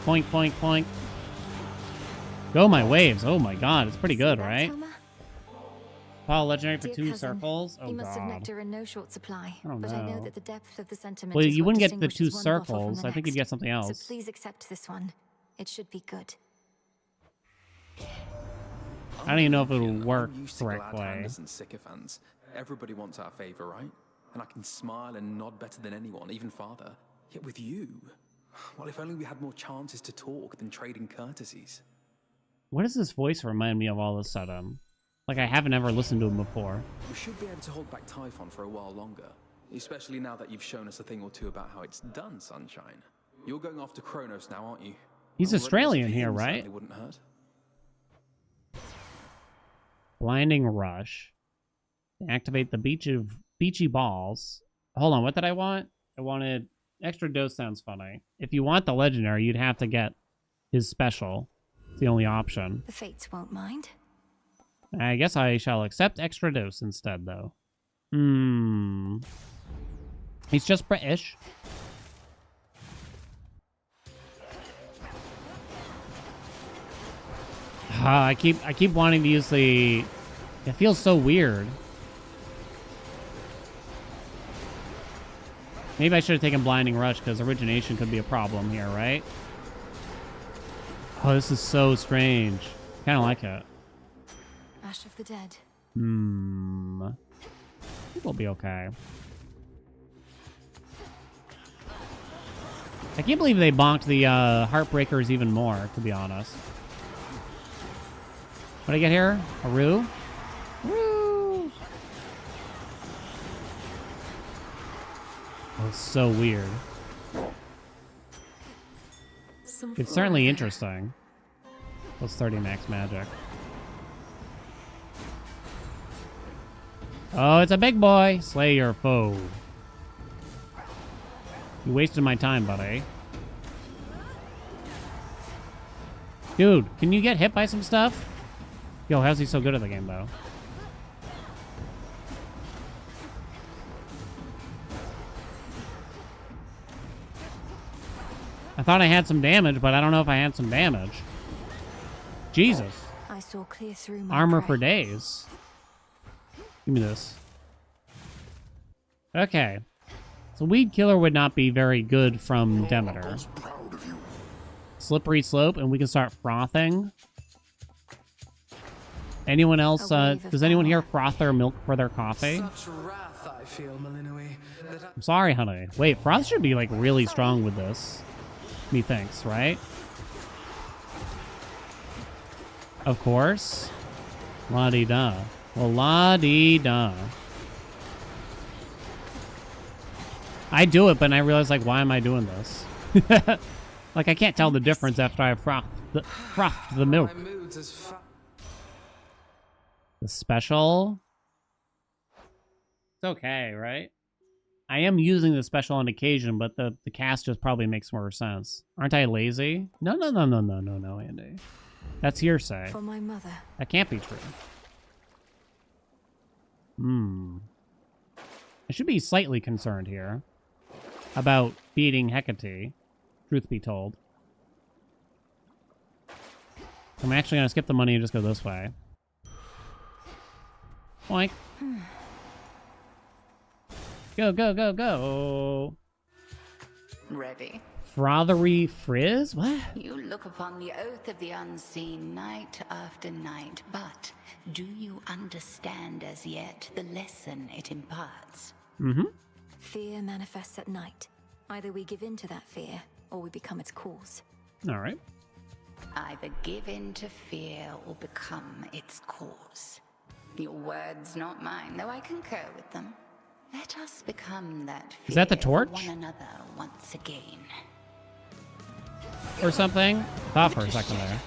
Poink, poink, poink. Go my waves. Oh my god, it's pretty good, right? Wow, legendary for 2 circles? Oh you must have god. nectar in no short supply. I don't but I know know. that the depth of the sentiment Well, is you what wouldn't get the 2 distinguishes one bottle from circles. the I think you'd next. get something else. So please accept this one. It should be good. I don't even know if it'll I'm work used to correctly. glad-handers and sycophants. Everybody wants our favor, right? And I can smile and nod better than anyone, even father. Yet with you, well, if only we had more chances to talk than trading courtesies. What does this voice remind me of all of a sudden? Like I haven't ever listened to him before. We should be able to hold back Typhon for a while longer, especially now that you've shown us a thing or two about how it's done, Sunshine. You're going after Kronos now, aren't you? He's Well, Australian readiness for here, him right? certainly wouldn't hurt. Blinding Rush. Activate the beachy balls. Hold on, what did I want? I wanted extra dose. Sounds funny. If you want the legendary, you'd have to get his special. It's the only option. The fates won't mind. I guess I shall accept extra dose instead, though. He's just British. I keep wanting to use the... It feels so weird. Maybe I should have taken Blinding Rush, because origination could be a problem here, right? Oh, this is so strange. Kind of like it. Ash of the Dead. It'll be okay. I can't believe they bonked the Heartbreakers even more, to be honest. What did I get here? A Rue? Woo! Oh, it's so weird. It's certainly interesting. Plus 30 max magic. Oh, it's a big boy. Slay your foe. You wasted my time, buddy. Dude, can you get hit by some stuff? Yo, how's he so good at the game, though? I thought I had some damage, but I don't know if I had some damage. Jesus. I saw clear through my Armor prey. for days. Give me this. Okay. So Weed Killer would not be very good from Demeter. Slippery Slope, and we can start frothing. Anyone else? Does anyone here froth their milk for their coffee? Such wrath I feel, Malinui, that I'm sorry, honey. Wait, froth should be like really strong with this. Methinks, right? Of course. La-dee-da. Well, la-dee-da. I do it, but I realize, like, why am I doing this? Like, I can't tell the difference after I frothed the milk. my moods as fa- The special? It's okay, right? I am using the special on occasion, but the cast just probably makes more sense. Aren't I lazy? No, Andy. That's hearsay. For my mother. That can't be true. I should be slightly concerned here about beating Hecate, truth be told. I'm actually going to skip the money and just go this way. Boink. Go, go, go, go. Ready? Frothery Frizz? What? You look upon the oath of the unseen night after night, but do you understand as yet the lesson it imparts? Fear manifests at night. Either we give in to that fear, or we become its cause. All right. Either give in to fear or become its cause. Your words, not mine, though I concur with them. Let us become that fear Is that the torch? for one another once again. Or something? Thought for a second there.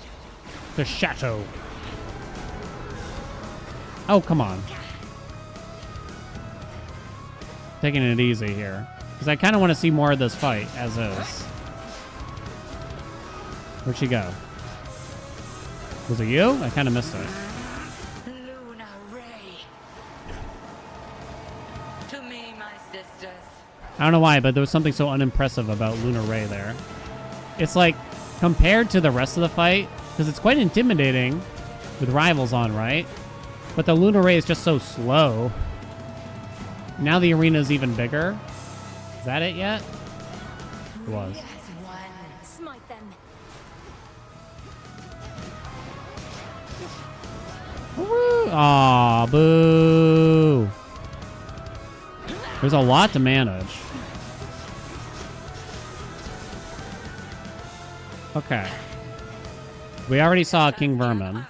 The chateau. Oh, come on. Taking it easy here. Because I kind of want to see more of this fight as is. Where'd she go? Was it you? I kind of missed it. Luna Ray. To me, my sisters. I don't know why, but there was something so unimpressive about Luna Ray there. It's like, compared to the rest of the fight, because it's quite intimidating with rivals on, right? But the Luna Ray is just so slow. Now the arena is even bigger. Is that it yet? It was. Smite them. Aw, boo. There's a lot to manage. Okay. We already saw King Vermin.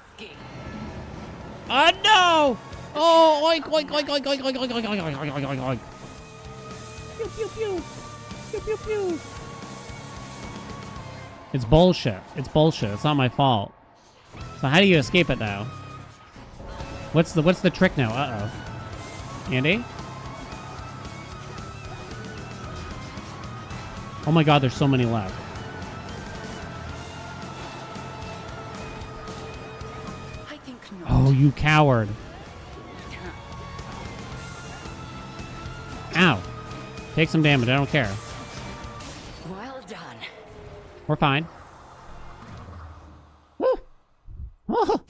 Oh, no! Oh, oink, oink, oink, oink, oink, oink, oink, oink, oink, oink, oink, oink. Pew, pew, pew. Pew, pew, pew. It's bullshit. It's bullshit. It's not my fault. So how do you escape it now? What's the trick now? Uh-oh. Andy? Oh my god, there's so many left. I think not. Oh, you coward. Ow. Take some damage. I don't care. Well done. We're fine. Woo. Oh.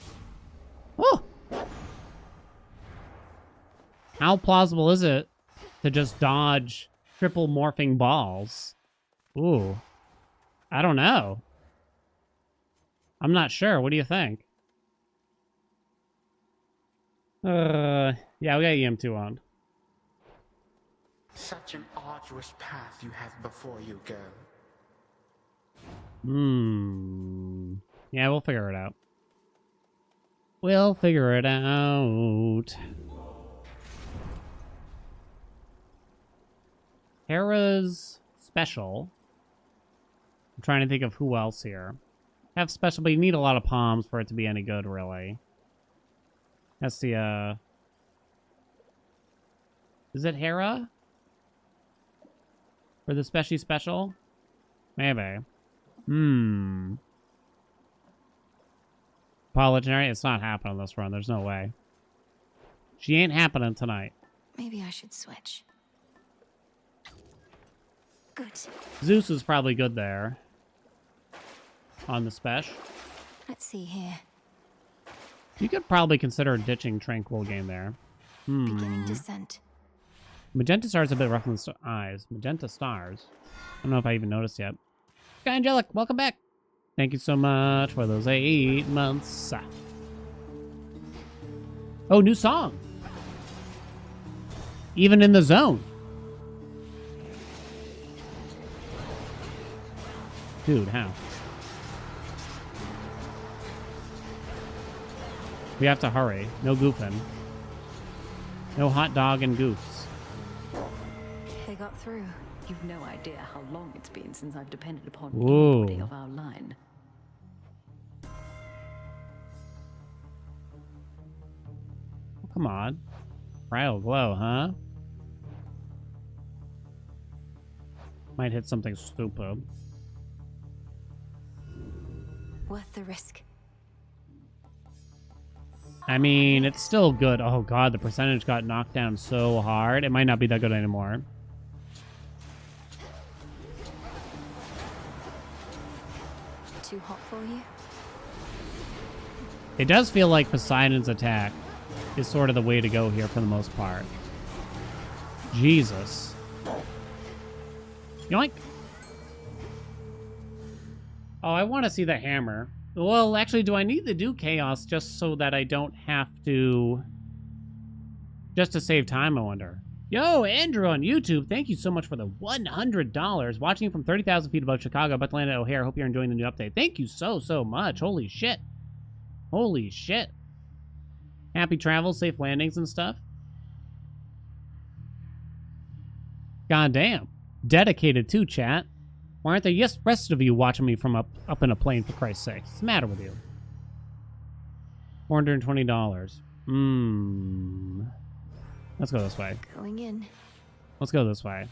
Oh. How plausible is it to just dodge triple morphing balls? Ooh. I don't know. I'm not sure. What do you think? Yeah, we got EM2 on. Such an arduous path you have before you, girl. Yeah, we'll figure it out. We'll figure it out. Hera's special. I'm trying to think of who else here. Have special, but you need a lot of palms for it to be any good, really. That's the, Is it Hera? For the special? Maybe. Legendary? It's not happening this run. There's no way. She ain't happening tonight. Maybe I should switch. Good. Zeus is probably good there. On the special. Let's see here. You could probably consider ditching Tranquil game there. Beginning descent. Magenta Star's a bit rough in the eyes. Magenta Stars. I don't know if I even noticed yet. Sky Angelic, welcome back. Thank you so much for those 8 months. Oh, new song. Even in the zone. Dude, how? We have to hurry. No goofing. No hot dog and goofs. They got through. You've no idea how long it's been since I've depended upon Whoa. anybody of our line. Oh, come on. Bridal glow, huh? Might hit something stupid. Worth the risk. I mean, it's still good. Oh god, the percentage got knocked down so hard. It might not be that good anymore. Too hot for you? It does feel like Poseidon's attack is sort of the way to go here for the most part. Jesus. Yoink. Oh, I want to see the hammer. Well, actually, do I need to do chaos just so that I don't have to... Just to save time, I wonder. Yo, Andrew on YouTube, thank you so much for the $100. Watching from 30,000 feet above Chicago, about to land at O'Hare. Hope you're enjoying the new update. Thank you so much. Holy shit. Holy shit. Happy travels, safe landings and stuff. God damn. Dedicated too, chat. Why aren't there yes rest of you watching me from up in a plane, for Christ's sake? What's the matter with you? $420. Let's go this way. Going in. Let's go this way.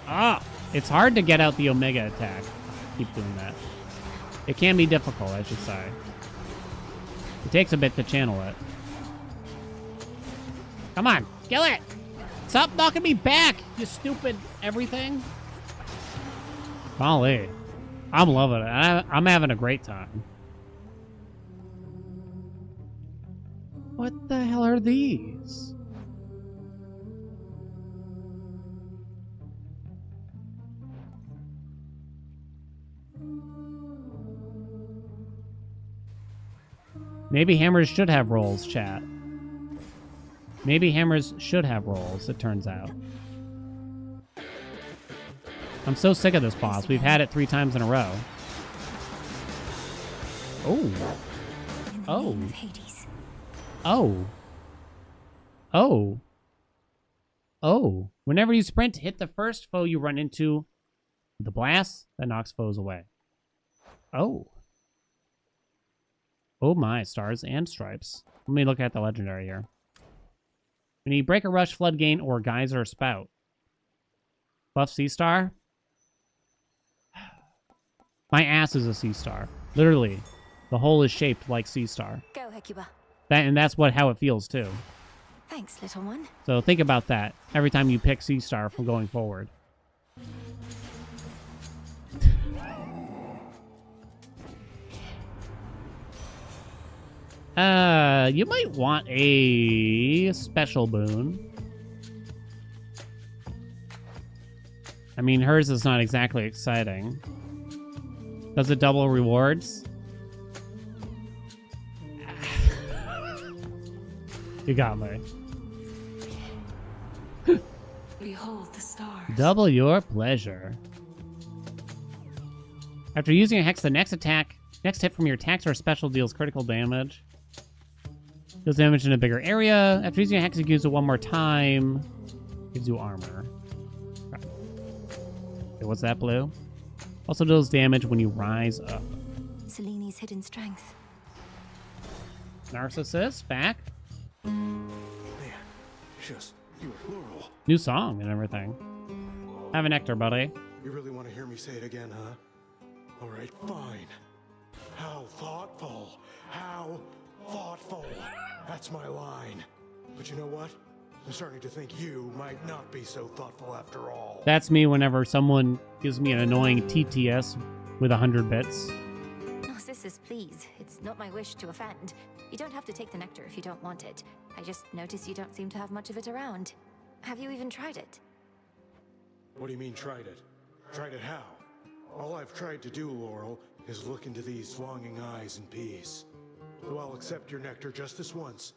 Ah! It's hard to get out the Omega attack. Keep doing that. It can be difficult, I should say. It takes a bit to channel it. Come on, kill it! Stop knocking me back, you stupid everything. Golly. I'm loving it. I'm having a great time. What the hell are these? Maybe hammers should have rolls, chat. Maybe hammers should have rolls, it turns out. I'm so sick of this boss. We've had it 3 times in a row. Oh. Oh. Oh. Oh. Oh. Whenever you sprint, hit the first foe you run into with the blast that knocks foes away. Oh. Oh my, stars and stripes. Let me look at the legendary here. We need Breaker Rush, Flood Gain, or Geyser Spout. Buff Sea Star. My ass is a Sea Star. Literally. The hole is shaped like Sea Star. Go, Hecuba. And that's how it feels too. Thanks, little one. So think about that every time you pick Sea Star from going forward. You might want a special boon. I mean, hers is not exactly exciting. Does it double rewards? You got me. Behold the stars. Double your pleasure. After using a hex, the next hit from your attacks or special deals critical damage. Deals damage in a bigger area. After using a hex, you use it one more time. Gives you armor. Okay, what's that, blue? Also deals damage when you rise up. Seleni's hidden strength. Narcissus, back. Man, just you and Laurel. New song and everything. Have a nectar, buddy. You really want to hear me say it again, huh? All right, fine. How thoughtful. How thoughtful. That's my line. But you know what? I'm starting to think you might not be so thoughtful after all. That's me whenever someone gives me an annoying TTS with 100 bits. Narcissus, please. It's not my wish to offend. You don't have to take the nectar if you don't want it. I just noticed you don't seem to have much of it around. Have you even tried it? What do you mean, tried it? Tried it how? All I've tried to do, Laurel, is look into these longing eyes in peace. So I'll accept your nectar just this once.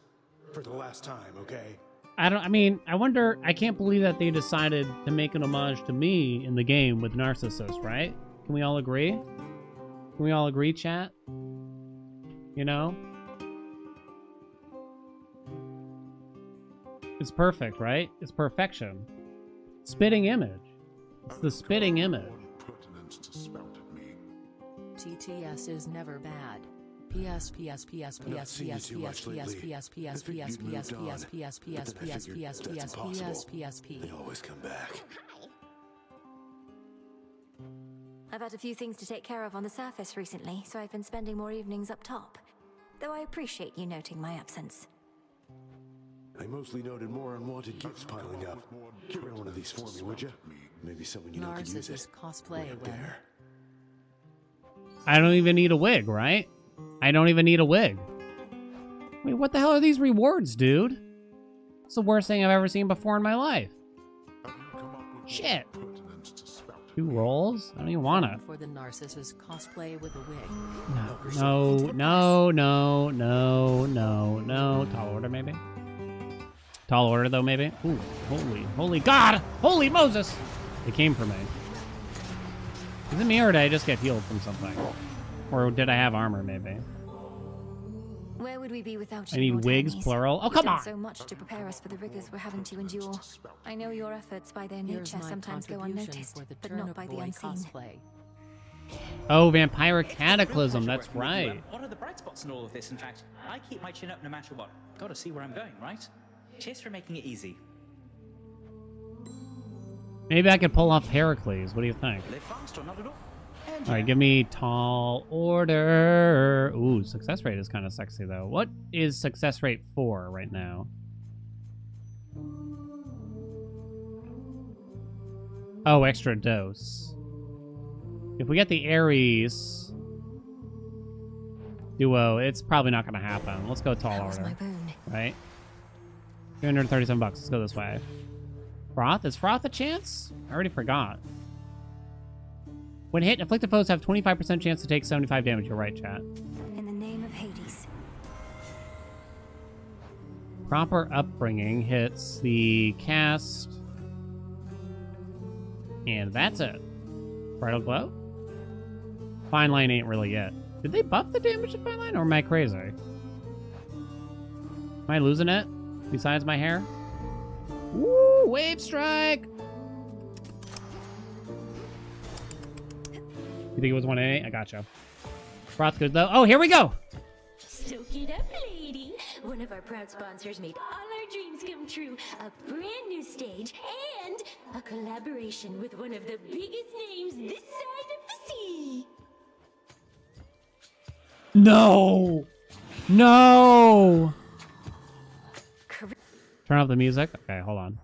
For the last time, okay? I wonder, I can't believe that they decided to make an homage to me in the game with Narcissus, right? Can we all agree? Can we all agree, chat? You know? It's perfect, right? It's perfection. Spitting image. It's the spitting image. TTS is never bad. PS PS PS PS PS PS PS PS PS PS PS PS PS PS PS PS PS PS. They always come back. I've had a few things to take care of on the surface recently, so I've been spending more evenings up top. though I appreciate you noting my absence. I mostly noted more unwanted gifts piling up. Get rid of one of these for me, would you? Maybe someone you know could use Narcissus it. cosplay Right up when there. I don't even need a wig, right? I don't even need a wig. Wait, what the hell are these rewards, dude? It's the worst thing I've ever seen before in my life. Shit. 2 rolls? I don't even want it. for the Narcissus cosplay with a wig. No. Tall order, maybe? Tall order, though, maybe? Ooh, holy God! Holy Moses! It came for me. Is it me, or did I just get healed from something? Or did I have armor, maybe? Where would we be without you? I need Lord wigs, Hermes? plural. Oh, You've come done on! so much to prepare us for the rigors we're having to endure. I know your efforts by their Here's nature my sometimes go contribution unnoticed, for the but not by the Turnip Boy unseen. cosplay. Oh, Vampiric Cataclysm, that's right. What are the bright spots in all of this? In fact, I keep my chin up no matter what. Gotta see where I'm going, right? Cheers for making it easy. Maybe I could pull off Heracles. What do you think? Live fast or not at all. Alright, give me tall order. Ooh, success rate is kind of sexy, though. What is success rate for right now? Oh, extra dose. If we get the Ares duo, it's probably not going to happen. Let's go tall That was order. my boon. Right? 337 bucks. Let's go this way. Froth? Is Froth a chance? I already forgot. When hit, afflicted foes have 25% chance to take 75 damage. You're right, chat. In the name of Hades. Proper upbringing hits the cast. And that's it. Bridal Glow? Fine Line ain't really it. Did they buff the damage to Fine Line, or am I crazy? Am I losing it? Besides my hair? Woo! Wave Strike! You think it was 1A? I gotcha. Froth good though. Oh, here we go! Soak it up, lady. One of our proud sponsors made all our dreams come true. A brand new stage and a collaboration with one of the biggest names this side of the sea. No! No! Turn off the music. Okay, hold on.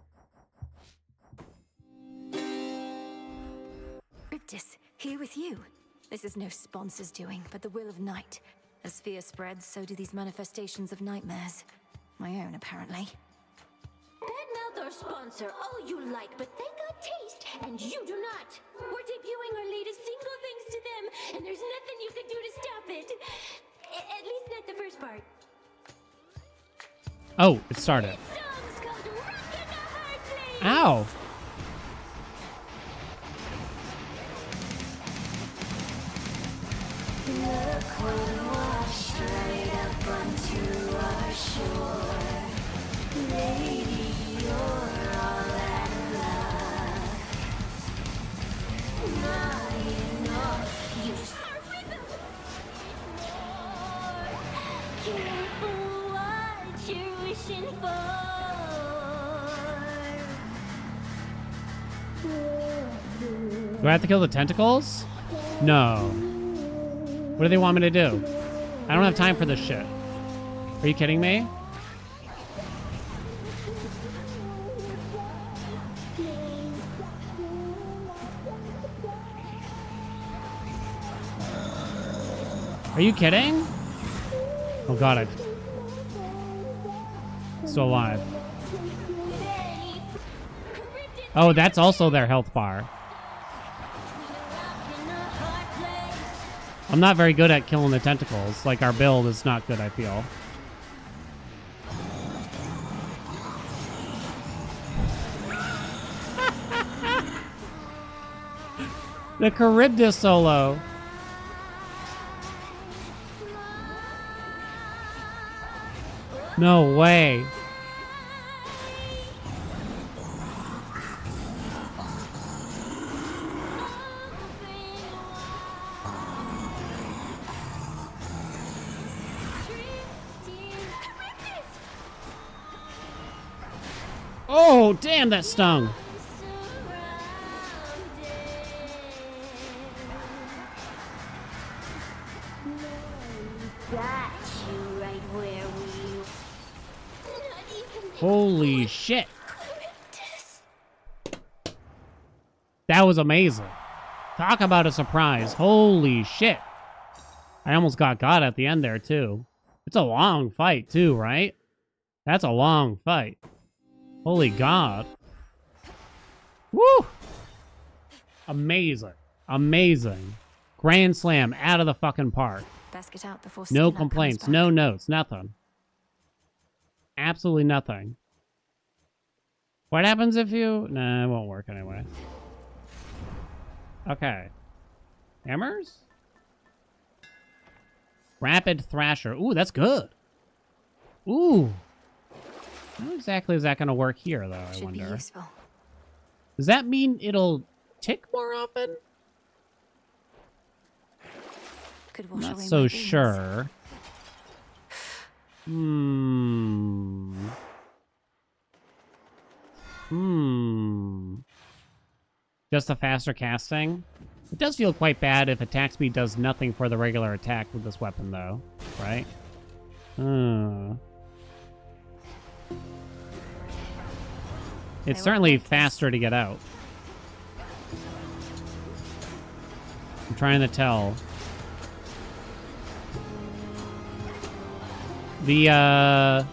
Riptis, here with you. This is no sponsor's doing, but the will of night. As fear spreads, so do these manifestations of nightmares. My own, apparently. Badmouth our sponsor all you like, but they got taste, and you do not. We're debuting our latest single thanks to them, and there's nothing you can do to stop it. At least not the first part. Oh, it started. Ow! Look, we'll wash right up onto our shore. Lady, you're all that love. Not enough, you start with careful what you're wishing for. Do I have to kill the tentacles? No. What do they want me to do? I don't have time for this shit. Are you kidding me? Are you kidding? Oh god, I'm still alive. Oh, that's also their health bar. I'm not very good at killing the tentacles. Like, our build is not good, I feel. The Charybdis solo. No way. Oh, damn, that stung. Got you Holy shit. That was amazing. Talk about a surprise. Holy shit. I almost got at the end there, too. It's a long fight, too, right? That's a long fight. Holy God. Woo! Amazing. Amazing. Grand slam out of the fucking park. Best get out before No Steelhead complaints, comes back. no notes, nothing. Absolutely nothing. What happens if you... Nah, it won't work anyway. Okay. Hammers? Rapid Thrasher. Ooh, that's good. Ooh. How exactly is that going to work here, though, I wonder? Be useful. Does that mean it'll tick more often? Could wash Not away so my sure. Just a faster casting? It does feel quite bad if attack speed does nothing for the regular attack with this weapon, though. Right? It's certainly faster to get out. I'm trying to tell. The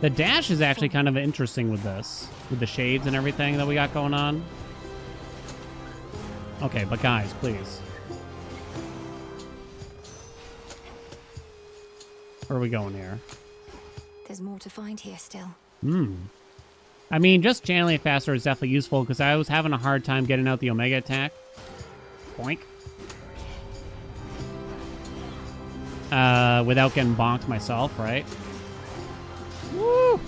dash is actually kind of interesting with this. With the shades and everything that we got going on. Okay, but guys, please. Where are we going here? There's more to find here still. I mean, just channeling it faster is definitely useful because I was having a hard time getting out the Omega attack. Boink. Without getting bonked myself, right? Woo!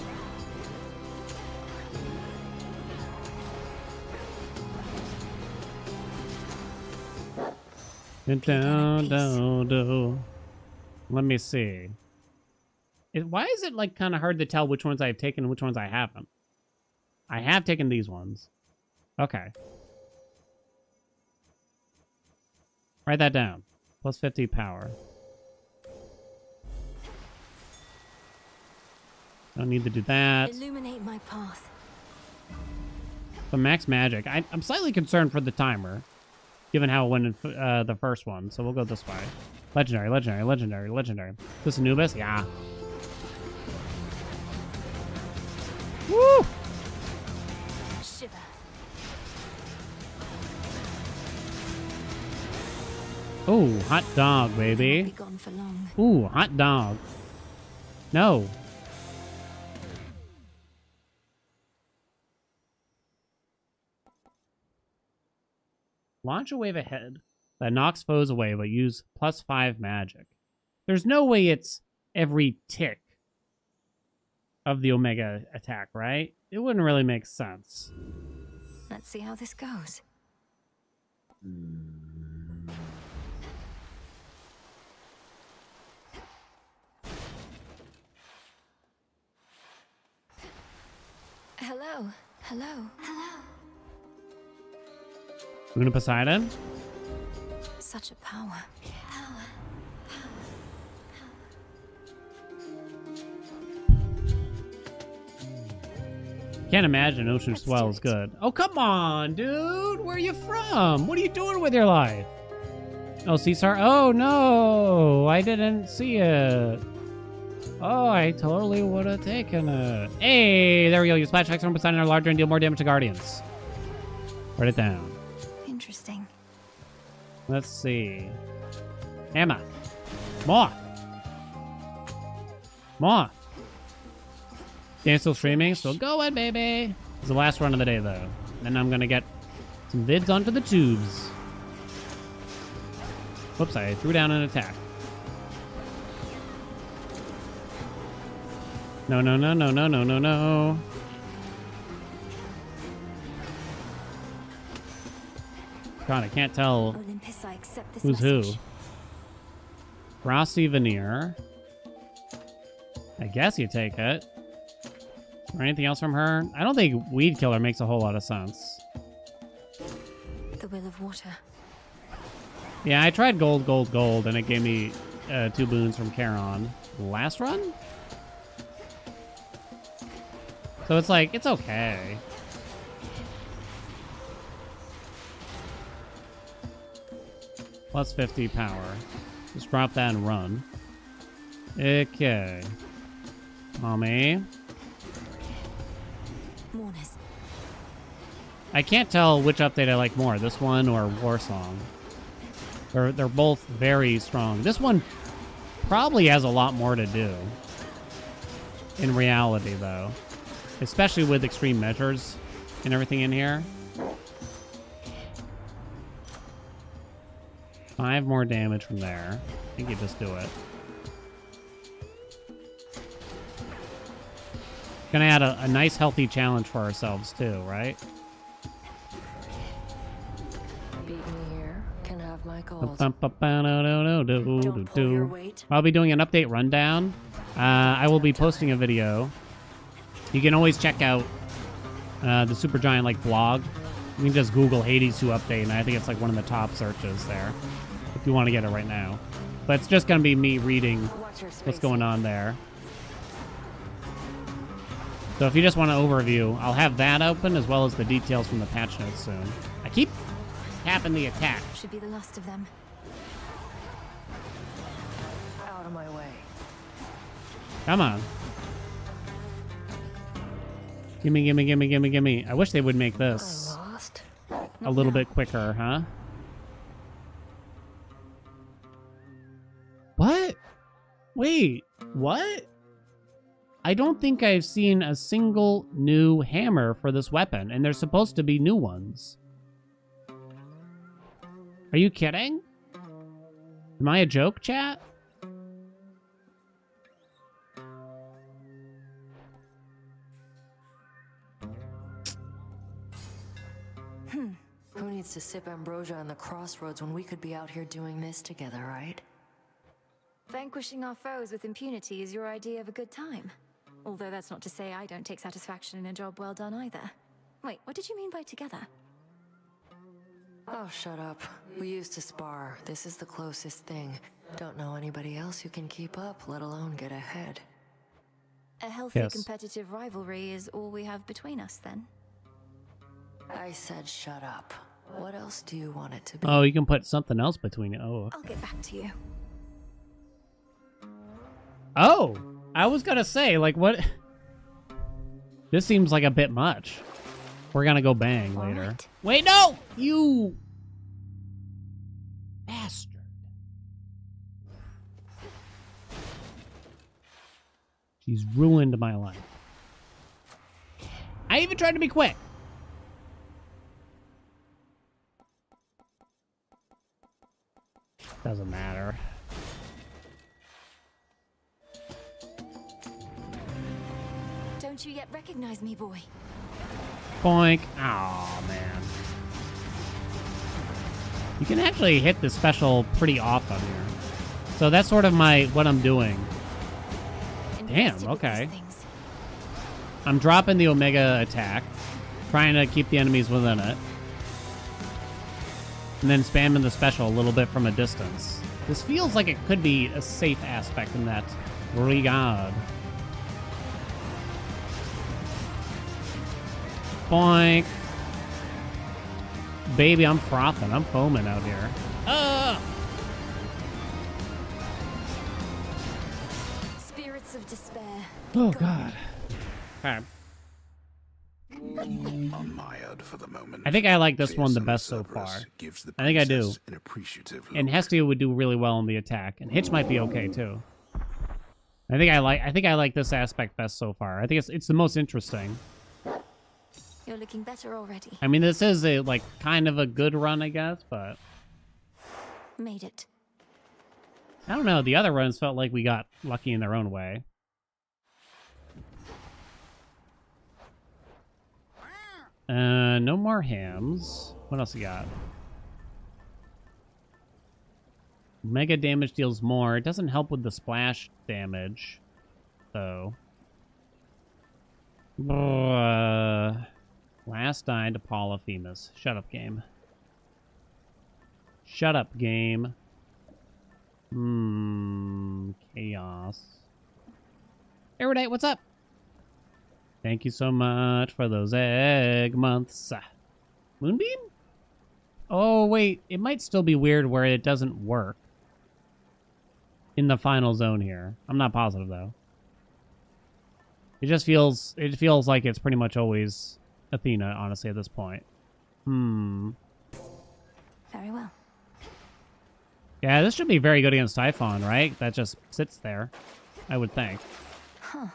Let me see. Why is it like kind of hard to tell which ones I've taken and which ones I haven't? I have taken these ones. Okay. Write that down. Plus 50 power. Don't need to do that. Illuminate my path. The max magic. I'm slightly concerned for the timer, given how it went in the first one. So we'll go this way. Legendary, legendary, legendary, legendary. Is this Anubis? Yeah. Woo! Shiver. Ooh, hot dog, baby. Be gone for long. Ooh, hot dog. No. Launch a wave ahead that knocks foes away, but use +5 magic. There's no way it's every tick of the Omega attack, right? It wouldn't really make sense. Let's see how this goes. Hello. Hello. Hello. Luna Poseidon? Such a power. Can't imagine Ocean Swell is good. Oh, come on, dude. Where are you from? What are you doing with your life? Oh, Caesar. Oh, no. I didn't see it. Oh, I totally would have taken it. Hey, there we go. You splash effects from Poseidon are larger and deal more damage to Guardians. Write it down. Interesting. Let's see. Emma. More. More. Dan still streaming? Still going, baby. It's the last run of the day, though. Then I'm going to get some vids onto the tubes. Whoops, I threw down an attack. No, no, no, no, no, no, no, no. God, I can't tell Olympus, I accept this who's message. who. Rossi Veneer. I guess you take it. Or anything else from her? I don't think Weed Killer makes a whole lot of sense. The Will of Water. Yeah, I tried gold, gold, gold, and it gave me 2 boons from Charon. Last run? So it's like, it's okay. Plus 50 power. Just drop that and run. Okay. Mommy. Mourners. I can't tell which update I like more, this one or Warsong. They're both very strong. This one probably has a lot more to do. In reality, though. Especially with extreme measures and everything in here. 5 more damage from there. I think you just do it. Gonna add a nice healthy challenge for ourselves too, right? Beat me here, can have my gold. I'll be doing an update rundown. I will be posting a video. You can always check out the Supergiant like blog. You can just Google Hades 2 update, and I think it's like one of the top searches there. If you want to get it right now. But it's just gonna be me reading what's going on there. So if you just want an overview, I'll have that open as well as the details from the patch notes soon. I keep tapping the attack. Should be the last of them. Out of my way. Come on. Gimme, gimme, gimme, gimme, gimme. I wish they would make this a little bit quicker, huh? What? Wait, what? I don't think I've seen a single new hammer for this weapon, and there's supposed to be new ones. Are you kidding? Am I a joke, chat? Who needs to sip ambrosia on the crossroads when we could be out here doing this together, right? Vanquishing our foes with impunity is your idea of a good time. Although that's not to say I don't take satisfaction in a job well done either. Wait, what did you mean by together? Oh, shut up. We used to spar. This is the closest thing. Don't know anybody else who can keep up, let alone get ahead. A healthy Yes. competitive rivalry is all we have between us, then? I said shut up. What else do you want it to be? Oh, you can put something else between it. Oh. I'll get back to you. Oh! I was gonna say, like, what? This seems like a bit much. We're gonna go bang later. Right. Wait, no! You bastard. She's ruined my life. I even tried to be quick. Doesn't matter. Don't you yet recognize me, boy? Boink. Oh man. You can actually hit the special pretty often here. So that's sort of what I'm doing. Damn, okay. I'm dropping the Omega attack, trying to keep the enemies within it, and then spamming the special a little bit from a distance. This feels like it could be a safe aspect in that regard. Boink. Baby, I'm frothing. I'm foaming out here. Spirits of despair. Oh, God. Okay. Unmired for the moment. I think I like this one the best so far. I think I do. An appreciative And Hestia would do really well in the attack, and Hitch might be okay too. I think I like this aspect best so far. I think it's the most interesting. You're looking better already. I mean, this is a like kind of a good run, I guess, but Made it. I don't know. The other runs felt like we got lucky in their own way. No more hams. What else you got? Mega damage deals more. It doesn't help with the splash damage, though. Last dying to Polyphemus. Shut up, game. Shut up, game. Chaos. Erudite, what's up? Thank you so much for those egg months. Moonbeam? Oh, wait. It might still be weird where it doesn't work in the final zone here. I'm not positive, though. It just feels... It feels like it's pretty much always Athena, honestly, at this point. Very well. Yeah, this should be very good against Typhon, right? That just sits there, I would think. Huh.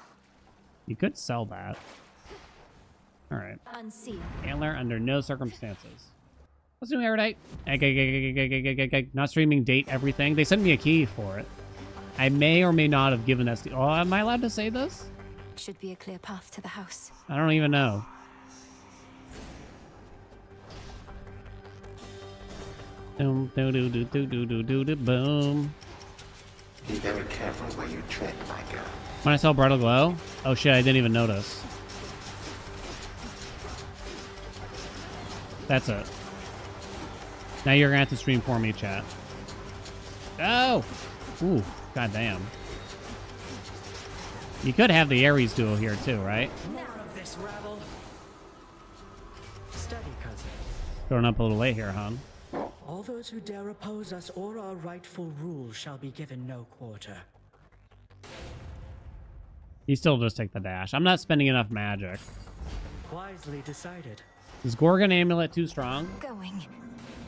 You could sell that. All right. Unseal. Antler under no circumstances. What's new, Erudite? Not streaming, date, everything. They sent me a key for it. I may or may not have given us the... Oh, am I allowed to say this? Should be a clear path to the house. I don't even know. Boom, do do do do do do do do boom. Be very careful where you tread, my girl. When I saw Bridal Glow? Oh shit, I didn't even notice. That's it. Now you're gonna have to stream for me, chat. Oh! Ooh, goddamn. You could have the Ares duo here too, right? None of this rabble. Steady, cousin. Going up a little late here, huh? All those who dare oppose us or our rightful rule shall be given no quarter. You still just take the dash. I'm not spending enough magic. Wisely decided. Is Gorgon Amulet too strong? Going.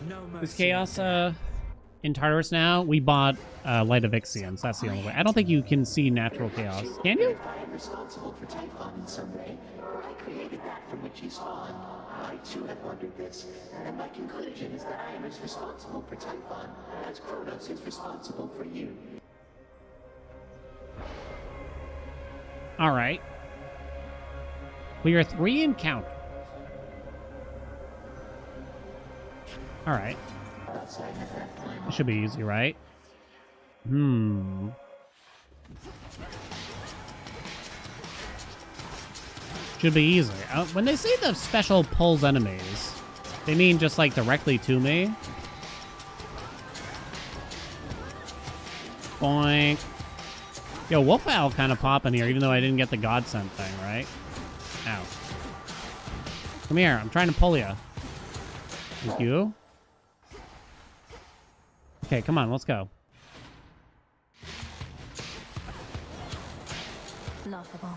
No Is Chaos in Tartarus now? We bought Light of Ixion, so that's the only way. I don't think you can see natural chaos. Can you? I am responsible for Typhon in some way, for I created that from which he spawned. I too have wondered this, and my conclusion is that I am as responsible for Typhon as Kronos is responsible for you. Alright. Clear 3 encounters. Alright. It should be easy, right? Should be easy. When they say the special pulls enemies, they mean just like directly to me. Boink. Yo, Wolf Owl kind of popping here, even though I didn't get the Godsend thing, right? Ow. Come here, I'm trying to pull you. Thank you. Okay, come on, let's go. Laughable.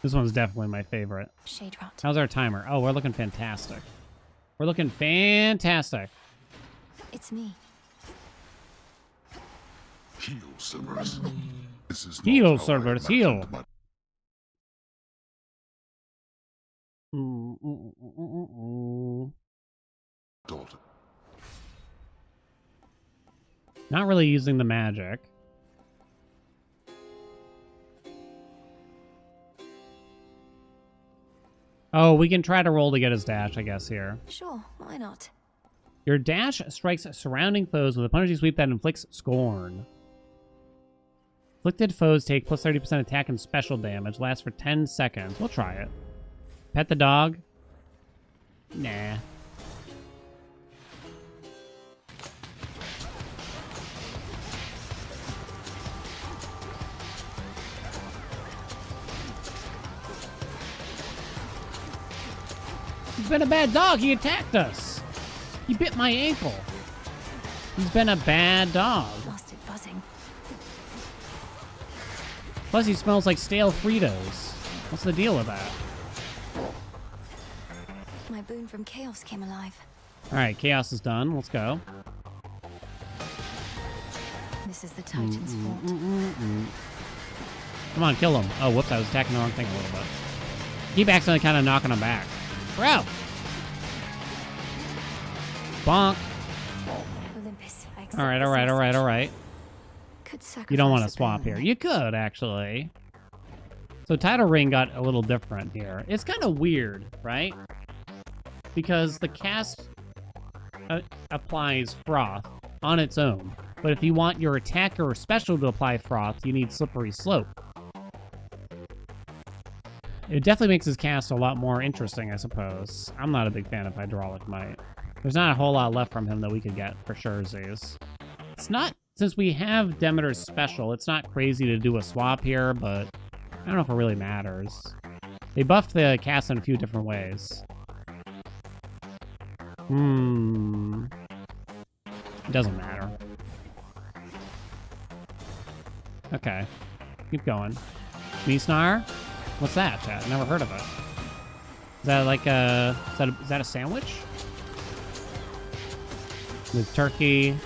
This one's definitely my favorite. Shade rot. How's our timer? Oh, we're looking fantastic. We're looking fantastic. It's me. Heal, Cerberus. This is Heal, Cerberus, heal. Daughter. Not really using the magic. Oh, we can try to roll to get his dash, I guess, here. Sure, why not? Your dash strikes surrounding foes with a penalty sweep that inflicts scorn. Afflicted foes take plus 30% attack and special damage. Lasts for 10 seconds. We'll try it. Pet the dog? Nah. He's been a bad dog. He attacked us. He bit my ankle. He's been a bad dog. Lost it buzzing. Plus, he smells like stale Fritos. What's the deal with that? My boon from Chaos came alive. All right, Chaos is done. Let's go. This is the Titan's fault. Come on, kill him. Oh, whoops, I was attacking the wrong thing a little bit. Keep accidentally kind of knocking him back. Bro! Bonk. Olympus, I accept Alright, this alright, alright, message. alright. Could You don't want to sacrifice a swap boon. here. You could, actually. So Tidal Ring got a little different here. It's kind of weird, right? Because the cast applies Froth on its own. But if you want your attacker or special to apply Froth, you need Slippery Slope. It definitely makes his cast a lot more interesting, I suppose. I'm not a big fan of Hydraulic Might. There's not a whole lot left from him that we could get for sure, Z's. It's not, since we have Demeter's special, it's not crazy to do a swap here, but I don't know if it really matters. They buffed the cast in a few different ways. It doesn't matter. Okay. Keep going. Meesnar? What's that, chat? Never heard of it. Is that like a... Is that a sandwich? With turkey,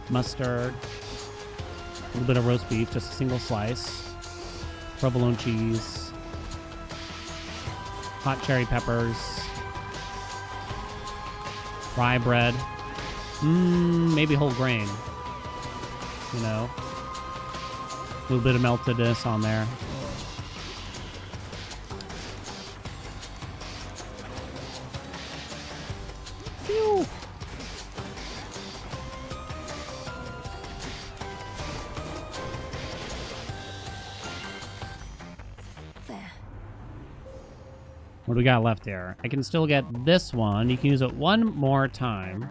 mustard, a little bit of roast beef, just a single slice, provolone cheese, hot cherry peppers, rye bread, maybe whole grain, you know, a little bit of meltedness on there. Phew. What do we got left here? I can still get this one. You can use it one more time.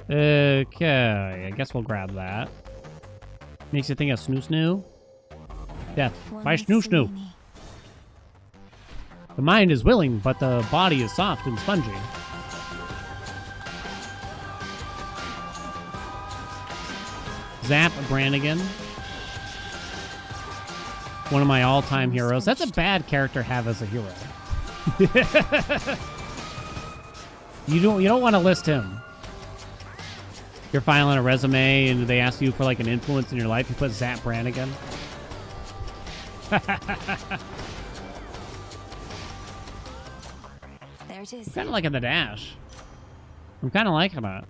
Okay, I guess we'll grab that. Makes you think of Snoo Snoo. Death by Snoo Snoo. The mind is willing, but the body is soft and spongy. Zap Brannigan. One of my all-time heroes. That's a bad character to have as a hero. You don't want to list him. You're filing a resume and they ask you for like an influence in your life. You put Zap Brannigan. There it is. I'm kind of liking the dash. I'm kind of liking that.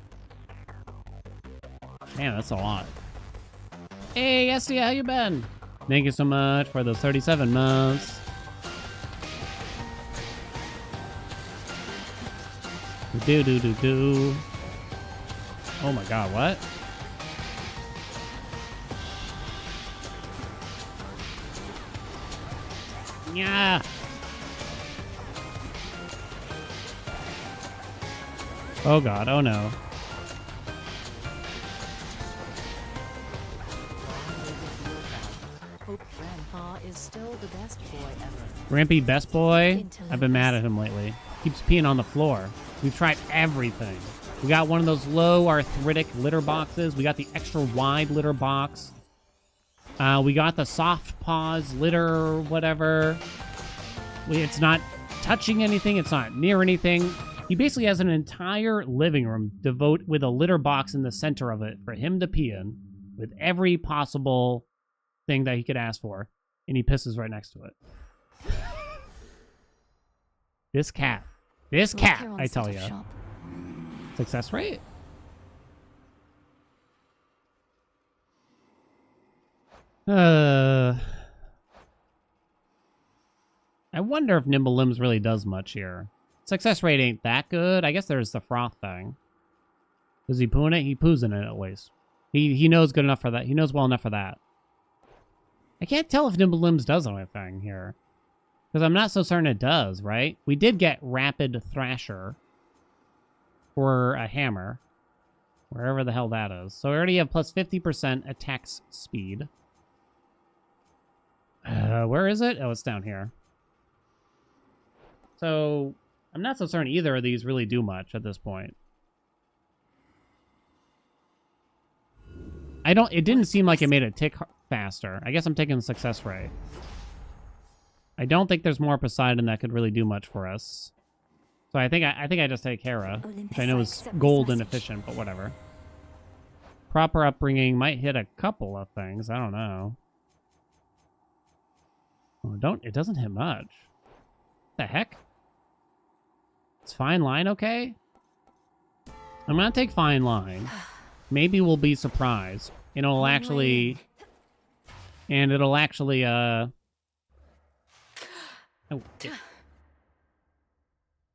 Man, that's a lot. Hey, Esty, how you been? Thank you so much for those 37 months. Do. Oh my god, what? Yeah. Oh god, oh no. Hope Grandpa is still the best boy ever. Rampy best boy? I've been mad at him lately. Keeps peeing on the floor. We've tried everything. We got one of those low arthritic litter boxes. We got the extra wide litter box. We got the soft paws litter, whatever. It's not touching anything. It's not near anything. He basically has an entire living room devoted with a litter box in the center of it for him to pee in with every possible thing that he could ask for. And he pisses right next to it. This cat, I tell you. Success rate? I wonder if Nimble Limbs really does much here. Success rate ain't that good. I guess there's the froth thing. Does he poo in it? He poos in it at least. He knows good enough for that. He knows well enough for that. I can't tell if Nimble Limbs does anything here. Because I'm not so certain it does, right? We did get Rapid Thrasher for a hammer. Wherever the hell that is. So we already have plus 50% attack speed. Where is it? Oh, it's down here. So I'm not so certain either of these really do much at this point. It didn't seem like it made it tick faster. I guess I'm taking the success rate. I don't think there's more Poseidon that could really do much for us. So I think I just take Hera, which I know is gold and efficient, but whatever. Proper upbringing might hit a couple of things. I don't know. Oh, it doesn't hit much. What the heck? Is Fine Line okay? I'm gonna take Fine Line. Maybe we'll be surprised. And it'll actually... Oh,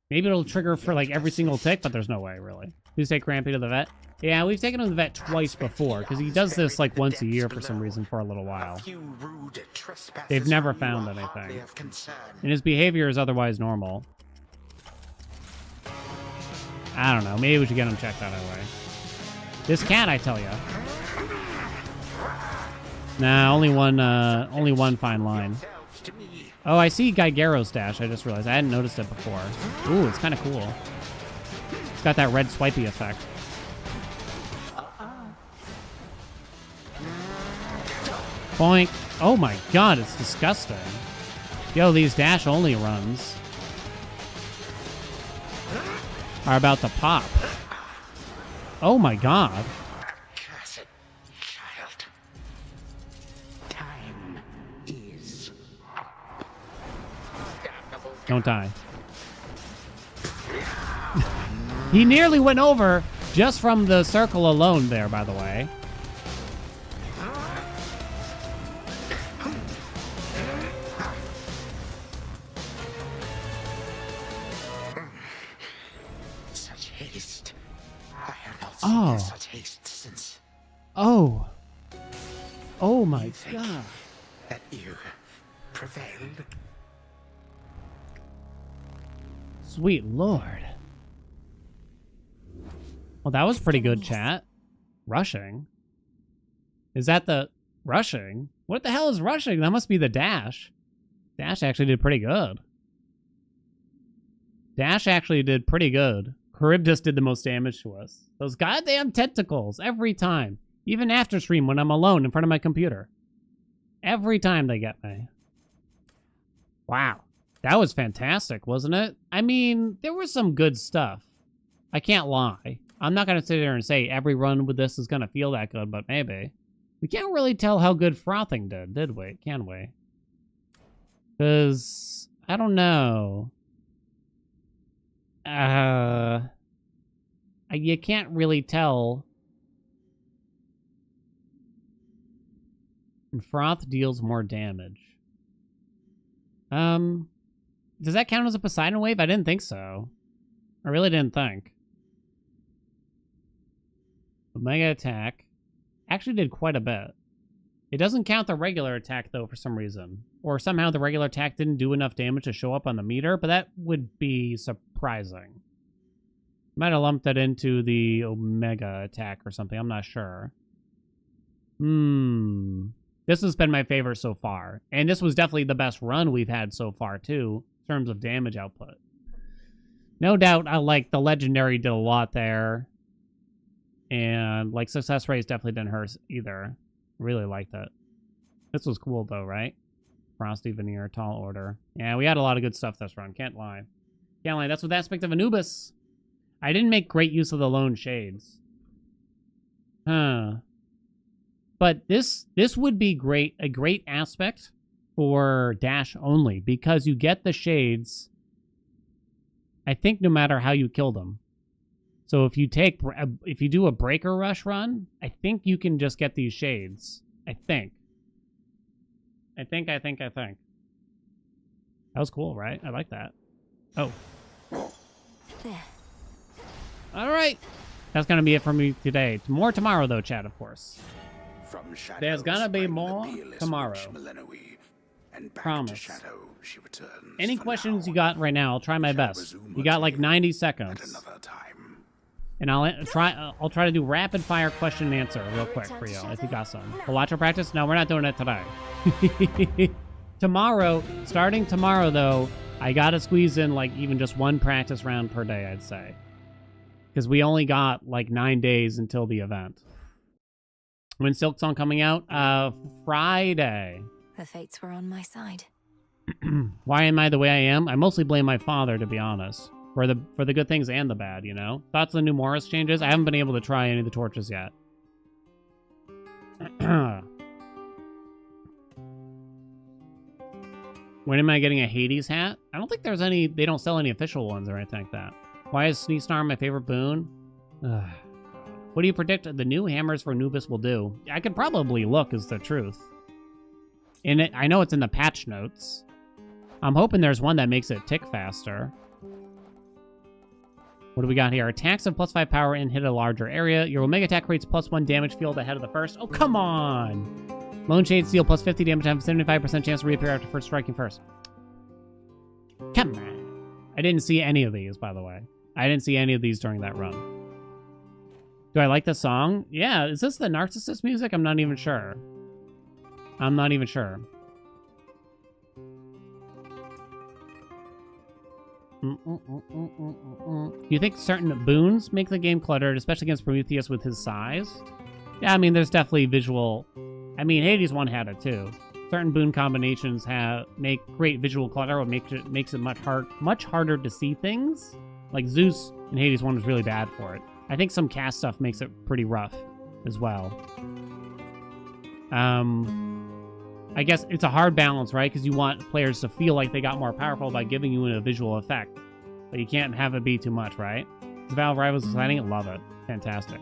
Maybe it'll trigger for like every single tick, but there's no way, really. Please take Grampy to the vet. Yeah, we've taken him to the vet twice before, because he does this like once a year for some reason for a little while. They've never found anything. And his behavior is otherwise normal. I don't know. Maybe we should get him checked out anyway. This cat, I tell ya. Nah, only one fine line. Oh, I see Geigero's dash. I just realized. I hadn't noticed it before. Ooh, it's kind of cool. It's got that red swipey effect. Boink. Oh my god, it's disgusting. Yo, these dash only runs are about to pop. Oh my god. Cursed child. Time is up. Don't die. He nearly went over just from the circle alone there, by the way. Such haste. I have not Oh. seen such haste since. Oh. Oh my god. That you prevailed. Sweet lord. Well, that was pretty good, chat. Rushing. Is that the rushing? What the hell is rushing? That must be the dash. Dash actually did pretty good. Dash actually did pretty good. Charybdis did the most damage to us. Those goddamn tentacles, every time. Even after stream when I'm alone in front of my computer. Every time they get me. Wow. That was fantastic, wasn't it? I mean, there was some good stuff. I can't lie. I'm not going to sit there and say every run with this is going to feel that good, but maybe. We can't really tell how good frothing did we? Can we? Because, I don't know. You can't really tell. And froth deals more damage. Does that count as a Poseidon wave? I didn't think so. I really didn't think. Omega attack actually did quite a bit. It doesn't count the regular attack, though, for some reason. Or somehow the regular attack didn't do enough damage to show up on the meter, but that would be surprising. Might have lumped it into the Omega attack or something. I'm not sure. This has been my favorite so far. And this was definitely the best run we've had so far, too, in terms of damage output. No doubt, I like the Legendary did a lot there. And, like, success rates definitely didn't hurt either. Really liked it. This was cool, though, right? Frosty Veneer, Tall Order. Yeah, we had a lot of good stuff this run. Can't lie. Can't lie. That's with aspect of Anubis. I didn't make great use of the Lone Shades. Huh. But this would be a great aspect for Dash only, because you get the Shades, I think, no matter how you kill them. So if you do a Breaker Rush run, I think you can just get these Shades. I think. I think. That was cool, right? I like that. Oh. There. All right. That's going to be it for me today. More tomorrow, though, chat, of course. From shadow There's going to be more peerless tomorrow. witch Melinoe, and back Promise. to shadow she returns. Any for questions now. you got right now, I'll try my best. You got like 90 seconds. At another time. And I'll try to do rapid fire question and answer real quick for you if you got some. Palacho practice? No, we're not doing it today. Tomorrow, starting tomorrow though, I gotta squeeze in like even just one practice round per day, I'd say. Because we only got like 9 days until the event. When's Silk Song coming out? Friday. The fates were on my side. Why am I the way I am? I mostly blame my father, to be honest. For the good things and the bad, you know? Thoughts on the new Morris changes? I haven't been able to try any of the torches yet. When am I getting a Hades hat? I don't think there's any... They don't sell any official ones or anything like that. Why is Sneestar my favorite boon? Ugh. What do you predict the new hammers for Anubis will do? I could probably look, is the truth. I know it's in the patch notes. I'm hoping there's one that makes it tick faster. What do we got here? Attacks of +5 power and hit a larger area. Your Omega attack creates +1 damage field ahead of the first. Oh, come on! Lone Shades deal +50 damage and have a 75% chance to reappear after first striking first. Come on. I didn't see any of these, by the way. I didn't see any of these during that run. Do I like the song? Yeah, is this the Narcissist music? I'm not even sure. I'm not even sure. Do you think certain boons make the game cluttered, especially against Prometheus with his size? Yeah, I mean, there's definitely visual... I mean, Hades 1 had it too. Certain boon combinations make great visual clutter, what makes it much harder to see things. Like Zeus in Hades 1 was really bad for it. I think some cast stuff makes it pretty rough as well. I guess it's a hard balance, right? Because you want players to feel like they got more powerful by giving you a visual effect. But you can't have it be too much, right? Is Valve Rivals exciting? Love it. Fantastic.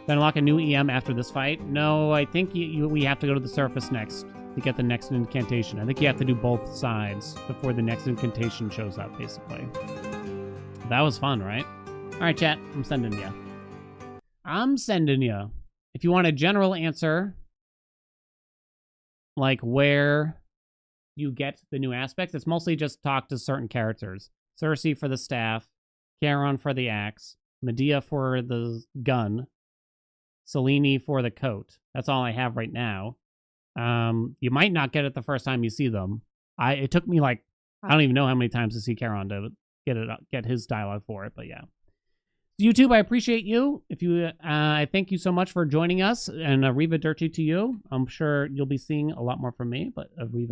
Then unlock a new EM after this fight? No, I think we have to go to the surface next to get the next incantation. I think you have to do both sides before the next incantation shows up, basically. That was fun, right? All right, chat. I'm sending you. I'm sending you. If you want a general answer, like where you get the new aspects, it's mostly just talk to certain characters. Cersei for the staff, Charon for the axe, Medea for the gun, Selene for the coat. That's all I have right now. You might not get it the first time you see them. It took me like, I don't even know how many times to see Charon to get his dialogue for it, but yeah. YouTube, I appreciate you. I thank you so much for joining us, and Arrivederci to you. I'm sure you'll be seeing a lot more from me, but Arrivederci.